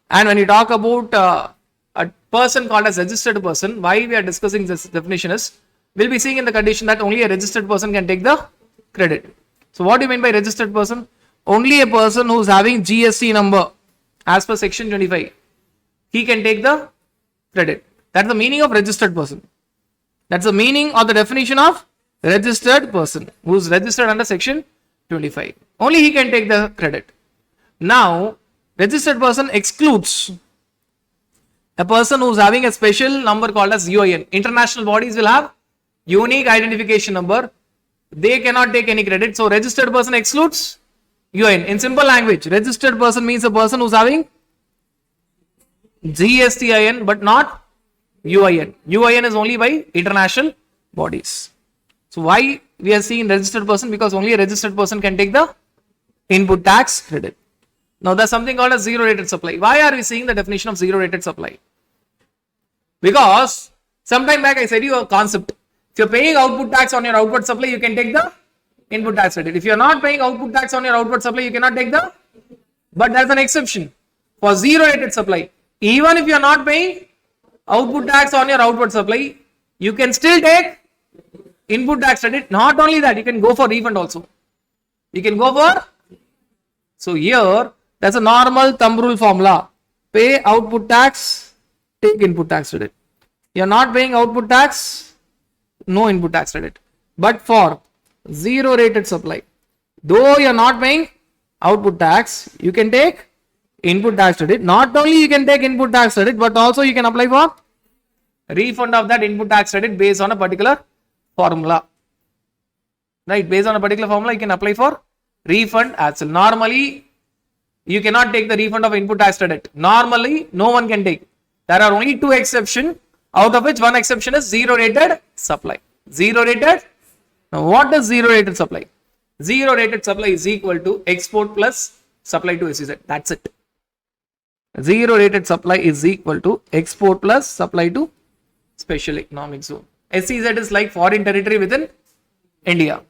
And when you talk about a person called as registered person, why we are discussing this definition is, we'll be seeing in the condition that only a registered person can take the credit. So what do you mean by registered person? Only a person who is having GST number as per section 25. He can take the credit. That's the meaning of registered person. That's the meaning or the definition of registered person who is registered under section 25. Only he can take the credit. Now, registered person excludes a person who is having a special number called as UIN. International bodies will have unique identification number. They cannot take any credit. So, registered person excludes UIN. In simple language, registered person means a person who is having GSTIN but not UIN. UIN is only by international bodies. So, why we are seeing registered person? Because only a registered person can take the input tax credit. Now, there's something called a zero rated supply. Why are we seeing the definition of zero rated supply? Because sometime back I said you a concept. If you're paying output tax on your output supply, you can take the input tax credit. If you're not paying output tax on your output supply, you cannot take the, but there's an exception for zero rated supply. Even if you're not paying output tax on your output supply, you can still take input tax credit. Not only that, you can go for refund also. You can go for, so here, that's a normal thumb rule formula. Pay output tax, take input tax credit. You're not paying output tax, no input tax credit. But for zero rated supply, though you're not paying output tax, you can take input tax credit. Not only you can take input tax credit, but also you can apply for refund of that input tax credit based on a particular formula. Right, based on a particular formula, you can apply for refund as well. Normally, you cannot take the refund of input tax credit. Normally, no one can take. There are only 2 exceptions, out of which one exception is zero rated supply. Zero rated. Now, what is zero rated supply? Zero rated supply is equal to export plus supply to SEZ. That's it. Zero rated supply is equal to export plus supply to special economic zone. SEZ is like foreign territory within India.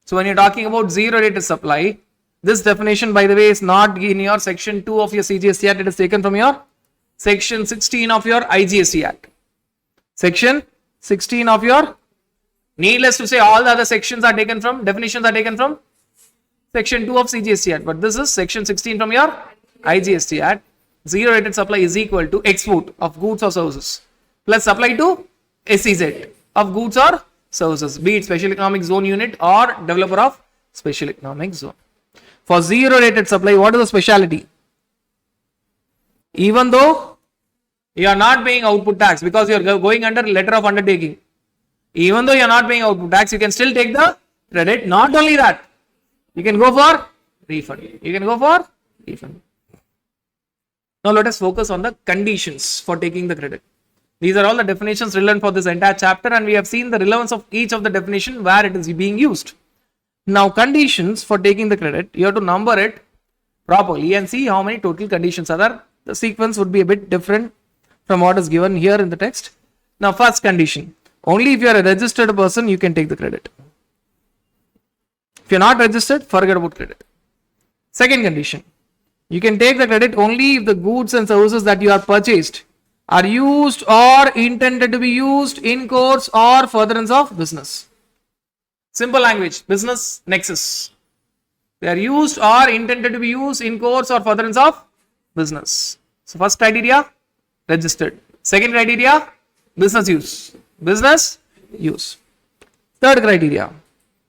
So when you're talking about zero rated supply, this definition, by the way, is not in your section 2 of your CGST Act. It is taken from your section 16 of your IGST Act. Section 16 of your, needless to say, all the other sections are taken from, definitions are taken from section 2 of CGST Act. But this is section 16 from your IGST Act. Zero rated supply is equal to export of goods or services plus supply to SEZ of goods or services, be it special economic zone unit or developer of special economic zone. For zero rated supply, what is the speciality? Even though you are not paying output tax because you are going under letter of undertaking, even though you are not paying output tax, you can still take the credit. Not only that, you can go for refund. You can go for refund. Now let us focus on the conditions for taking the credit. These are all the definitions relevant for this entire chapter, and we have seen the relevance of each of the definition where it is being used. Now, conditions for taking the credit, you have to number it properly and see how many total conditions are there. The sequence would be a bit different from what is given here in the text. Now, first condition, only if you are a registered person, you can take the credit. If you are not registered, forget about credit. Second condition, You can take the credit only if the goods and services that you have purchased are used or intended to be used in course or furtherance of business. Simple language, business nexus. They are used or intended to be used in course or furtherance of business. So first criteria, registered. Second criteria, business use. Business use. Third criteria,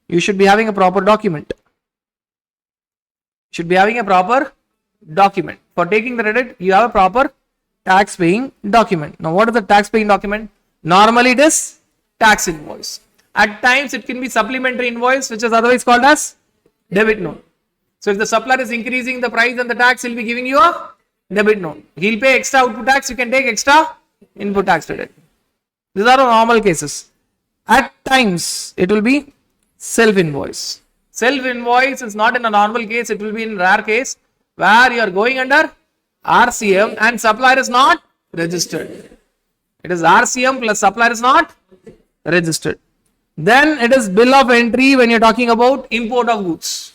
you should be having a proper document. Should be having a proper document. For taking the credit, you have a proper tax paying document. Now, what is the tax paying document? Normally, it is tax invoice. At times, it can be supplementary invoice, which is otherwise called as debit note. So, if the supplier is increasing the price and the tax, he'll be giving you a debit note. He'll pay extra output tax, you can take extra input tax credit. These are the normal cases. At times, it will be self-invoice. Self-invoice is not in a normal case, it will be in rare case where you are going under RCM and supplier is not registered. It is RCM plus supplier is not registered. Then it is bill of entry when you are talking about import of goods.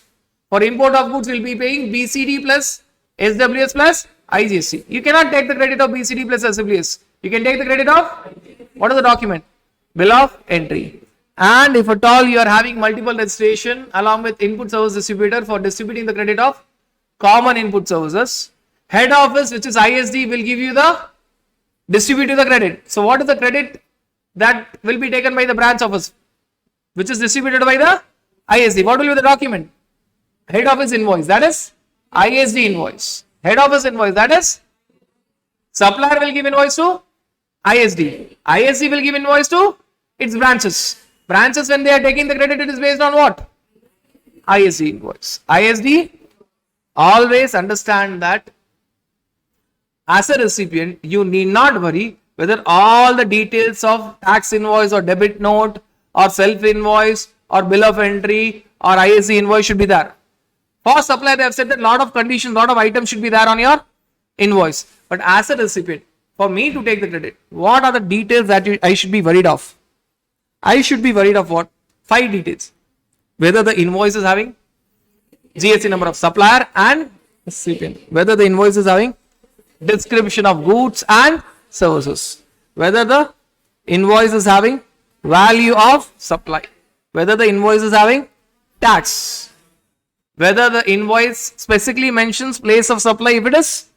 For import of goods, we will be paying BCD plus SWS plus IGST. You cannot take the credit of BCD plus SWS. You can take the credit of, what is the document? Bill of entry. And if at all you are having multiple registration along with input service distributor for distributing the credit of common input services, head office, which is ISD, will give you the distribute the credit. So what is the credit that will be taken by the branch office, which is distributed by the ISD? What will be the document? Head office invoice, that is ISD invoice. Head office invoice, that is supplier will give invoice to ISD. ISD will give invoice to its branches. Branches, when they are taking the credit, it is based on what? ISD invoice. ISD, always understand that as a recipient, you need not worry whether all the details of tax invoice or debit note or self invoice or bill of entry or ISD invoice should be there. For supplier, they have said that lot of conditions, lot of items should be there on your invoice. But as a recipient, for me to take the credit, what are the details that I should be worried of? I should be worried of what? 5 details. Whether the invoice is having GST number of supplier and recipient. Whether the invoice is having description of goods and services. Whether the invoice is having value of supply. Whether the invoice is having tax. Whether the invoice specifically mentions place of supply if it is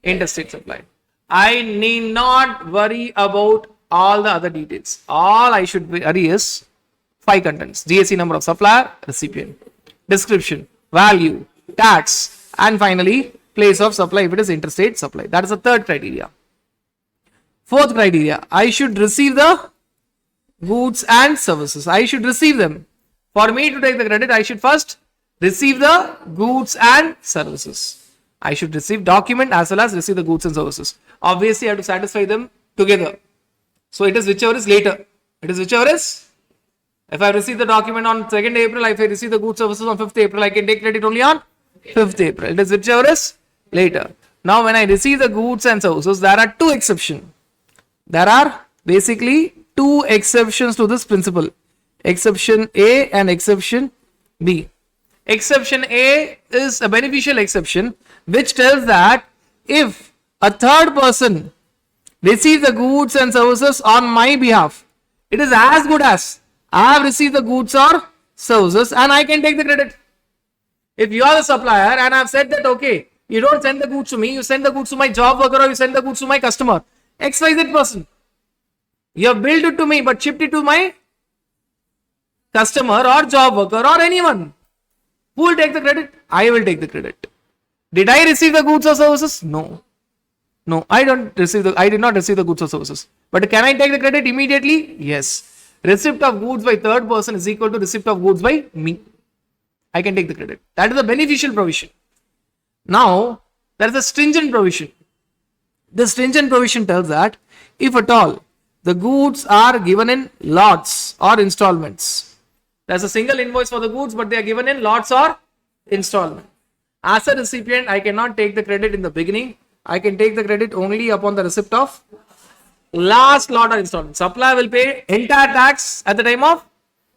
interstate supply. I need not worry about all the other details. All I should worry is 5 contents: GST number of supplier, recipient, description, value, tax, and finally place of supply if it is interstate supply. That is the third criteria. Fourth criteria, I should receive the goods and services. I should receive them. For me to take the credit, I should first receive the goods and services. I should receive document as well as receive the goods and services. Obviously, I have to satisfy them together. So it is whichever is later. It is whichever is. If I receive the document on 2nd April, if I receive the goods services on 5th April, I can take credit only on 5th April. It is whichever is later. Now, when I receive the goods and services, there are 2 exceptions. There are basically 2 exceptions to this principle. Exception A and exception B. Exception A is a beneficial exception which tells that if a third person receives the goods and services on my behalf, it is as good as I have received the goods or services and I can take the credit. If you are the supplier and I have said that, okay, you don't send the goods to me, you send the goods to my job worker or you send the goods to my customer, XYZ person. You have billed it to me but shipped it to my customer or job worker or anyone. Who will take the credit? I will take the credit. Did I receive the goods or services? No. No, I did not receive the goods or services. But can I take the credit immediately? Yes. Receipt of goods by third person is equal to receipt of goods by me. I can take the credit. That is a beneficial provision. Now, there is a stringent provision. The stringent provision tells that if at all the goods are given in lots or installments, there is a single invoice for the goods, but they are given in lots or installment. As a recipient, I cannot take the credit in the beginning. I can take the credit only upon the receipt of last lot or installment. Supplier will pay entire tax at the time of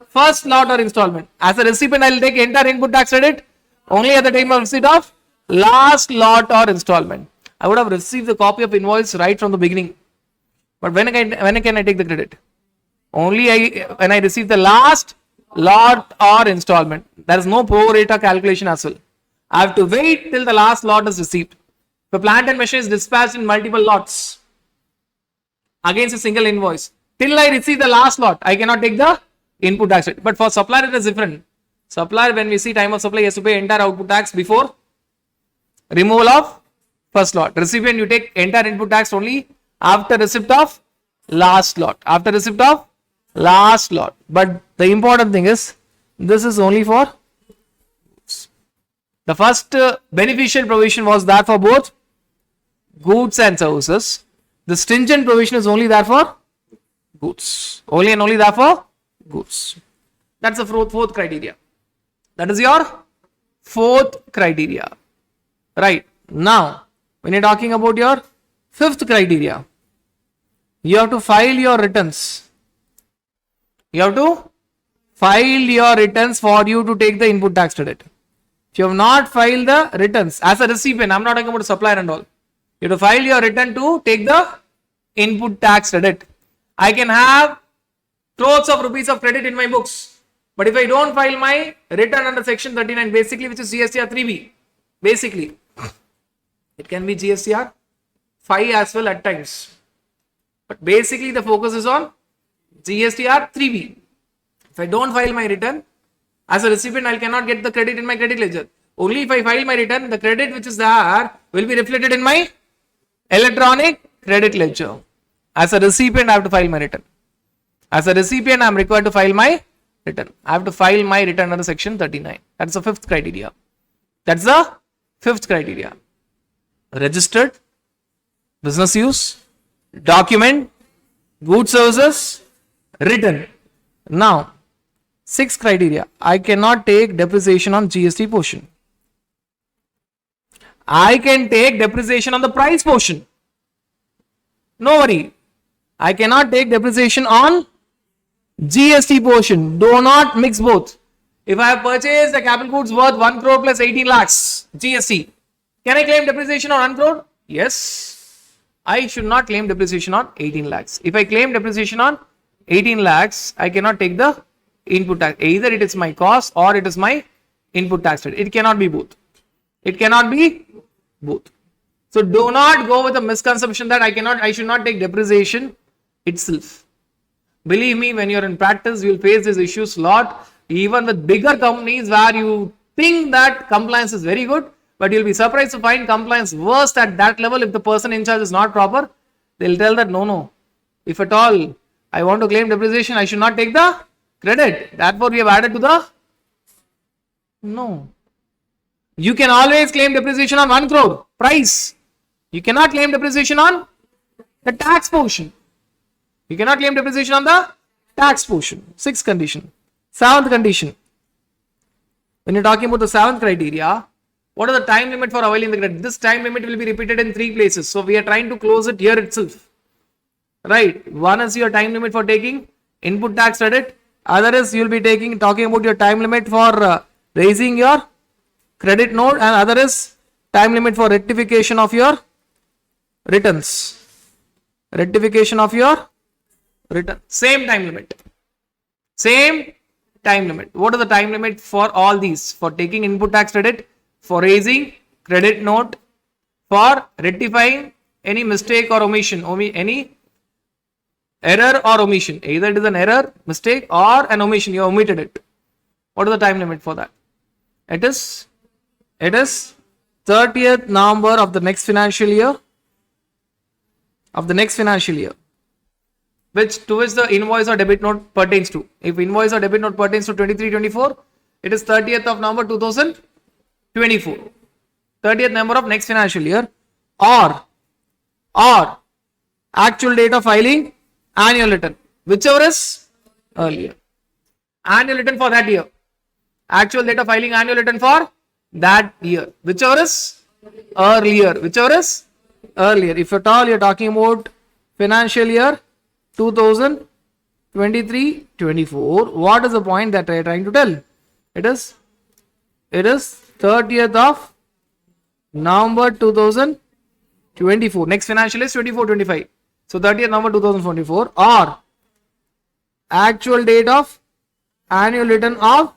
first lot or installment. As a recipient, I will take entire input tax credit only at the time of receipt of last lot or installment. I would have received the copy of invoice right from the beginning. But when can I take the credit? Only when I receive the last lot or installment. There is no pro rata calculation as well. I have to wait till the last lot is received. The plant and machine is dispatched in multiple lots against a single invoice. Till I receive the last lot, I cannot take the input tax rate. But for supplier, it is different. Supplier, when we see time of supply, he has to pay entire output tax before removal of first lot. Recipient, you take entire input tax only after receipt of last lot. After receipt of last lot. But the important thing is, this is only for the first beneficial provision was there for both goods and services. The stringent provision is only there for goods. Only and only there for goods. That's the fourth criteria. That is your fourth criteria. Right. Now, when you're talking about your fifth criteria, you have to file your returns. You have to file your returns for you to take the input tax credit. If you have not filed the returns as a recipient, I'm not talking about supplier and all. You have to file your return to take the input tax credit. I can have crores of rupees of credit in my books. But if I don't file my return under section 39, basically, which is GSTR 3B, basically, it can be GSTR 5 as well at times. But basically, the focus is on GSTR 3B. If I don't file my return, as a recipient, I cannot get the credit in my credit ledger. Only if I file my return, the credit which is there will be reflected in my electronic credit ledger. As a recipient, I have to file my return. As a recipient, I am required to file my return. I have to file my return under section 39. That's the fifth criteria. That's the fifth criteria. Registered, business use, document, goods services, return. Now, sixth criteria. I cannot take depreciation on GST portion. I can take depreciation on the price portion. No worry. I cannot take depreciation on GST portion. Do not mix both. If I have purchased a capital goods worth 1 crore plus 18 lakhs GST, can I claim depreciation on 1 crore? Yes. I should not claim depreciation on 18 lakhs. If I claim depreciation on 18 lakhs, I cannot take the input tax. Either it is my cost or it is my input tax rate. It cannot be both. It cannot be both. So do not go with the misconception that I should not take depreciation itself. Believe me, when you're in practice, you'll face these issues a lot. Even with bigger companies where you think that compliance is very good, but you'll be surprised to find compliance worst at that level if the person in charge is not proper. They'll tell that no. If at all I want to claim depreciation, I should not take the credit. Therefore, we have added to the no. You can always claim depreciation on 1 crore price. You cannot claim depreciation on the tax portion. You cannot claim depreciation on the tax portion. Sixth condition. Seventh condition. When you're talking about the seventh criteria, what is the time limit for availing the credit? This time limit will be repeated in 3 places. So we are trying to close it here itself. Right. One is your time limit for taking input tax credit. Other is you will be talking about your time limit for raising your credit note, and other is time limit for rectification of your returns. Rectification of your return. Same time limit. Same time limit. What is the time limit for all these? For taking input tax credit, for raising credit note, for rectifying any mistake or omission, any error or omission. Either it is an error, mistake, or an omission. You omitted it. What is the time limit for that? It is 30th November of the next financial year. To which the invoice or debit note pertains to. If invoice or debit note pertains to 23-24, it is 30th of November 2024. 30th November of next financial year, or actual date of filing annual return, whichever is earlier. Annual return for that year. Actual date of filing annual return for that year, whichever is earlier. If at all you are talking about financial year 2023-24, what is the point that I am trying to tell? It is 30th of November 2024. Next financial is 24-25. So 30th November 2024 or actual date of annual return of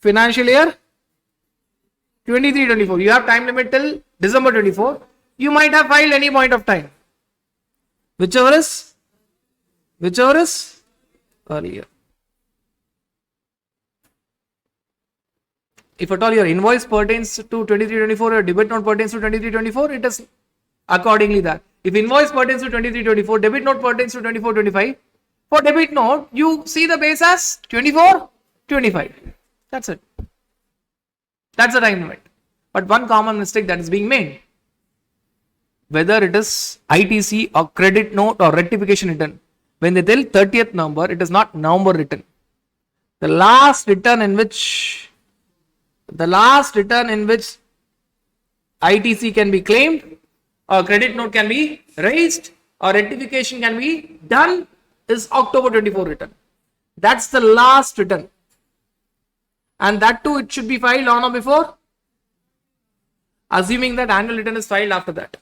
financial year 23-24. You have time limit till December 24. You might have filed any point of time. Whichever is earlier. If at all your invoice pertains to 23-24 or debit note pertains to 23-24, it is accordingly that. If invoice pertains to 23-24, debit note pertains to 24-25, for debit note, you see the base as 24-25. That's it. That's the time limit. But one common mistake that is being made, whether it is ITC or credit note or rectification return, when they tell 30th November, it is not November return. The last return in which ITC can be claimed or credit note can be raised or rectification can be done is October 24 return. That's the last return. And that too, it should be filed on or before, assuming that annual return is filed after that.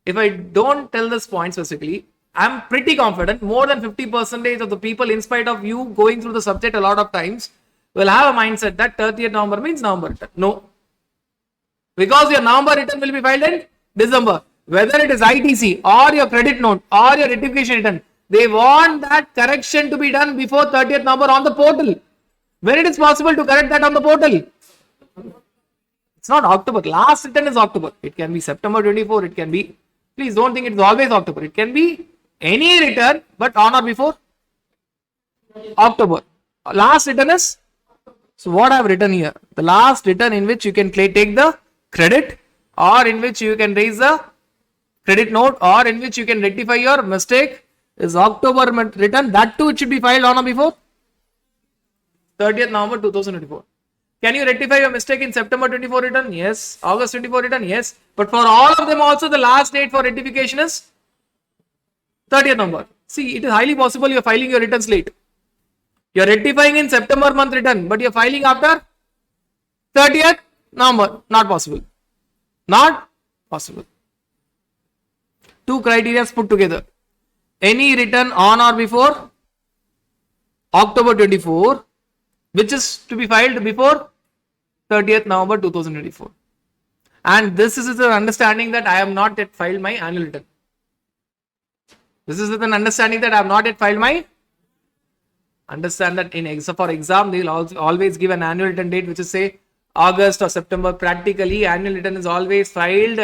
If I don't tell this point specifically, I'm pretty confident more than 50% of the people, in spite of you going through the subject a lot of times, will have a mindset that 30th November means November return. No. Because your November return will be filed in December. Whether it is ITC or your credit note or your rectification return, they want that correction to be done before 30th November on the portal. When it is possible to correct that on the portal? It's not October. Last return is October. It can be September 24. It can be, please don't think it's always October. It can be any return, but on or before October. Last return is, so what I have written here, the last return in which you can take the credit or in which you can raise the credit note or in which you can rectify your mistake is October return. That too, it should be filed on or before 30th November 2024. Can you rectify your mistake in September 24 return? Yes. August 24 return? Yes. But for all of them also, the last date for rectification is 30th November. See, it is highly possible you are filing your returns late. You are rectifying in September month return, but you are filing after 30th November. Not possible. Not possible. Two criteria put together. Any return on or before October 24, which is to be filed before 30th November 2024. And this is the understanding that I have not yet filed my annual return. This is with an understanding that I have not yet filed my, understand that for exam, they will always give an annual return date, which is say August or September. Practically, annual return is always filed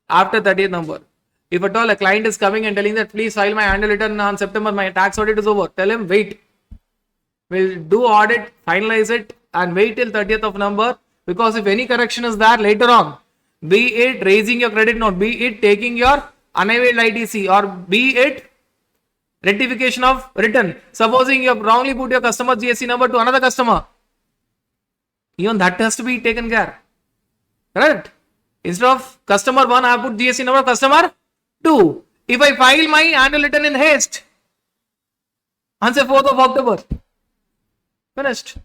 after 30th November. If at all a client is coming and telling that please file my annual return on September, my tax audit is over, tell him wait. We'll do audit, finalize it and wait till 30th of November, because if any correction is there later on, be it raising your credit note, be it taking your unavailed ITC, or be it rectification of return. Supposing you have wrongly put your customer GST number to another customer, even that has to be taken care. Correct? Instead of customer 1, I have put GST number customer 2. If I file my annual return in haste on say 4th of October, finished.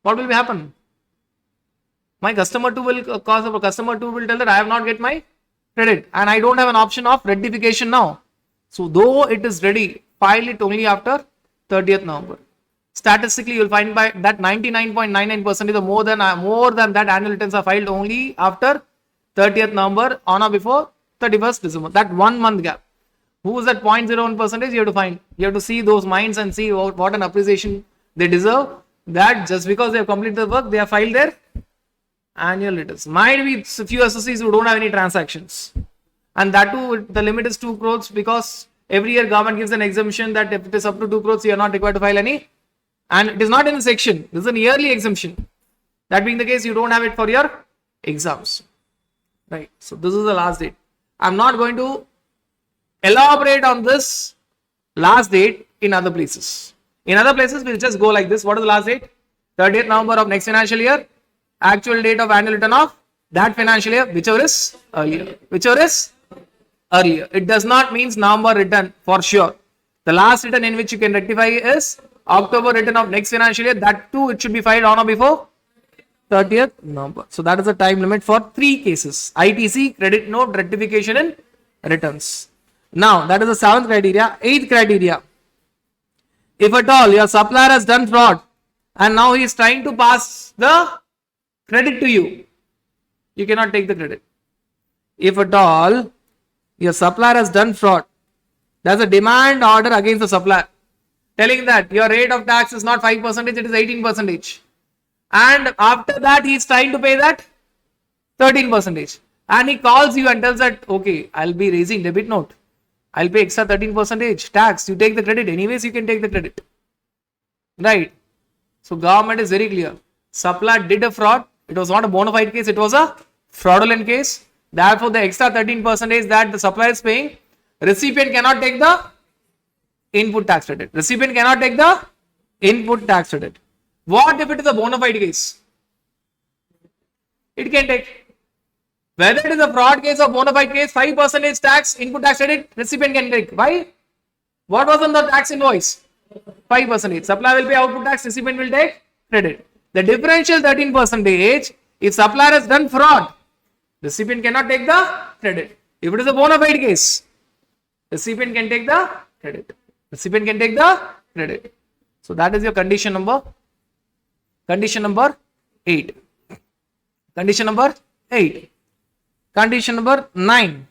What will happen? My customer 2 will customer 2 will tell that I have not get my credit and I don't have an option of rectification now. So though it is ready, file it only after 30th November. Statistically, you will find by that 99.99% is more than that annual returns are filed only after 30th November on or before 31st December. That 1 month gap. Who is that 0.01%? You have to find. You have to see those minds and see what an appreciation they deserve. That just because they have completed the work, they have filed their annual returns. Might be few associates who don't have any transactions. And that too, the limit is 2 crores because every year government gives an exemption that if it is up to 2 crores, you are not required to file any. And it is not in a section. This is an yearly exemption. That being the case, you don't have it for your exams. Right. So this is the last date. I'm not going to elaborate on this last date in other places. In other places, we'll just go like this. What is the last date? 30th November of next financial year. Actual date of annual return of that financial year, whichever is earlier. Whichever is earlier. It does not mean November return for sure. The last return in which you can rectify is October return of next financial year. That too, it should be filed on or before 30th November. So that is the time limit for 3 cases: ITC, credit note, rectification, and returns. Now that is the 7th criteria. 8th criteria: if at all your supplier has done fraud and now he is trying to pass the credit to you, you cannot take the credit. If at all your supplier has done fraud, there's a demand order against the supplier telling that your rate of tax is not 5%, it is 18%. And after that, he is trying to pay that 13%. And he calls you and tells that, okay, I'll be raising debit note. I'll pay extra 13% tax. You take the credit. Anyways, you can take the credit. Right. So government is very clear. Supplier did a fraud. It was not a bona fide case. It was a fraudulent case. Therefore, the extra 13% that the supplier is paying, recipient cannot take the input tax credit. Recipient cannot take the input tax credit. What if it is a bona fide case? It can take. Whether it is a fraud case or bona fide case, 5% tax, input tax credit, recipient can take. Why? What was on the tax invoice? 5%. Supplier will pay output tax, recipient will take credit. The differential 13%, if supplier has done fraud, recipient cannot take the credit. If it is a bona fide case, recipient can take the credit. Recipient can take the credit. So that is your condition number 8. Condition number 8. Condition number 9.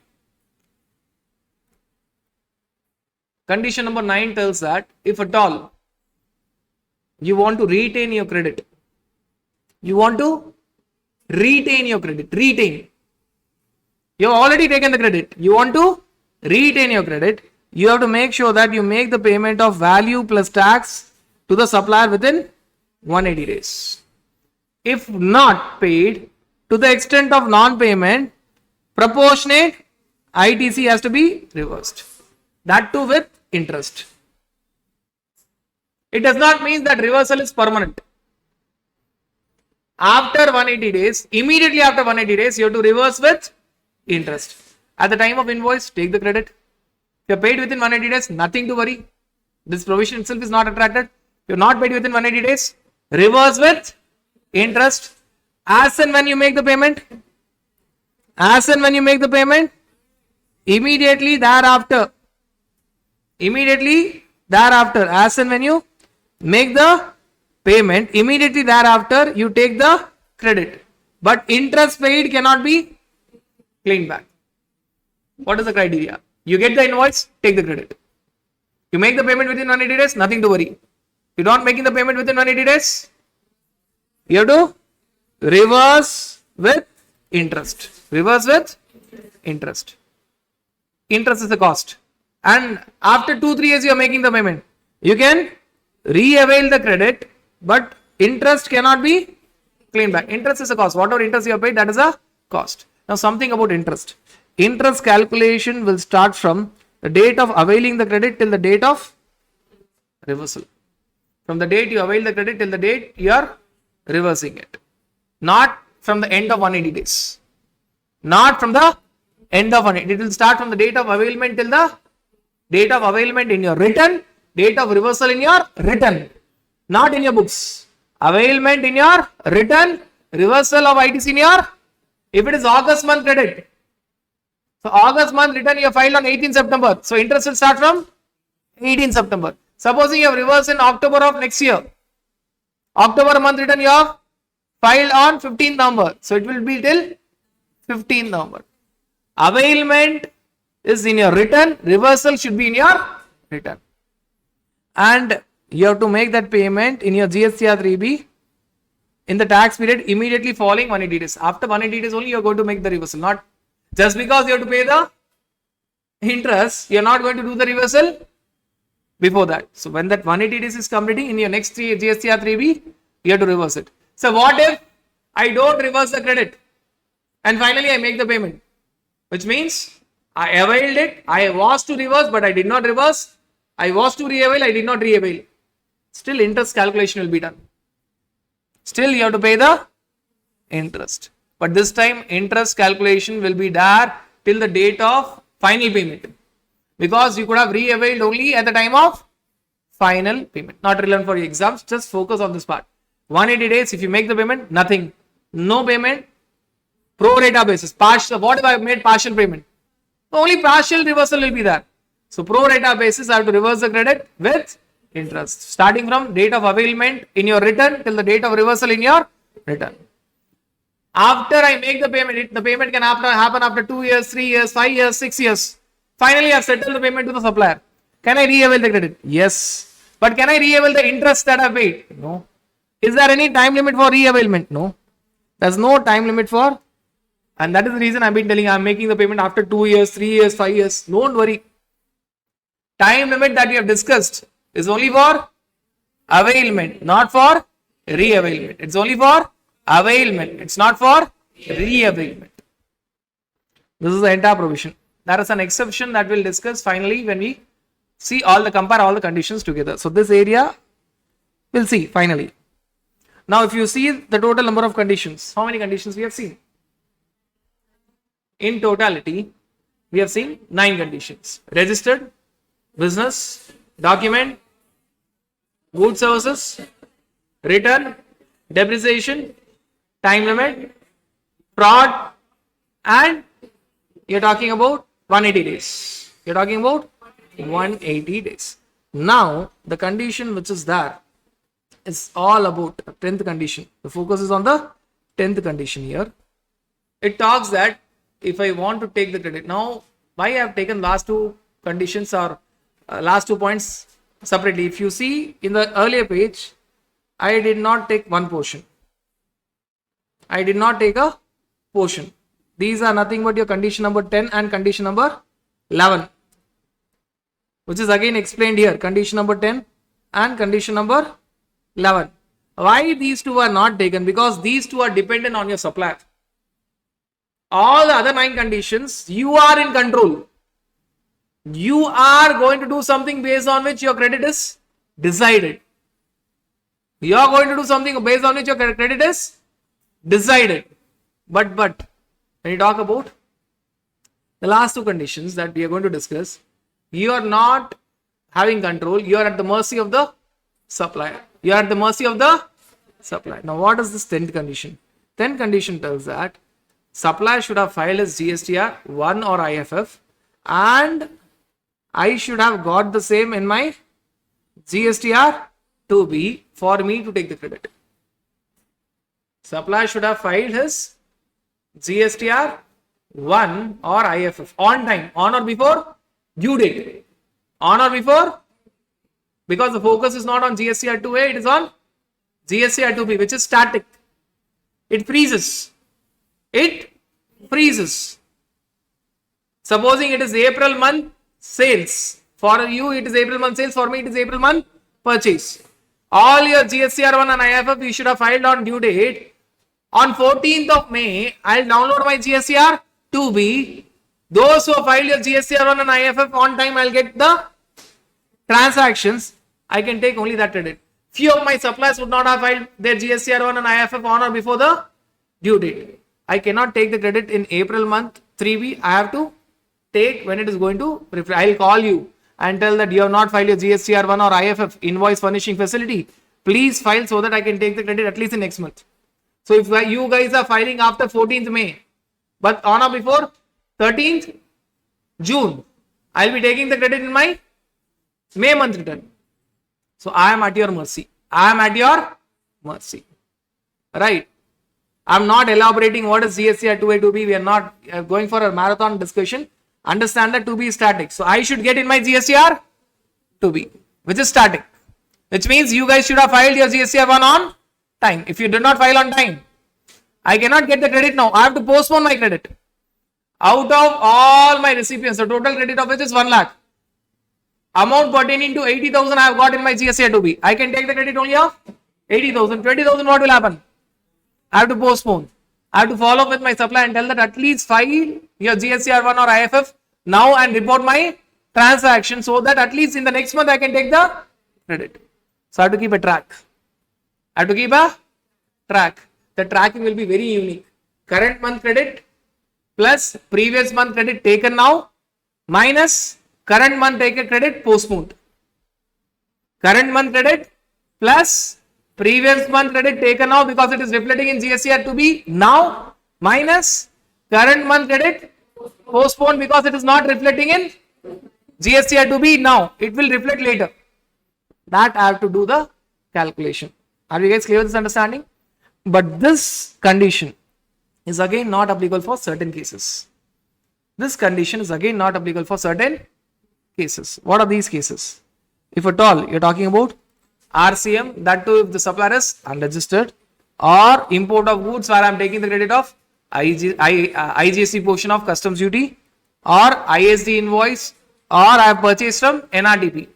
Condition number 9 tells that if at all you want to retain your credit, you have already taken the credit, you want to retain your credit, you have to make sure that you make the payment of value plus tax to the supplier within 180 days. If not paid, to the extent of non-payment, proportionate ITC has to be reversed. That too with interest. It does not mean that reversal is permanent. After 180 days, immediately after 180 days, you have to reverse with interest. At the time of invoice, take the credit. If you are paid within 180 days, nothing to worry. This provision itself is not attracted. If you are not paid within 180 days, reverse with interest. As and when you make the payment, immediately thereafter, as and when you make the payment, immediately thereafter you take the credit. But interest paid cannot be claimed back. What is the criteria? You get the invoice, take the credit. You make the payment within 180 days, nothing to worry. You're not making the payment within 180 days, you have to reverse with interest. Interest is the cost. And after 2-3 years you are making the payment, you can re-avail the credit, but interest cannot be claimed back. Interest is a cost. Whatever interest you have paid, that is a cost. Now something about interest. Interest calculation will start from the date of availing the credit till the date of reversal. From the date you avail the credit till the date you are reversing it. Not from the end of 180 days. Not from the end of 180. It will start from the date of availment till the date of availment in your return, date of reversal in your return, not in your books. Availment in your return, reversal of ITC in your, if it is August month credit. So August month return you have filed on 18 September. So interest will start from 18 September. Supposing you have reversed in October of next year. October month return you have filed on 15th November. So it will be till 15th November. Availment is in your return, reversal should be in your return. And you have to make that payment in your GSTR 3B in the tax period immediately following 180 days. After 180 days only you are going to make the reversal. Not just because you have to pay the interest, you are not going to do the reversal before that. So when that 180 days is completing in your next GSTR 3B, you have to reverse it. So what if I don't reverse the credit and finally I make the payment? Which means I availed it, I was to reverse but I did not reverse. I was to re-avail, I did not re-avail. Still interest calculation will be done. Still you have to pay the interest. But this time interest calculation will be there till the date of final payment. Because you could have re-availed only at the time of final payment. Not relevant for your exams, just focus on this part. 180 days, if you make the payment, nothing. no payment, pro rata basis, partial. What if I made partial payment? Only partial reversal will be there. So pro rata basis, I have to reverse the credit with interest, starting from date of availment in your return till the date of reversal in your return. After I make the payment, the payment can happen after 2 years, 3 years, 5 years, 6 years. Finally, I have settled the payment to the supplier. Can I re-avail the credit? Yes. But can I re-avail the interest that I paid? No. Is there any time limit for re-availment? No. There's no time limit for, and that is the reason I've been telling you, I'm making the payment after 2 years, 3 years, 5 years. Don't worry. Time limit that we have discussed is only for availment, not for re-availment. It's only for availment. It's not for re-availment. This is the entire provision. There is an exception that we'll discuss finally when we see compare all the conditions together. So this area we'll see finally. Now if you see the total number of conditions, how many conditions we have seen? In totality, we have seen 9 conditions. Registered, business, document, goods services, return, depreciation, time limit, fraud, and you're talking about 180 days. You're talking about 180 days. Now, the condition which is there is all about 10th condition. The focus is on the 10th condition here. It talks that if I want to take the credit, now why I have taken last 2 conditions or last 2 points separately. If you see in the earlier page, I did not take one portion. I did not take a portion. These are nothing but your condition number 10 and condition number 11, which is again explained here. Condition number 10 and condition number 11. Why these 2 are not taken? Because these 2 are dependent on your supplier. All the other 9 conditions, you are in control. You are going to do something based on which your credit is decided. You are going to do something based on which your credit is decided. But when you talk about the last 2 conditions that we are going to discuss, you are not having control. You are at the mercy of the supplier. You are at the mercy of the supplier. Now, what is this 10th condition? 10th condition tells that supplier should have filed his GSTR 1 or IFF, and I should have got the same in my GSTR 2B for me to take the credit. Supplier should have filed his GSTR 1 or IFF on time, on or before due date. On or before, because the focus is not on GSTR 2A, it is on GSTR 2B, which is static. It freezes. It freezes. Supposing it is April month sales. For you, it is April month sales. For me, it is April month purchase. All your GSTR 1 and IFF, you should have filed on due date. On 14th of May, I'll download my GSTR 2B. Those who have filed your GSTR 1 and IFF on time, I'll get the transactions. I can take only that credit. Few of my suppliers would not have filed their GSTR 1 and IFF on or before the due date. I cannot take the credit in April month 3B. I have to take when it is going to reflect. I'll call you and tell that you have not filed your GSTR 1 or IFF invoice furnishing facility. Please file so that I can take the credit at least in next month. So if you guys are filing after 14th May, but on or before 13th June, I'll be taking the credit in my May month return. So I am at your mercy. I am at your mercy. Right. I'm not elaborating what is GSTR 2A, 2B. We are not going for a marathon discussion. Understand that 2B is static. So I should get in my GSTR 2B, which is static. Which means you guys should have filed your GSTR 1 on time. If you did not file on time, I cannot get the credit now. I have to postpone my credit. Out of all my recipients, the total credit of which is 1 lakh. Amount pertaining to 80,000 I have got in my GSTR 2B. I can take the credit only of 80,000. 20,000 what will happen? I have to postpone. I have to follow up with my supplier and tell that at least file your GSTR 1 or IFF now and report my transaction so that at least in the next month I can take the credit. So I have to keep a track. I have to keep a track. The tracking will be very unique. Current month credit plus previous month credit taken now minus current month taken credit postponed. Current month credit plus Previous month credit taken now because it is reflecting in GSTR to be now minus current month credit postponed because it is not reflecting in GSTR to be now. It will reflect later. That I have to do the calculation. Are you guys clear with this understanding? But this condition is again not applicable for certain cases. This condition is again not applicable for certain cases. What are these cases? If at all you're talking about RCM, that too if the supplier is unregistered, or import of goods where I'm taking the credit of IGST portion of customs duty, or ISD invoice, or I have purchased from NRTP.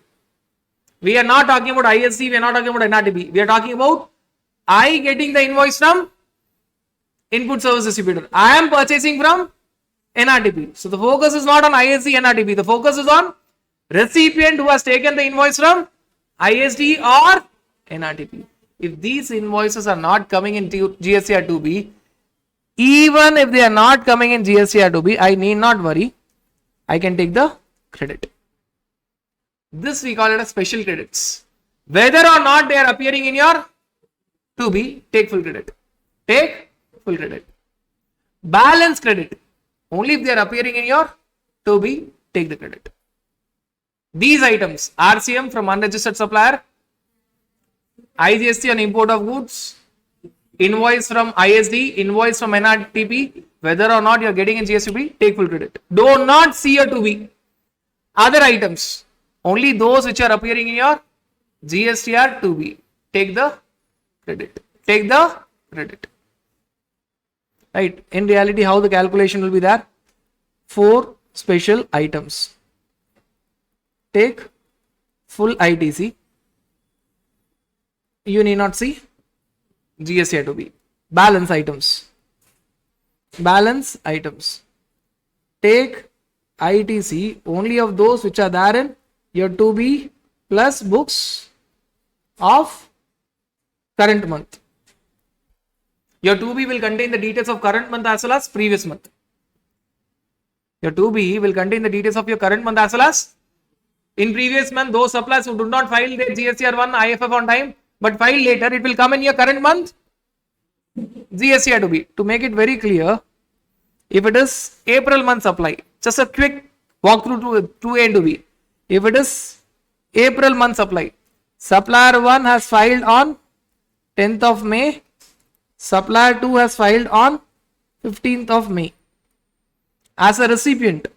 We are not talking about ISD, we are not talking about NRTP. We are talking about I getting the invoice from input service distributor. I am purchasing from NRTP. So the focus is not on ISD, NRTP. The focus is on recipient who has taken the invoice from ISD or NRTP. If these invoices are not coming into GSTR 2B, even if they are not coming in GSTR 2B, I need not worry. I can take the credit. This we call it as special credits. Whether or not they are appearing in your 2B, take full credit. Take full credit. Balance credit. Only if they are appearing in your 2B, take the credit. These items, RCM from unregistered supplier, IGST on import of goods, invoice from ISD, invoice from NRTP, whether or not you are getting in GSTB, take full credit. Do not see your 2B. Other items, only those which are appearing in your GSTR 2B, take the credit. Take the credit. Right. In reality, how the calculation will be there? 4 special items. Take full ITC. You need not see GSTR 2B. Balance items. Balance items. Take ITC only of those which are there in your 2B plus books of current month. Your 2B will contain the details of current month as well as previous month. Your 2B will contain the details of your current month as well as in previous month. Those suppliers who do not file their GSTR 1 IFF on time but file later, it will come in your current month GSTR 2B. To make it very clear, if it is April month supply, just a quick walkthrough to A and to B. If it is April month supply, supplier 1 has filed on 10th of May, supplier 2 has filed on 15th of May. As a recipient,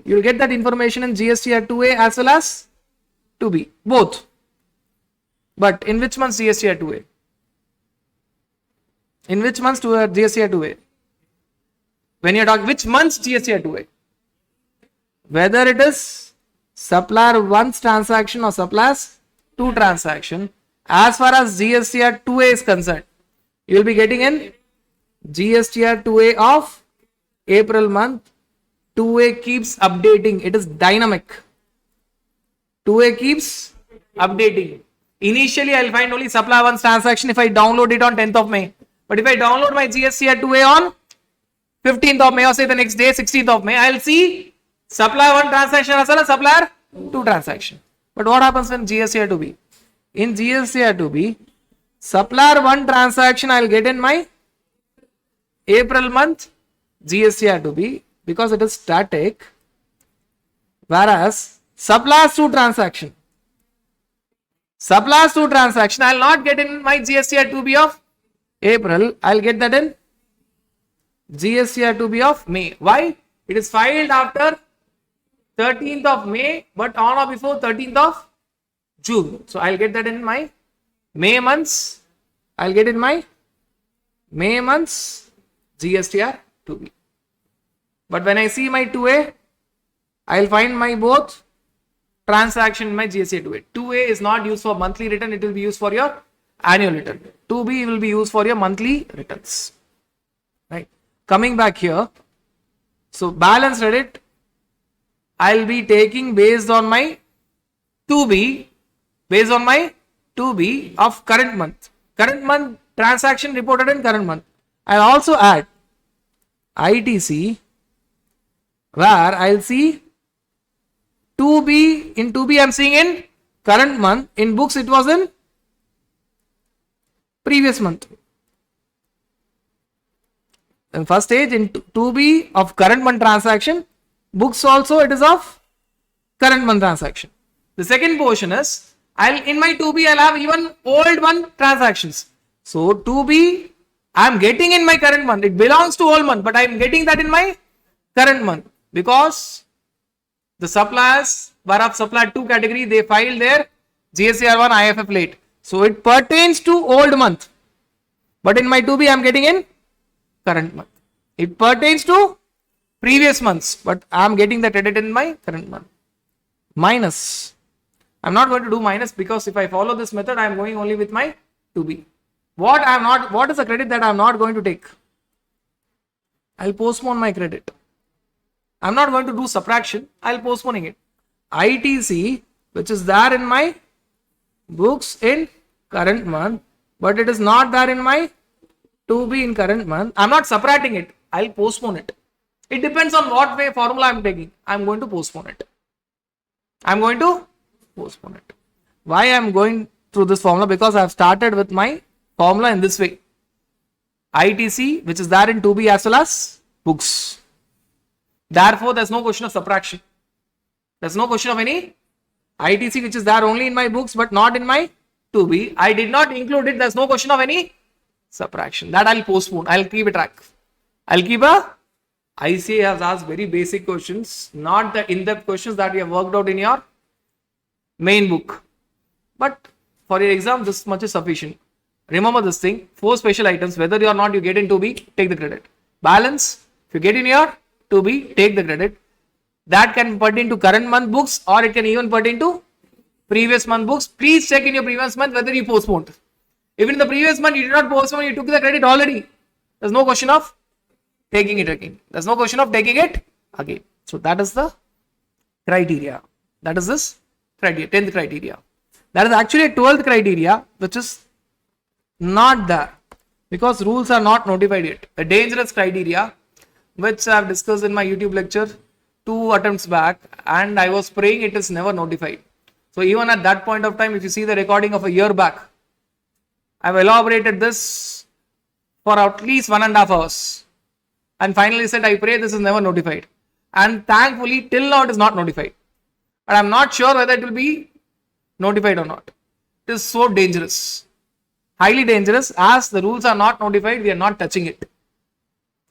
you will get that information in GSTR 2A as well as 2B, both. But in which months GSTR 2A? In which months GSTR 2A? When you are talking which months GSTR 2A? Whether it is supplier 1's transaction or supplier's 2 transaction, as far as GSTR 2A is concerned, you will be getting in GSTR 2A of April month. 2A keeps updating. It is dynamic. 2A keeps updating. Initially, I will find only supplier 1's transaction if I download it on 10th of May. But if I download my GSTR 2A on 15th of May or say the next day, 16th of May, I will see supplier 1 transaction as well as supplier 2 transaction. But what happens when GSTR 2B? In GSTR 2B, supplier 1 transaction I will get in my April month GSTR 2B because it is static, whereas supplier 2 transaction I will not get in my GSTR 2B of April, I will get that in GSTR 2B of May. Why? It is filed after 13th of May but on or before 13th of June. So I will get that in my May months. I will get in my May months GSTR 2B. But when I see my 2A, I will find my both transaction in my GSTR 2A. 2A is not used for monthly return, it will be used for your annual return. 2B will be used for your monthly returns. Right. Coming back here, so balance credit, I will be taking based on my 2B of current month. Current month transaction reported in current month. I will also add ITC where I will see 2B, in 2B I am seeing in current month. In books, it was in previous month. In first stage, in 2B of current month transaction, books also it is of current month transaction. The second portion is, in my 2B, I'll have even old month transactions. So 2B, I'm getting in my current month. It belongs to old month, but I'm getting that in my current month because the suppliers were of supplier 2 category. They filed their GSTR1 IFF late. So it pertains to old month. But in my 2B, I'm getting in current month. It pertains to previous months, but I'm getting the credit in my current month. Minus. I'm not going to do minus because if I follow this method, I'm going only with my 2B. What is the credit that I'm not going to take? I'll postpone my credit. I'm not going to do subtraction. I'll postponing it. ITC, which is there in my books in current month, but it is not there in my 2B in current month. I'm not subtracting it. I'll postpone it. It depends on what way formula I'm taking. I'm going to postpone it. Why I'm going through this formula? Because I've started with my formula in this way. ITC, which is there in 2B as well as books. Therefore, there's no question of subtraction. There's no question of any ITC, which is there only in my books but not in my 2B. I did not include it. There's no question of any subtraction. That I'll postpone. I'll keep a track. ICA has asked very basic questions, not the in-depth questions that we have worked out in your main book. But for your exam, this much is sufficient. Remember this thing, 4 special items, whether or not you get in 2B, take the credit. Balance, if you get in your 2B, take the credit. That can pertain to current month books or it can even pertain to previous month books. Please check in your previous month whether you postponed. Even in the previous month, you did not postpone, you took the credit already. There's no question of taking it again. So that is the criteria. That is this criteria, 10th criteria. That is actually a 12th criteria, which is not there because rules are not notified yet. A dangerous criteria, which I have discussed in my YouTube lecture 2 attempts back, and I was praying it is never notified. So even at that point of time, if you see the recording of a year back, I have elaborated this for at least 1.5 hours. And finally said, I pray this is never notified. And thankfully, till now it is not notified. But I'm not sure whether it will be notified or not. It is so dangerous. Highly dangerous. As the rules are not notified, we are not touching it.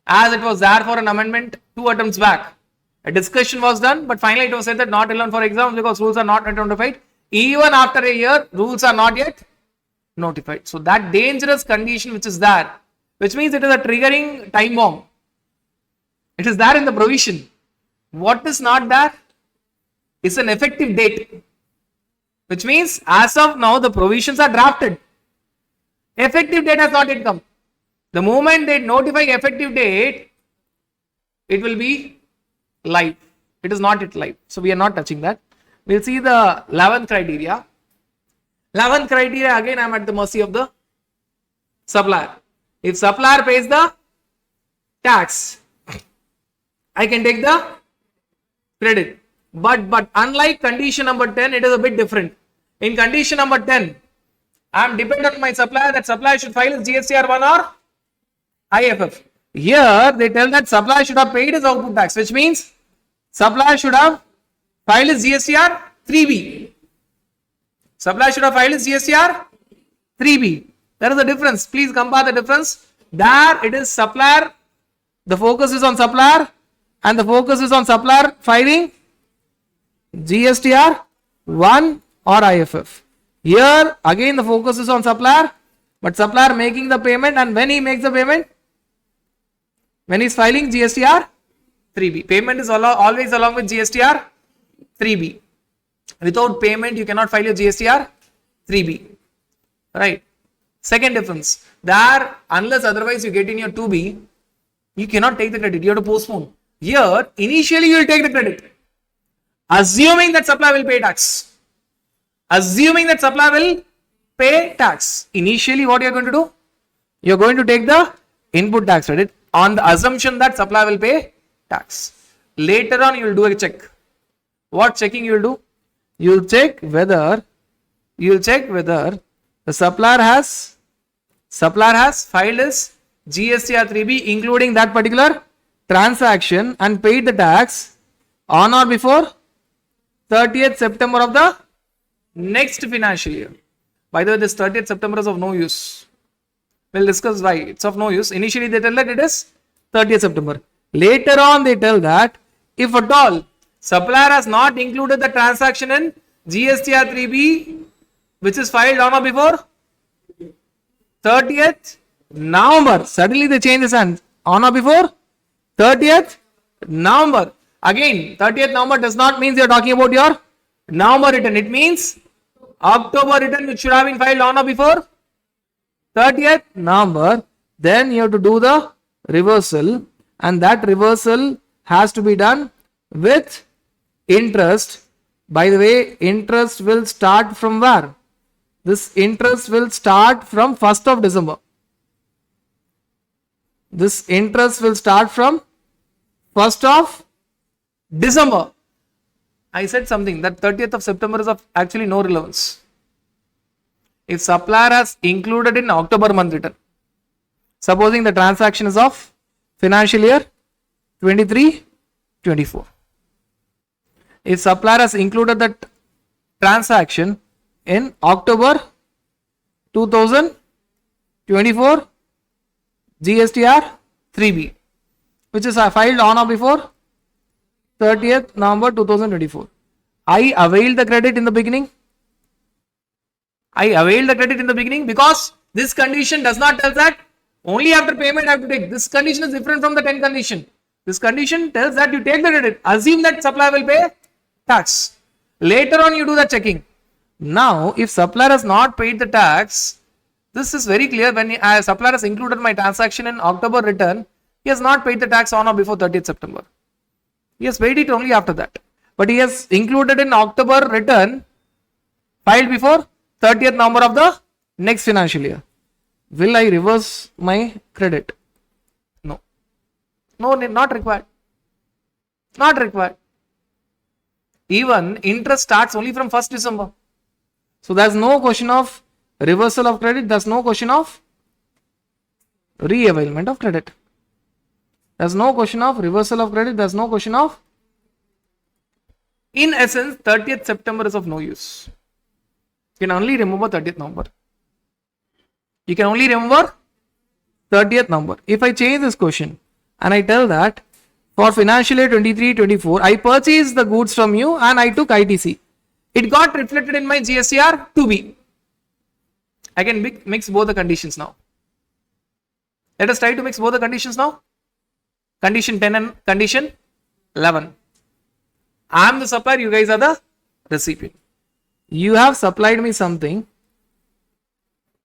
As it was there for an amendment 2 attempts back. A discussion was done, but finally it was said that not allowed for exams because rules are not yet notified. Even after a year, rules are not yet notified. So that dangerous condition which is there, which means it is a triggering time bomb. It is there in the provision. What is not there is an effective date, which means as of now the provisions are drafted. Effective date has not yet come. The moment they notify effective date, it will be live. It is not yet live. So we are not touching that. We'll see the 11th criteria. 11th criteria, again I am at the mercy of the supplier. If supplier pays the tax, I can take the credit. But unlike condition number 10, it is a bit different. In condition number 10, I am dependent on my supplier that supplier should file his GSTR1 or IFF. Here they tell that supplier should have paid his output tax, which means supplier should have filed his GSTR 3B. Supplier should have filed his GSTR 3B. There is a difference. Please compare the difference. There it is supplier. The focus is on supplier. And the focus is on supplier filing GSTR 1 or IFF. Here again the focus is on supplier, but supplier making the payment, and when he makes the payment, when he is filing GSTR 3B. Payment is always along with GSTR 3B. Without payment you cannot file your GSTR 3B. Right. Second difference. There, unless otherwise you get in your 2B, you cannot take the credit. You have to postpone. Here, initially you will take the credit, assuming that supplier will pay tax. Assuming that supplier will pay tax. Initially, what you are going to do? You are going to take the input tax credit on the assumption that supplier will pay tax. Later on, you will do a check. What checking you will do? You will check whether You will check whether the supplier has filed his GSTR 3B including that particular transaction and paid the tax on or before 30th September of the next financial year. By the way, this 30th September is of no use. We'll discuss why it's of no use. Initially, they tell that it is 30th September. Later on, they tell that if at all supplier has not included the transaction in GSTR 3B, which is filed on or before 30th November. Suddenly they change the hands. On or before 30th November. Again, 30th November does not mean you're talking about your November return. It means October return which should have been filed on or before 30th November. Then you have to do the reversal, and that reversal has to be done with interest. By the way, interest will start from where? This interest will start from 1st of December. This interest will start from 1st of December. I said something that 30th of September is of actually no relevance. If supplier has included in October month return, supposing the transaction is of financial year 23-24. If supplier has included that transaction in October 2024 GSTR 3B, which is filed on or before 30th November 2024. I availed the credit in the beginning. Because this condition does not tell that only after payment I have to take. This condition is different from the 10 condition. This condition tells that you take the credit. Assume that supplier will pay tax. Later on you do the checking. Now, if supplier has not paid the tax, this is very clear. When supplier has included my transaction in October return, he has not paid the tax on or before 30th September. He has paid it only after that. But he has included in October return filed before 30th November of the next financial year. Will I reverse my credit? No. No, not required. Not required. Even interest starts only from 1st December. So there's no question of reversal of credit. There's no question of re-availment of credit. There's no question of reversal of credit. There's no question of. In essence, 30th September is of no use. You can only remember 30th November. You can only remember 30th November. If I change this question and I tell that for financial year 23-24, I purchased the goods from you and I took ITC. It got reflected in my GSTR 2B. I can mix both the conditions now. Let us try to mix both the conditions now. Condition 10 and condition 11. I am the supplier, you guys are the recipient. You have supplied me something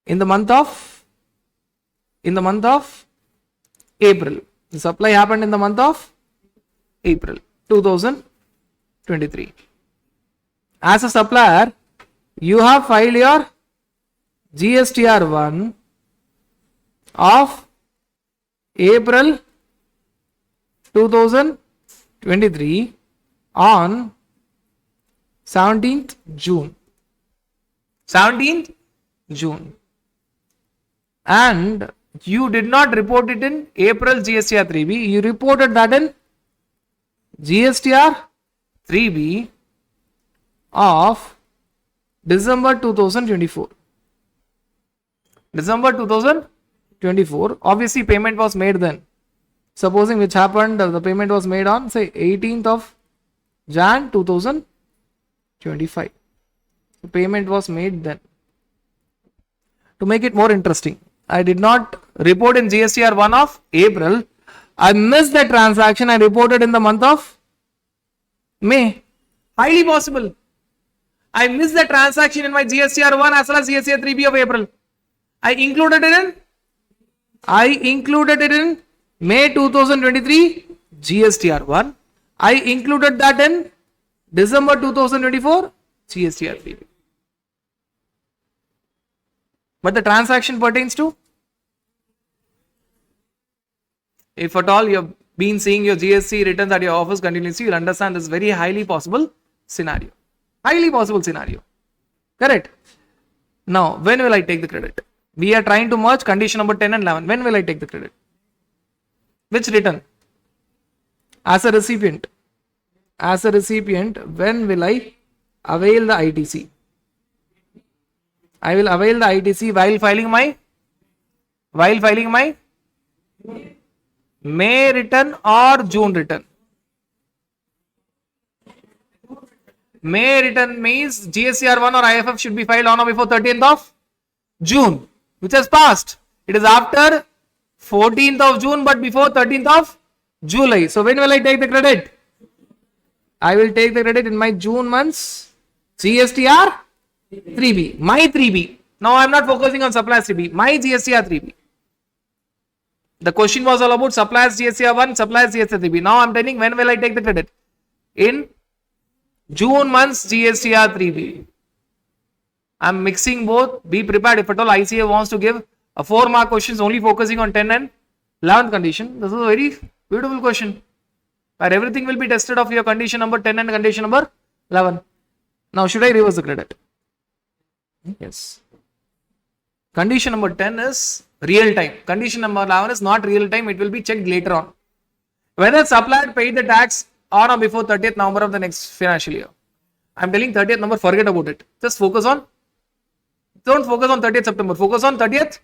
in the month of April. The supply happened in the month of April 2023. As a supplier, you have filed your GSTR 1 of April 2023 on 17th June. 17th June. And you did not report it in April GSTR 3B. You reported that in GSTR 3B of December 2024. December 2024. Obviously, payment was made then. Supposing which happened, the payment was made on say 18th of Jan 2025. The payment was made then. To make it more interesting, I did not report in GSTR 1 of April. I missed the transaction. I reported in the month of May. Highly possible. I missed the transaction in my GSTR 1 as well as GSTR 3B of April. I included it in May 2023 GSTR 1. I included that in December 2024 GSTR 3B. But the transaction pertains to, if at all you have been seeing your GST returns at your office continuously, you will understand this very highly possible scenario. Highly possible scenario. Correct. Now, when will I take the credit? We are trying to merge condition number 10 and 11. When will I take the credit? Which return? As a recipient. As a recipient, when will I avail the ITC? I will avail the ITC while filing my May return or June return. May return means GSTR1 or IFF should be filed on or before 30th of June, which has passed. It is after 14th of June but before 13th of July. So when will I take the credit? I will take the credit in my June month's GSTR 3B, my 3B. Now I am not focusing on suppliers 3B, my GSTR 3B. The question was all about suppliers GSTR 1, suppliers GSTR 3B. Now I am telling when will I take the credit? In June month's GSTR 3B. I am mixing both. Be prepared if at all ICA wants to give a 4-mark questions only focusing on 10 and 11th condition. This is a very beautiful question where everything will be tested of your condition number 10 and condition number 11. Now should I reverse the credit? Yes. Condition number 10 is real time. Condition number 11 is not real time. It will be checked later on. Whether supplier paid the tax on or before 30th November of the next financial year. I am telling 30th November, forget about it. Just focus on, don't focus on 30th September. Focus on 30th.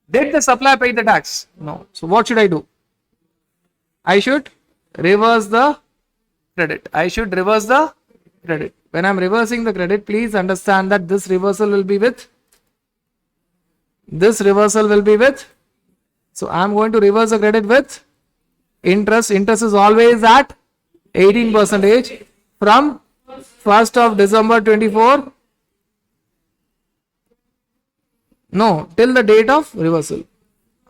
Did the supplier pay the tax? No. So what should I do? I should reverse the credit. I should reverse the credit. When I am reversing the credit, please understand that this reversal will be with. So I am going to reverse the credit with interest. Interest is always at 18% from 1st of December 24. No, till the date of reversal.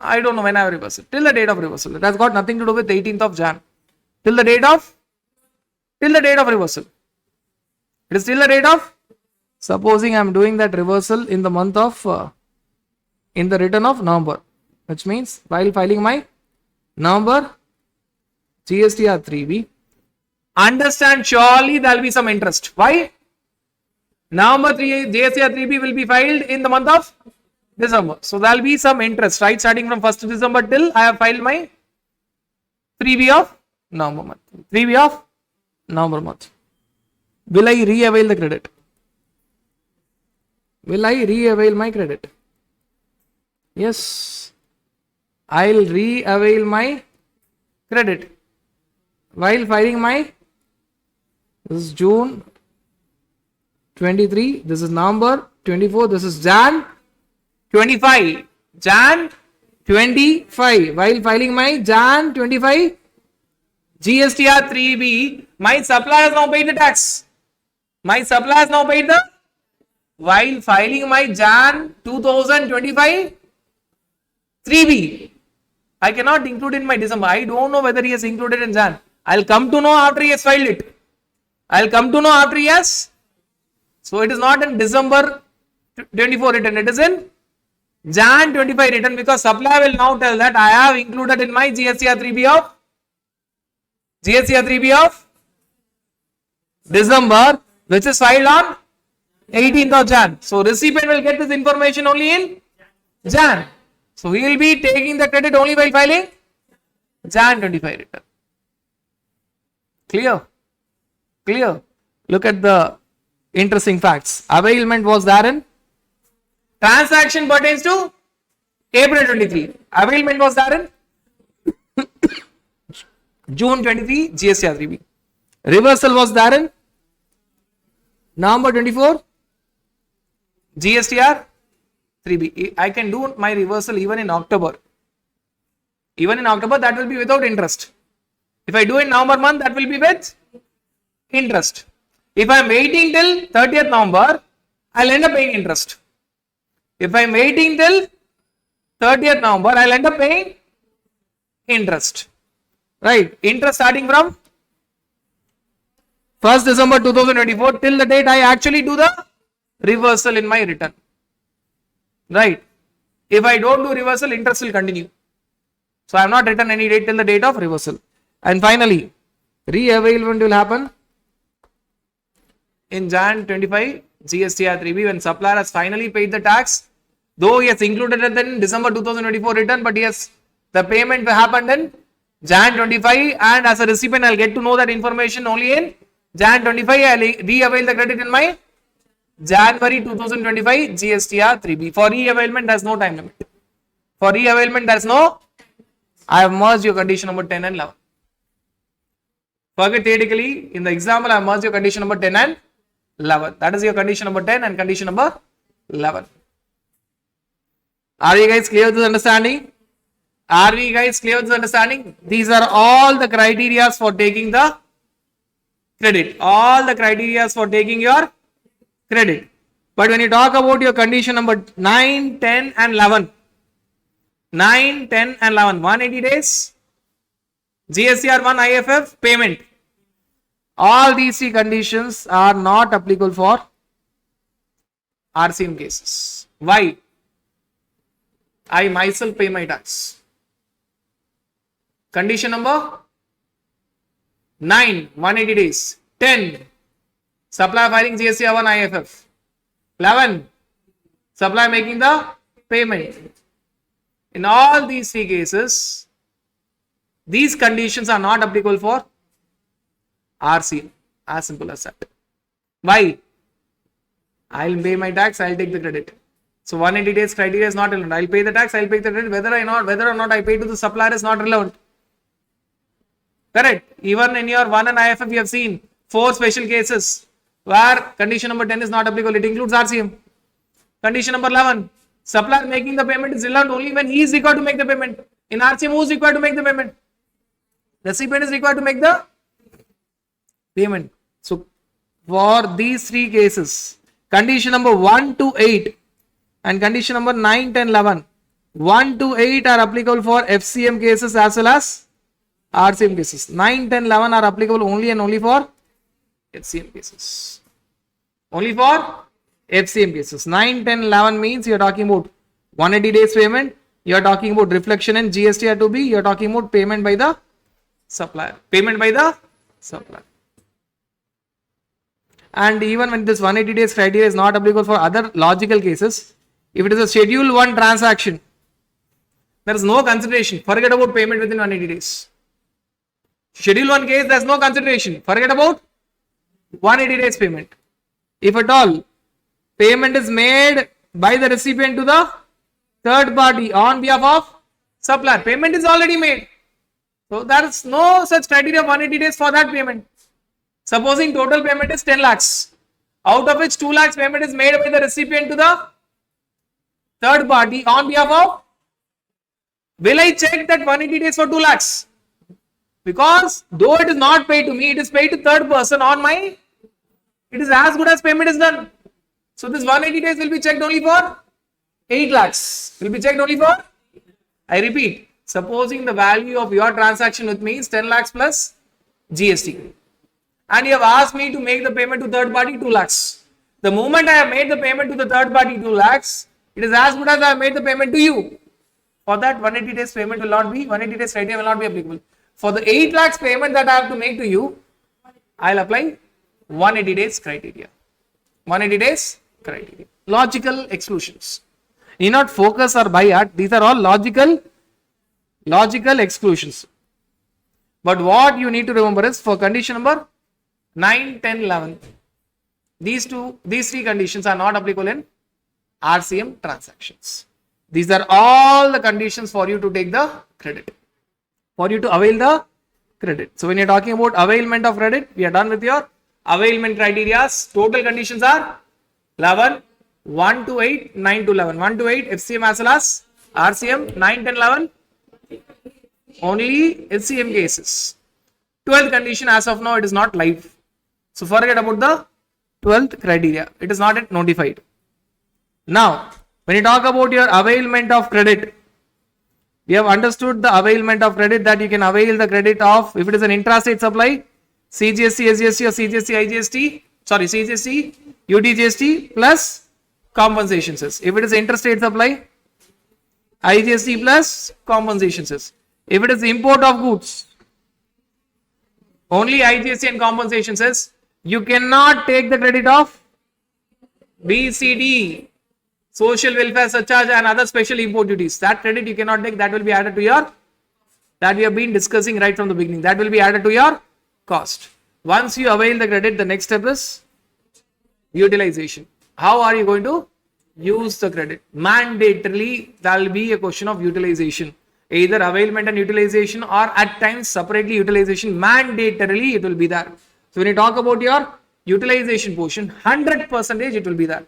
I don't know when I have reversal. Till the date of reversal. It has got nothing to do with 18th of Jan. Till the date of reversal. It is till the date of. Supposing I am doing that reversal in the month of in the return of November, which means while filing my November GSTR 3B, understand surely there will be some interest. Why? November 3 GSTR 3B will be filed in the month of December. So there will be some interest, right? Starting from 1st December till I have filed my 3B of November month. 3B of November month. Will I re-avail the credit? Will I re-avail my credit? Yes. I'll re-avail my credit while filing my, this is June 23, this is November 24, this is Jan 25, Jan 25, while filing my Jan 25 GSTR 3B, my supplier has now paid the tax. My supplier has now paid the, while filing my Jan 2025 3B, I cannot include in my December. I don't know whether he has included in Jan. I'll come to know after he has filed it. I'll come to know after he has. So it is not in December 24 return. It is in Jan 25 return, because supplier will now tell that I have included in my GSTR 3B of December, which is filed on 18th of Jan. So recipient will get this information only in Jan. So we will be taking the credit only by filing Jan 25 return. Clear? Clear? Look at the interesting facts. Availment was there in. Transaction pertains to April 23. Availment was there in June 23 GSTR 3B. Reversal was there in November 24 GSTR 3B. I can do my reversal even in October. Even in October, that will be without interest. If I do in November month, that will be with interest. If I am waiting till 30th November, I will end up paying interest. If I am waiting till 30th November, I will end up paying interest. Right? Interest starting from 1st December 2024 till the date I actually do the reversal in my return. Right? If I don't do reversal, interest will continue. So I have not written any date till the date of reversal. And finally, re-availment will happen in Jan 25 GSTR 3B when supplier has finally paid the tax, though he has included it in December 2024 return, but yes, the payment happened in Jan 25, and as a recipient, I'll get to know that information only in Jan 25. I'll re-avail the credit in my January 2025 GSTR 3B. For re-availment, there's no time limit. For re-availment, there's no. I have merged your condition number 10 and 11. Forget theoretically, in the example, I have merged your condition number 10 and 11. That is your condition number 10 and condition number 11. Are you guys clear with this understanding? Are we guys clear with this understanding? These are all the criteria for taking the credit. All the criteria for taking your credit. But when you talk about your condition number 9, 10 and 11. 9, 10 and 11. 180 days. GSTR 1 IFF payment. All these three conditions are not applicable for RCM cases. Why? I myself pay my tax. Condition number 9, 180 days. 10, supplier filing GSTR 1 IFF. 11, supplier making the payment. In all these three cases, these conditions are not applicable for RCM. As simple as that. Why? I'll pay my tax, I'll take the credit. So 180 days criteria is not relevant. I'll pay the tax, I'll pay the credit. Whether or not I pay to the supplier is not relevant. Correct. Even in your 1 and IFF, we have seen 4 special cases where condition number 10 is not applicable. It includes RCM. Condition number 11, supplier making the payment is relevant only when he is required to make the payment. In RCM, who is required to make the payment? Recipient is required to make the payment. So for these three cases, condition number 1 to 8 and condition number 9, 10, 11. 1 to 8 are applicable for FCM cases as well as RCM cases. 9, 10, 11 are applicable only and only for FCM cases. Only for FCM cases. 9, 10, 11 means you are talking about 180 days payment. You are talking about reflection in GSTR 2B. You are talking about payment by the supplier. Payment by the supplier. And even when this 180 days criteria is not applicable for other logical cases, if it is a schedule 1 transaction, there is no consideration. Forget about payment within 180 days. Schedule 1 case, there is no consideration. Forget about 180 days payment. If at all, payment is made by the recipient to the third party on behalf of supplier. Payment is already made. So there is no such criteria of 180 days for that payment. Supposing total payment is 10 lakhs, out of which 2 lakhs payment is made by the recipient to the third party on behalf of, will I check that 180 days for 2 lakhs? Because though it is not paid to me, it is paid to third person on my, it is as good as payment is done. So this 180 days will be checked only for 8 lakhs. Will be checked only for, I repeat, supposing the value of your transaction with me is 10 lakhs plus GST. And you have asked me to make the payment to third party 2 lakhs. The moment I have made the payment to the third party 2 lakhs, it is as good as I have made the payment to you. For that 180 days payment will not be, 180 days criteria will not be applicable. For the 8 lakhs payment that I have to make to you, I will apply 180 days criteria. 180 days criteria. Logical exclusions. Need not focus or by heart. These are all logical exclusions. But what you need to remember is for condition number 9, 10, 11. These three conditions are not applicable in RCM transactions. These are all the conditions for you to take the credit. For you to avail the credit. So when you're talking about availment of credit, we are done with your availment criteria. Total conditions are 11, 1 to 8, 9 to 11. 1 to 8, FCM as well as RCM, 9, 10, 11. Only FCM cases. 12th condition as of now, it is not live. So forget about the 12th criteria. It is not yet notified. Now, when you talk about your availment of credit, we have understood the availment of credit that you can avail the credit of, if it is an intrastate supply, CGST, SGST or CGST, IGST, sorry, CGST, UTGST plus compensation cess. If it is interstate supply, IGST plus compensation cess. If it is import of goods, only IGST and compensation cess. You cannot take the credit of BCD, social welfare surcharge and other special import duties. That credit you cannot take, that will be added to your, that we have been discussing right from the beginning, that will be added to your cost. Once you avail the credit, the next step is utilization. How are you going to use the credit? Mandatorily, there will be a question of utilization. Either availment and utilization, or at times separately utilization. Mandatorily, it will be there. So when you talk about your utilization portion, 100% it will be there.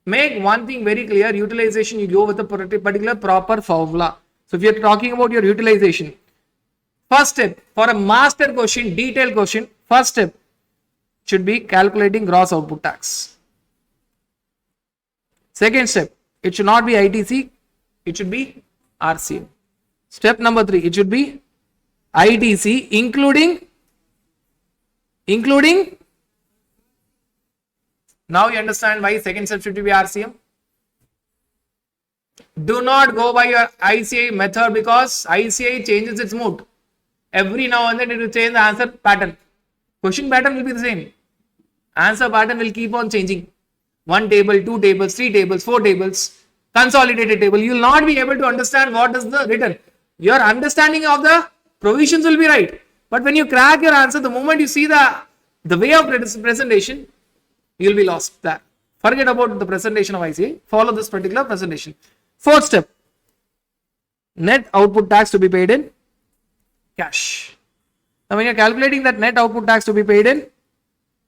Make one thing very clear, utilization, you go with a particular proper formula. So if you are talking about your utilization, first step for a master question, detailed question, first step should be calculating gross output tax. Second step, it should not be ITC, it should be RCM. Step number 3, it should be ITC including, now you understand why second step should be RCM. Do not go by your ICI method, because ICI changes its mood. Every now and then it will change the answer pattern. Question pattern will be the same. Answer pattern will keep on changing. 1 table, 2 tables, 3 tables, 4 tables, consolidated table. You will not be able to understand what is the written. Your understanding of the provisions will be right. But when you crack your answer, the moment you see the way of presentation, you will be lost there. Forget about the presentation of ICA. Follow this particular presentation. Fourth step, net output tax to be paid in cash. Now when you are calculating that net output tax to be paid in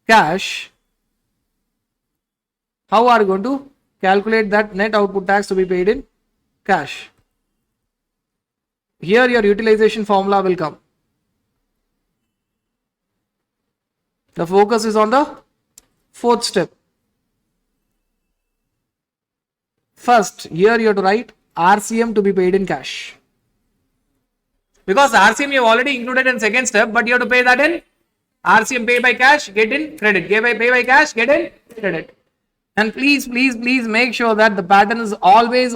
cash, how are you going to calculate that net output tax to be paid in cash? Here your utilization formula will come. The focus is on the fourth step. First, here you have to write RCM to be paid in cash. Because RCM you have already included in second step, but you have to pay that in RCM, pay by cash, get in credit. Pay by cash, get in credit. And please make sure that the pattern is always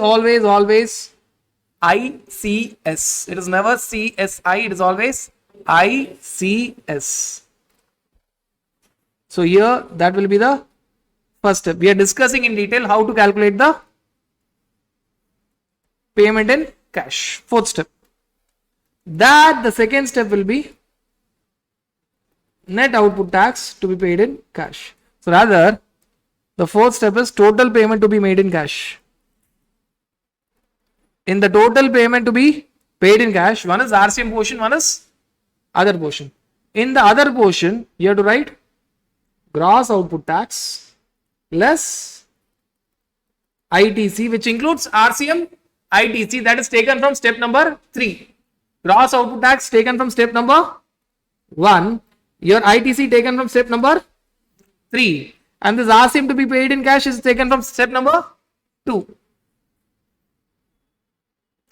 ICS. It is never CSI, it is always ICS. So here that will be the first step. We are discussing in detail how to calculate the payment in cash. Fourth step. That the second step will be net output tax to be paid in cash. So rather, the fourth step is total payment to be made in cash. In the total payment to be paid in cash, one is RCM portion, one is other portion. In the other portion, you have to write gross output tax less ITC, which includes RCM, ITC, that is taken from step number 3. Gross output tax taken from step number 1. Your ITC taken from step number 3. And this RCM to be paid in cash is taken from step number 2.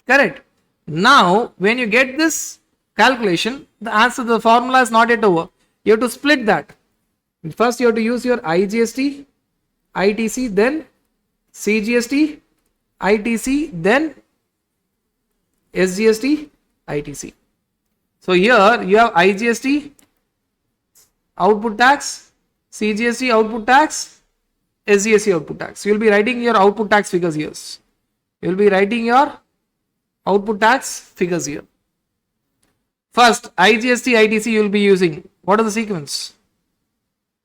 Correct. Now, when you get this calculation, the answer, the formula is not yet over. You have to split that. First, you have to use your IGST, ITC, then CGST, ITC, then SGST, ITC. So here you have IGST, output tax, CGST, output tax, SGST, output tax. You will be writing your output tax figures here. You will be writing your output tax figures here. First, IGST, ITC you will be using. What is the sequence?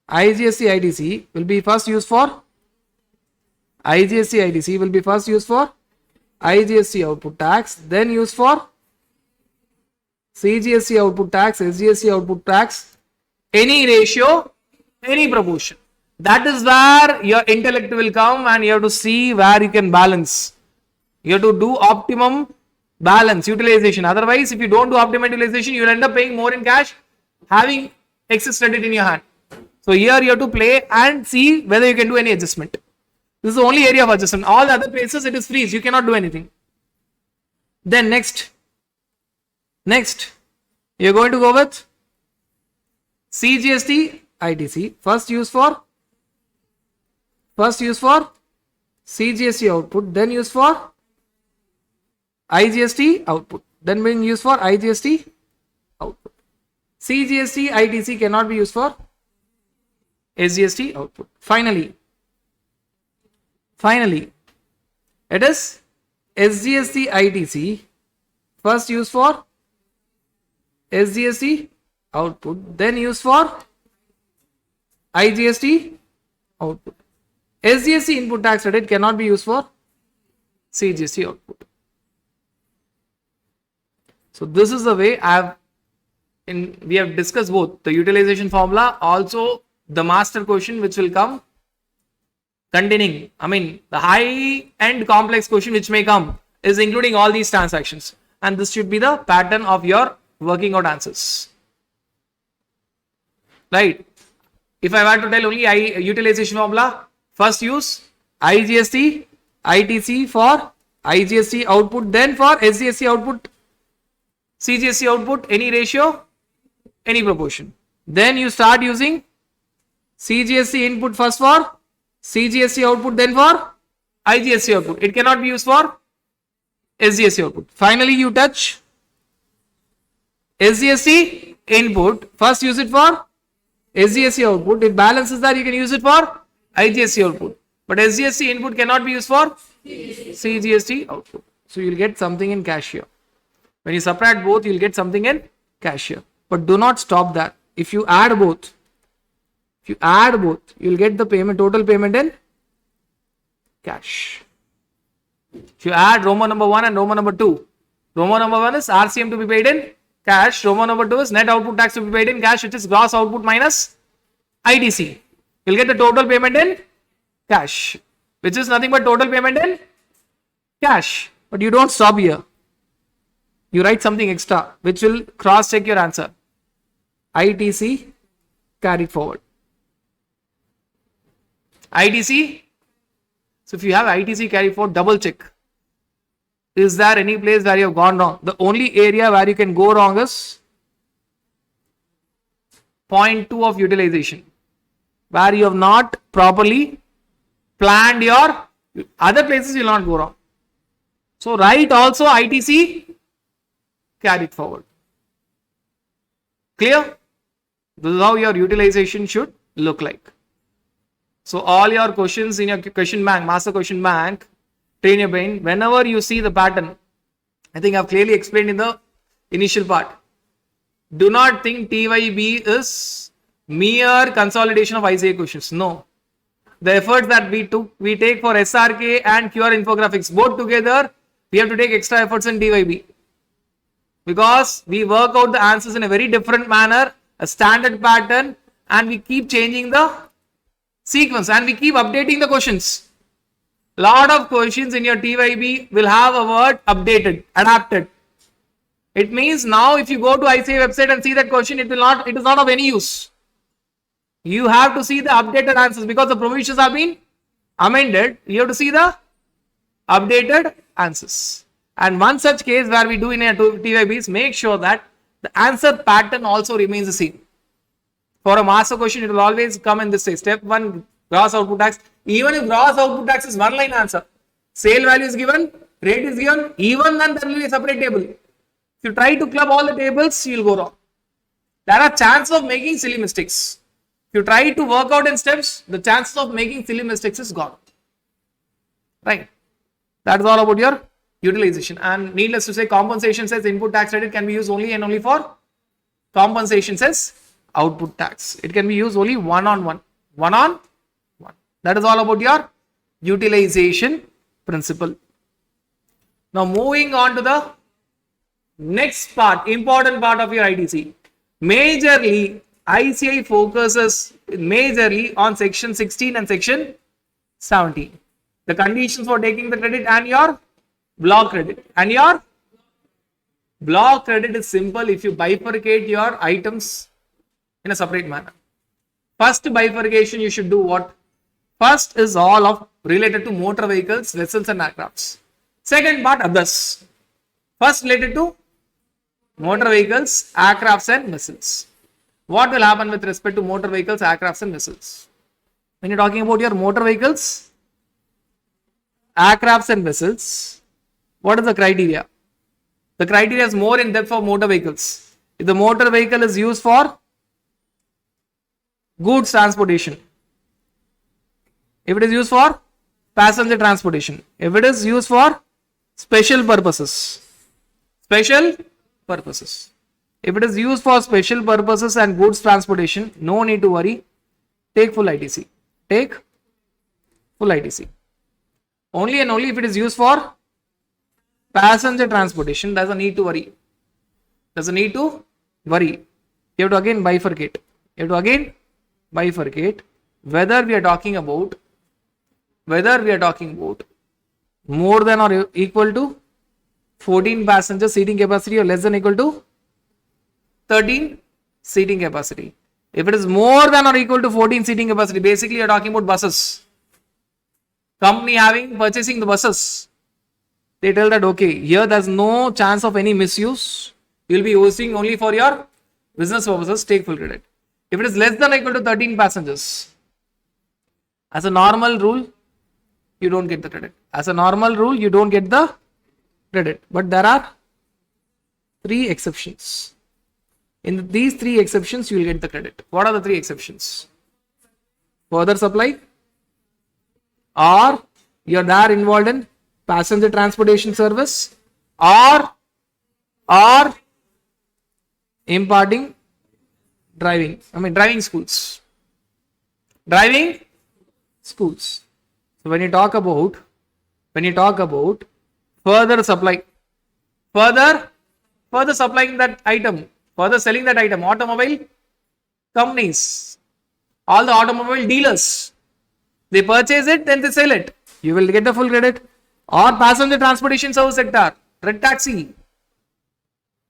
IGST, ITC will be first used for IGST, ITC will be first used for IGST output tax, then used for CGST output tax, SGST output tax, any ratio, any proportion. That is where your intellect will come, and you have to see where you can balance. You have to do optimum balance, utilization. Otherwise, if you don't do optimum utilization, you will end up paying more in cash, having excess credit in your hand. So here you have to play and see whether you can do any adjustment. This is the only area of adjustment. All the other places it is freeze. You cannot do anything. Then next, you are going to go with CGST, ITC. First use for CGST output, then use for IGST output, then being used for IGST output. CGST, ITC cannot be used for SGST output. Finally, Finally, it is SGST ITC, first used for SGST output, then used for IGST output. SGST input tax credit cannot be used for CGST output. So this is the way we have discussed both the utilization formula, also the master question which will come containing, the high end complex question which may come is including all these transactions, and this should be the pattern of your working out answers. Right? If I were to tell only utilization formula, first use IGST, ITC for IGST output, then for SGST output, CGST output, any ratio, any proportion. Then you start using CGST input first for CGST output, then for IGST output. It cannot be used for SGST output. Finally, you touch SGST input, first use it for SGST output. If balance is there, you can use it for IGST output. But SGST input cannot be used for CGST output. So you will get something in cash here. When you subtract both, you will get something in cash here. But do not stop that. If you add both, you will get the total payment in cash. If you add Roman number 1 and Roman number 2, Roman number 1 is RCM to be paid in cash, Roman number 2 is net output tax to be paid in cash, which is gross output minus ITC. You will get the total payment in cash, which is nothing but total payment in cash. But you don't stop here. You write something extra which will cross check your answer. ITC carried forward. ITC. So if you have ITC carried forward, double check. Is there any place where you have gone wrong? The only area where you can go wrong is point 2 of utilization, where you have not properly planned your other places. You will not go wrong. So write also ITC carried forward. Clear? This is how your utilization should look like. So all your questions in your question bank, master question bank, train your brain. Whenever you see the pattern, I think I have clearly explained in the initial part. Do not think TYB is mere consolidation of ICA questions. No. The efforts that we take for SRK and QR infographics, both together, we have to take extra efforts in TYB. Because we work out the answers in a very different manner, a standard pattern, and we keep changing the sequence and we keep updating the questions. Lot of questions in your TYB will have a word updated, adapted. It means now if you go to ICA website and see that question, it is not of any use. You have to see the updated answers because the provisions have been amended. You have to see the updated answers. And one such case where we do in a TYB is make sure that the answer pattern also remains the same. For a master question, it will always come in this way. Step 1, gross output tax. Even if gross output tax is one line answer, sale value is given, rate is given, even then there will be a separate table. If you try to club all the tables, you will go wrong. There are chances of making silly mistakes. If you try to work out in steps, the chances of making silly mistakes is gone. Right? That is all about your utilization. And needless to say, compensation says input tax credit can be used only and only for compensation says output tax. It can be used only one on one. That is all about your utilization principle. Now moving on to the next part, important part of your ITC. Majorly, ICI focuses majorly on section 16 and section 17. The conditions for taking the credit and your block credit. And your block credit is simple if you bifurcate your items in a separate manner. First bifurcation you should do what? First is all of related to motor vehicles, vessels and aircrafts. Second part others. First related to motor vehicles, aircrafts and vessels. What will happen with respect to motor vehicles, aircrafts and vessels? When you're talking about your motor vehicles, aircrafts and vessels, what is the criteria? The criteria is more in depth for motor vehicles. If the motor vehicle is used for goods transportation, if it is used for passenger transportation. If it is used for special purposes, special purposes. If it is used for special purposes and goods transportation, no need to worry. Take full ITC. Take full ITC. Only and only if it is used for passenger transportation, there's a need to worry. There's a need to worry. You have to again bifurcate. You have to again bifurcate whether we are talking about more than or equal to 14 passenger seating capacity or less than equal to 13 seating capacity. If it is more than or equal to 14 seating capacity, basically you are talking about buses. Company purchasing the buses. They tell that okay, here there's no chance of any misuse. You'll be using only for your business purposes, take full credit. If it is less than or equal to 13 passengers, as a normal rule, you don't get the credit. As a normal rule, you don't get the credit. But there are 3 exceptions. In these 3 exceptions, you will get the credit. What are the 3 exceptions? Further supply, or you're there involved in passenger transportation service, or imparting driving schools. Driving schools. So when you talk about further supply, further supplying that item, further selling that item, automobile companies, all the automobile dealers, they purchase it, then they sell it. You will get the full credit. Or passenger transportation service sector, red taxi.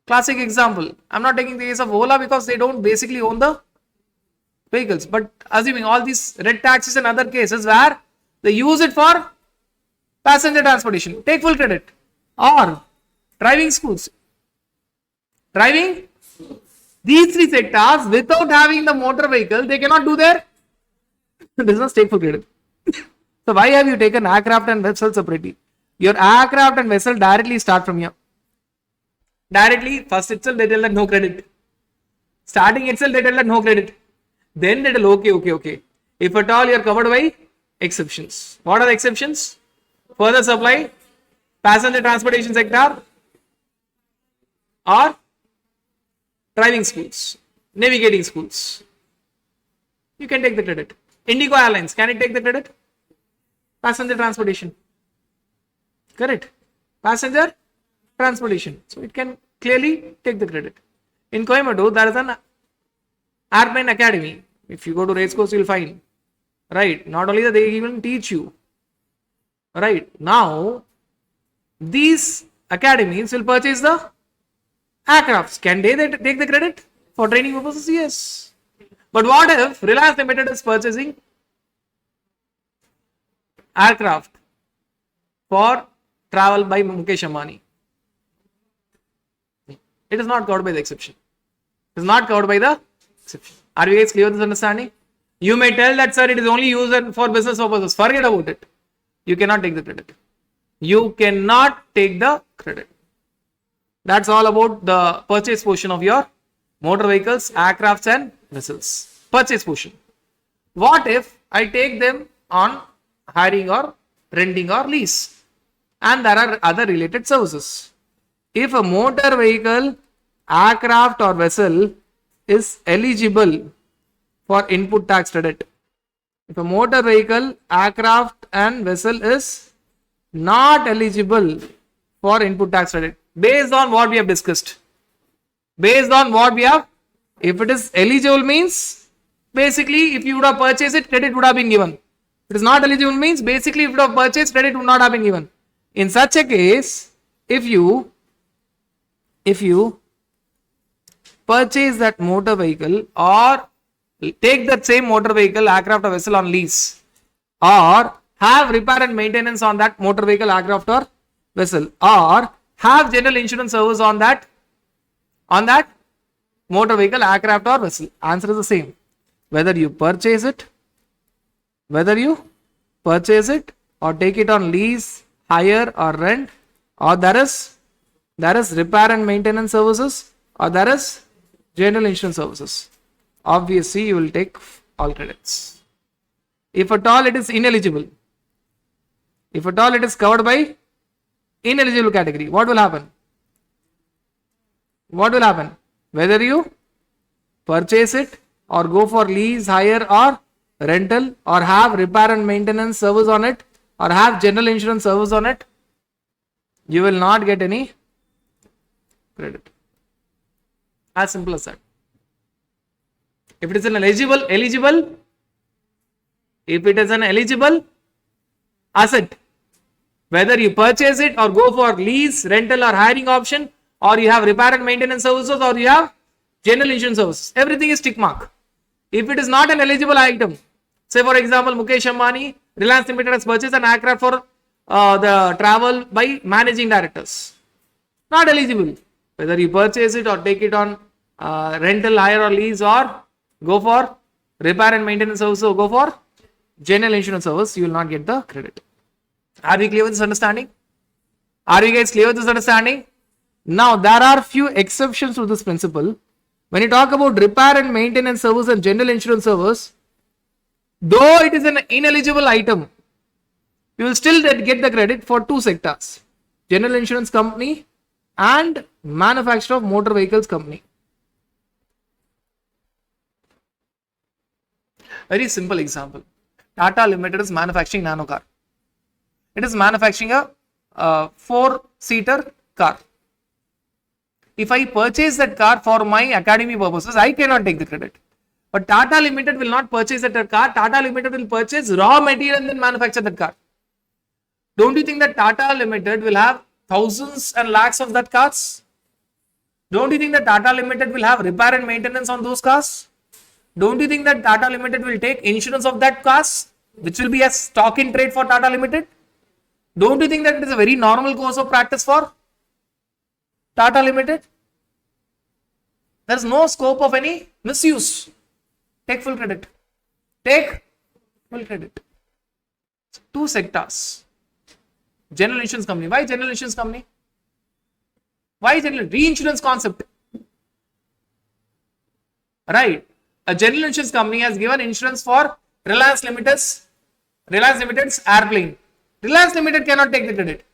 Classic example. I'm not taking the case of Ola because they don't basically own the vehicles. But assuming all these red taxis and other cases where they use it for passenger transportation, take full credit. Or driving schools. Driving, these 3 sectors, without having the motor vehicle, they cannot do their business, take full credit. So why have you taken aircraft and vessel separately? Your aircraft and vessel directly start from here. Directly, first itself they tell that no credit. Starting itself they tell that no credit. Then they tell okay. If at all you are covered by exceptions. What are the exceptions? Further supply, passenger transportation sector, or driving schools, navigating schools. You can take the credit. Indigo Airlines, can it take the credit? Passenger transportation. Correct. Passenger transportation. So it can clearly take the credit. In Coimbatore, there is an airplane academy. If you go to race course, you will find. Right. Not only that, they even teach you. Right. Now, these academies will purchase the aircrafts. Can they take the credit for training purposes? Yes. But what if Reliance Limited is purchasing aircraft for travel by Mukesh Ambani? It is not covered by the exception. It is not covered by the exception. Are you guys clear with this understanding? You may tell that, sir, it is only used for business purposes. Forget about it. You cannot take the credit. You cannot take the credit. That's all about the purchase portion of your motor vehicles, aircrafts and vessels. Purchase portion. What if I take them on hiring or renting or lease? And there are other related services. If a motor vehicle, aircraft or vessel is eligible for input tax credit. If a motor vehicle, aircraft and vessel is not eligible for input tax credit, based on what we have discussed. Based on what we have, if it is eligible means, basically if you would have purchased it, credit would have been given. If it is not eligible means, basically if you would have purchased, credit would not have been given. In such a case, if you purchase that motor vehicle or take that same motor vehicle, aircraft or vessel on lease, or have repair and maintenance on that motor vehicle, aircraft or vessel, or have general insurance service on that motor vehicle, aircraft or vessel, answer is the same. Whether you purchase it or take it on lease, hire or rent, or there is repair and maintenance services, or there is general insurance services, obviously you will take all credits. If at all it is ineligible, If at all it is covered by ineligible category, what will happen? What will happen? Whether you purchase it or go for lease, hire or rental, or have repair and maintenance service on it, or have general insurance service on it, you will not get any credit. As simple as that. If it is an eligible asset, whether you purchase it or go for lease, rental or hiring option, or you have repair and maintenance services, or you have general insurance services, everything is tick mark. If it is not an eligible item, say for example, Mukesh Ambani, Reliance Limited has purchased an aircraft for the travel by managing directors. Not eligible. Whether you purchase it or take it on rental, hire or lease, or go for repair and maintenance service, or go for general insurance service, you will not get the credit. Are we clear with this understanding? Are you guys clear with this understanding? Now, there are few exceptions to this principle. When you talk about repair and maintenance service and general insurance service, though it is an ineligible item, you will still get the credit for two sectors: general insurance company and manufacturer of motor vehicles company. Very simple example. Tata Limited is manufacturing nano car. It is manufacturing a 4-seater car. If I purchase that car for my academy purposes, I cannot take the credit. But Tata Limited will not purchase that car. Tata Limited will purchase raw material and then manufacture that car. Don't you think that Tata Limited will have thousands and lakhs of that cars? Don't you think that Tata Limited will have repair and maintenance on those cars? Don't you think that Tata Limited will take insurance of that cars, which will be a stock in trade for Tata Limited? Don't you think that it is a very normal course of practice for Tata Limited? There is no scope of any misuse. Take full credit. Take full credit. Two sectors. General insurance company. Why general insurance company? Why general? Reinsurance concept. Right. A general insurance company has given insurance for Reliance Limited's airplane. Reliance Limited cannot take the credit.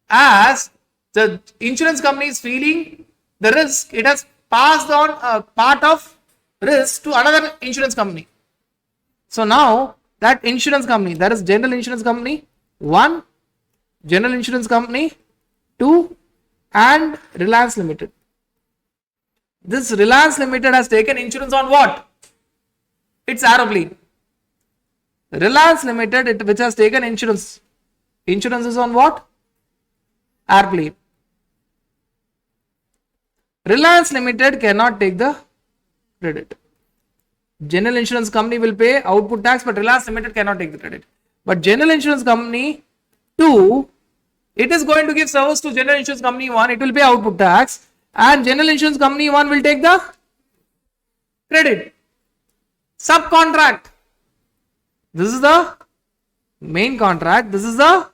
As the insurance company is feeling the risk, it has passed on a part of risk to another insurance company. So now that insurance company, that is general insurance company 1, general insurance company 2, and Reliance Limited. This Reliance Limited has taken insurance on what? Its aeroplane. Reliance Limited, which has taken insurance. Insurance is on what? Airplane. Reliance Limited cannot take the credit. General insurance company will pay output tax, but Reliance Limited cannot take the credit. But general insurance company 2, it is going to give service to general insurance company 1, it will pay output tax, and general insurance company 1 will take the credit. Subcontract. This is the main contract. This is the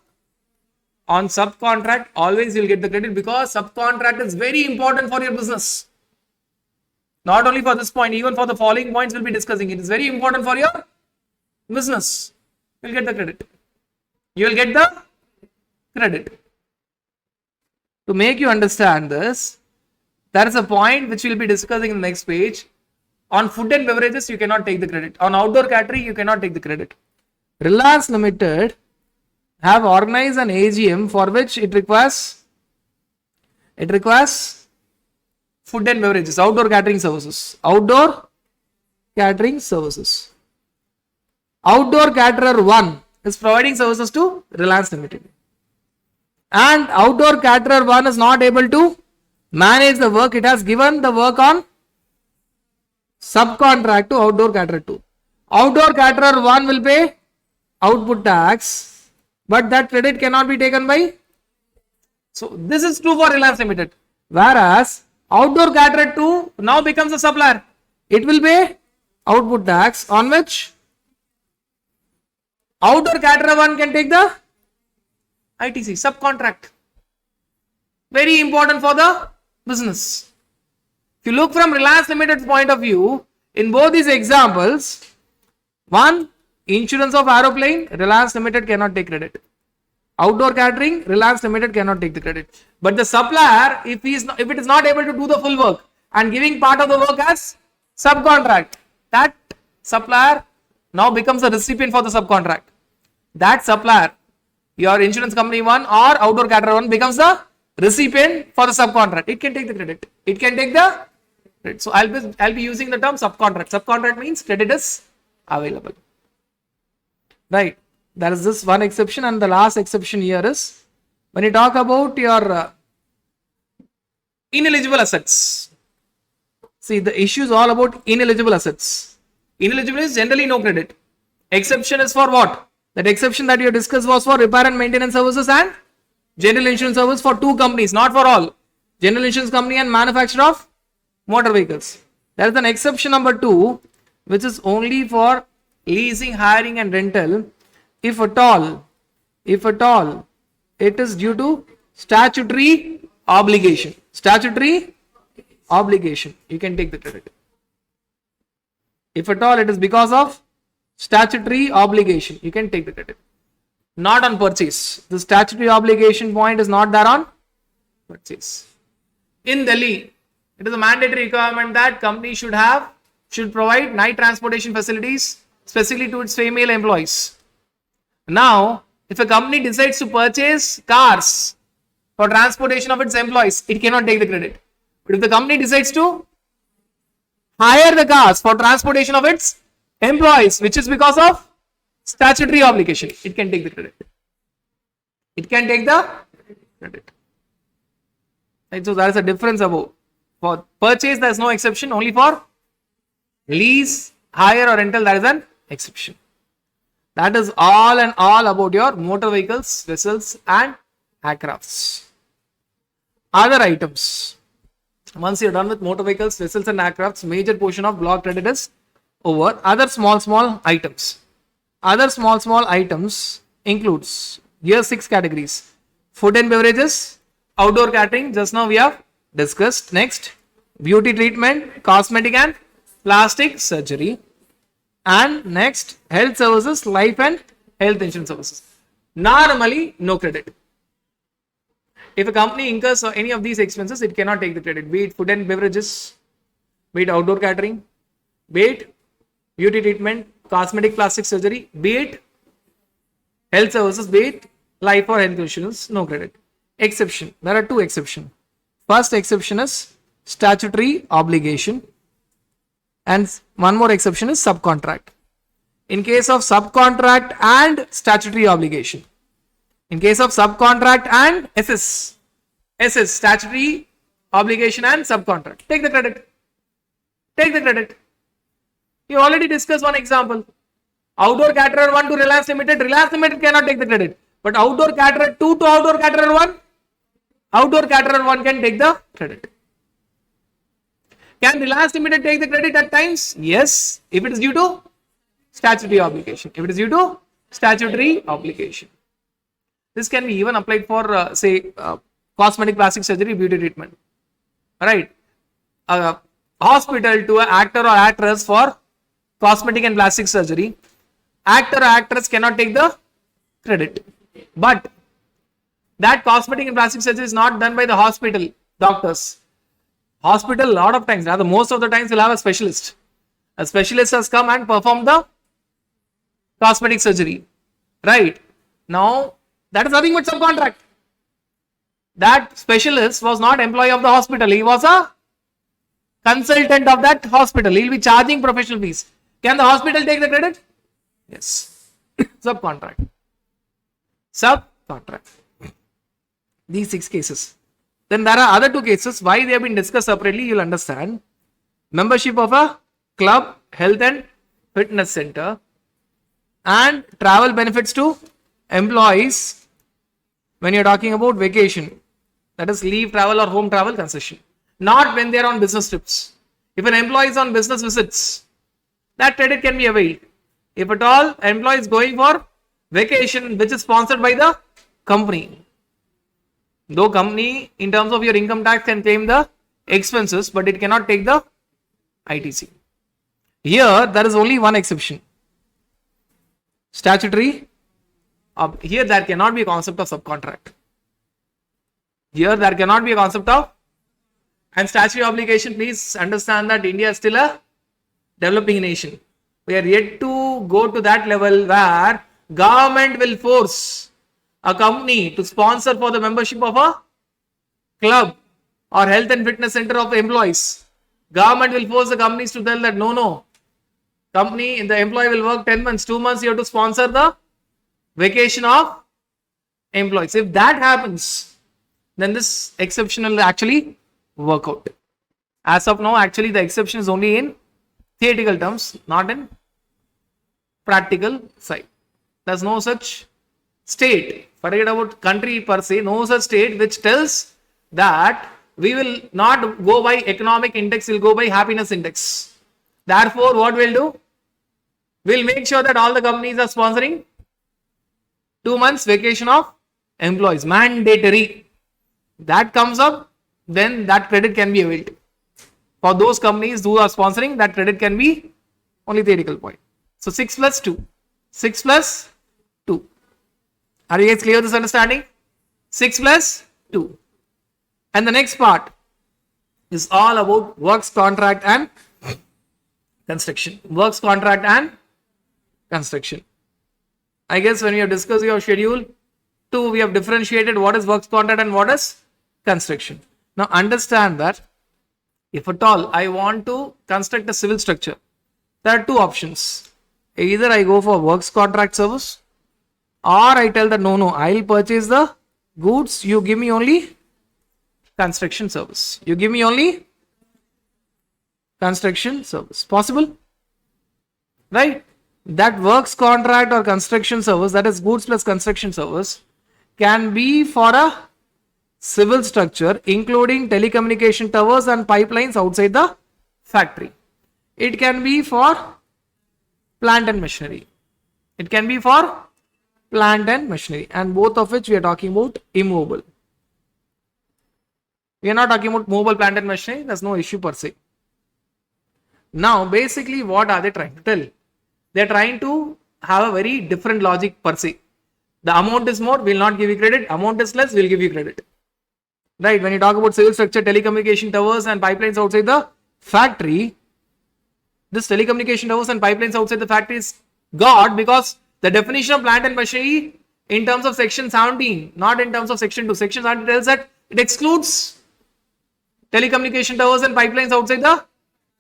on subcontract. Always you will get the credit because subcontract is very important for your business. Not only for this point, even for the following points we'll be discussing. It is very important for your business. You will get the credit. You will get the credit. To make you understand this, there is a point which we'll be discussing in the next page. On food and beverages, you cannot take the credit. On outdoor catering, you cannot take the credit. Reliance Limited have organized an AGM for which it requires food and beverages, outdoor catering services. Outdoor catering services. Outdoor caterer 1 is providing services to Reliance Limited. And outdoor caterer 1 is not able to manage the work. It has given the work on subcontract to outdoor caterer 2. Outdoor caterer 1 will pay output tax, but that credit cannot be taken by. So this is true for Reliance Limited. Whereas outdoor caterer 2 now becomes a supplier. It will pay output tax on which outdoor caterer 1 can take the ITC, subcontract. Very important for the business. If you look from Reliance Limited's point of view, in both these examples, 1, insurance of aeroplane, Reliance Limited cannot take credit. Outdoor catering, Reliance Limited cannot take the credit. But the supplier, if it is not able to do the full work and giving part of the work as subcontract, that supplier now becomes the recipient for the subcontract. That supplier, your insurance company one or outdoor caterer one, becomes the recipient for the subcontract. It can take the credit. It can take the credit. So I'll be using the term subcontract. Subcontract means credit is available. Right. There is this one exception, and the last exception here is when you talk about your ineligible assets. See, the issue is all about ineligible assets. Ineligible is generally no credit. Exception is for what? That exception that you discussed was for repair and maintenance services and general insurance service for two companies, not for all. General insurance company and manufacturer of motor vehicles. There is an exception number 2, which is only for leasing, hiring and rental. If at all, it is due to statutory obligation. Statutory obligation, you can take the credit. If at all it is because of statutory obligation, you can take the credit. Not on purchase. The statutory obligation point is not there on purchase. In Delhi, it is a mandatory requirement that company should provide night transportation facilities specifically to its female employees. Now, if a company decides to purchase cars for transportation of its employees, it cannot take the credit. But if the company decides to hire the cars for transportation of its employees, which is because of statutory obligation, it can take the credit. It can take the credit. Right, so there is a difference above. For purchase, there is no exception. Only for lease, hire or rental, there is an exception. That is all and all about your motor vehicles, vessels and aircrafts. Other items. Once you are done with motor vehicles, vessels and aircrafts, major portion of block credit is over. Other small items. Other small items includes here 6 categories. Food and beverages, outdoor catering, just now we have discussed. Next, beauty treatment, cosmetic and plastic surgery. And next, health services, life and health insurance services. Normally, no credit. If a company incurs any of these expenses, it cannot take the credit. Be it food and beverages, be it outdoor catering, be it beauty treatment, cosmetic plastic surgery, be it health services, be it life or health insurance, no credit. Exception. There are 2 exceptions. First exception is statutory obligation. And one more exception is subcontract. In case of subcontract and statutory obligation. In case of subcontract and SS, statutory obligation and subcontract, take the credit. Take the credit. You already discussed one example. Outdoor caterer 1 to Reliance Limited. Reliance Limited cannot take the credit. But outdoor caterer 2 to outdoor caterer 1. Outdoor caterer 1 can take the credit. Can Reliance Limited take the credit at times? Yes, if it is due to statutory obligation. If it is due to statutory obligation. This can be even applied for say cosmetic plastic surgery, beauty treatment. Alright. Hospital to an actor or actress for cosmetic and plastic surgery. Actor or actress cannot take the credit. But that cosmetic and plastic surgery is not done by the hospital doctors. Hospital, a lot of times, rather most of the times, will have a specialist. A specialist has come and performed the cosmetic surgery. Right. Now, that is nothing but subcontract. That specialist was not employee of the hospital. He was a consultant of that hospital. He will be charging professional fees. Can the hospital take the credit? Yes. Subcontract. Subcontract. These 6 cases. Then there are other 2 cases. Why they have been discussed separately, you will understand. Membership of a club, health and fitness center, and travel benefits to employees when you are talking about vacation. That is leave travel or home travel concession. Not when they are on business trips. If an employee is on business visits, that credit can be availed. If at all, employee is going for vacation which is sponsored by the company. Though company in terms of your income tax can claim the expenses, but it cannot take the ITC. Here there is only one exception. Statutory Here there cannot be a concept of subcontract. Here there cannot be a concept of, and statutory obligation, please understand that India is still a developing nation. We are yet to go to that level where government will force a company to sponsor for the membership of a club or health and fitness center of the employees. Government will force the companies to tell that no, company, the employee will work 10 months, 2 months, you have to sponsor the vacation of employees. If that happens, then this exception will actually work out. As of now, actually the exception is only in theoretical terms, not in practical side. There's no such state, forget about country per se, no such state which tells that we will not go by economic index, we'll go by happiness index. Therefore, what we'll do? We'll make sure that all the companies are sponsoring 2 months vacation of employees, mandatory. That comes up, then that credit can be availed. For those companies who are sponsoring, that credit can be only theoretical point. So 6 plus 2. 6 plus 2. Are you guys clear with this understanding? 6 plus 2. And the next part is all about works contract and construction. Works contract and construction. I guess when we have discussed your schedule 2, we have differentiated what is works contract and what is construction. Now understand that if at all I want to construct a civil structure, there are 2 options. Either I go for works contract service, or I tell that no, I'll purchase the goods, you give me only construction service. You give me only construction service. Possible? Right? That works contract or construction service, that is goods plus construction service, can be for a civil structure including telecommunication towers and pipelines outside the factory. It can be for plant and machinery. It can be for plant and machinery, and both of which we are talking about immovable. We are not talking about movable plant and machinery, there's no issue per se. Now basically what are they trying to tell? They are trying to have a very different logic per se. The amount is more, we will not give you credit. Amount is less, we will give you credit. Right, when you talk about civil structure, telecommunication towers and pipelines outside the factory, this telecommunication towers and pipelines outside the factory is got because the definition of plant and machinery in terms of section 17, not in terms of section 2. Section 17 tells that it excludes telecommunication towers and pipelines outside the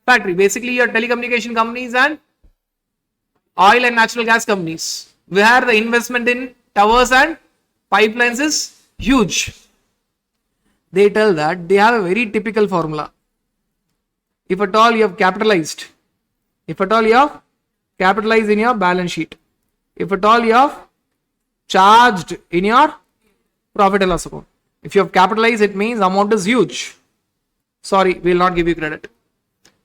factory. Basically, your telecommunication companies and oil and natural gas companies, where the investment in towers and pipelines is huge. They tell that they have a very typical formula. If at all you have capitalized, if at all you have capitalized in your balance sheet, if at all you have charged in your profit and loss account, if you have capitalized, it means amount is huge. Sorry, we will not give you credit.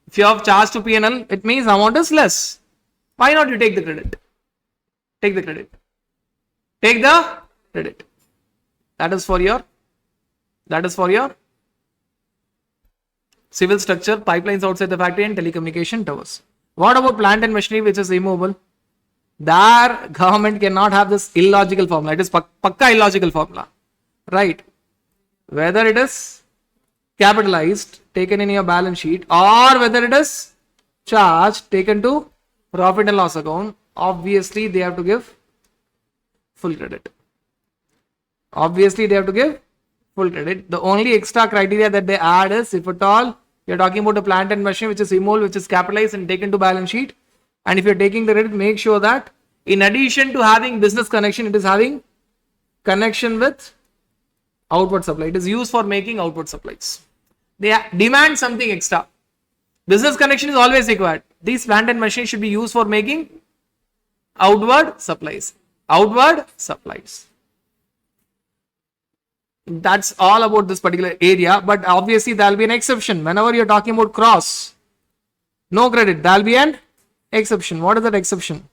If you have charged to P&L, it means amount is less. Why not you take the credit? Take the credit. Take the credit. That is for your civil structure, pipelines outside the factory and telecommunication towers. What about plant and machinery which is immovable? There government cannot have this illogical formula. It is pakka illogical formula. Right? Whether it is capitalized, taken in your balance sheet, or whether it is charged, taken to profit and loss account, obviously they have to give full credit. Obviously they have to give full credit. The only extra criteria that they add is if at all you're talking about a plant and machine which is immovable, which is capitalized and taken to balance sheet, and if you're taking the credit, make sure that in addition to having business connection, it is having connection with outward supply. It is used for making outward supplies. They demand something extra. Business connection is always required. These plant and machine should be used for making outward supplies. Outward supplies. That's all about this particular area, but obviously there will be an exception. Whenever you're talking about cross, no credit, there will be an exception. What is that exception?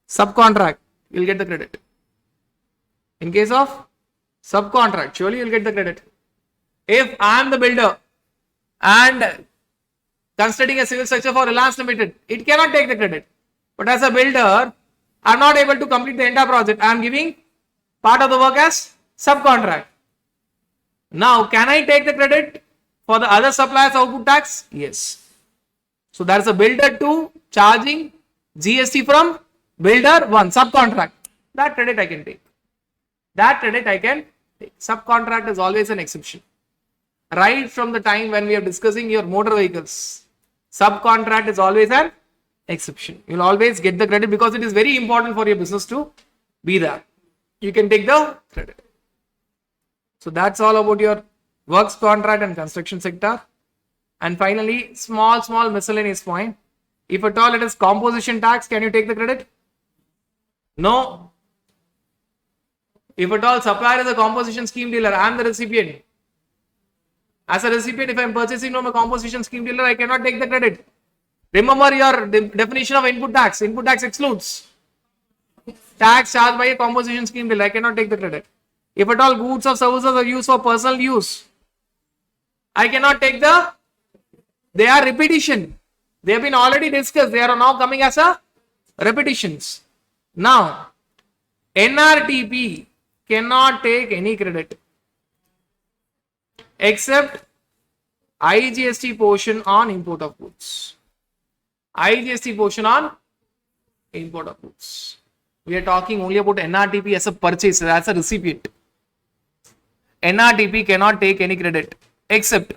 Subcontract, you'll get the credit. In case of subcontract, surely you'll get the credit. If I am the builder and constructing a civil structure for Reliance Limited, it cannot take the credit. But as a builder, are not able to complete the entire project. I am giving part of the work as subcontract. Now, can I take the credit for the other suppliers output tax? Yes. So there is a builder 2 charging GST from builder 1, subcontract. That credit I can take. That credit I can take. Subcontract is always an exception. Right from the time when we are discussing your motor vehicles, subcontract is always an exception. You will always get the credit because it is very important for your business to be there. You can take the credit. So that's all about your works contract and construction sector. And finally, small miscellaneous point. If at all it is composition tax, can you take the credit? No. If at all supplier is a composition scheme dealer, I am the recipient. As a recipient, if I am purchasing from a composition scheme dealer, I cannot take the credit. Remember your definition of input tax. Input tax excludes tax charged by a composition scheme dealer. I cannot take the credit. If at all goods or services are used for personal use, I cannot take they are repetition. They have been already discussed. They are now coming as a repetitions. Now, NRTP cannot take any credit except IGST portion on import of goods. IGST portion on import of goods. We are talking only about NRTP as a purchaser, as a recipient. NRTP cannot take any credit except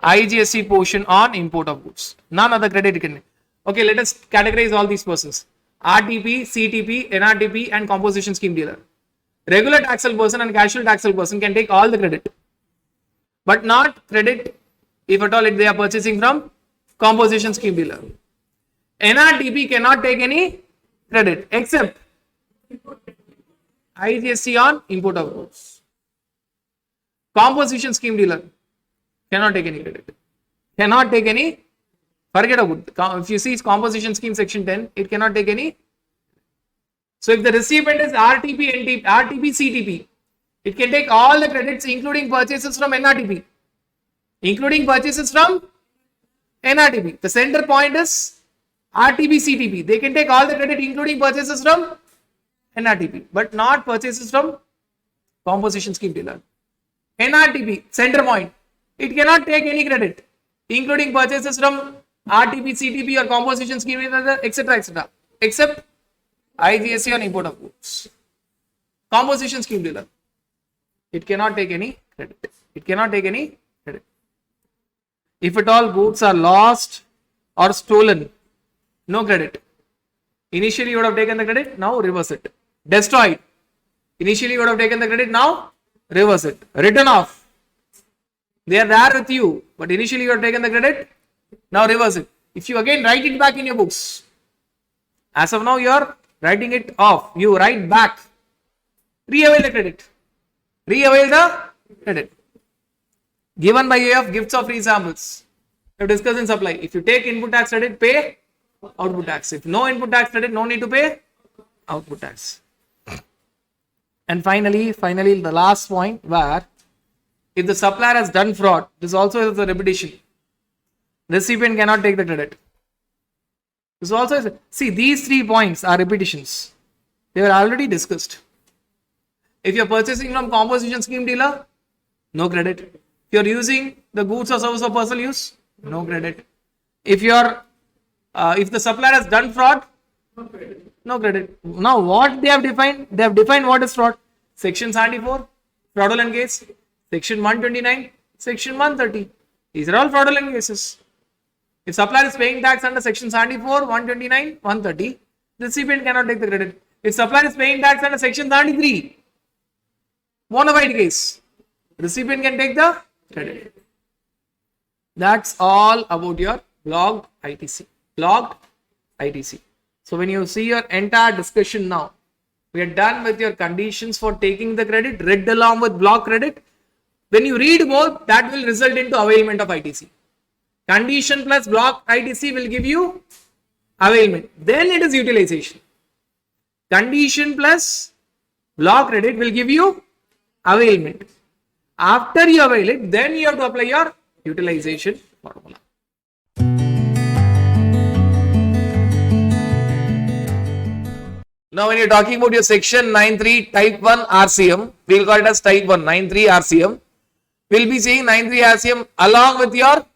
IGST portion on import of goods. None other credit can. Okay, let us categorize all these persons. RTP, CTP, NRTP and composition scheme dealer. Regular taxable person and casual taxable person can take all the credit, but not credit if at all they are purchasing from composition scheme dealer. NRTP cannot take any credit except IGST on import of goods. Composition scheme dealer cannot take any credit. Cannot take any, forget about it. If you see composition scheme section 10, it cannot take any. So if the recipient is RTP, CTP, it can take all the credits including purchases from NRTP. Including purchases from NRTP. The center point is RTP, CTP. They can take all the credit including purchases from NRTP, but not purchases from composition scheme dealer. NRTP, center point. It cannot take any credit, including purchases from RTP, CTP or composition scheme, etc., except IGST on import of goods. Composition scheme dealer, it cannot take any credit. It cannot take any credit. If at all goods are lost or stolen, no credit. Initially you would have taken the credit, now reverse it. Destroyed. Initially you would have taken the credit, now reverse it. Written off. They are there with you, but initially you have taken the credit, now reverse it. If you again write it back in your books, as of now you are writing it off, you write back, re-avail the credit, re-avail the credit. Given by way of gifts or free samples. We have discussed in supply. If you take input tax credit, pay output tax. If no input tax credit, no need to pay output tax. And finally, the last point where if the supplier has done fraud, this also is a repetition. Recipient cannot take the credit. This also is, see, these 3 points are repetitions. They were already discussed. If you are purchasing from composition scheme dealer, no credit. If you are using the goods or service for personal use, no credit. If you are, if the supplier has done fraud, no credit. Now what they have defined? They have defined what is fraud. Section 74, fraudulent case. Section 129, Section 130. These are all fraudulent cases. If supplier is paying tax under Section 74, 129, 130, the recipient cannot take the credit. If supplier is paying tax under Section 33, bona fide case, recipient can take the credit. That's all about your blocked ITC. Blocked ITC. So when you see your entire discussion now, we are done with your conditions for taking the credit, read along with block credit. When you read more, that will result into availment of ITC. Condition plus block ITC will give you availment. Then it is utilization. Condition plus block credit will give you availment. After you avail it, then you have to apply your utilization formula. Now, when you're talking about your section 93 type 1 RCM, we'll call it as type 1 93 RCM. We'll be saying 93 RCM along with your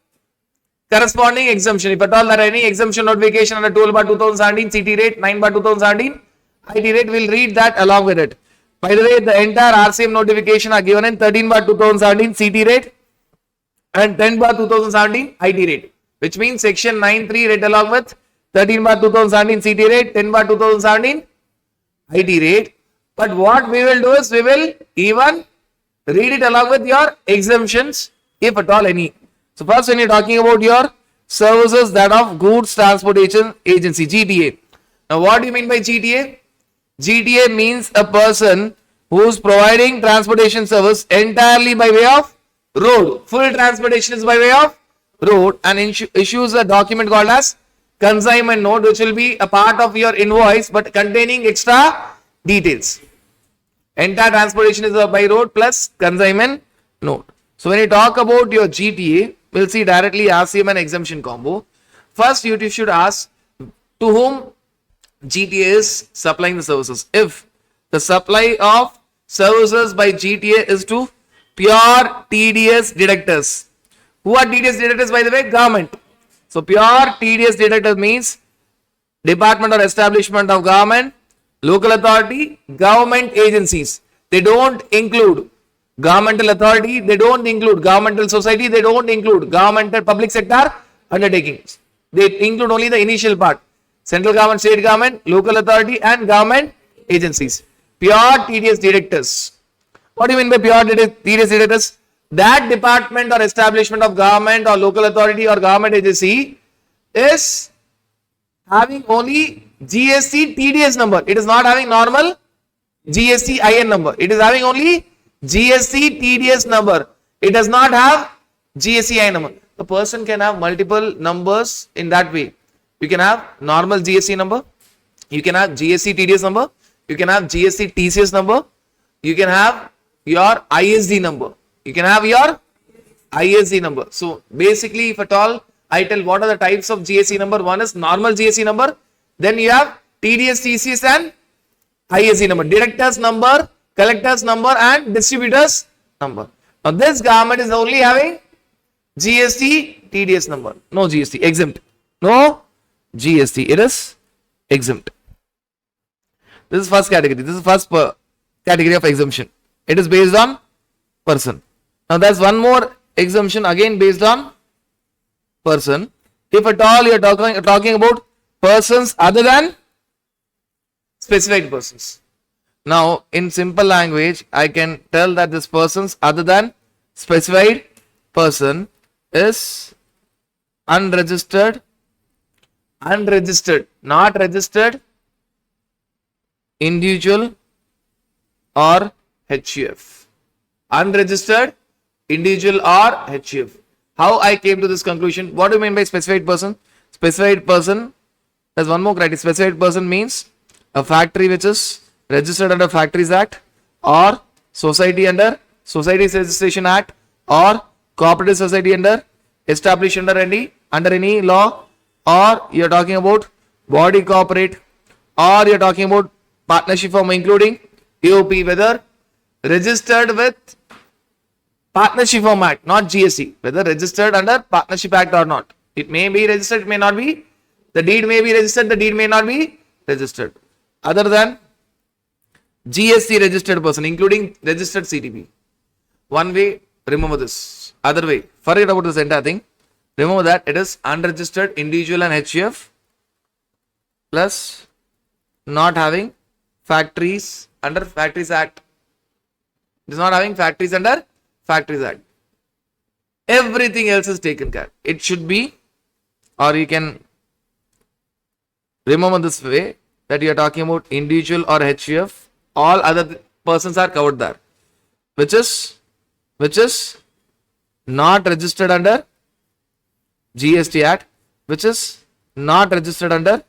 corresponding exemption. If at all there are any exemption notification under 12 bar 2017 CT rate, 9 bar 2017 IT rate, we'll read that along with it. By the way, the entire RCM notification are given in 13 bar 2017 CT rate and 10 bar 2017 IT rate, which means section 93 read along with 13 bar 2017 CT rate, 10 bar 2017 IT rate. But what we will do is we will even read it along with your exemptions, if at all any. So first, when you're talking about your services that of Goods Transportation Agency, GTA. Now what do you mean by GTA? GTA means a person who is providing transportation service entirely by way of road. Full transportation is by way of road, and issues a document called as consignment note, which will be a part of your invoice but containing extra details. Entire transportation is by road plus consignment note. So when you talk about your GTA, we'll see directly RCM and exemption combo. First, you should ask to whom GTA is supplying the services. If the supply of services by GTA is to pure TDS deductors. Who are TDS deductors, by the way? Government. So pure TDS deductor means department or establishment of government, local authority, government agencies. They don't include governmental authority, they don't include governmental society, they don't include governmental public sector undertakings. They include only the initial part. Central government, state government, local authority and government agencies. Pure TDS deductors. What do you mean by pure TDS deductors? That department or establishment of government or local authority or government agency is having only GST TDS number. It is not having normal GST IN number. It is having only GST TDS number. It does not have GST IN number. A person can have multiple numbers in that way. You can have normal GST number. You can have GST TDS number. You can have GST TCS number. You can have your ISD number. You can have your ISD number. So basically, if at all I tell what are the types of GST number, one is normal GST number. Then you have TDS, TCS and ISD number. Directors number, collectors number and distributors number. Now this government is only having GST TDS number. No GST, exempt. No GST, it is exempt. This is first category. This is first category of exemption. It is based on person. Now there's one more exemption again based on person. If at all you are talking about persons other than specified persons. Now in simple language, I can tell that this persons other than specified person is unregistered, not registered individual or HUF. Unregistered individual or HUF. How I came to this conclusion? What do you mean by specified person? Specified person, there's one more criteria. Specified person means a factory which is registered under Factories Act or society under Societies Registration Act or cooperative society under established under any law, or you're talking about body corporate, or you're talking about partnership firm including AOP, whether registered with Partnership Firm Act, not GST, whether registered under Partnership Act or not. It may be registered, it may not be. The deed may be registered, the deed may not be registered. Other than GST registered person, including registered CTP. One way, remember this. Other way, forget about this entire thing. Remember that it is unregistered individual and HUF plus not having factories under Factories Act. It is not having factories under Factories Act. Everything else is taken care. It should be, or you can remember this way, that you are talking about individual or HUF. All other persons are covered there, which is not registered under GST Act, which is not registered under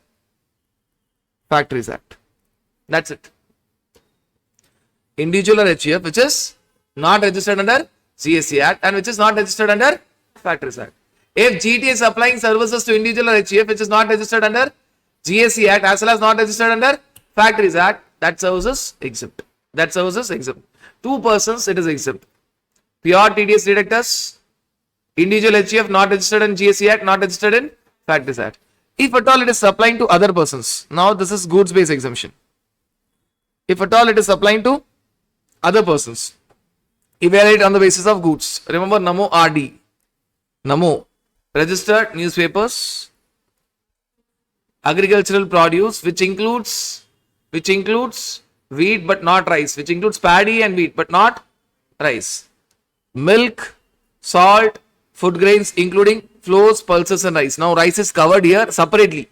Factories Act. That's it. Individual or HUF, which is not registered under GST Act and which is not registered under Factories Act. If GT is supplying services to individual or HUF which is not registered under GST Act as well as not registered under Factories Act, that service is exempt. That service is exempt. 2 persons, it is exempt. Pure TDS deductors, individual HUF not registered in GST Act, not registered in Factories Act. If at all it is supplying to other persons, now this is goods based exemption. If at all it is supplying to other persons, evaluate on the basis of goods. Remember NAMO RD. NAMO, registered newspapers, agricultural produce, which includes wheat but not rice, which includes paddy and wheat but not rice. Milk, salt, food grains including flours, pulses and rice. Now rice is covered here separately.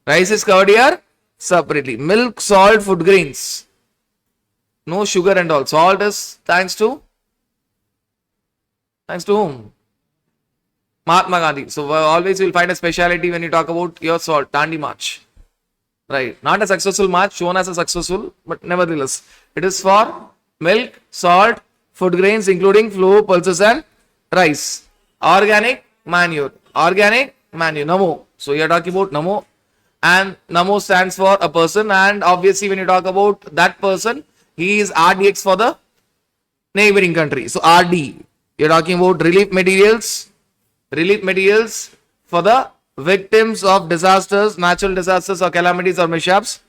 Rice is covered here separately. Milk, salt, food grains. No sugar and all. Salt is thanks to whom? Mahatma Gandhi. So always you will find a speciality when you talk about your salt, Dandi March. Right. Not a successful march, shown as a successful, but nevertheless, it is for milk, salt, food grains including flour, pulses and rice. Organic manure. NAMO. So you are talking about NAMO, and NAMO stands for a person, and obviously when you talk about that person, he is RDX for the neighboring country. So RD. You are talking about relief materials for the victims of disasters, natural disasters or calamities or mishaps,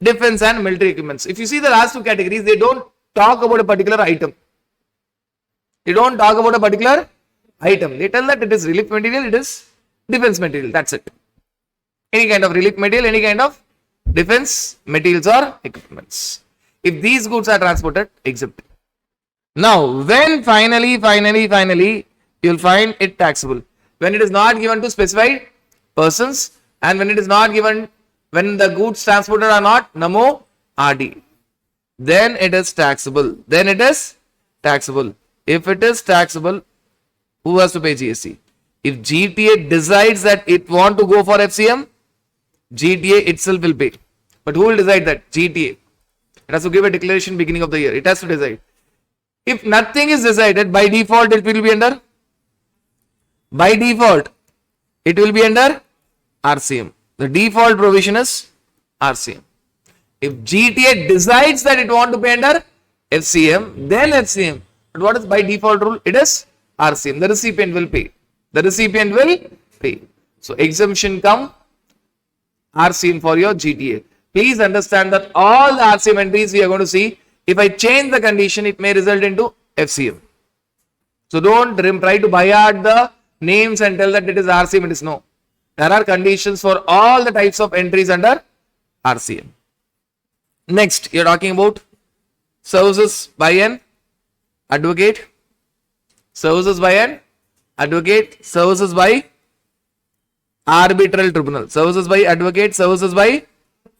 defense and military equipments. If you see the last 2 categories, they don't talk about a particular item. They tell that it is relief material, it is defense material. That's it. Any kind of relief material, any kind of defense materials or equipments. If these goods are transported, exempt. Now, when finally, you will find it taxable. When it is not given to specified persons, and when it is not given, when the goods transported are not NAMO RD, then it is taxable. If it is taxable, who has to pay GST? If GTA decides that it want to go for FCM, GTA itself will pay. But who will decide that? GTA. It has to give a declaration beginning of the year. It has to decide. If nothing is decided, by default it will be under? By default, it will be under RCM. The default provision is RCM. If GTA decides that it want to pay under FCM, then FCM. But what is by default rule? It is RCM. The recipient will pay. So exemption come RCM for your GTA. Please understand that all the RCM entries we are going to see, if I change the condition, it may result into FCM. So don't try to buy out the names and tell that it is RCM. It is no. There are conditions for all the types of entries under RCM. Next, you are talking about services by an advocate, services by arbitral tribunal, services by advocate, services by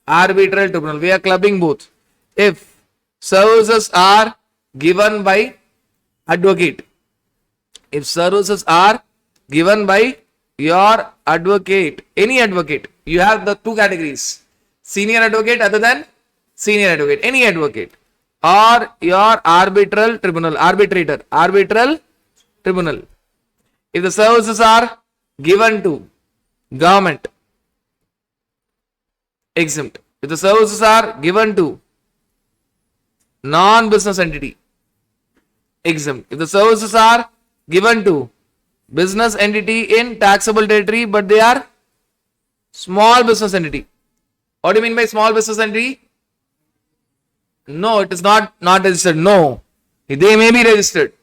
arbitral tribunal. We are clubbing both. If services are given by advocate, if services are given by your advocate, any advocate, you have the 2 categories: senior advocate, other than senior advocate, any advocate, or your arbitral tribunal, arbitral tribunal. If the services are given to government, exempt. If the services are given to non-business entity, exempt. If the services are given to business entity in taxable territory, but they are small business entity. What do you mean by small business entity? No, it is not registered. No, they may be registered,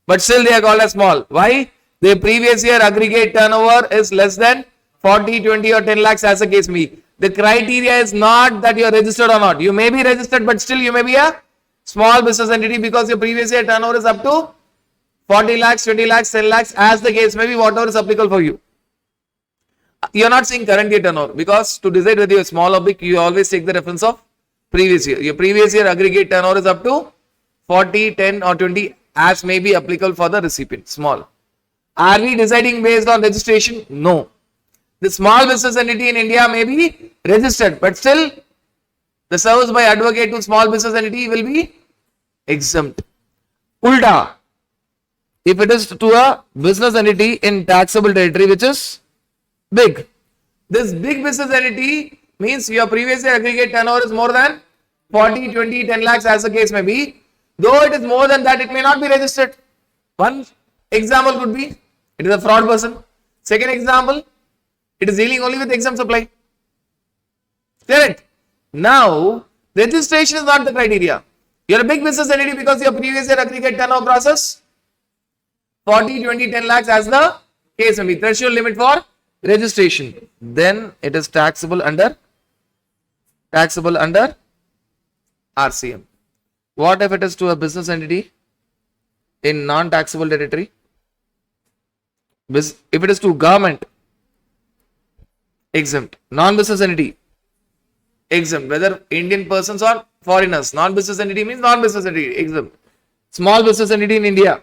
but still they are called as small. Why? Their previous year aggregate turnover is less than 40, 20 or 10 lakhs as the case may be. The criteria is not that you are registered or not. You may be registered, but still you may be a small business entity because your previous year turnover is up to 40 lakhs, 20 lakhs, 10 lakhs, as the case may be, whatever is applicable for you. You are not seeing current year turnover because to decide whether you are small or big, you always take the reference of previous year. Your previous year aggregate turnover is up to 40, 10 or 20 as may be applicable for the recipient, small. Are we deciding based on registration? No. The small business entity in India may be registered, but still the service by advocate to small business entity will be exempt. Ulta, if it is to a business entity in taxable territory which is big, this big business entity Means your previous year aggregate turnover is more than 40, 20, 10 lakhs as the case may be. Though it is more than that, it may not be registered. One example could be, it is a fraud person. Second example, it is dealing only with exempt supply. Correct? Now, registration is not the criteria. You are a big business entity because your previous year aggregate turnover process 40, 20, 10 lakhs as the case may be. Threshold limit for registration. Then it is taxable under RCM. What if it is to a business entity in non-taxable territory? If it is to government, exempt. Non-business entity, exempt. Whether Indian persons or foreigners. Non-business entity means non-business entity, exempt. Small business entity in India,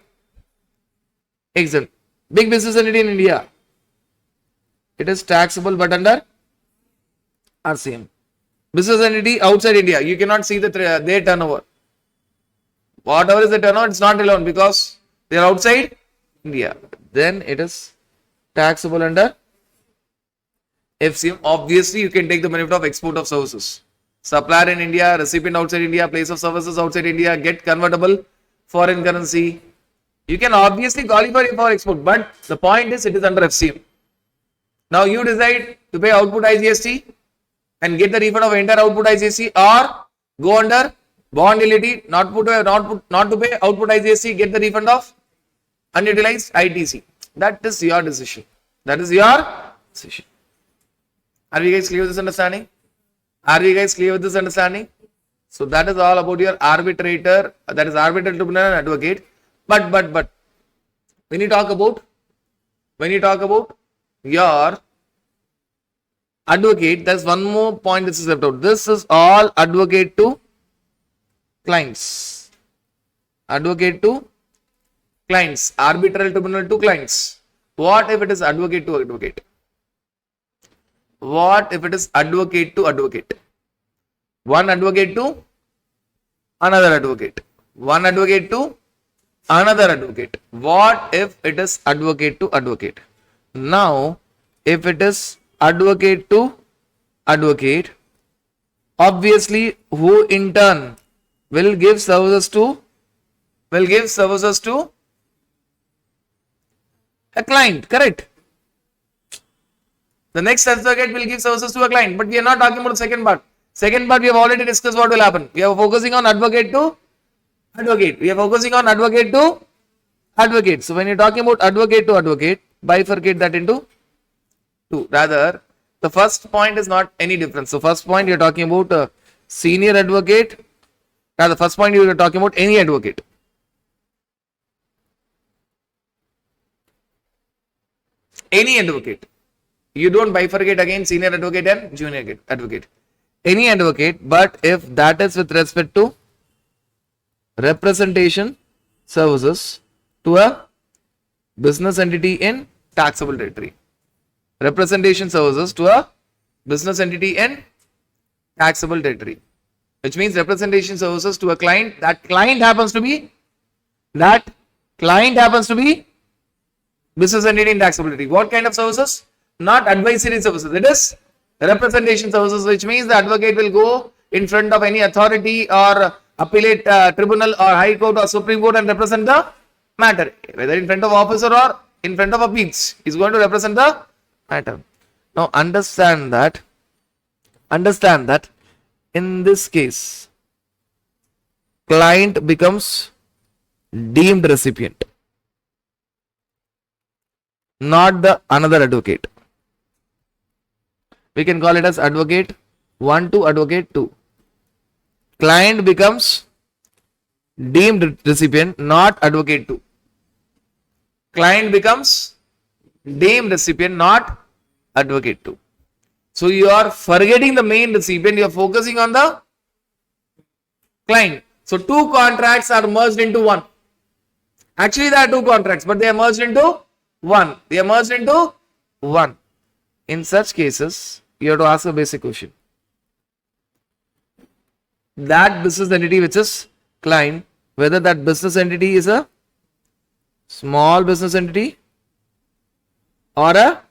exempt. Big business entity in India, it is taxable but under RCM. Business entity outside India, you cannot see their turnover. Whatever is the turnover, it's not relevant because they are outside India. Then it is taxable under FCM. Obviously, you can take the benefit of export of services. Supplier in India, recipient outside India, place of services outside India, get convertible foreign currency. You can obviously qualify for export, but the point is it is under FCM. Now you decide to pay output IGST and get the refund of entire output IGST, or go under bond utility, not to pay output IGST, get the refund of unutilized ITC. That is your decision. That is your decision. Are you guys clear with this understanding? Are you guys clear with this understanding? So that is all about your arbitrator, that is arbitral tribunal and advocate. But when you talk about your advocate, there's one more point this is left out. This is all advocate to clients. Advocate to clients. Arbitral tribunal to clients. What if it is advocate to advocate? What if it is advocate to advocate? One advocate to another advocate. One advocate to another advocate. What if it is advocate to advocate? Now, if it is advocate to advocate, obviously who in turn will give services to a client, correct? The next advocate will give services to a client, but we are not talking about the second part. Second part we have already discussed what will happen. We are focusing on advocate to advocate. We are focusing on advocate to advocate. So when you are talking about advocate to advocate, bifurcate that into two. Rather, the first point is not any difference. So first point you are talking about senior advocate. Now the first point you are talking about any advocate. Any advocate. You don't bifurcate again senior advocate and junior advocate. Any advocate, but if that is with respect to representation services to a business entity in taxable territory. Representation services to a business entity in taxable territory. Which means representation services to a client. That client happens to be business entity in taxable territory. What kind of services? Not advisory services. It is representation services, which means the advocate will go in front of any authority or appellate tribunal or high court or supreme court and represent the matter, whether in front of officer or in front of appeals. He is going to represent the matter. Now understand that in this case client becomes deemed recipient, not the another advocate. We can call it as advocate 1 to advocate 2. Client becomes deemed recipient, not advocate 2. Client becomes deemed recipient, not advocate 2. So you are forgetting the main recipient, you are focusing on the client. So two contracts are merged into one. Actually there are two contracts, but they are merged into one. In such cases, you have to ask a basic question. That business entity which is client, whether that business entity is a small business entity or a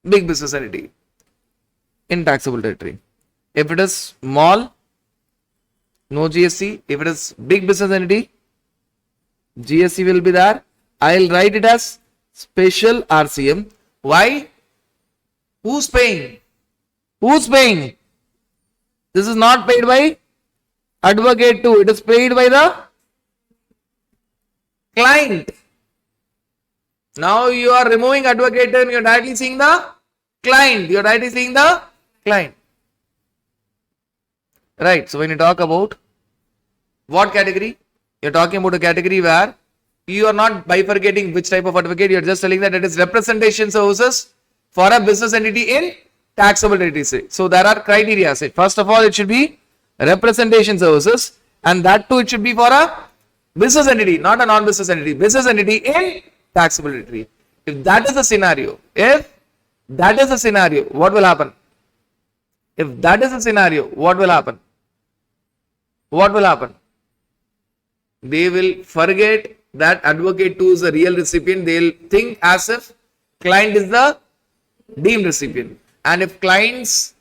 big business entity. in taxable territory. If it is small, no GST. If it is big business entity, GST will be there. I'll write it as special RCM. Why? Who's paying? Who's paying? This is not paid by advocate 2. It is paid by the client. Now you are removing advocate and you are directly seeing the client. You are directly seeing the client. Right. So when you talk about what category? You are talking about a category where you are not bifurcating which type of advocate. You are just telling that it is representation services for a business entity in taxable territory. So there are criteria. First of all, it should be representation services, and that too it should be for a business entity, not a non-business entity. Business entity in taxable territory. If that is the scenario, what will happen? If that is the scenario, what will happen? What will happen? They will forget that advocate 2 is the real recipient. They will think as if client is the deemed recipient. And if clients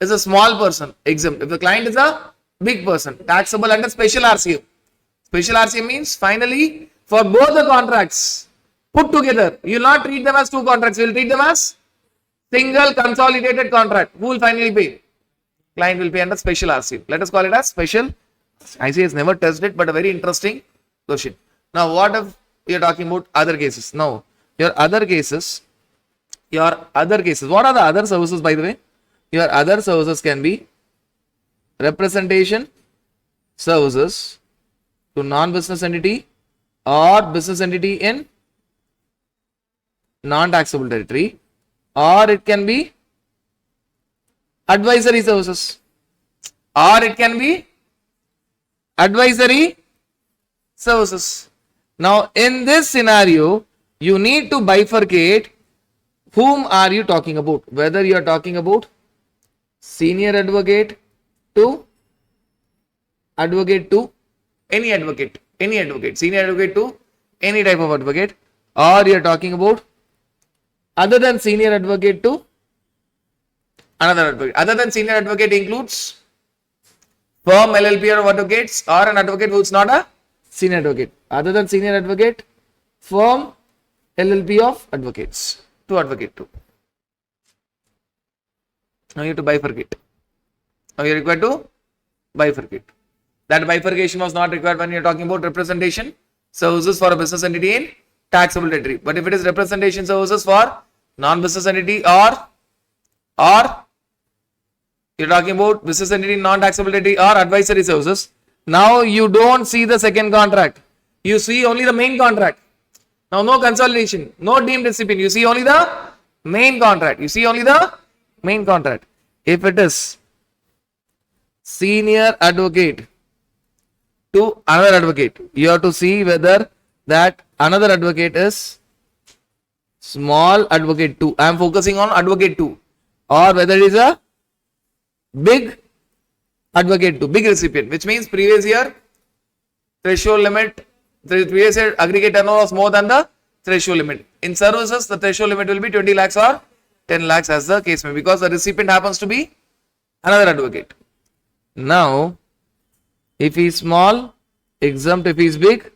is a small person, exempt. If the client is a big person, taxable under special RCM. Special RCM means finally for both the contracts put together, you will not treat them as two contracts. You will treat them as single consolidated contract. Who will finally pay? Client will pay under special RCM. Let us call it as special. IC has never tested it, but a very interesting question. Now, what if you are talking about other cases? Now, your other cases, what are the other services, by the way? Your other services can be representation services to non-business entity or business entity in non-taxable territory, or it can be advisory services, or it can be advisory services. Now, in this scenario, you need to bifurcate whom are you talking about, whether you are talking about senior advocate to advocate to any advocate, senior advocate to any type of advocate, or you are talking about other than senior advocate to another advocate. Other than senior advocate includes firm LLP or advocates, or an advocate who is not a senior advocate. Other than senior advocate, firm LLP of advocates to advocate to. Now you have to bifurcate. Now you are required to bifurcate. That bifurcation was not required when you are talking about representation services for a business entity in taxable territory. But if it is representation services for non-business entity or you're talking about business entity non-taxable entity or advisory services, now you don't see the second contract. You see only the main contract. Now no consolidation, no deemed recipient. You see only the main contract. If it is senior advocate to another advocate, you have to see whether that another advocate is small advocate 2. I am focusing on advocate 2, or whether it is a big advocate 2, big recipient, which means previous year threshold limit, the previous year aggregate turnover was more than the threshold limit. In services, the threshold limit will be 20 lakhs or 10 lakhs as the case may be, because the recipient happens to be another advocate. Now, if he is small, exempt. If he is big,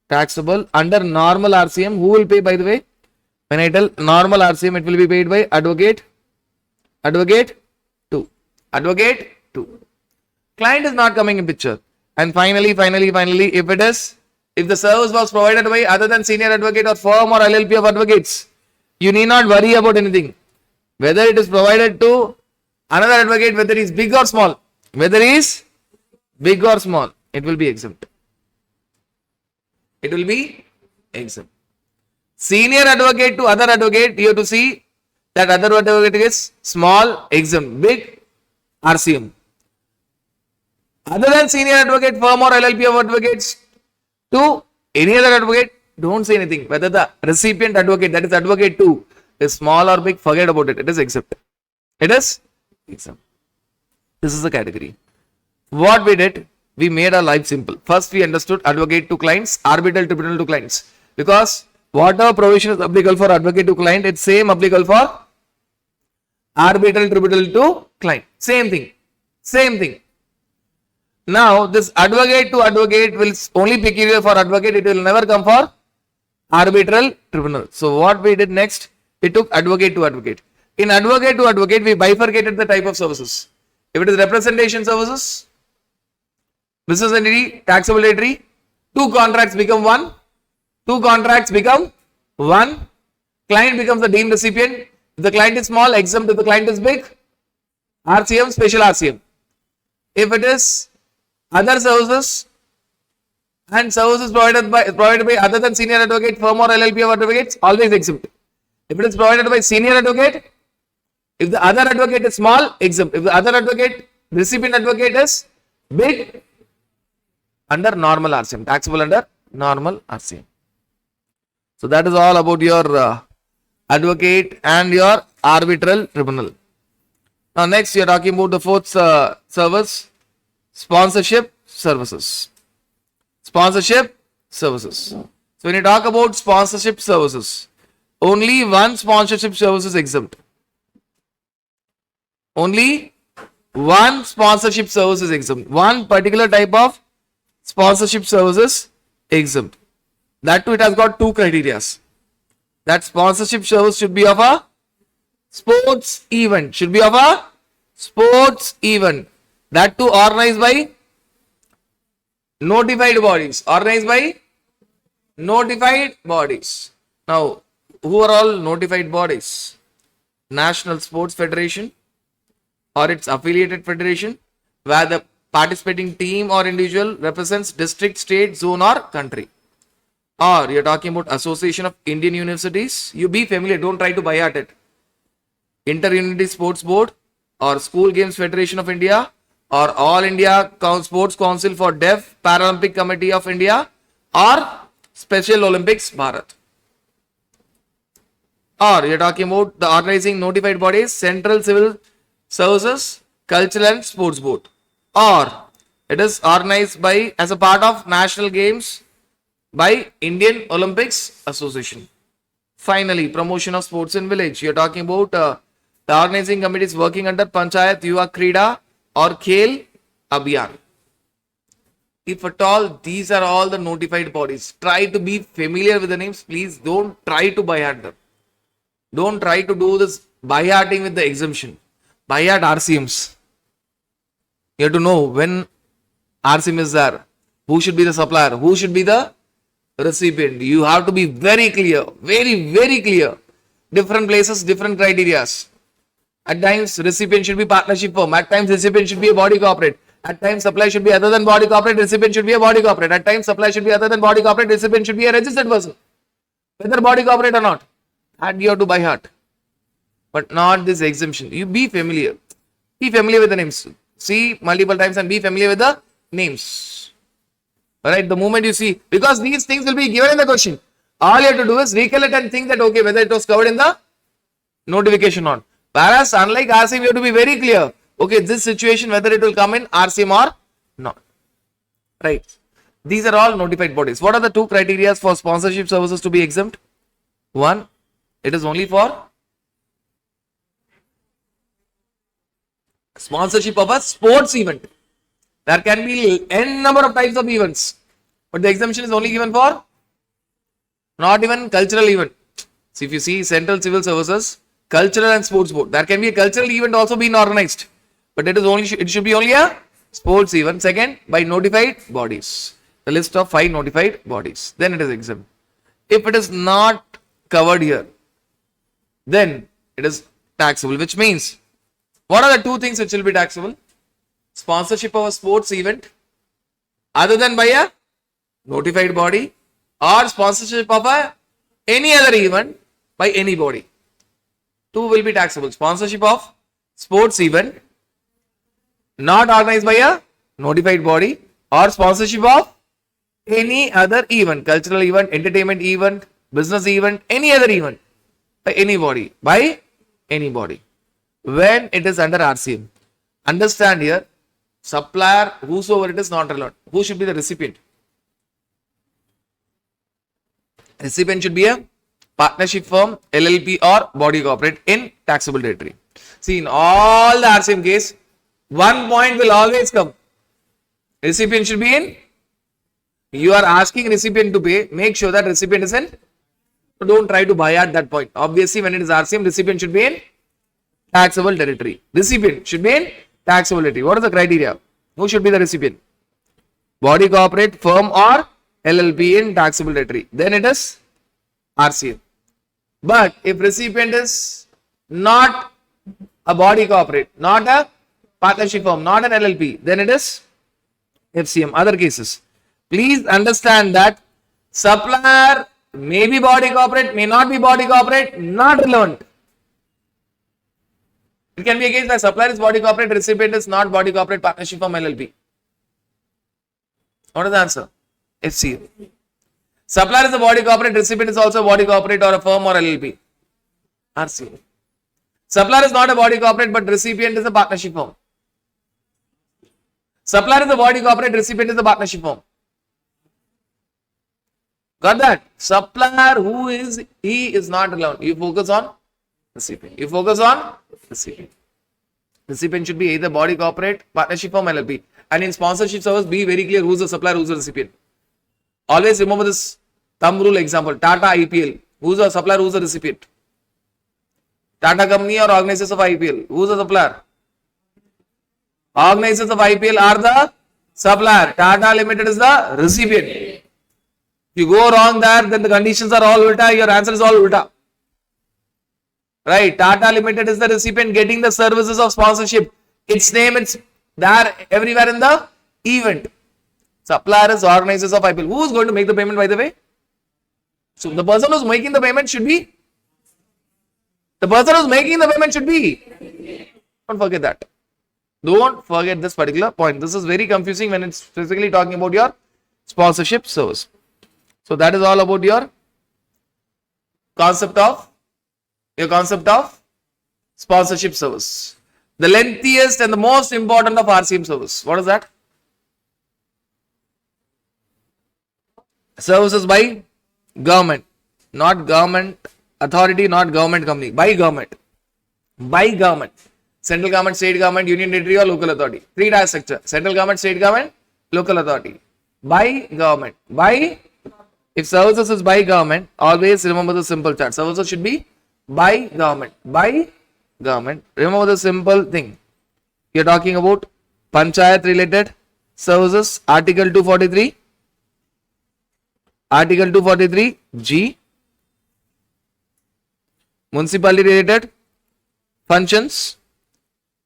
taxable. Under normal RCM, who will pay, by the way? When I tell normal RCM, it will be paid by advocate 2. Client is not coming in picture. And finally, if the service was provided by other than senior advocate or firm or LLP of advocates, you need not worry about anything. Whether it is provided to another advocate, whether he is big or small, it will be exempt. Senior advocate to other advocate, you have to see that other advocate is small, exempt, big, RCM. Other than senior advocate, firm or LLP of advocates to any other advocate, don't say anything. Whether the recipient advocate, that is advocate 2, is small or big, forget about it. It is exempt. This is the category. What we did, we made our life simple. First, we understood advocate to clients, arbitral tribunal to clients. Because whatever provision is applicable for advocate to client, it's same applicable for Arbitral tributable to client. Same thing. Same thing. Now, this advocate to advocate will only peculiar for advocate. It will never come for arbitral tribunal. So, what we did next? We took advocate to advocate. In advocate to advocate, we bifurcated the type of services. If it is representation services, business entity, taxable territory, two contracts become one. Two contracts become one. Client becomes the deemed recipient. If the client is small, exempt. If the client is big, RCM, special RCM. If it is other services and services provided by other than senior advocate, firm or LLP of advocates, always exempt. If it is provided by senior advocate, if the other advocate is small, exempt. If the other advocate, recipient advocate is big, under normal RCM, taxable under normal RCM. So that is all about your advocate and your arbitral tribunal. Now next you are talking about the fourth service, sponsorship services. Sponsorship services. So when you talk about sponsorship services, only one sponsorship service is exempt. Only one sponsorship service is exempt. One particular type of sponsorship services exempt. That too, it has got two criteria. That sponsorship service should be of a sports event. Should be of a sports event. That too organized by notified bodies. Organized by notified bodies. Now, who are all notified bodies? National Sports Federation or its affiliated federation, where the participating team or individual represents district, state, zone or country. Or you're talking about Association of Indian Universities. You be familiar, don't try to buy at it. Inter-University Sports Board or School Games Federation of India or All India Sports Council for Deaf, Paralympic Committee of India or Special Olympics Bharat. Or you're talking about the organizing notified bodies, Central Civil Services, Cultural and Sports Board. Or it is organized by as a part of National Games by Indian Olympics Association. Finally, promotion of sports in village. You're talking about the organizing committees working under Panchayat Yuva Krida or Khel Abhiyan. If at all, these are all the notified bodies. Try to be familiar with the names. Please don't try to buy at them. Don't try to do this by-hearting with the exemption. By-heart RCMs. You have to know when RCM is there. Who should be the supplier? Who should be the recipient? You have to be very clear. Very, very clear. Different places, different criterias. At times, recipient should be partnership firm. At times, recipient should be a body corporate. At times, supply should be other than body corporate. Recipient should be a body corporate. At times, supply should be other than body corporate. Recipient should be a registered person. Whether body corporate or not. That you have to by heart. But not this exemption. You be familiar. Be familiar with the names. See multiple times and be familiar with the names. Alright, the moment you see, because these things will be given in the question. All you have to do is recollect and think that okay, whether it was covered in the notification or not. Whereas unlike RCM, you have to be very clear. Okay, this situation, whether it will come in RCM or not. Right. These are all notified bodies. What are the two criteria for sponsorship services to be exempt? One, it is only for sponsorship of a sports event. There can be n number of types of events, but the exemption is only given for not even cultural event. So if you see Central Civil Services, Cultural and Sports Board, there can be a cultural event also being organized, but it should be only a sports event. Second, by notified bodies, the list of 5 notified bodies, then it is exempt. If it is not covered here, then it is taxable, which means what are the two things which will be taxable? Sponsorship of a sports event other than by a notified body or sponsorship of any other event by any body. Two will be taxable. Sponsorship of sports event not organized by a notified body or sponsorship of any other event, cultural event, entertainment event, business event, any other event by anybody, by anybody. When it is under RCM, understand here, supplier, whosoever it is, not relevant. Who should be the recipient? Recipient should be a partnership firm, LLP or body corporate in taxable territory. See, in all the RCM case, one point will always come. Recipient should be in. You are asking recipient to pay. Make sure that recipient is in. Don't try to buy at that point. Obviously, when it is RCM, recipient should be in taxable territory. Recipient should be in taxable territory. What is the criteria? Who should be the recipient? Body corporate, firm or LLP in taxable territory. Then it is RCM. But if recipient is not a body corporate, not a partnership firm, not an LLP, then it is FCM. Other cases. Please understand that supplier may be body corporate, may not be body corporate, not relevant. It can be a case where supplier is body corporate, recipient is not body corporate, partnership firm, LLP. What is the answer? FCM. Supplier is a body corporate, recipient is also a body corporate or a firm or LLP. RCM. Supplier is not a body corporate, but recipient is a partnership firm. Supplier is a body corporate, recipient is a partnership firm. Got that? Supplier, who is, he is not relevant. You focus on recipient. You focus on recipient. Recipient should be either body corporate, partnership firm, LLP. And in sponsorship service, be very clear who's the supplier, who's the recipient. Always remember this thumb rule example. Tata IPL. Who's the supplier, who's the recipient? Tata company or organizers of IPL. Who's the supplier? Organizers of IPL are the supplier. Tata Limited is the recipient. If you go wrong there, then the conditions are all ulta. Your answer is all ulta. Right? Tata Limited is the recipient getting the services of sponsorship. Its name, it's there everywhere in the event. Supplier is organizers of IPL. Who is going to make the payment, by the way? So the person who's making the payment should be. The person who's making the payment should be. Don't forget that. Don't forget this particular point. This is very confusing when it's specifically talking about your sponsorship service. So that is all about your concept of sponsorship service. The lengthiest and the most important of RCM service. What is that? Services by government, not government authority, not government company, by government. By government. Central government, state government, union territory or local authority. Three-tier structure. Central government, state government, local authority. By government. By, if services is by government, always remember the simple chart. Services should be by government. By government. Remember the simple thing. You are talking about panchayat related services. Article 243. Article 243 G. Municipality related functions.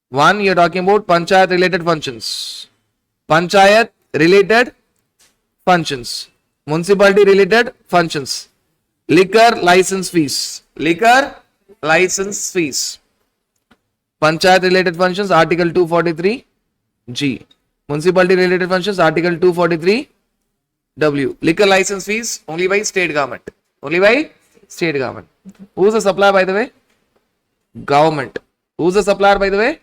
One, you are talking about panchayat related functions. Panchayat related functions. Municipality related functions. Liquor license fees. Liquor license fees. Panchayat related functions, Article 243 G. Municipality related functions, Article 243 W. Liquor license fees only by state government. Only by state government. Who is the supplier, by the way? Government. Who is the supplier, by the way?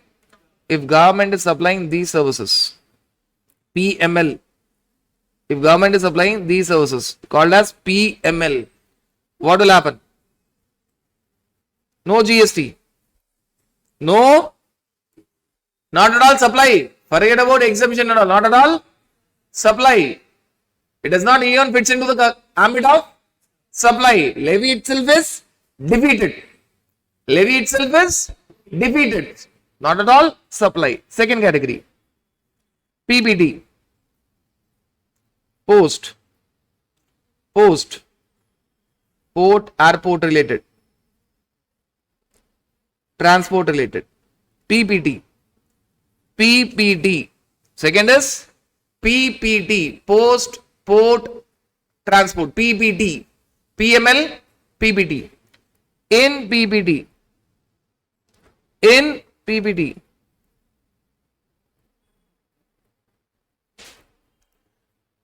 If government is supplying these services, PML. If government is supplying these services, called as PML, what will happen? No GST. No, not at all supply. Forget about exemption and all. Not at all supply. It does not even fits into the ambit of supply. Levy itself is defeated. Levy itself is defeated. Not at all supply. Second category. PPT. Post. Port, airport related. Transport related. PPT. Second is PPT. Post, port, transport. PPT. PML, PPT. In PPT.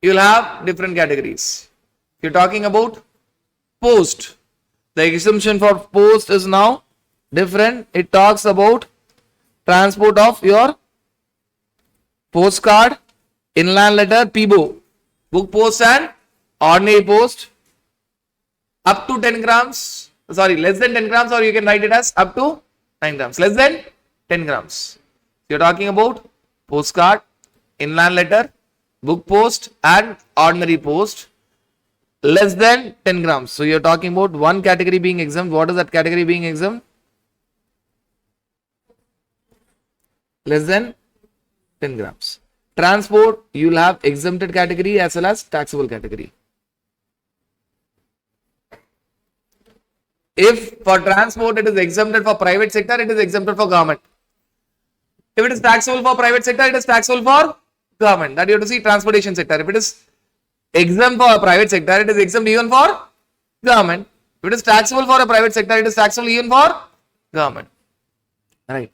You will have different categories. If you're talking about post, the exemption for post is now different. It talks about transport of your postcard, inland letter, PBO, book post and ordinary post up to 10 grams. Sorry, less than 10 grams, or you can write it as up to 9 grams. Less than 10 grams. You're talking about postcard, inland letter, book post and ordinary post. Less than 10 grams. So you're talking about one category being exempt. What is that category being exempt? Less than 10 grams. Transport, you will have exempted category as well as taxable category. If for transport it is exempted for private sector, it is exempted for government. If it is taxable for private sector, it is taxable for government. That you have to see transportation sector. If it is exempt for a private sector, it is exempt even for government. If it is taxable for a private sector, it is taxable even for government. Right.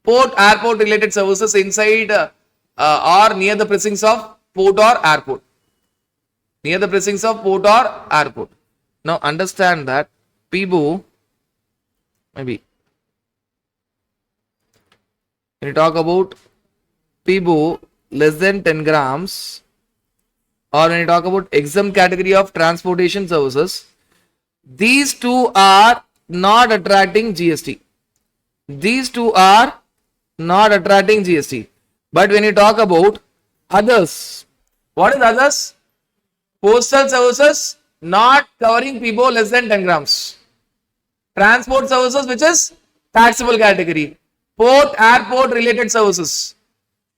Port, airport related services inside or near the precincts of port or airport. Near the precincts of port or airport. Now understand that PBO, maybe when you talk about PBO less than 10 grams, or when you talk about exempt category of transportation services, these two are not attracting GST. These two are not attracting GST. But when you talk about others, what is others? Postal services not covering PBO less than 10 grams. Transport services, which is taxable category. Port, airport related services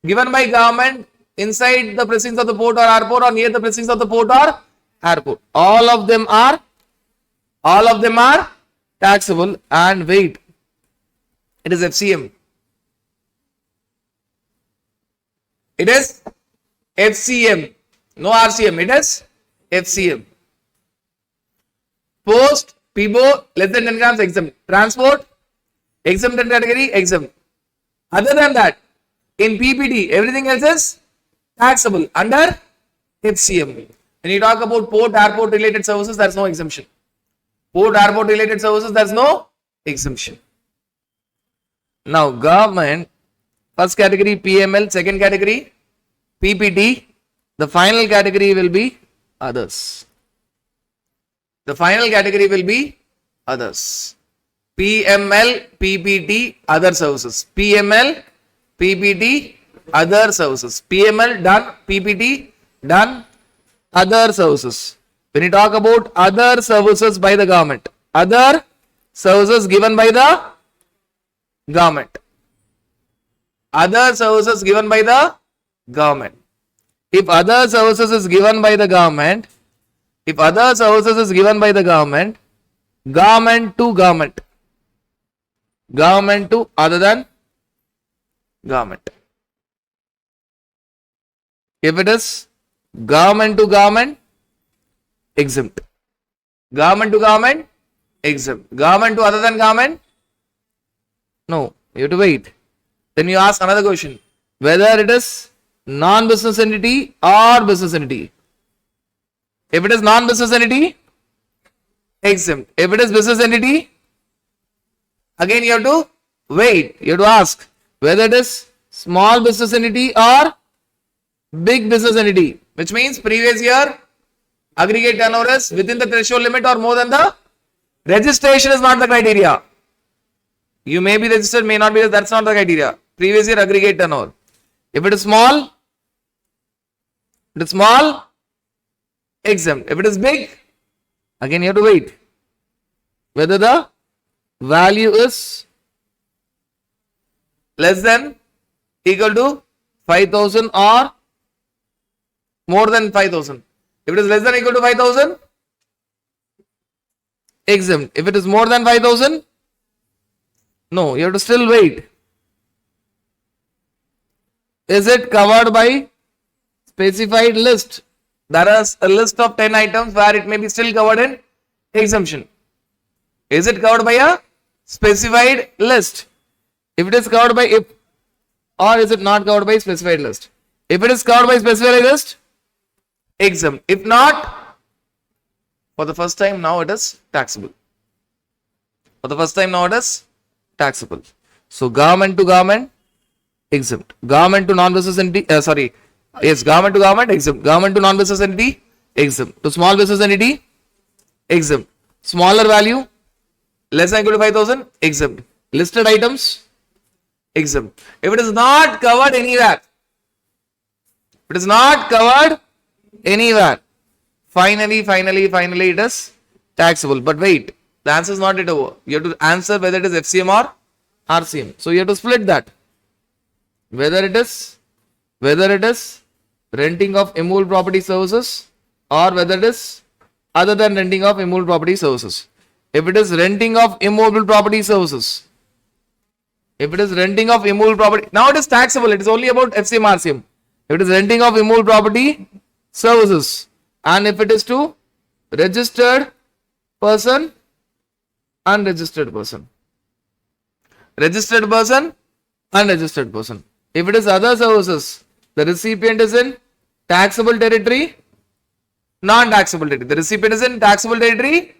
given by government inside the precincts of the port or airport or near the precincts of the port or airport. All of them are taxable. And wait, it is FCM. It is FCM, no RCM. It is FCM. Post, PBO less than 10 grams exempt. Transport exempted category exempt. Other than that, in PPT, everything else is taxable under FCM. When you talk about port, airport related services, there is no exemption. Port, airport related services, there is no exemption. Now, government, first category PML, second category PPT, the final category will be others. The final category will be others. PML, PPT, other services. PML, PPT, other services. PML done, PPT done, other services. When you talk about other services by the government, other services given by the government. Other services given by the government. If other services is given by the government, government to government, government to other than government. If it is government to government, exempt. Government to government, exempt. Government to other than government, no. You have to wait. Then you ask another question, whether it is non-business entity or business entity. If it is non-business entity, exempt. If it is business entity, again you have to wait. You have to ask whether it is small business entity or big business entity, which means previous year aggregate turnover is within the threshold limit or more than the registration is not the criteria. You may be registered, may not be, that's not the criteria. Previous year aggregate turnover. If it is small, exempt. If it is big, again you have to wait. Whether the value is less than equal to 5,000 or more than 5,000. If it is less than equal to 5,000, exempt. If it is more than 5,000, no, you have to still wait. Is it covered by specified list? There is a list of 10 items where it may be still covered in exemption. Is it covered by a specified list? If it is covered by if, or is it not covered by specified list? If it is covered by specified list, exempt. If not, for the first time now it is taxable. For the first time now it is taxable. So government to government, exempt. Government to non-business entity, government to government, exempt. Government to non-business entity, exempt. To small business entity, exempt. Smaller value, less than equal to 5,000, exempt. Listed items, exempt. If it is not covered anywhere, it is not covered anywhere, finally it is taxable. But wait, the answer is not yet over. You have to answer whether it is FCM or RCM. So you have to split that. Whether it is renting of immovable property services or whether it is other than renting of immovable property services. If it is renting of immovable property services, if it is renting of immovable property, now it is taxable. It is only about FCM, RCM. If it is renting of immovable property services and if it is to registered person, unregistered person, registered person, unregistered person. If it is other services, the recipient is in taxable territory, non-taxable territory. The recipient is in taxable territory,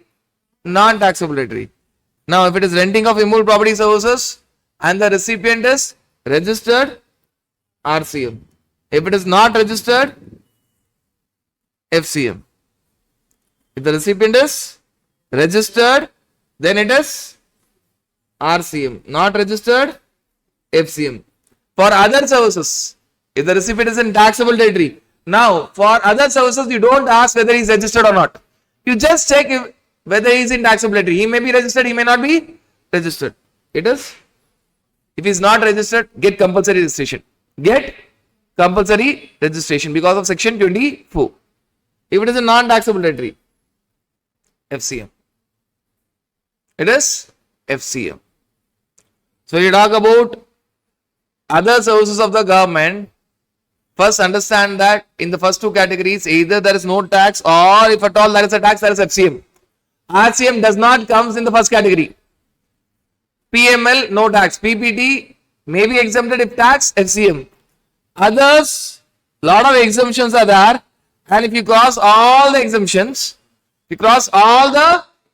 non-taxable territory. Now, if it is renting of immovable property services and the recipient is registered, RCM. If it is not registered, FCM. If the recipient is registered, then it is RCM. Not registered, FCM. For other services, if the recipient is in taxable territory, now for other services, you don't ask whether he is registered or not. You just check whether he is in taxable territory. He may be registered, he may not be registered. It is, if he is not registered, get compulsory registration. Get compulsory registration because of section 24. If it is a non-taxable territory, FCM. It is FCM. So you talk about other services of the government. First understand that in the first two categories, either there is no tax or if at all there is a tax, there is FCM. RCM does not comes in the first category. PML, no tax. PPT may be exempted if tax, FCM. Others, lot of exemptions are there, and if you cross all the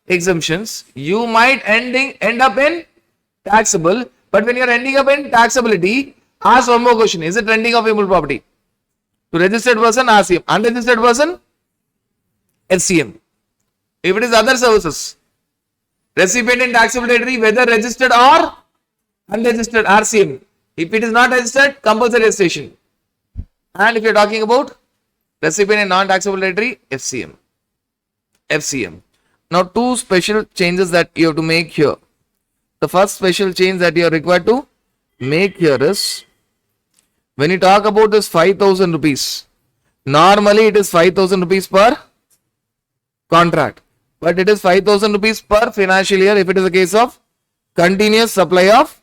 exemptions, you might end up in taxable. But when you are ending up in taxability, ask one more question: is it renting of immovable property? To registered person, RCM. Unregistered person, FCM. If it is other services, recipient in taxable territory, whether registered or unregistered, RCM. If it is not registered, compulsory registration. And if you are talking about recipient in non-taxable territory, FCM. FCM. Now, two special changes that you have to make here. The first special change that you are required to make here is, when you talk about this 5,000 rupees, normally it is 5,000 rupees per contract, but it is 5,000 rupees per financial year if it is a case of continuous supply of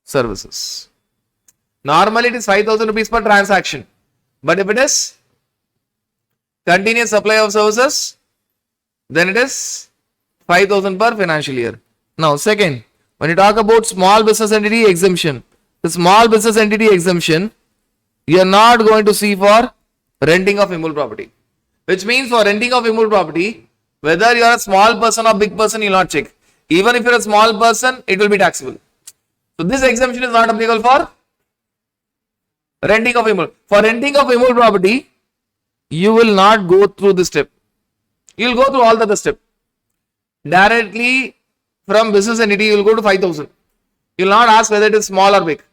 services. Normally it is 5,000 rupees per transaction, but if it is continuous supply of services, then it is 5,000 per financial year. Now, second, when you talk about small business entity exemption, the small business entity exemption, you are not going to see for renting of immovable property. Which means for renting of immovable property, whether you are a small person or big person, you will not check. Even if you are a small person, it will be taxable. So this exemption is not applicable for renting of immovable. For renting of immovable property, you will not go through this step. You will go through all the other steps. Directly from business entity, you will go to 5,000. You will not ask whether it is small or big.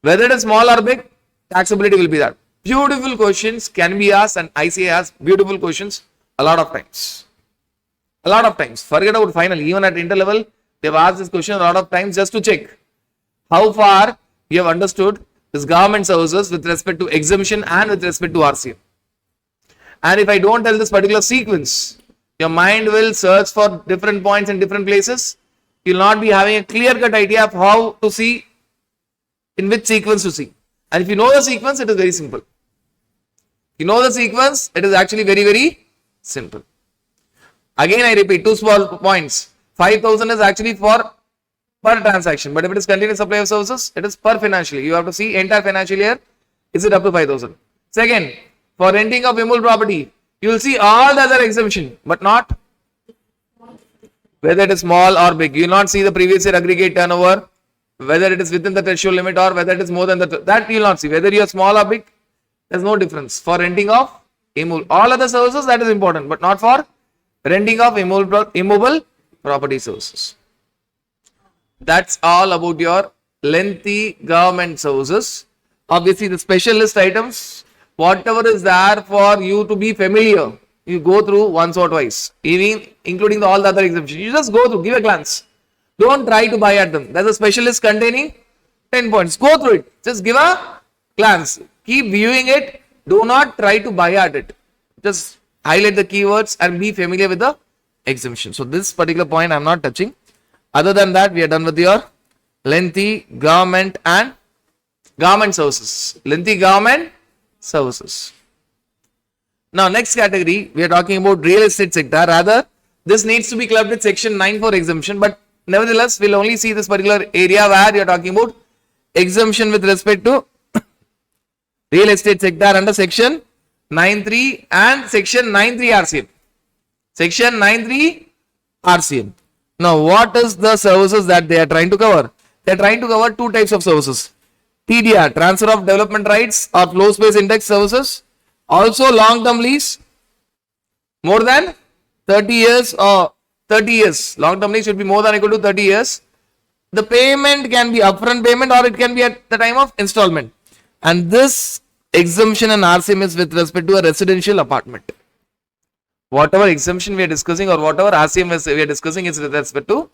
Whether it is small or big, taxability will be that. Beautiful questions can be asked, and ICA asks beautiful questions a lot of times. A lot of times. Forget about final. Even at inter level, they have asked this question a lot of times just to check how far you have understood this government services with respect to exemption and with respect to RCM. And if I don't tell this particular sequence, your mind will search for different points in different places. You will not be having a clear-cut idea of how to see, in which sequence to see. And if you know the sequence, it is very simple. You know the sequence, it is actually very, very simple. Again, I repeat, two small points. 5,000 is actually for per transaction, but if it is continuous supply of services, it is per financial year. You have to see entire financial year, is it up to 5,000? Second, for renting of immovable property, you will see all the other exemption, but not whether it is small or big. You will not see the previous year aggregate turnover, whether it is within the threshold limit or whether it is more than that you will not see. Whether you are small or big, there is no difference. For renting of immovable, all other services, that is important, but not for renting of immovable property services. That's all about your lengthy government services. Obviously, the specialist items, whatever is there for you to be familiar, you go through once or twice, even including all the other exemptions. You just go through, give a glance. Don't try to buy at them. There's a specialist containing 10 points. Go through it. Just give a glance. Keep viewing it. Do not try to buy at it. Just highlight the keywords and be familiar with the exemption. So this particular point I'm not touching. Other than that, we are done with your lengthy government and government services. Lengthy government services. Now, next category, we are talking about real estate sector. Rather, this needs to be clubbed with section 9 for exemption, but nevertheless, we'll only see this particular area where you are talking about exemption with respect to real estate sector under section 9.3 and section 9.3 RCM. Section 9.3 RCM. Now, what is the services that they are trying to cover? They are trying to cover two types of services. TDR, transfer of development rights or flow space index services. Also long-term lease, more than 30 years or 30 years. Long-term lease should be more than equal to 30 years. The payment can be upfront payment or it can be at the time of installment. And this exemption and RCM is with respect to a residential apartment. Whatever exemption we are discussing or whatever RCM we are discussing is with respect to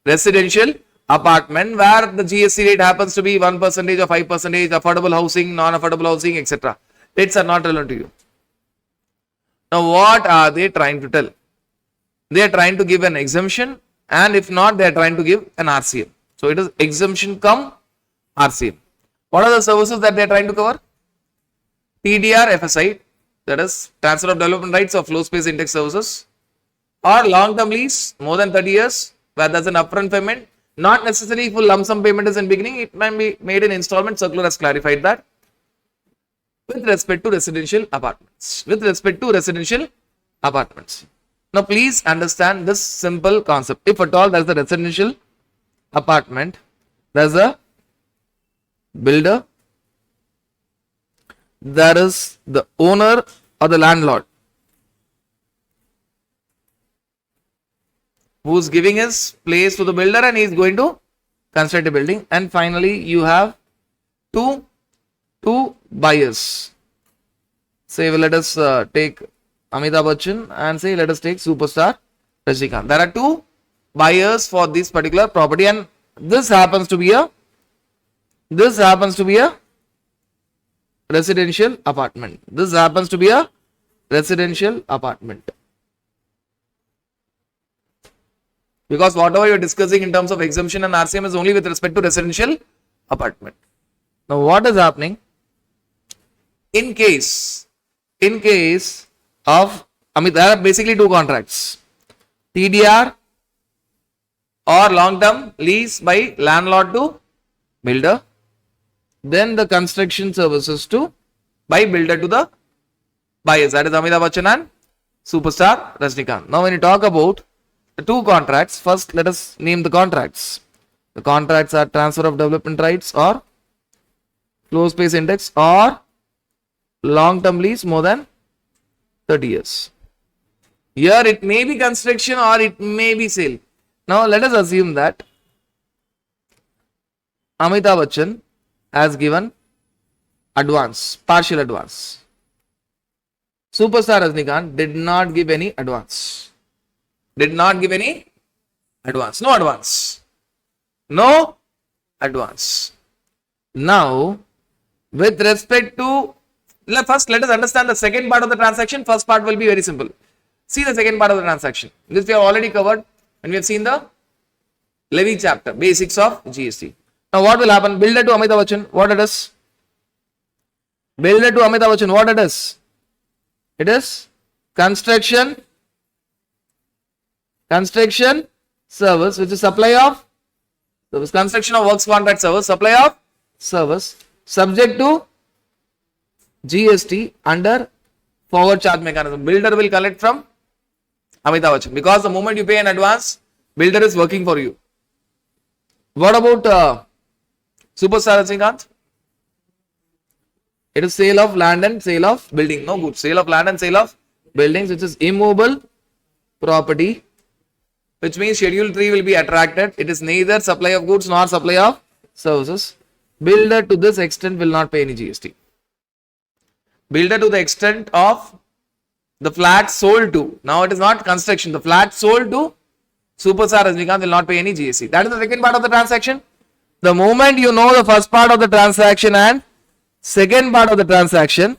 residential apartment where the GST rate happens to be 1% or 5%, affordable housing, non-affordable housing, etc. Rates are not relevant to you. Now, what are they trying to tell? They are trying to give an exemption, and if not, they are trying to give an RCM. So, it is exemption come RCM. What are the services that they are trying to cover? TDR FSI, that is transfer of development rights or flow space index services, or long-term lease, more than 30 years, where there is an upfront payment. Not necessarily full lump sum payment is in beginning, it can be made in installment. Circular has clarified that. With respect to residential apartments. With respect to residential apartments. Now, please understand this simple concept. If at all there is a residential apartment, there is a builder, there is the owner or the landlord who is giving his place to the builder and he is going to construct a building. And finally, you have two buyers. Say, let us take Amitabh Bachchan and say, let us take superstar Rajinikanth. There are two buyers for this particular property, and this happens to be a residential apartment. This happens to be a residential apartment. Because whatever you are discussing in terms of exemption and RCM is only with respect to residential apartment. Now, what is happening? In case of, there are basically two contracts. TDR or long-term lease by landlord to builder. Then the construction services to by builder to the buyers. That is Amitabh Bachchan and superstar Rajinikanth. Now, when you talk about the two contracts, first let us name the contracts. The contracts are transfer of development rights or flow space index or long-term lease more than 30 years. Here it may be construction or it may be sale. Now let us assume that Amitabh Bachchan has given advance, partial advance. Superstar Rajinikanth did not give any advance. Did not give any advance. No advance. No advance. Now, with respect to, first let us understand the second part of the transaction. First part will be very simple. See the second part of the transaction. This we have already covered when we have seen the levy chapter, basics of GST. Now what will happen? Builder to Amitabh Bachchan, what it is? Builder to Amitabh Bachchan, what it is? It is construction service, which is supply of service, construction of works contract service, supply of service, subject to GST under forward charge mechanism. Builder will collect from Amitabh Bachchan because the moment you pay in advance, builder is working for you. What about superstar Rajinikanth? It is sale of land and sale of building. No good. Sale of land and sale of buildings, which is immovable property which means schedule 3 will be attracted. It is neither supply of goods nor supply of services. Builder to this extent will not pay any GST. Builder to the extent of the flat sold to. Now it is not construction. The flat sold to Superstar Rajnikant will not pay any GST. That is the second part of the transaction. The moment you know the first part of the transaction and second part of the transaction,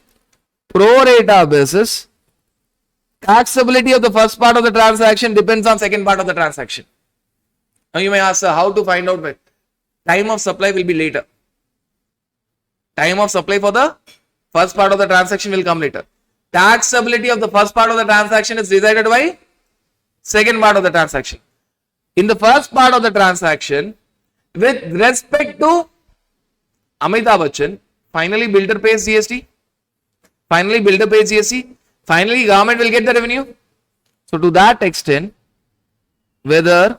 pro rata basis, taxability of the first part of the transaction depends on second part of the transaction. Now you may ask, sir, how to find out when? Time of supply will be later. Time of supply for the first part of the transaction will come later. Taxability of the first part of the transaction is decided by second part of the transaction. In the first part of the transaction, with respect to Amitabh Bachchan, finally builder pays GST. Finally builder pays GST. Finally government will get the revenue. So to that extent, whether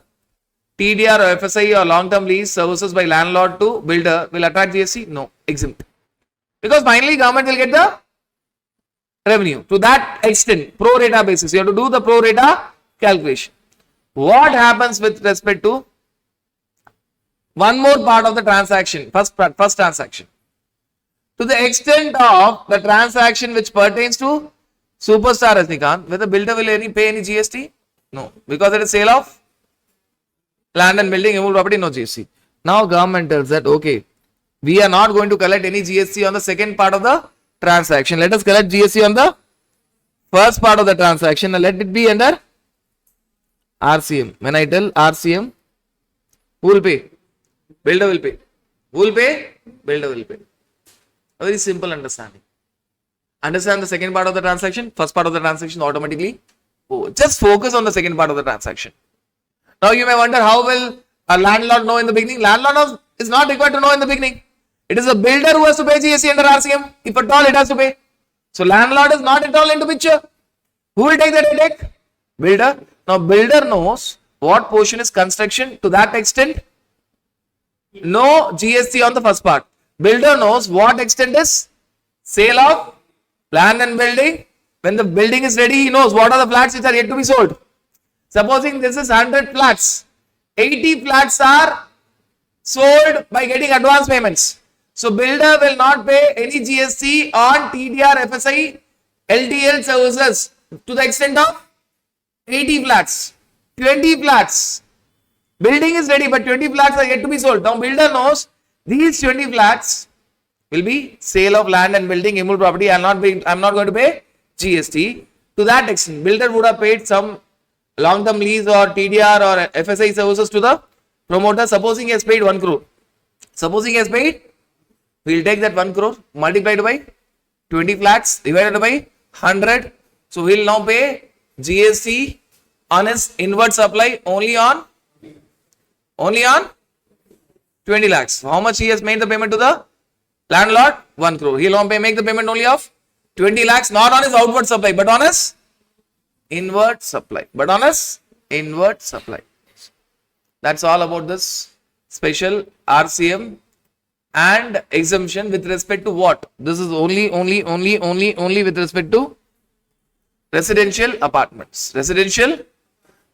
TDR or FSI or long-term lease services by landlord to builder will attract GST? No, exempt. Because finally government will get the revenue. To that extent, pro rata basis, you have to do the pro rata calculation. What happens with respect to one more part of the transaction, first transaction? To the extent of the transaction which pertains to Superstar Rajnikant, whether builder will pay any GST? No, because it is sale of land and building, immovable property, no GST. Now government tells that, okay, we are not going to collect any GST on the second part of the transaction. Let us collect GST on the first part of the transaction and let it be under RCM. When I tell RCM, who will pay? Builder will pay. Who will pay? Builder will pay. A very simple understanding. Understand the second part of the transaction, first part of the transaction automatically. Just focus on the second part of the transaction. Now you may wonder, how will a landlord know in the beginning? Landlord is not required to know in the beginning. It is a builder who has to pay GST under RCM. If at all it has to pay. So landlord is not at all into picture. Who will take that headache? Builder. Now builder knows what portion is construction. To that extent, no GST on the first part. Builder knows what extent is sale of land and building. When the building is ready, he knows what are the flats which are yet to be sold. Supposing this is 100 flats, 80 flats are sold by getting advance payments. So builder will not pay any GST on TDR, FSI, LTL services to the extent of 80 flats, 20 flats. Building is ready, but 20 flats are yet to be sold. Now builder knows these 20 flats will be sale of land and building, immovable property. I am not going to pay GST. To that extent, builder would have paid some long-term lease or TDR or FSI services to the promoter. Supposing he has paid 1 crore. Supposing he has paid, we will take that 1 crore multiplied by 20 flats divided by 100. So we will now pay GST on his inward supply only on 20 lakhs. How much he has made the payment to the landlord? 1 crore. He will now make the payment only of 20 lakhs, not on his outward supply, but on his inward supply. That's all about this special RCM and exemption with respect to what? This is only with respect to residential apartments. Residential,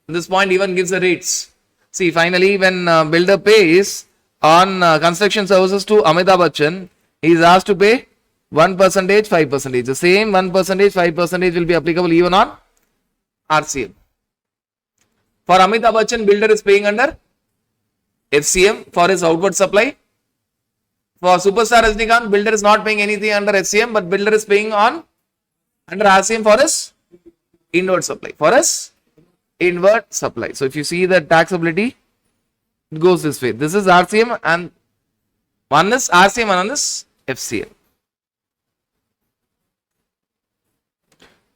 this point even gives the rates. See, finally, when builder pays on construction services to Amitabh Bachchan, he is asked to pay 1%, 5%. The same 1%, 5% will be applicable even on RCM. For Amitabh Bachchan, builder is paying under FCM for his outward supply. For Superstar Rajnikant, builder is not paying anything under FCM, but builder is paying under RCM for his inward supply. So if you see the taxability, it goes this way. This is RCM and one is RCM and one is FCM.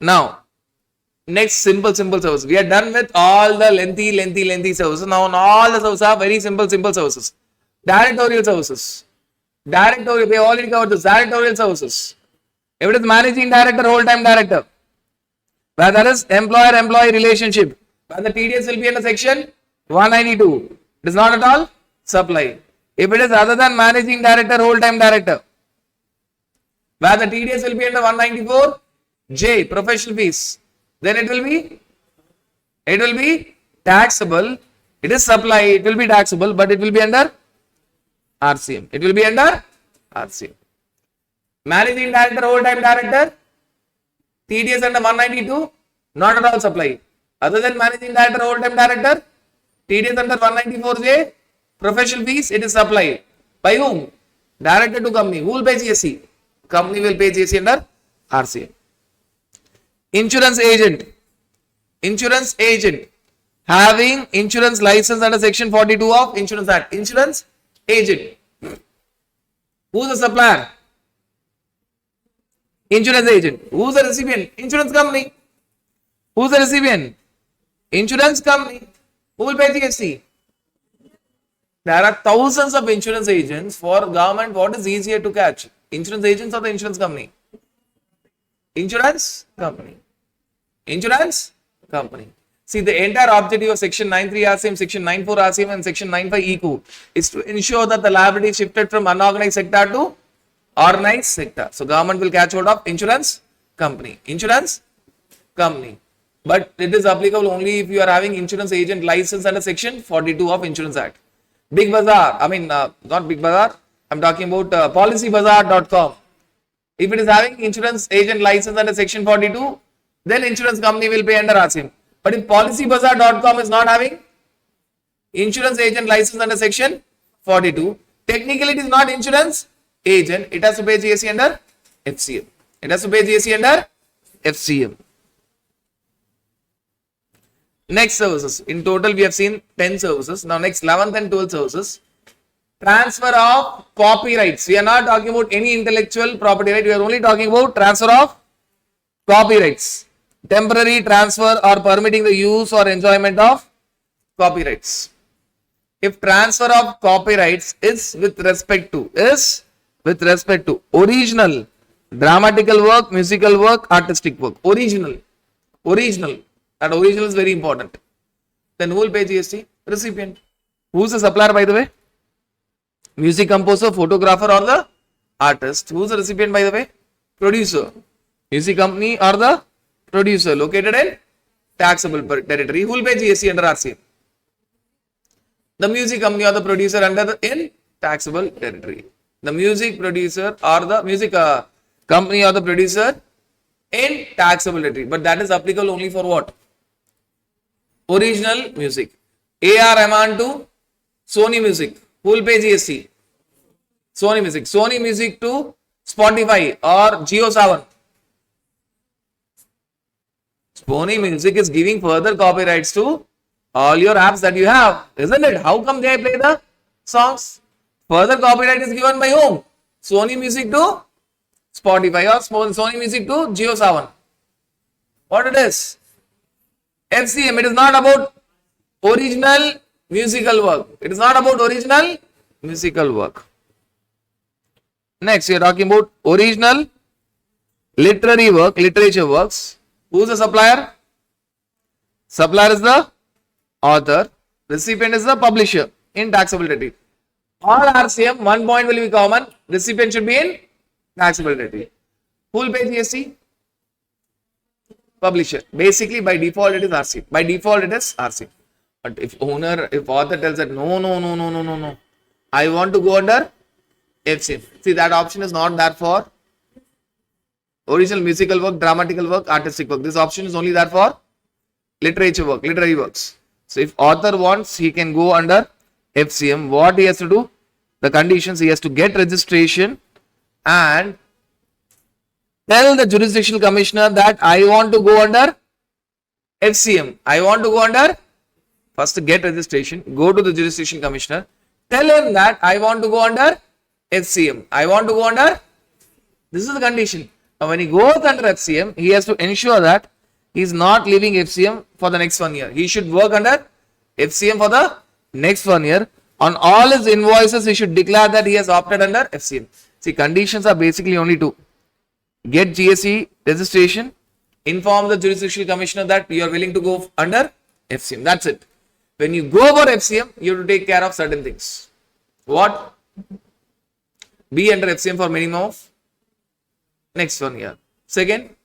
Now, next simple service. We are done with all the lengthy services. Now all the services are very simple services. Directorial services. We already covered this. Directorial services. If it is managing director, whole time director, where there is employer-employee relationship, where the TDS will be under section 192. It is not at all supply. If it is other than managing director, whole time director, where the TDS will be under 194J, professional fees, then it will be taxable, it is supply, it will be taxable, but it will be under RCM. It will be under RCM. Managing director, whole time director, TDS under 192, not at all supply. Other than managing director, whole time director, TDS under 194J, professional fees, it is supply. By whom? Director to company. Who will pay GST? Company will pay GST under RCM. Insurance agent. Insurance agent having insurance license under section 42 of Insurance Act. Insurance agent. Who is the supplier? Insurance agent. Who is the recipient? Insurance company. Who is the recipient? Insurance company. Who will pay GST? There are thousands of insurance agents. For government, what is easier to catch? Insurance agents or the insurance company? Insurance company. Insurance company. See, the entire objective of section 93 RCM, section 94 RCM and section 95 EQ is to ensure that the liability is shifted from unorganized sector to organized sector. So, government will catch hold of insurance company. Insurance company. But it is applicable only if you are having insurance agent license under section 42 of Insurance Act. Big Bazaar, not Big Bazaar, I am talking about policybazaar.com. If it is having insurance agent license under section 42, then insurance company will pay under RCM. But if policybazaar.com is not having insurance agent license under section 42, technically it is not insurance agent, it has to pay GST under FCM. It has to pay GST under FCM. Next services. In total, we have seen 10 services. Now, next 11th and 12th services. Transfer of copyrights. We are not talking about any intellectual property right. We are only talking about transfer of copyrights. Temporary transfer or permitting the use or enjoyment of copyrights. If transfer of copyrights is with respect to original, dramatical work, musical work, artistic work. Original. That original is very important. Then who will pay GST? Recipient. Who is the supplier, by the way? Music composer, photographer or the artist. Who is the recipient, by the way? Producer. Music company or the producer located in taxable territory. Who will pay GST under RCM? The music company or the producer in taxable territory. The music producer or the music company or the producer in taxable territory. But that is applicable only for what? Original music. AR Rahman to Sony Music. Who will pay GST? Sony Music. Sony Music to Spotify or Jio7. Sony Music is giving further copyrights to all your apps that you have, isn't it? How come they play the songs? Further copyright is given by whom? Sony Music to Spotify or Sony Music to Jio7. What it is? FCM. It is not about original musical work. It is not about original musical work. Next, we are talking about original literary work, literature works. Who is the supplier? Supplier is the author. Recipient is the publisher in taxable territory. All RCM, one point will be common. Recipient should be in taxable territory. Who will pay GST? Publisher. Basically, by default, it is RCM. By default, it is RCM. But if author tells that no, I want to go under FCM. See, that option is not there for original musical work, dramatical work, artistic work. This option is only there for literature work, literary works. So, if author wants, he can go under FCM. What he has to do? The conditions, he has to get registration and tell the jurisdictional commissioner that I want to go under FCM. I want to go under, first get registration, go to the jurisdictional commissioner, tell him that I want to go under FCM. I want to go under, this is the condition. Now, when he goes under FCM, he has to ensure that he is not leaving FCM for the next 1 year. He should work under FCM for the next 1 year. On all his invoices, he should declare that he has opted under FCM. See, conditions are basically only two. Get GST registration, inform the jurisdictional commissioner that you are willing to go under FCM. That's it. When you go for FCM, you have to take care of certain things. What? Be under FCM for minimum of next 1 year. Second,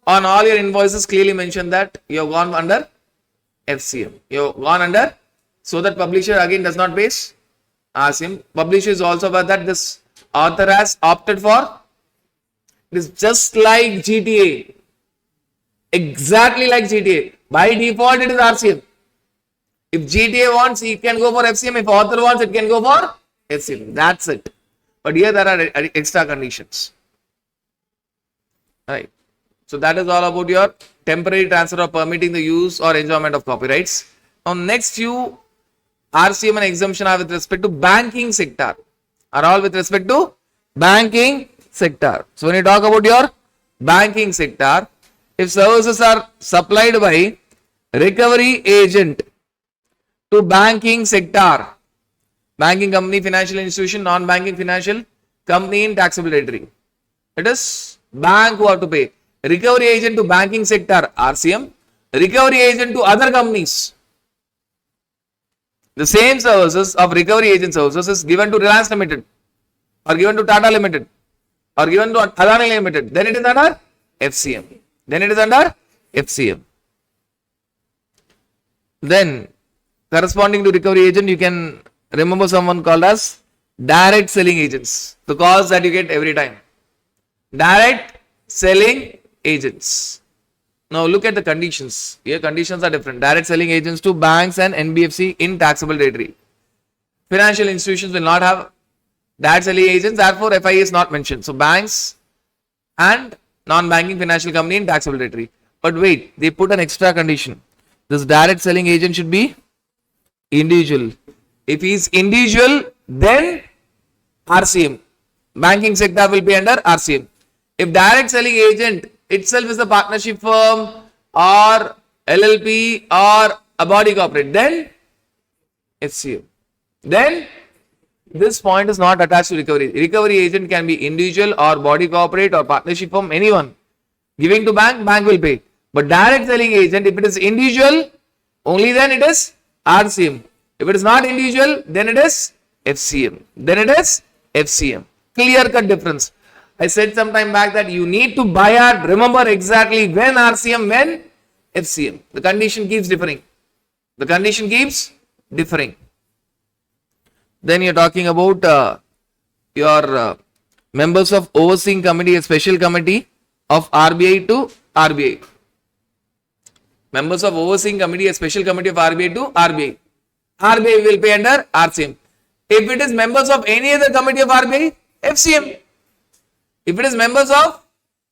On all your invoices, clearly mention that you have gone under FCM. You have gone under, so that publisher again does not base RCM. Publisher is also aware that this author has opted for. It is just like GTA. Exactly like GTA. By default, it is RCM. If GTA wants, it can go for FCM. If author wants, it can go for FCM. That's it. But here there are extra conditions. Right. So that is all about your temporary transfer of permitting the use or enjoyment of copyrights. Now next few RCM and exemption are with respect to banking sector. Are all with respect to banking sector. So when you talk about your banking sector, if services are supplied by recovery agent to banking sector, banking company, financial institution, non-banking financial company in taxable territory, it is bank who have to pay. Recovery agent to banking sector, RCM. Recovery agent to other companies. The same services of recovery agent services is given to Reliance Limited, or given to Tata Limited, or given to Adani Limited. Then it is under FCM. Then it is under FCM. Then corresponding to recovery agent, you can remember someone called as direct selling agents. The calls that you get every time. Direct selling agents. Now look at the conditions. Here conditions are different. Direct selling agents to banks and NBFC in taxable territory. Financial institutions will not have direct selling agents, therefore FI is not mentioned. So banks and non-banking financial company in taxable territory. But wait, they put an extra condition. This direct selling agent should be individual. If he is individual, then RCM. Banking sector will be under RCM. If direct selling agent itself is a partnership firm or LLP or a body corporate, then FCM. Then this point is not attached to recovery. Recovery agent can be individual or body corporate or partnership firm, anyone. Giving to bank, bank will pay. But direct selling agent, if it is individual, only then it is RCM. If it is not individual, then it is FCM. Then it is FCM. Clear cut difference. I said some time back that you need to buy out, remember exactly when RCM, when FCM. The condition keeps differing. The condition keeps differing. Then you're talking about your members of overseeing committee, a special committee of RBI to RBI. Members of overseeing committee, a special committee of RBI to RBI. RBI will pay under RCM. If it is members of any other committee of RBI, FCM. If it is members of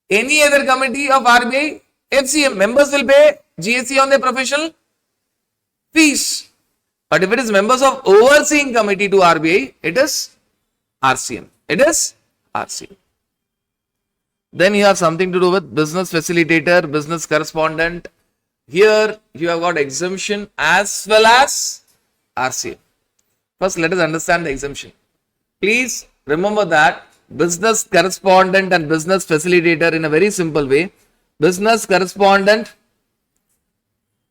any other committee of RBI, FCM. Members will pay GST on their professional fees. But if it is members of overseeing committee to RBI, it is RCM. It is RCM. Then you have something to do with business facilitator, business correspondent. Here you have got exemption as well as RCM. First, let us understand the exemption. Please remember that business correspondent and business facilitator in a very simple way. Business correspondent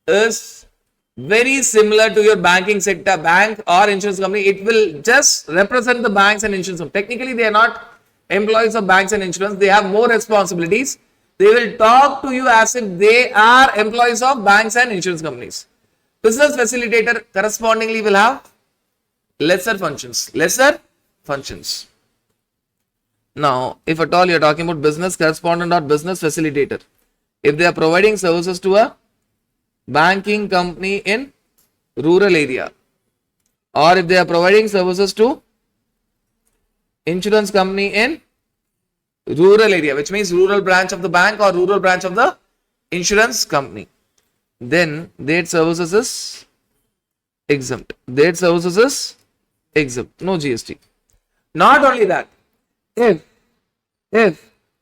is very similar to your banking sector, bank or insurance company. It will just represent the banks and insurance companies. Technically, they are not employees of banks and insurance. They have more responsibilities. They will talk to you as if they are employees of banks and insurance companies. Business facilitator correspondingly will have lesser functions. Lesser functions. Now, if at all you are talking about business correspondent or business facilitator, if they are providing services to a banking company in rural area, or if they are providing services to insurance company in rural area, which means rural branch of the bank or rural branch of the insurance company, then their services is exempt. Their services is exempt. No GST. Not only that, if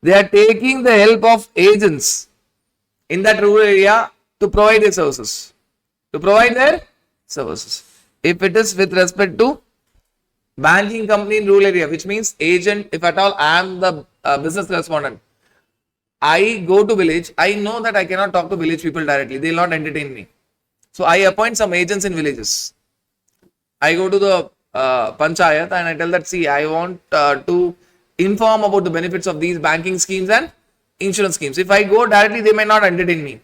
they are taking the help of agents in that rural area to provide their services, if it is with respect to banking company in rural area, which means agent, if at all I am the business correspondent, I go to village, I know that I cannot talk to village people directly, they will not entertain me. So I appoint some agents in villages. I go to the panchayat and I tell that, see, I want to inform about the benefits of these banking schemes and insurance schemes. If I go directly, they may not entertain me.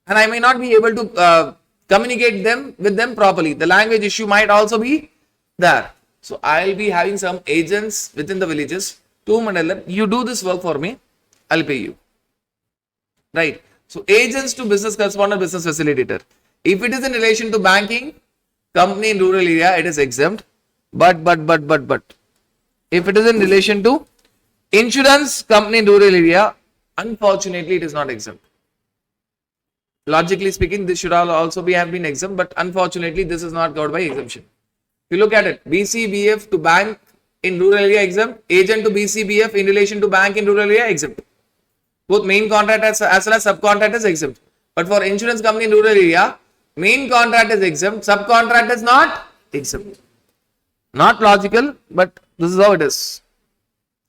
And I may not be able to communicate with them properly. The language issue might also be there. So I'll be having some agents within the villages to whom and tell, you do this work for me, I'll pay you. Right. So agents to business correspondent, business facilitator. If it is in relation to banking, company in rural area, it is exempt. But. If it is in relation to insurance company in rural area, unfortunately, it is not exempt. Logically speaking, this should also have been exempt, but unfortunately, this is not covered by exemption. If you look at it, BCBF to bank in rural area exempt, agent to BCBF in relation to bank in rural area exempt. Both main contract as well as subcontract is exempt. But for insurance company in rural area, main contract is exempt, subcontract is not exempt. Not logical, but this is how it is.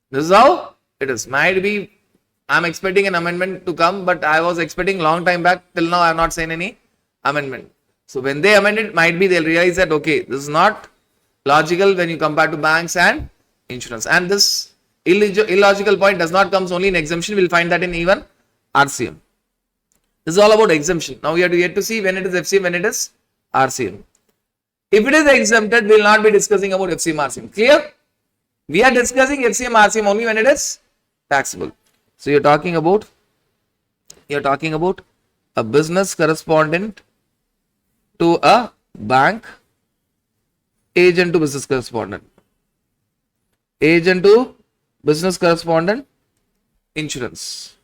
This is how it is. Might be, I'm expecting an amendment to come, but I was expecting long time back. Till now, I have not seen any amendment. So when they amend it, might be they'll realize that, okay, this is not logical when you compare to banks and insurance. And this illogical point does not come only in exemption. We'll find that in even RCM. This is all about exemption. Now we have to yet to see when it is FCM, when it is RCM. If it is exempted, we will not be discussing about FCM, RCM. Clear? We are discussing FCM, RCM only when it is taxable. So you're talking about a business correspondent to a bank, agent to business correspondent, agent to business correspondent, insurance,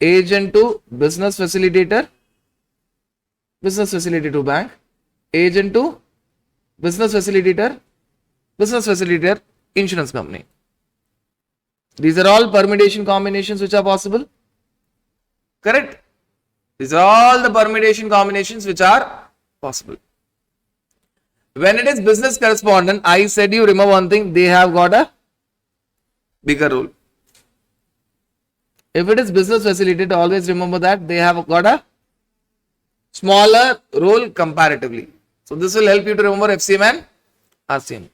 agent to business facilitator to bank, agent to business facilitator, insurance company. These are all permutation combinations which are possible. Correct? These are all the permutation combinations which are possible. When it is business correspondent, I said you remember one thing, they have got a bigger role. If it is business facilitator, always remember that they have got a smaller role comparatively. So this will help you to remember FCM and RCM.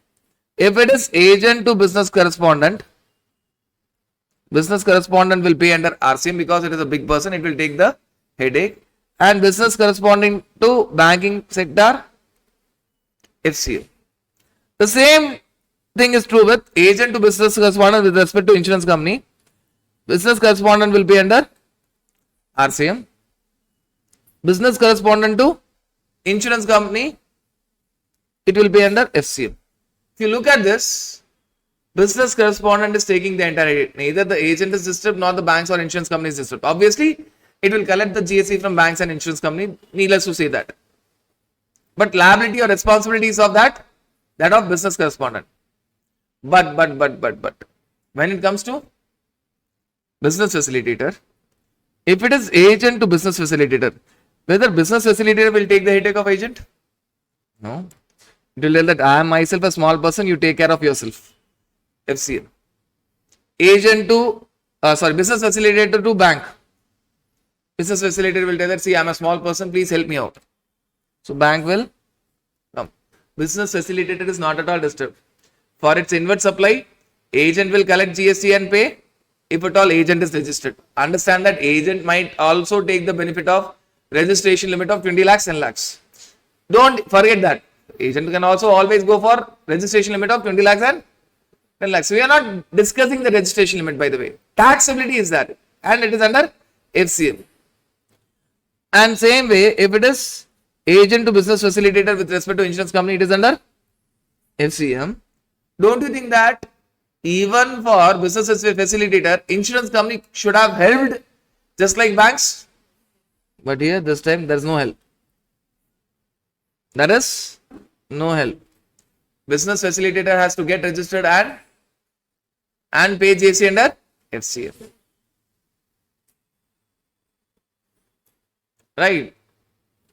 If it is agent to business correspondent will pay under RCM because it is a big person, it will take the headache. And business corresponding to banking sector, FCM. The same thing is true with agent to business correspondent with respect to insurance company. Business correspondent will be under RCM. Business correspondent to insurance company, it will be under FCM. If you look at this, business correspondent is taking the entire, neither the agent is disturbed nor the banks or insurance company is disturbed. Obviously, it will collect the GST from banks and insurance company, needless to say that. But liability or responsibilities of that of business correspondent. But, when it comes to business facilitator, if it is agent to business facilitator, whether business facilitator will take the headache of agent? No. It will tell that I am myself a small person, you take care of yourself. FCM. Agent to, business facilitator to bank. Business facilitator will tell that, see, I am a small person, please help me out. So bank will come. Business facilitator is not at all disturbed. For its inward supply, agent will collect GST and pay if at all agent is registered. Understand that agent might also take the benefit of registration limit of 20 lakhs, 10 lakhs. Don't forget that. Agent can also always go for registration limit of 20 lakhs and 10 lakhs. We are not discussing the registration limit, by the way. Taxability is that, and it is under FCM. And same way, if it is agent to business facilitator with respect to insurance company, it is under FCM. Don't you think that even for business facilitator, insurance company should have helped just like banks? But here, this time, there is no help. There is no help. Business facilitator has to get registered and pay GST under FCM. Right?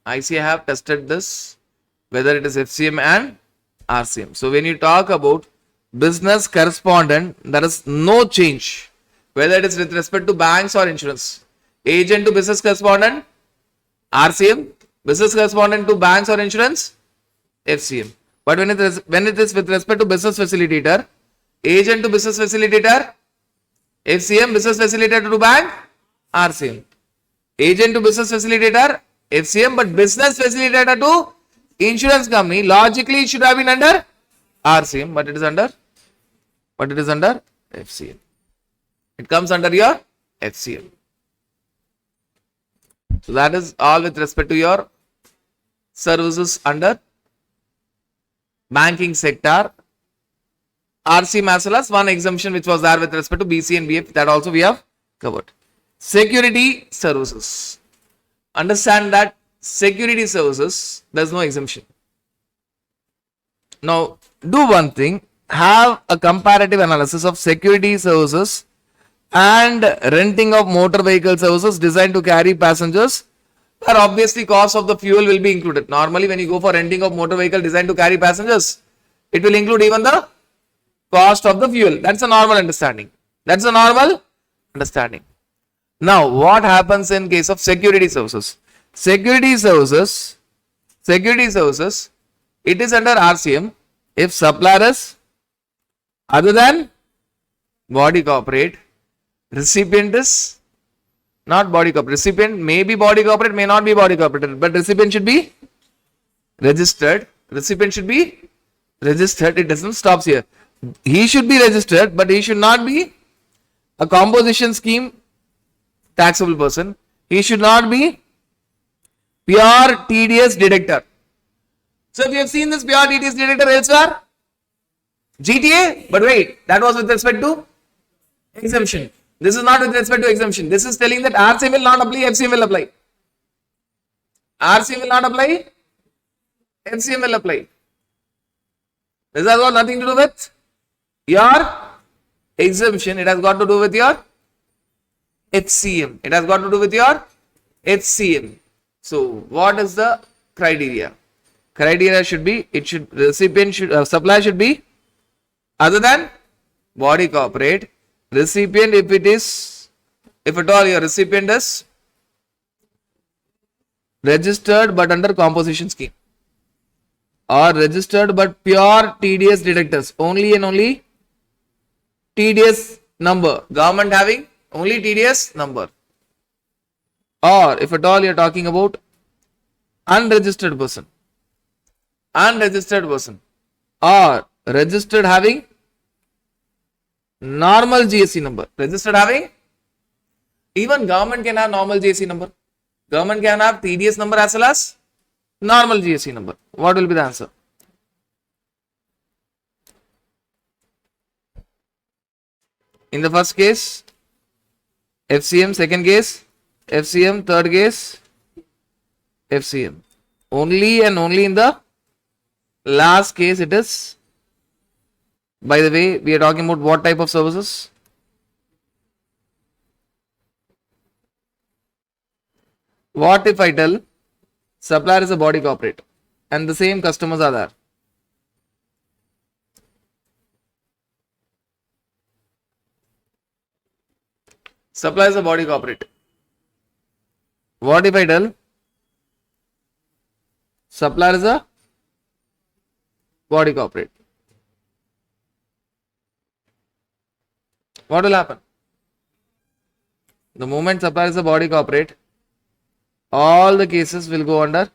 I see I have tested this, whether it is FCM and RCM. So when you talk about business correspondent, there is no change, whether it is with respect to banks or insurance. Agent to business correspondent, RCM. Business correspondent to banks or insurance, FCM. But when it is with respect to business facilitator, agent to business facilitator, FCM, business facilitator to bank, RCM. Agent to business facilitator, FCM, but business facilitator to insurance company, logically it should have been under RCM, but it is under FCM. It comes under your FCM. So that is all with respect to your services under banking sector. RCM as well as one exemption which was there with respect to BC and BF, that also we have covered. Security services. Understand that security services, there is no exemption. Now, do one thing, have a comparative analysis of security services and renting of motor vehicle services designed to carry passengers, where obviously cost of the fuel will be included. Normally, when you go for renting of motor vehicle designed to carry passengers, it will include even the cost of the fuel. That's a normal understanding. Now, what happens in case of security services? Security services, it is under RCM if supplier is other than body corporate, recipient is not body corporate. Recipient may be body corporate, may not be body corporate, but recipient should be registered. It doesn't stop here. He should be registered, but he should not be a composition scheme taxable person. He should not be pure TDS deductor. So if you have seen this pure TDS deductor elsewhere, GTA, but wait, that was with respect to exemption. This is not with respect to exemption. This is telling that RCM will not apply, FCM will apply. RCM will not apply, FCM will apply. This has got nothing to do with your exemption. It has got to do with your HCM. So what is the criteria? Criteria should be, supplier should be other than body corporate. Recipient, if at all your recipient is registered but under composition scheme, or registered but pure TDS deductors, only and only TDS number, government having only TDS number, or if at all you are talking about unregistered person, or registered having normal GST number, even government can have normal GST number, government can have TDS number as well as normal GST number. What will be the answer? In the first case, FCM, second case, FCM, third case, FCM. Only and only in the last case it is. By the way, we are talking about what type of services? What if I tell supplier is a body corporate and the same customers are there? Supplier is a body corporate. What if I tell supplier is a body corporate? What will happen? The moment supplier is a body corporate, all the cases will go under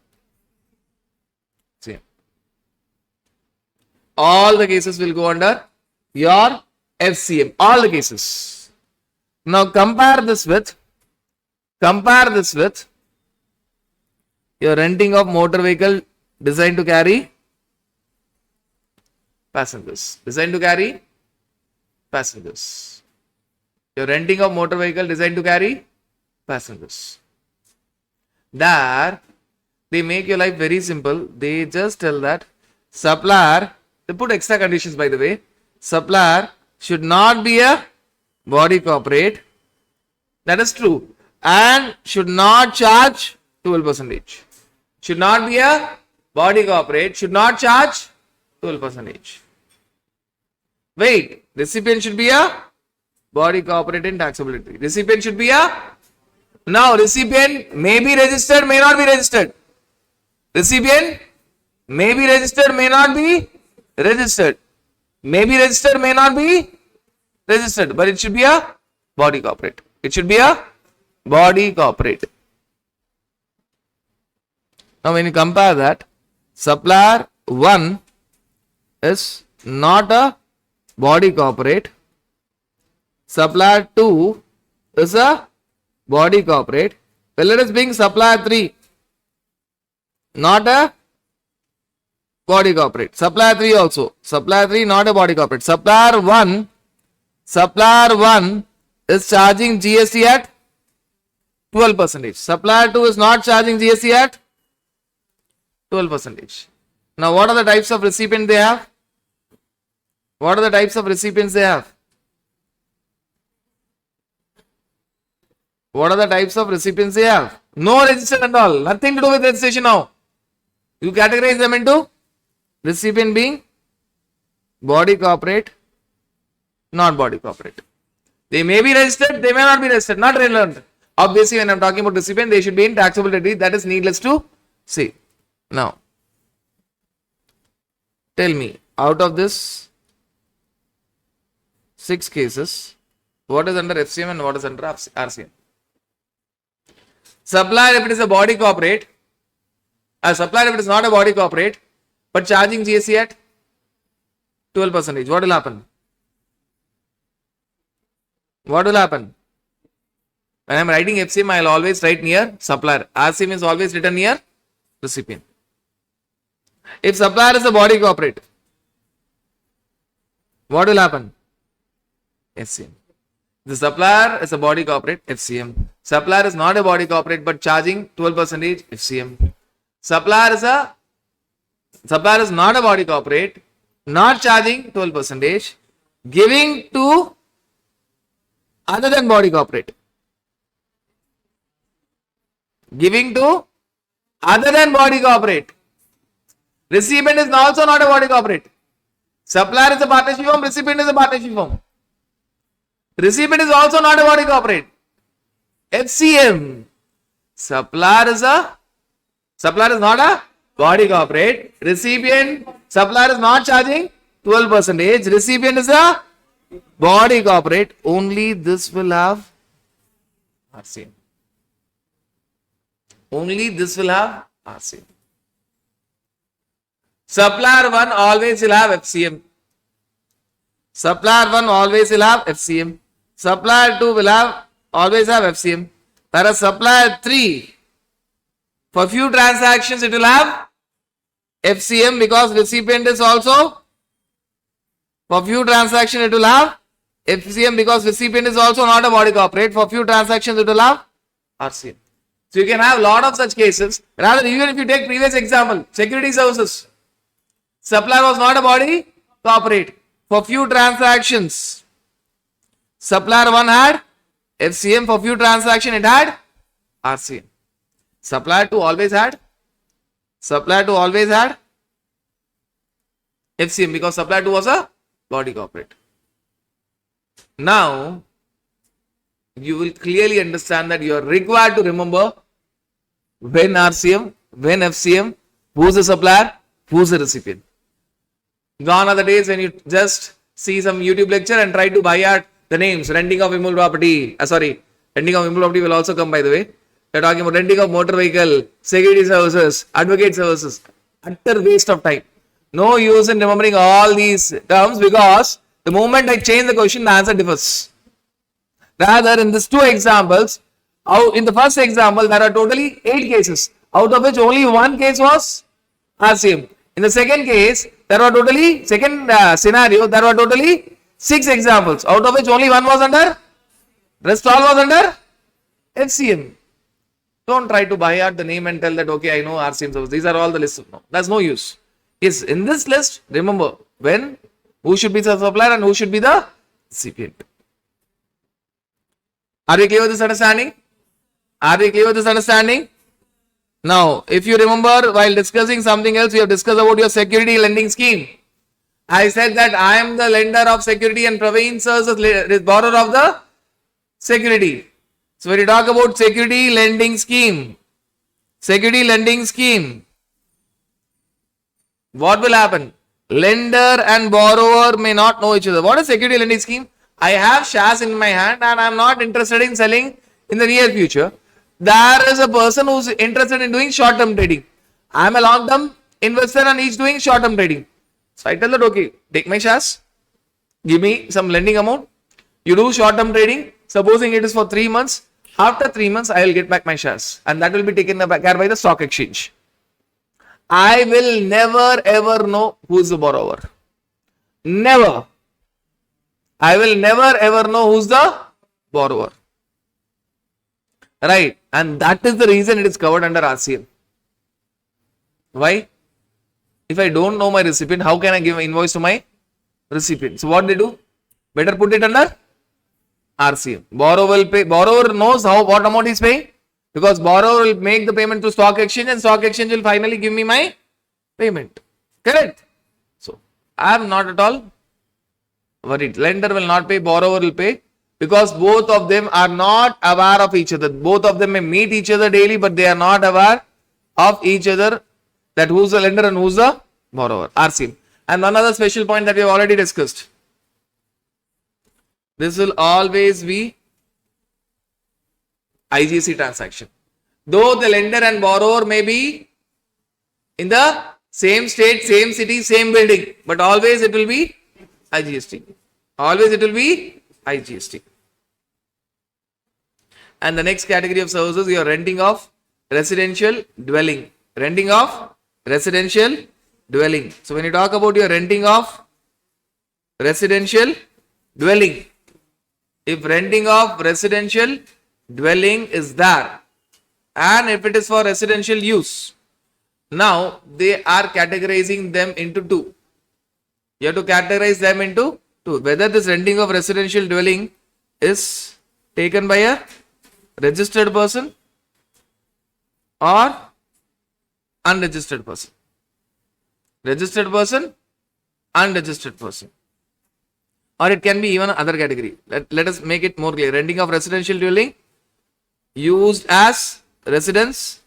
same. All the cases will go under your FCM. All the cases. Now compare this with your renting of motor vehicle designed to carry passengers. You're renting a motor vehicle designed to carry passengers. There, they make your life very simple. They just tell that supplier, they put extra conditions by the way, supplier should not be a body corporate. That is true. And should not charge 12%. Should not be a body corporate, should not charge 12%. Wait, recipient should be a body corporate in taxability. Recipient should be a, now recipient may be registered, may not be registered. Recipient may be registered, may not be registered. May be registered, may not be registered. But it should be a body corporate. It should be a body corporate. Now when you compare that, supplier 1 is not a body corporate. Supplier 2 is a body corporate. Well, let us bring supplier 3, not a body corporate. Supplier 3 also. Supplier 3 not a body corporate. Supplier 1 is charging GST at 12%. Supplier 2 is not charging GST at 12%. Now what are the types of recipient they have? What are the types of recipients they have? What are the types of recipients they have? No register and all. Nothing to do with registration now. You categorize them into recipient being body corporate, not body corporate. They may be registered, they may not be registered. Not relevant. Obviously, when I am talking about recipient, they should be in taxable territory. That is needless to say. Now, tell me, out of this 6 cases, what is under FCM and what is under RCM? Supplier, if it is a body corporate, a supplier if it is not a body corporate, but charging GST at 12%, what will happen? What will happen? When I am writing FCM, I will always write near supplier. RCM is always written near recipient. If supplier is a body corporate, what will happen? FCM. The supplier is a body corporate, FCM. Supplier is not a body corporate but charging 12%, FCM. Supplier is not a body corporate, not charging 12%, giving to other than body corporate. Giving to other than body corporate. Recipient is also not a body corporate. Supplier is a partnership firm, recipient is a partnership firm. Recipient is also not a body corporate. FCM. Supplier is not a body corporate. Recipient, supplier is not charging 12%. Recipient is a body corporate. Only this will have RCM. Only this will have RCM. Supplier 1 always will have FCM. Supplier 1 always will have FCM. Supplier 2 will always have FCM. Whereas supplier 3, for few transactions it will have FCM because recipient is also, for few transactions it will have FCM because recipient is also not a body corporate. For few transactions it will have RCM. So you can have a lot of such cases. Rather, even if you take previous example, security services, supplier was not a body corporate. For few transactions, supplier 1 had FCM. For few transactions, it had RCM. Supplier 2 always had FCM because supplier 2 was a body corporate. Now, you will clearly understand that you are required to remember when RCM, when FCM, who is the supplier, who is the recipient. Gone are the days when you just see some YouTube lecture and try to buy out the names. Renting of immovable property. Renting of immovable property will also come, by the way. We are talking about renting of motor vehicle, security services, advocate services. Utter waste of time. No use in remembering all these terms because the moment I change the question, the answer differs. Rather, in these 2 examples, in the first example, there are totally 8 cases, out of which only 1 case was RCM. In the second case, there were totally, scenario, there were totally 6 examples, out of which only 1 was under, rest all was under FCM. Don't try to buy out the name and tell that, okay, I know RCM service. These are all the lists. No, that's no use. Yes, in this list, remember, who should be the supplier and who should be the recipient. Are we clear with this understanding? Now, if you remember, while discussing something else, we have discussed about your security lending scheme. I said that I am the lender of security and Praveen sir is the borrower of the security. So, when you talk about security lending scheme, what will happen? Lender and borrower may not know each other. What is security lending scheme? I have shares in my hand and I'm not interested in selling in the near future. There is a person who's interested in doing short-term trading. I'm a long-term investor and he's doing short-term trading. So I tell that, okay, take my shares, give me some lending amount. You do short-term trading. Supposing it is for 3 months. After 3 months, I will get back my shares and that will be taken care by the stock exchange. I will never ever know who is the borrower. Never. I will never ever know who's the borrower. Right. And that is the reason it is covered under RCM. Why? If I don't know my recipient, how can I give an invoice to my recipient? So what they do? Better put it under RCM. Borrower will pay. Borrower knows what amount he is paying because borrower will make the payment to stock exchange and stock exchange will finally give me my payment. Correct? So I am not at all worried. Lender will not pay, borrower will pay because both of them are not aware of each other. Both of them may meet each other daily, but they are not aware of each other, that who's the lender and who's the borrower. RCM. And one other special point that we have already discussed. This will always be IGST transaction. Though the lender and borrower may be in the same state, same city, same building, but always it will be IGST. Always it will be IGST. And the next category of services, you are renting of residential dwelling. Renting of residential dwelling. So when you talk about your renting of residential dwelling, if renting of residential dwelling is there and if it is for residential use, now they are categorizing them into two. You have to categorize them into two. Whether this renting of residential dwelling is taken by a registered person or unregistered person. Registered person, unregistered person. Or it can be even another category. Let us make it more clear. Renting of residential dwelling used as residence,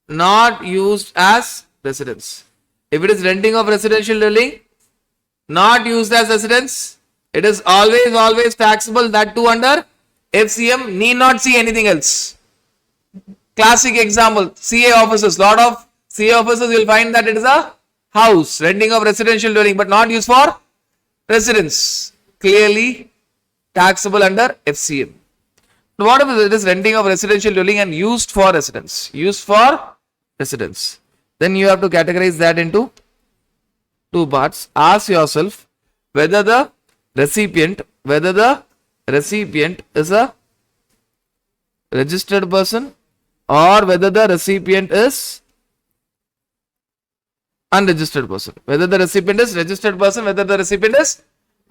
not used as residence. If it is renting of residential dwelling, not used as residence, it is always taxable, that too under FCM, need not see anything else. Classic example, CA offices. Lot of CA offices you will find that it is a house, renting of residential dwelling, but not used for residence. Clearly taxable under FCM. What if it is renting of residential dwelling and used for residence? Used for residence. Then you have to categorize that into two parts. Ask yourself whether the recipient is a registered person or whether the recipient is unregistered person. Whether the recipient is registered person, whether the recipient is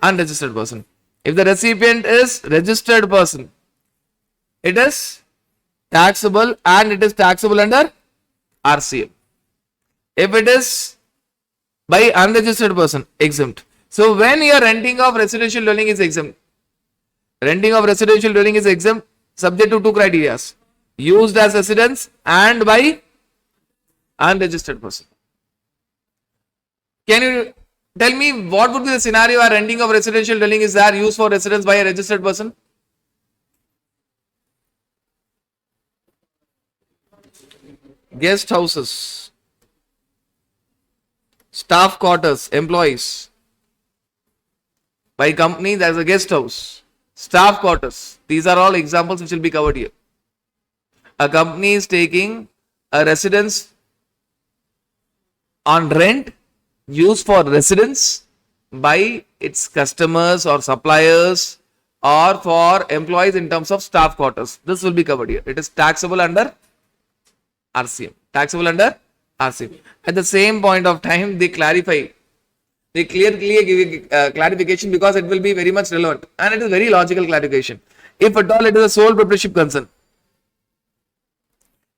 unregistered person. If the recipient is registered person, it is taxable and it is taxable under RCM. If it is by unregistered person, exempt. So when your renting of residential dwelling is exempt, renting of residential dwelling is exempt subject to two criteria: used as residence and by unregistered person. Can you tell me what would be the scenario where renting of residential dwelling is there used for residence by a registered person? Guest houses, staff quarters, employees. By company, there is a guest house, staff quarters. These are all examples which will be covered here. A company is taking a residence on rent used for residence by its customers or suppliers or for employees in terms of staff quarters. This will be covered here. It is taxable under RCM. Taxable under RCM. At the same point of time, they clarify. They clearly give clarification because it will be very much relevant and it is very logical clarification. If at all it is a sole proprietorship concern.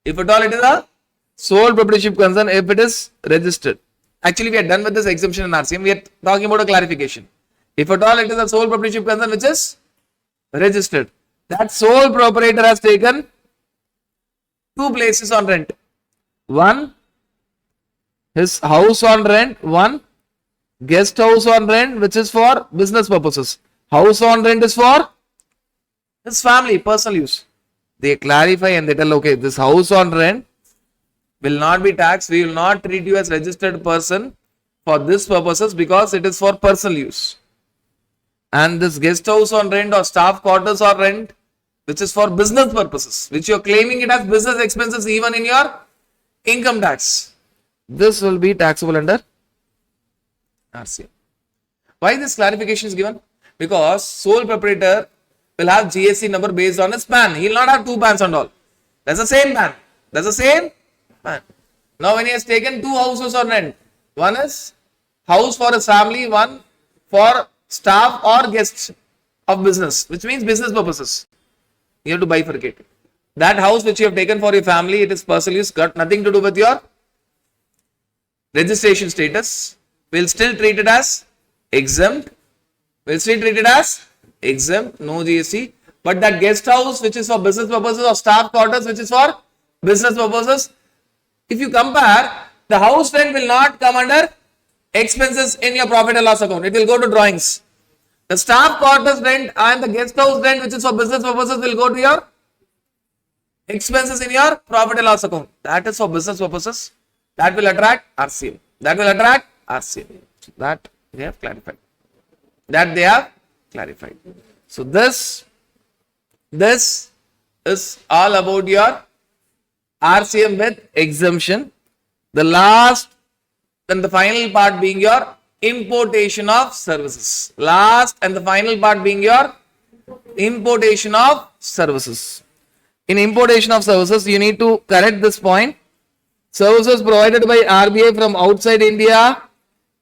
If at all it is a sole proprietorship concern, if it is registered. Actually, we are done with this exemption in RCM. We are talking about a clarification. If at all it is a sole proprietorship concern which is registered, that sole proprietor has taken two places on rent. One, his house on rent. One, guest house on rent, which is for business purposes. House on rent is for his family, personal use. They clarify and they tell, okay, this house on rent will not be taxed. We will not treat you as registered person for this purposes because it is for personal use. And this guest house on rent or staff quarters on rent, which is for business purposes, which you are claiming it as business expenses even in your income tax, this will be taxable under RCM. Why this clarification is given? Because sole proprietor will have GST number based on his PAN. He will not have two PANs and all. That's the same PAN. That's the same PAN. Now when he has taken two houses on rent, one is house for his family, one for staff or guests of business, which means business purposes. You have to bifurcate. That house which you have taken for your family, it is personal use, got nothing to do with your registration status. We'll still treat it as exempt. We'll still treat it as exempt, no GST. But that guest house which is for business purposes or staff quarters which is for business purposes, if you compare, the house rent will not come under expenses in your profit and loss account. It will go to drawings. The staff quarters rent and the guest house rent which is for business purposes will go to your expenses in your profit and loss account. That is for business purposes. That will attract RCM. That will attract RCM. So that they have clarified. That they have clarified. So this is all about your RCM with exemption. The last and the final part being your importation of services. Last and the final part being your importation of services. In importation of services, you need to correct this point. Services provided by RBI from outside India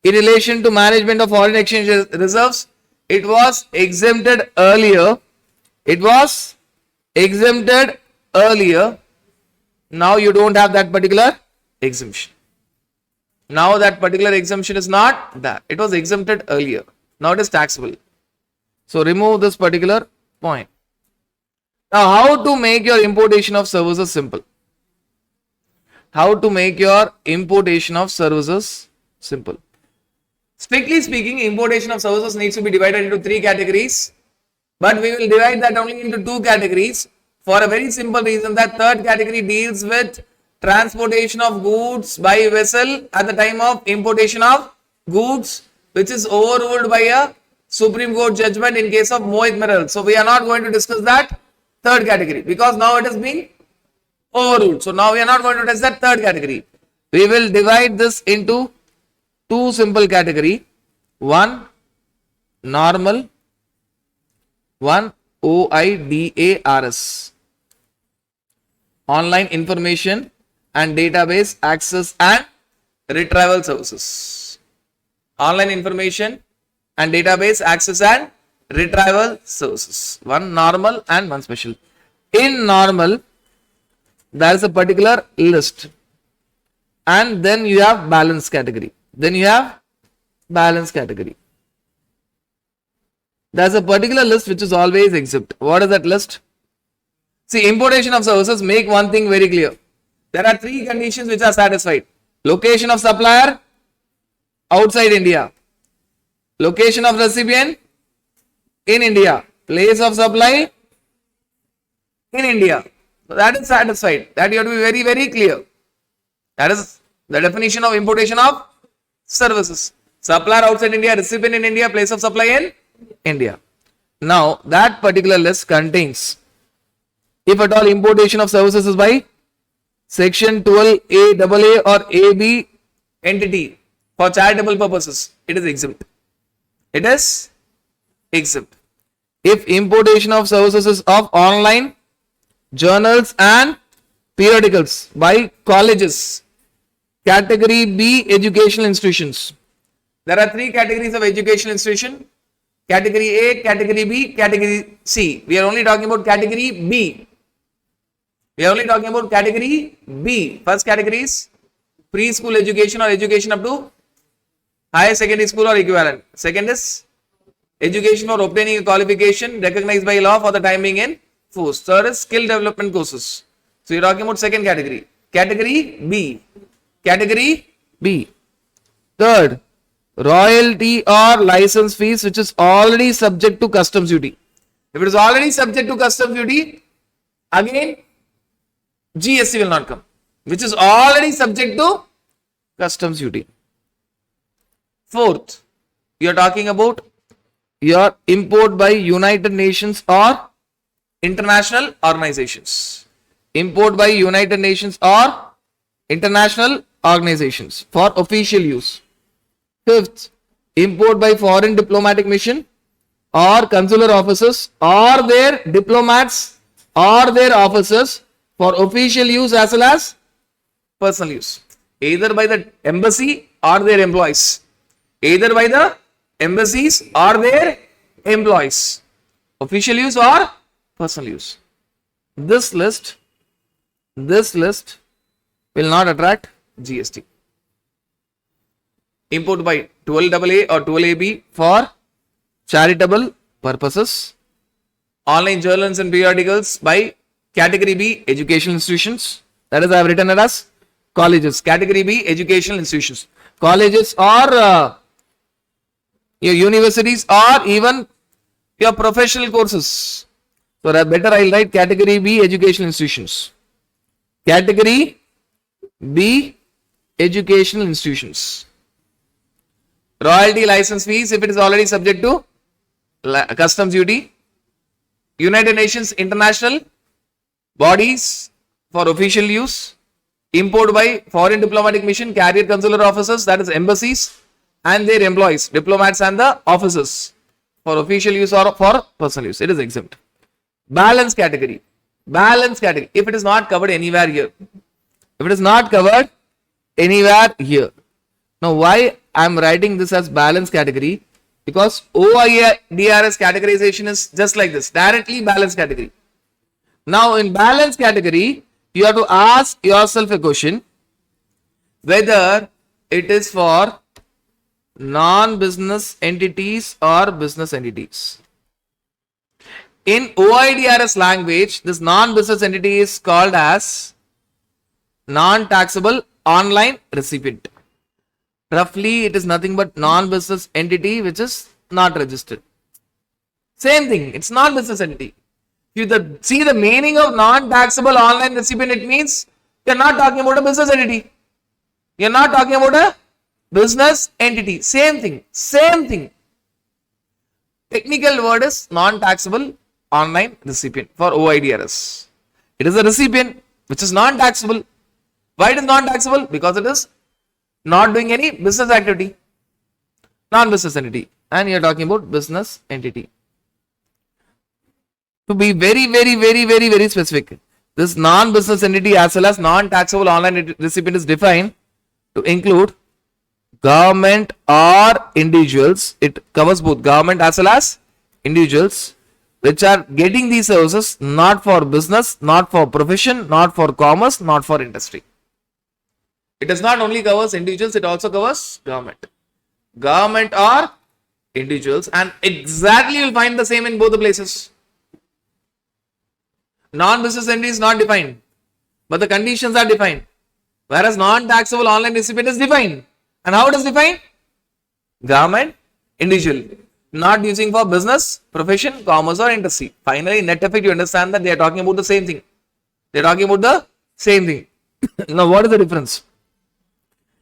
in relation to management of foreign exchange reserves, it was exempted earlier. It was exempted earlier. Now you don't have that particular exemption. Now that particular exemption is not there. It was exempted earlier. Now it is taxable. So remove this particular point. Now how to make your importation of services simple? How to make your importation of services simple? Strictly speaking, importation of services needs to be divided into three categories. But we will divide that only into two categories for a very simple reason that third category deals with transportation of goods by vessel at the time of importation of goods, which is overruled by a Supreme Court judgment in case of Mohit Merrill. So we are not going to discuss that third category because now it has been overruled. So now we are not going to discuss that third category. We will divide this into two simple category. One normal, one OIDARS. Online information and database access and retrieval services. Online information and database access and retrieval services. One normal and one special. In normal, there is a particular list. And then you have balance category. Then you have balance category. There is a particular list which is always exempt. What is that list? See, importation of services, make one thing very clear. There are three conditions which are satisfied. Location of supplier outside India. Location of recipient in India. Place of supply in India. So that is satisfied. That you have to be very, very clear. That is the definition of importation of services. Supplier outside India, recipient in India, place of supply in India. Now, that particular list contains, if at all importation of services is by section 12A, AA or AB entity for charitable purposes, it is exempt. It is exempt. If importation of services is of online, journals and periodicals by colleges, category B, educational institutions. There are three categories of educational institution. Category A, category B, category C. We are only talking about category B. We are only talking about category B. First category is preschool education or education up to higher secondary school or equivalent. Second is education for obtaining a qualification recognized by law for the time being in force. Third is skill development courses. So you are talking about second category. Category B. Category B. Third, royalty or license fees which is already subject to customs duty. If it is already subject to customs duty, again GST will not come, which is already subject to customs duty. Fourth, you are talking about your import by United Nations or international organizations. Import by United Nations or international organizations for official use. Fifth, import by foreign diplomatic mission or consular officers or their diplomats or their officers for official use as well as personal use, either by the embassy or their employees, either by the embassies or their employees, official use or personal use. This list will not attract GST. Import by 12AA or 12AB for charitable purposes. Online journals and periodicals by category B educational institutions. That is, I have written it as colleges. Category B educational institutions. Colleges or your universities or even your professional courses. So that better I'll write category B educational institutions. Category B educational institutions. Royalty license fees if it is already subject to customs duty. United Nations international bodies for official use. Import by foreign diplomatic mission, carrier consular officers, that is embassies and their employees, diplomats and the officers for official use or for personal use. It is exempt. Balance category. Balance category. If it is not covered anywhere here. If it is not covered anywhere here. Now, why I am writing this as balance category? Because OIDRS categorization is just like this. Directly balance category. Now, in balance category, you have to ask yourself a question. Whether it is for non-business entities or business entities. In OIDRS language, this non-business entity is called as non-taxable online recipient. Roughly, it is nothing but non-business entity which is not registered. Same thing, it's non-business entity. You see the meaning of non-taxable online recipient, it means you are not talking about a business entity. You are not talking about a business entity. Same thing. Technical word is non-taxable online recipient for OIDRS. It is a recipient which is non-taxable. Why it is non-taxable? Because it is not doing any business activity. Non-business entity. And you are talking about business entity. To be very specific, this non-business entity as well as non-taxable online recipient is defined to include government or individuals. It covers both government as well as individuals which are getting these services not for business, not for profession, not for commerce, not for industry. It does not only covers individuals, it also covers government. Government or individuals, and exactly you will find the same in both the places. Non-business entity is not defined, but the conditions are defined. Whereas non-taxable online recipient is defined. And how it is defined? Government, individual. Not using for business, profession, commerce or industry. Finally, net effect, you understand that they are talking about the same thing. They are talking about the same thing. Now, what is the difference?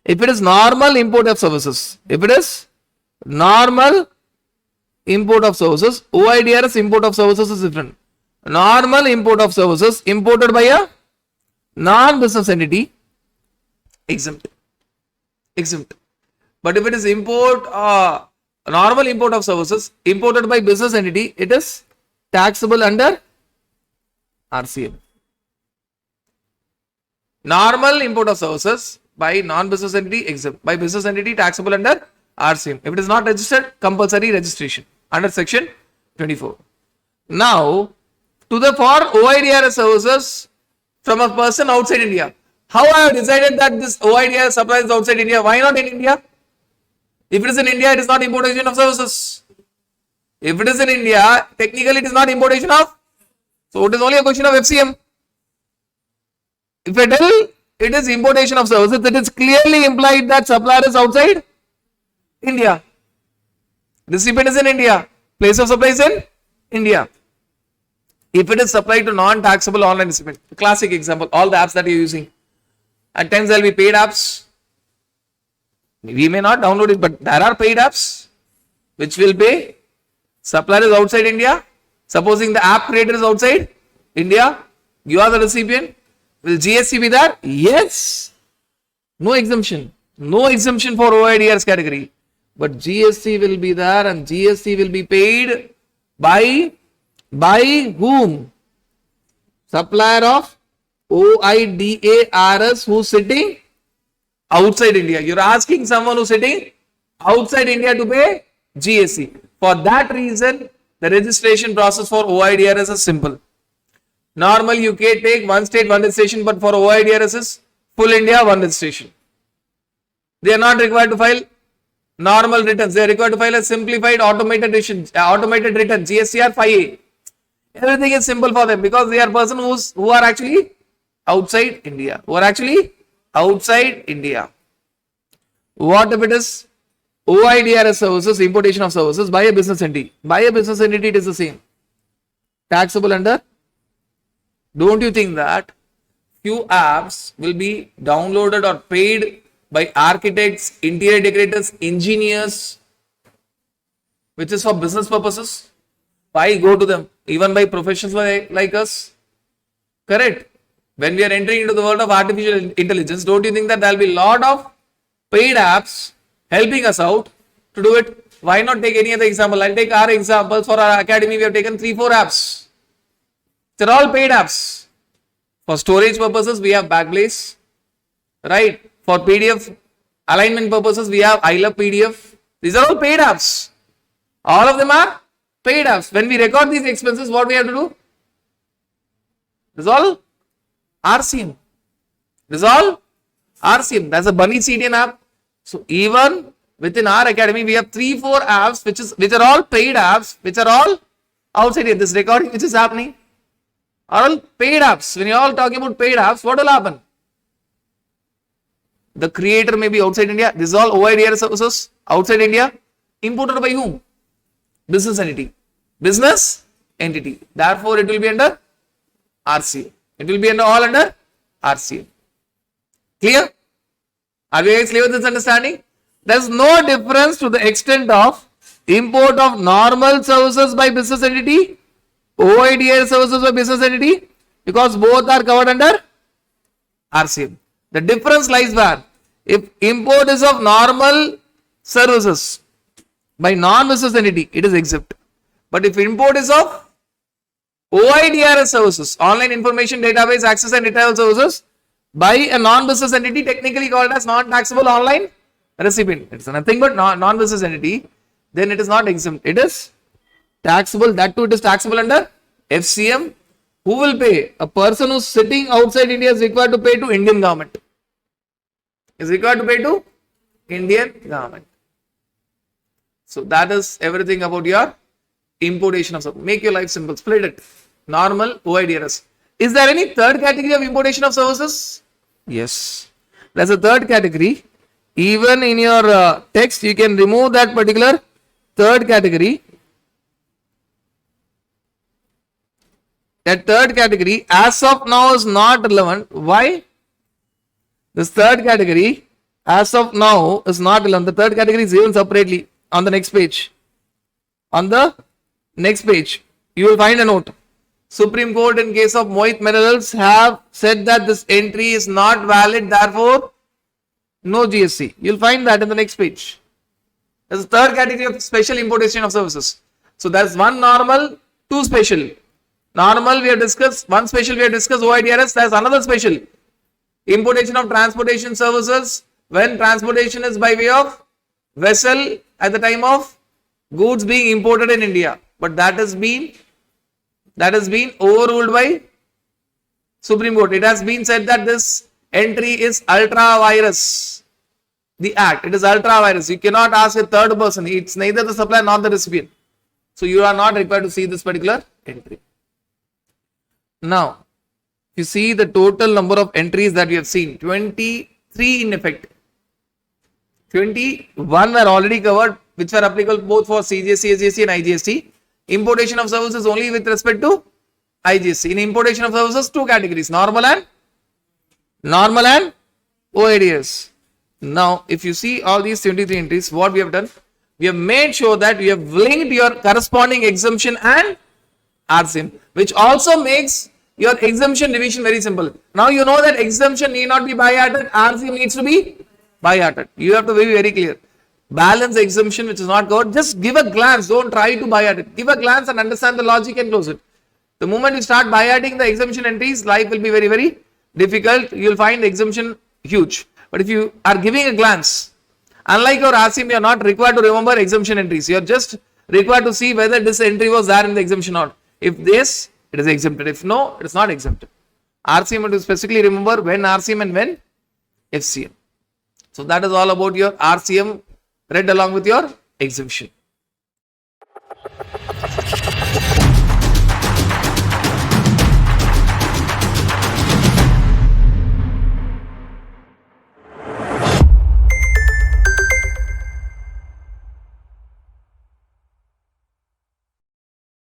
If it is normal import of services, if it is normal import of services, OIDRS import of services is different. Normal import of services imported by a non-business entity, exempt. But if it is normal import of services imported by business entity, it is taxable under RCM. Normal import of services by non-business entity, exempt. By business entity, taxable under RCM. If it is not registered, compulsory registration under section 24. Now, for OIDRS services from a person outside India. How I have decided that this OIDRS supplies outside India? Why not in India? If it is in India, it is not importation of services. If it is in India, technically it is not importation of. So it is only a question of FCM. If I tell it is importation of services, it is clearly implied that supplier is outside India. Recipient is in India. Place of supply is in India. If it is supplied to non-taxable online recipient, classic example, all the apps that you're using. At times there will be paid apps. We may not download it, but there are paid apps which will pay. Supplier is outside India. Supposing the app creator is outside India, you are the recipient. Will GST be there? Yes. No exemption. No exemption for OIDR's category. But GST will be there, and GST will be paid by whom? Supplier of OIDARS who's sitting outside India. You're asking someone who's sitting outside India to pay GST. For that reason, the registration process for OIDRS is simple. Normal you can take one state, one registration, but for OIDRS is full India, one registration. They are not required to file normal returns. They are required to file a simplified automated return, GSTR 5A. Everything is simple for them because they are persons who are actually outside India. What if it is OIDRS services, importation of services by a business entity? By a business entity, it is the same. Taxable under. Don't you think that few apps will be downloaded or paid by architects, interior decorators, engineers, which is for business purposes? Why go to them? Even by professionals like us. Correct. When we are entering into the world of artificial intelligence, don't you think that there will be a lot of paid apps helping us out to do it? Why not take any other example? I'll take our examples. For our academy, we have taken 3-4 apps. They're all paid apps. For storage purposes, we have Backblaze. Right. For PDF alignment purposes, we have I Love PDF. These are all paid apps. All of them are paid apps. When we record these expenses, what we have to do? This is all RCM. That's a Bunny CDN app. So even within our academy, we have 3-4 apps which are all paid apps, which are all outside here. This recording which is happening are all paid apps. When you are all talking about paid apps, what will happen? The creator may be outside India. This is all OIDR services outside India. Imported by whom? Business entity. Therefore, it will be under RCM. It will be all under RCM. Clear? Are you guys clear with this understanding? There is no difference to the extent of import of normal services by business entity, OIDR services by business entity, because both are covered under RCM. The difference lies where? If import is of normal services by non-business entity, it is exempt. But if import is of OIDRS services, online information database access and retrieval services, by a non-business entity, technically called as non-taxable online recipient. It's nothing but non-business entity, then it is not exempt. It is taxable. That too, it is taxable under FCM. Who will pay? A person who is sitting outside India is required to pay to Indian government. So that is everything about your importation of services. Make your life simple. Split it. Normal, OIDRS. Is there any third category of importation of services? Yes. There's a third category. Even in your text, you can remove that particular third category. That third category as of now is not relevant. Why? This third category as of now is not relevant. The third category is given separately on the next page. On the next page, you will find a note. Supreme Court in case of Mohit Minerals have said that this entry is not valid, therefore no GST. You will find that in the next page. There's a third category of special importation of services. So there's one normal, two special. Normal we have discussed, one special we have discussed OIDRS, there's another special. Importation of transportation services when transportation is by way of vessel at the time of goods being imported in India. But that has been overruled by Supreme Court. It has been said that this entry is ultra virus. The act, it is ultra virus. You cannot ask a third person. It's neither the supplier nor the recipient. So you are not required to see this particular entry. Now, you see the total number of entries that we have seen, 23 in effect. 21 were already covered, which were applicable both for CGST, SGST and IGST. Importation of services only with respect to IGST. In importation of services, two categories, normal and OADS. Now, if you see all these 23 entries, what we have done, we have made sure that we have linked your corresponding exemption and RCM, which also makes your exemption division very simple. Now you know that exemption need not be by-hearted, RCM needs to be by-hearted. You have to be very clear. Balance exemption which is not covered, just give a glance, don't try to by-heart it. Give a glance and understand the logic and close it. The moment you start by-hearting the exemption entries, life will be very, very difficult. You will find the exemption huge. But if you are giving a glance, unlike your RCM, you are not required to remember exemption entries. You are just required to see whether this entry was there in the exemption or not. If this, it is exempted. If no, it is not exempted. RCM, to specifically remember when RCM and when FCM. So that is all about your RCM read along with your exemption.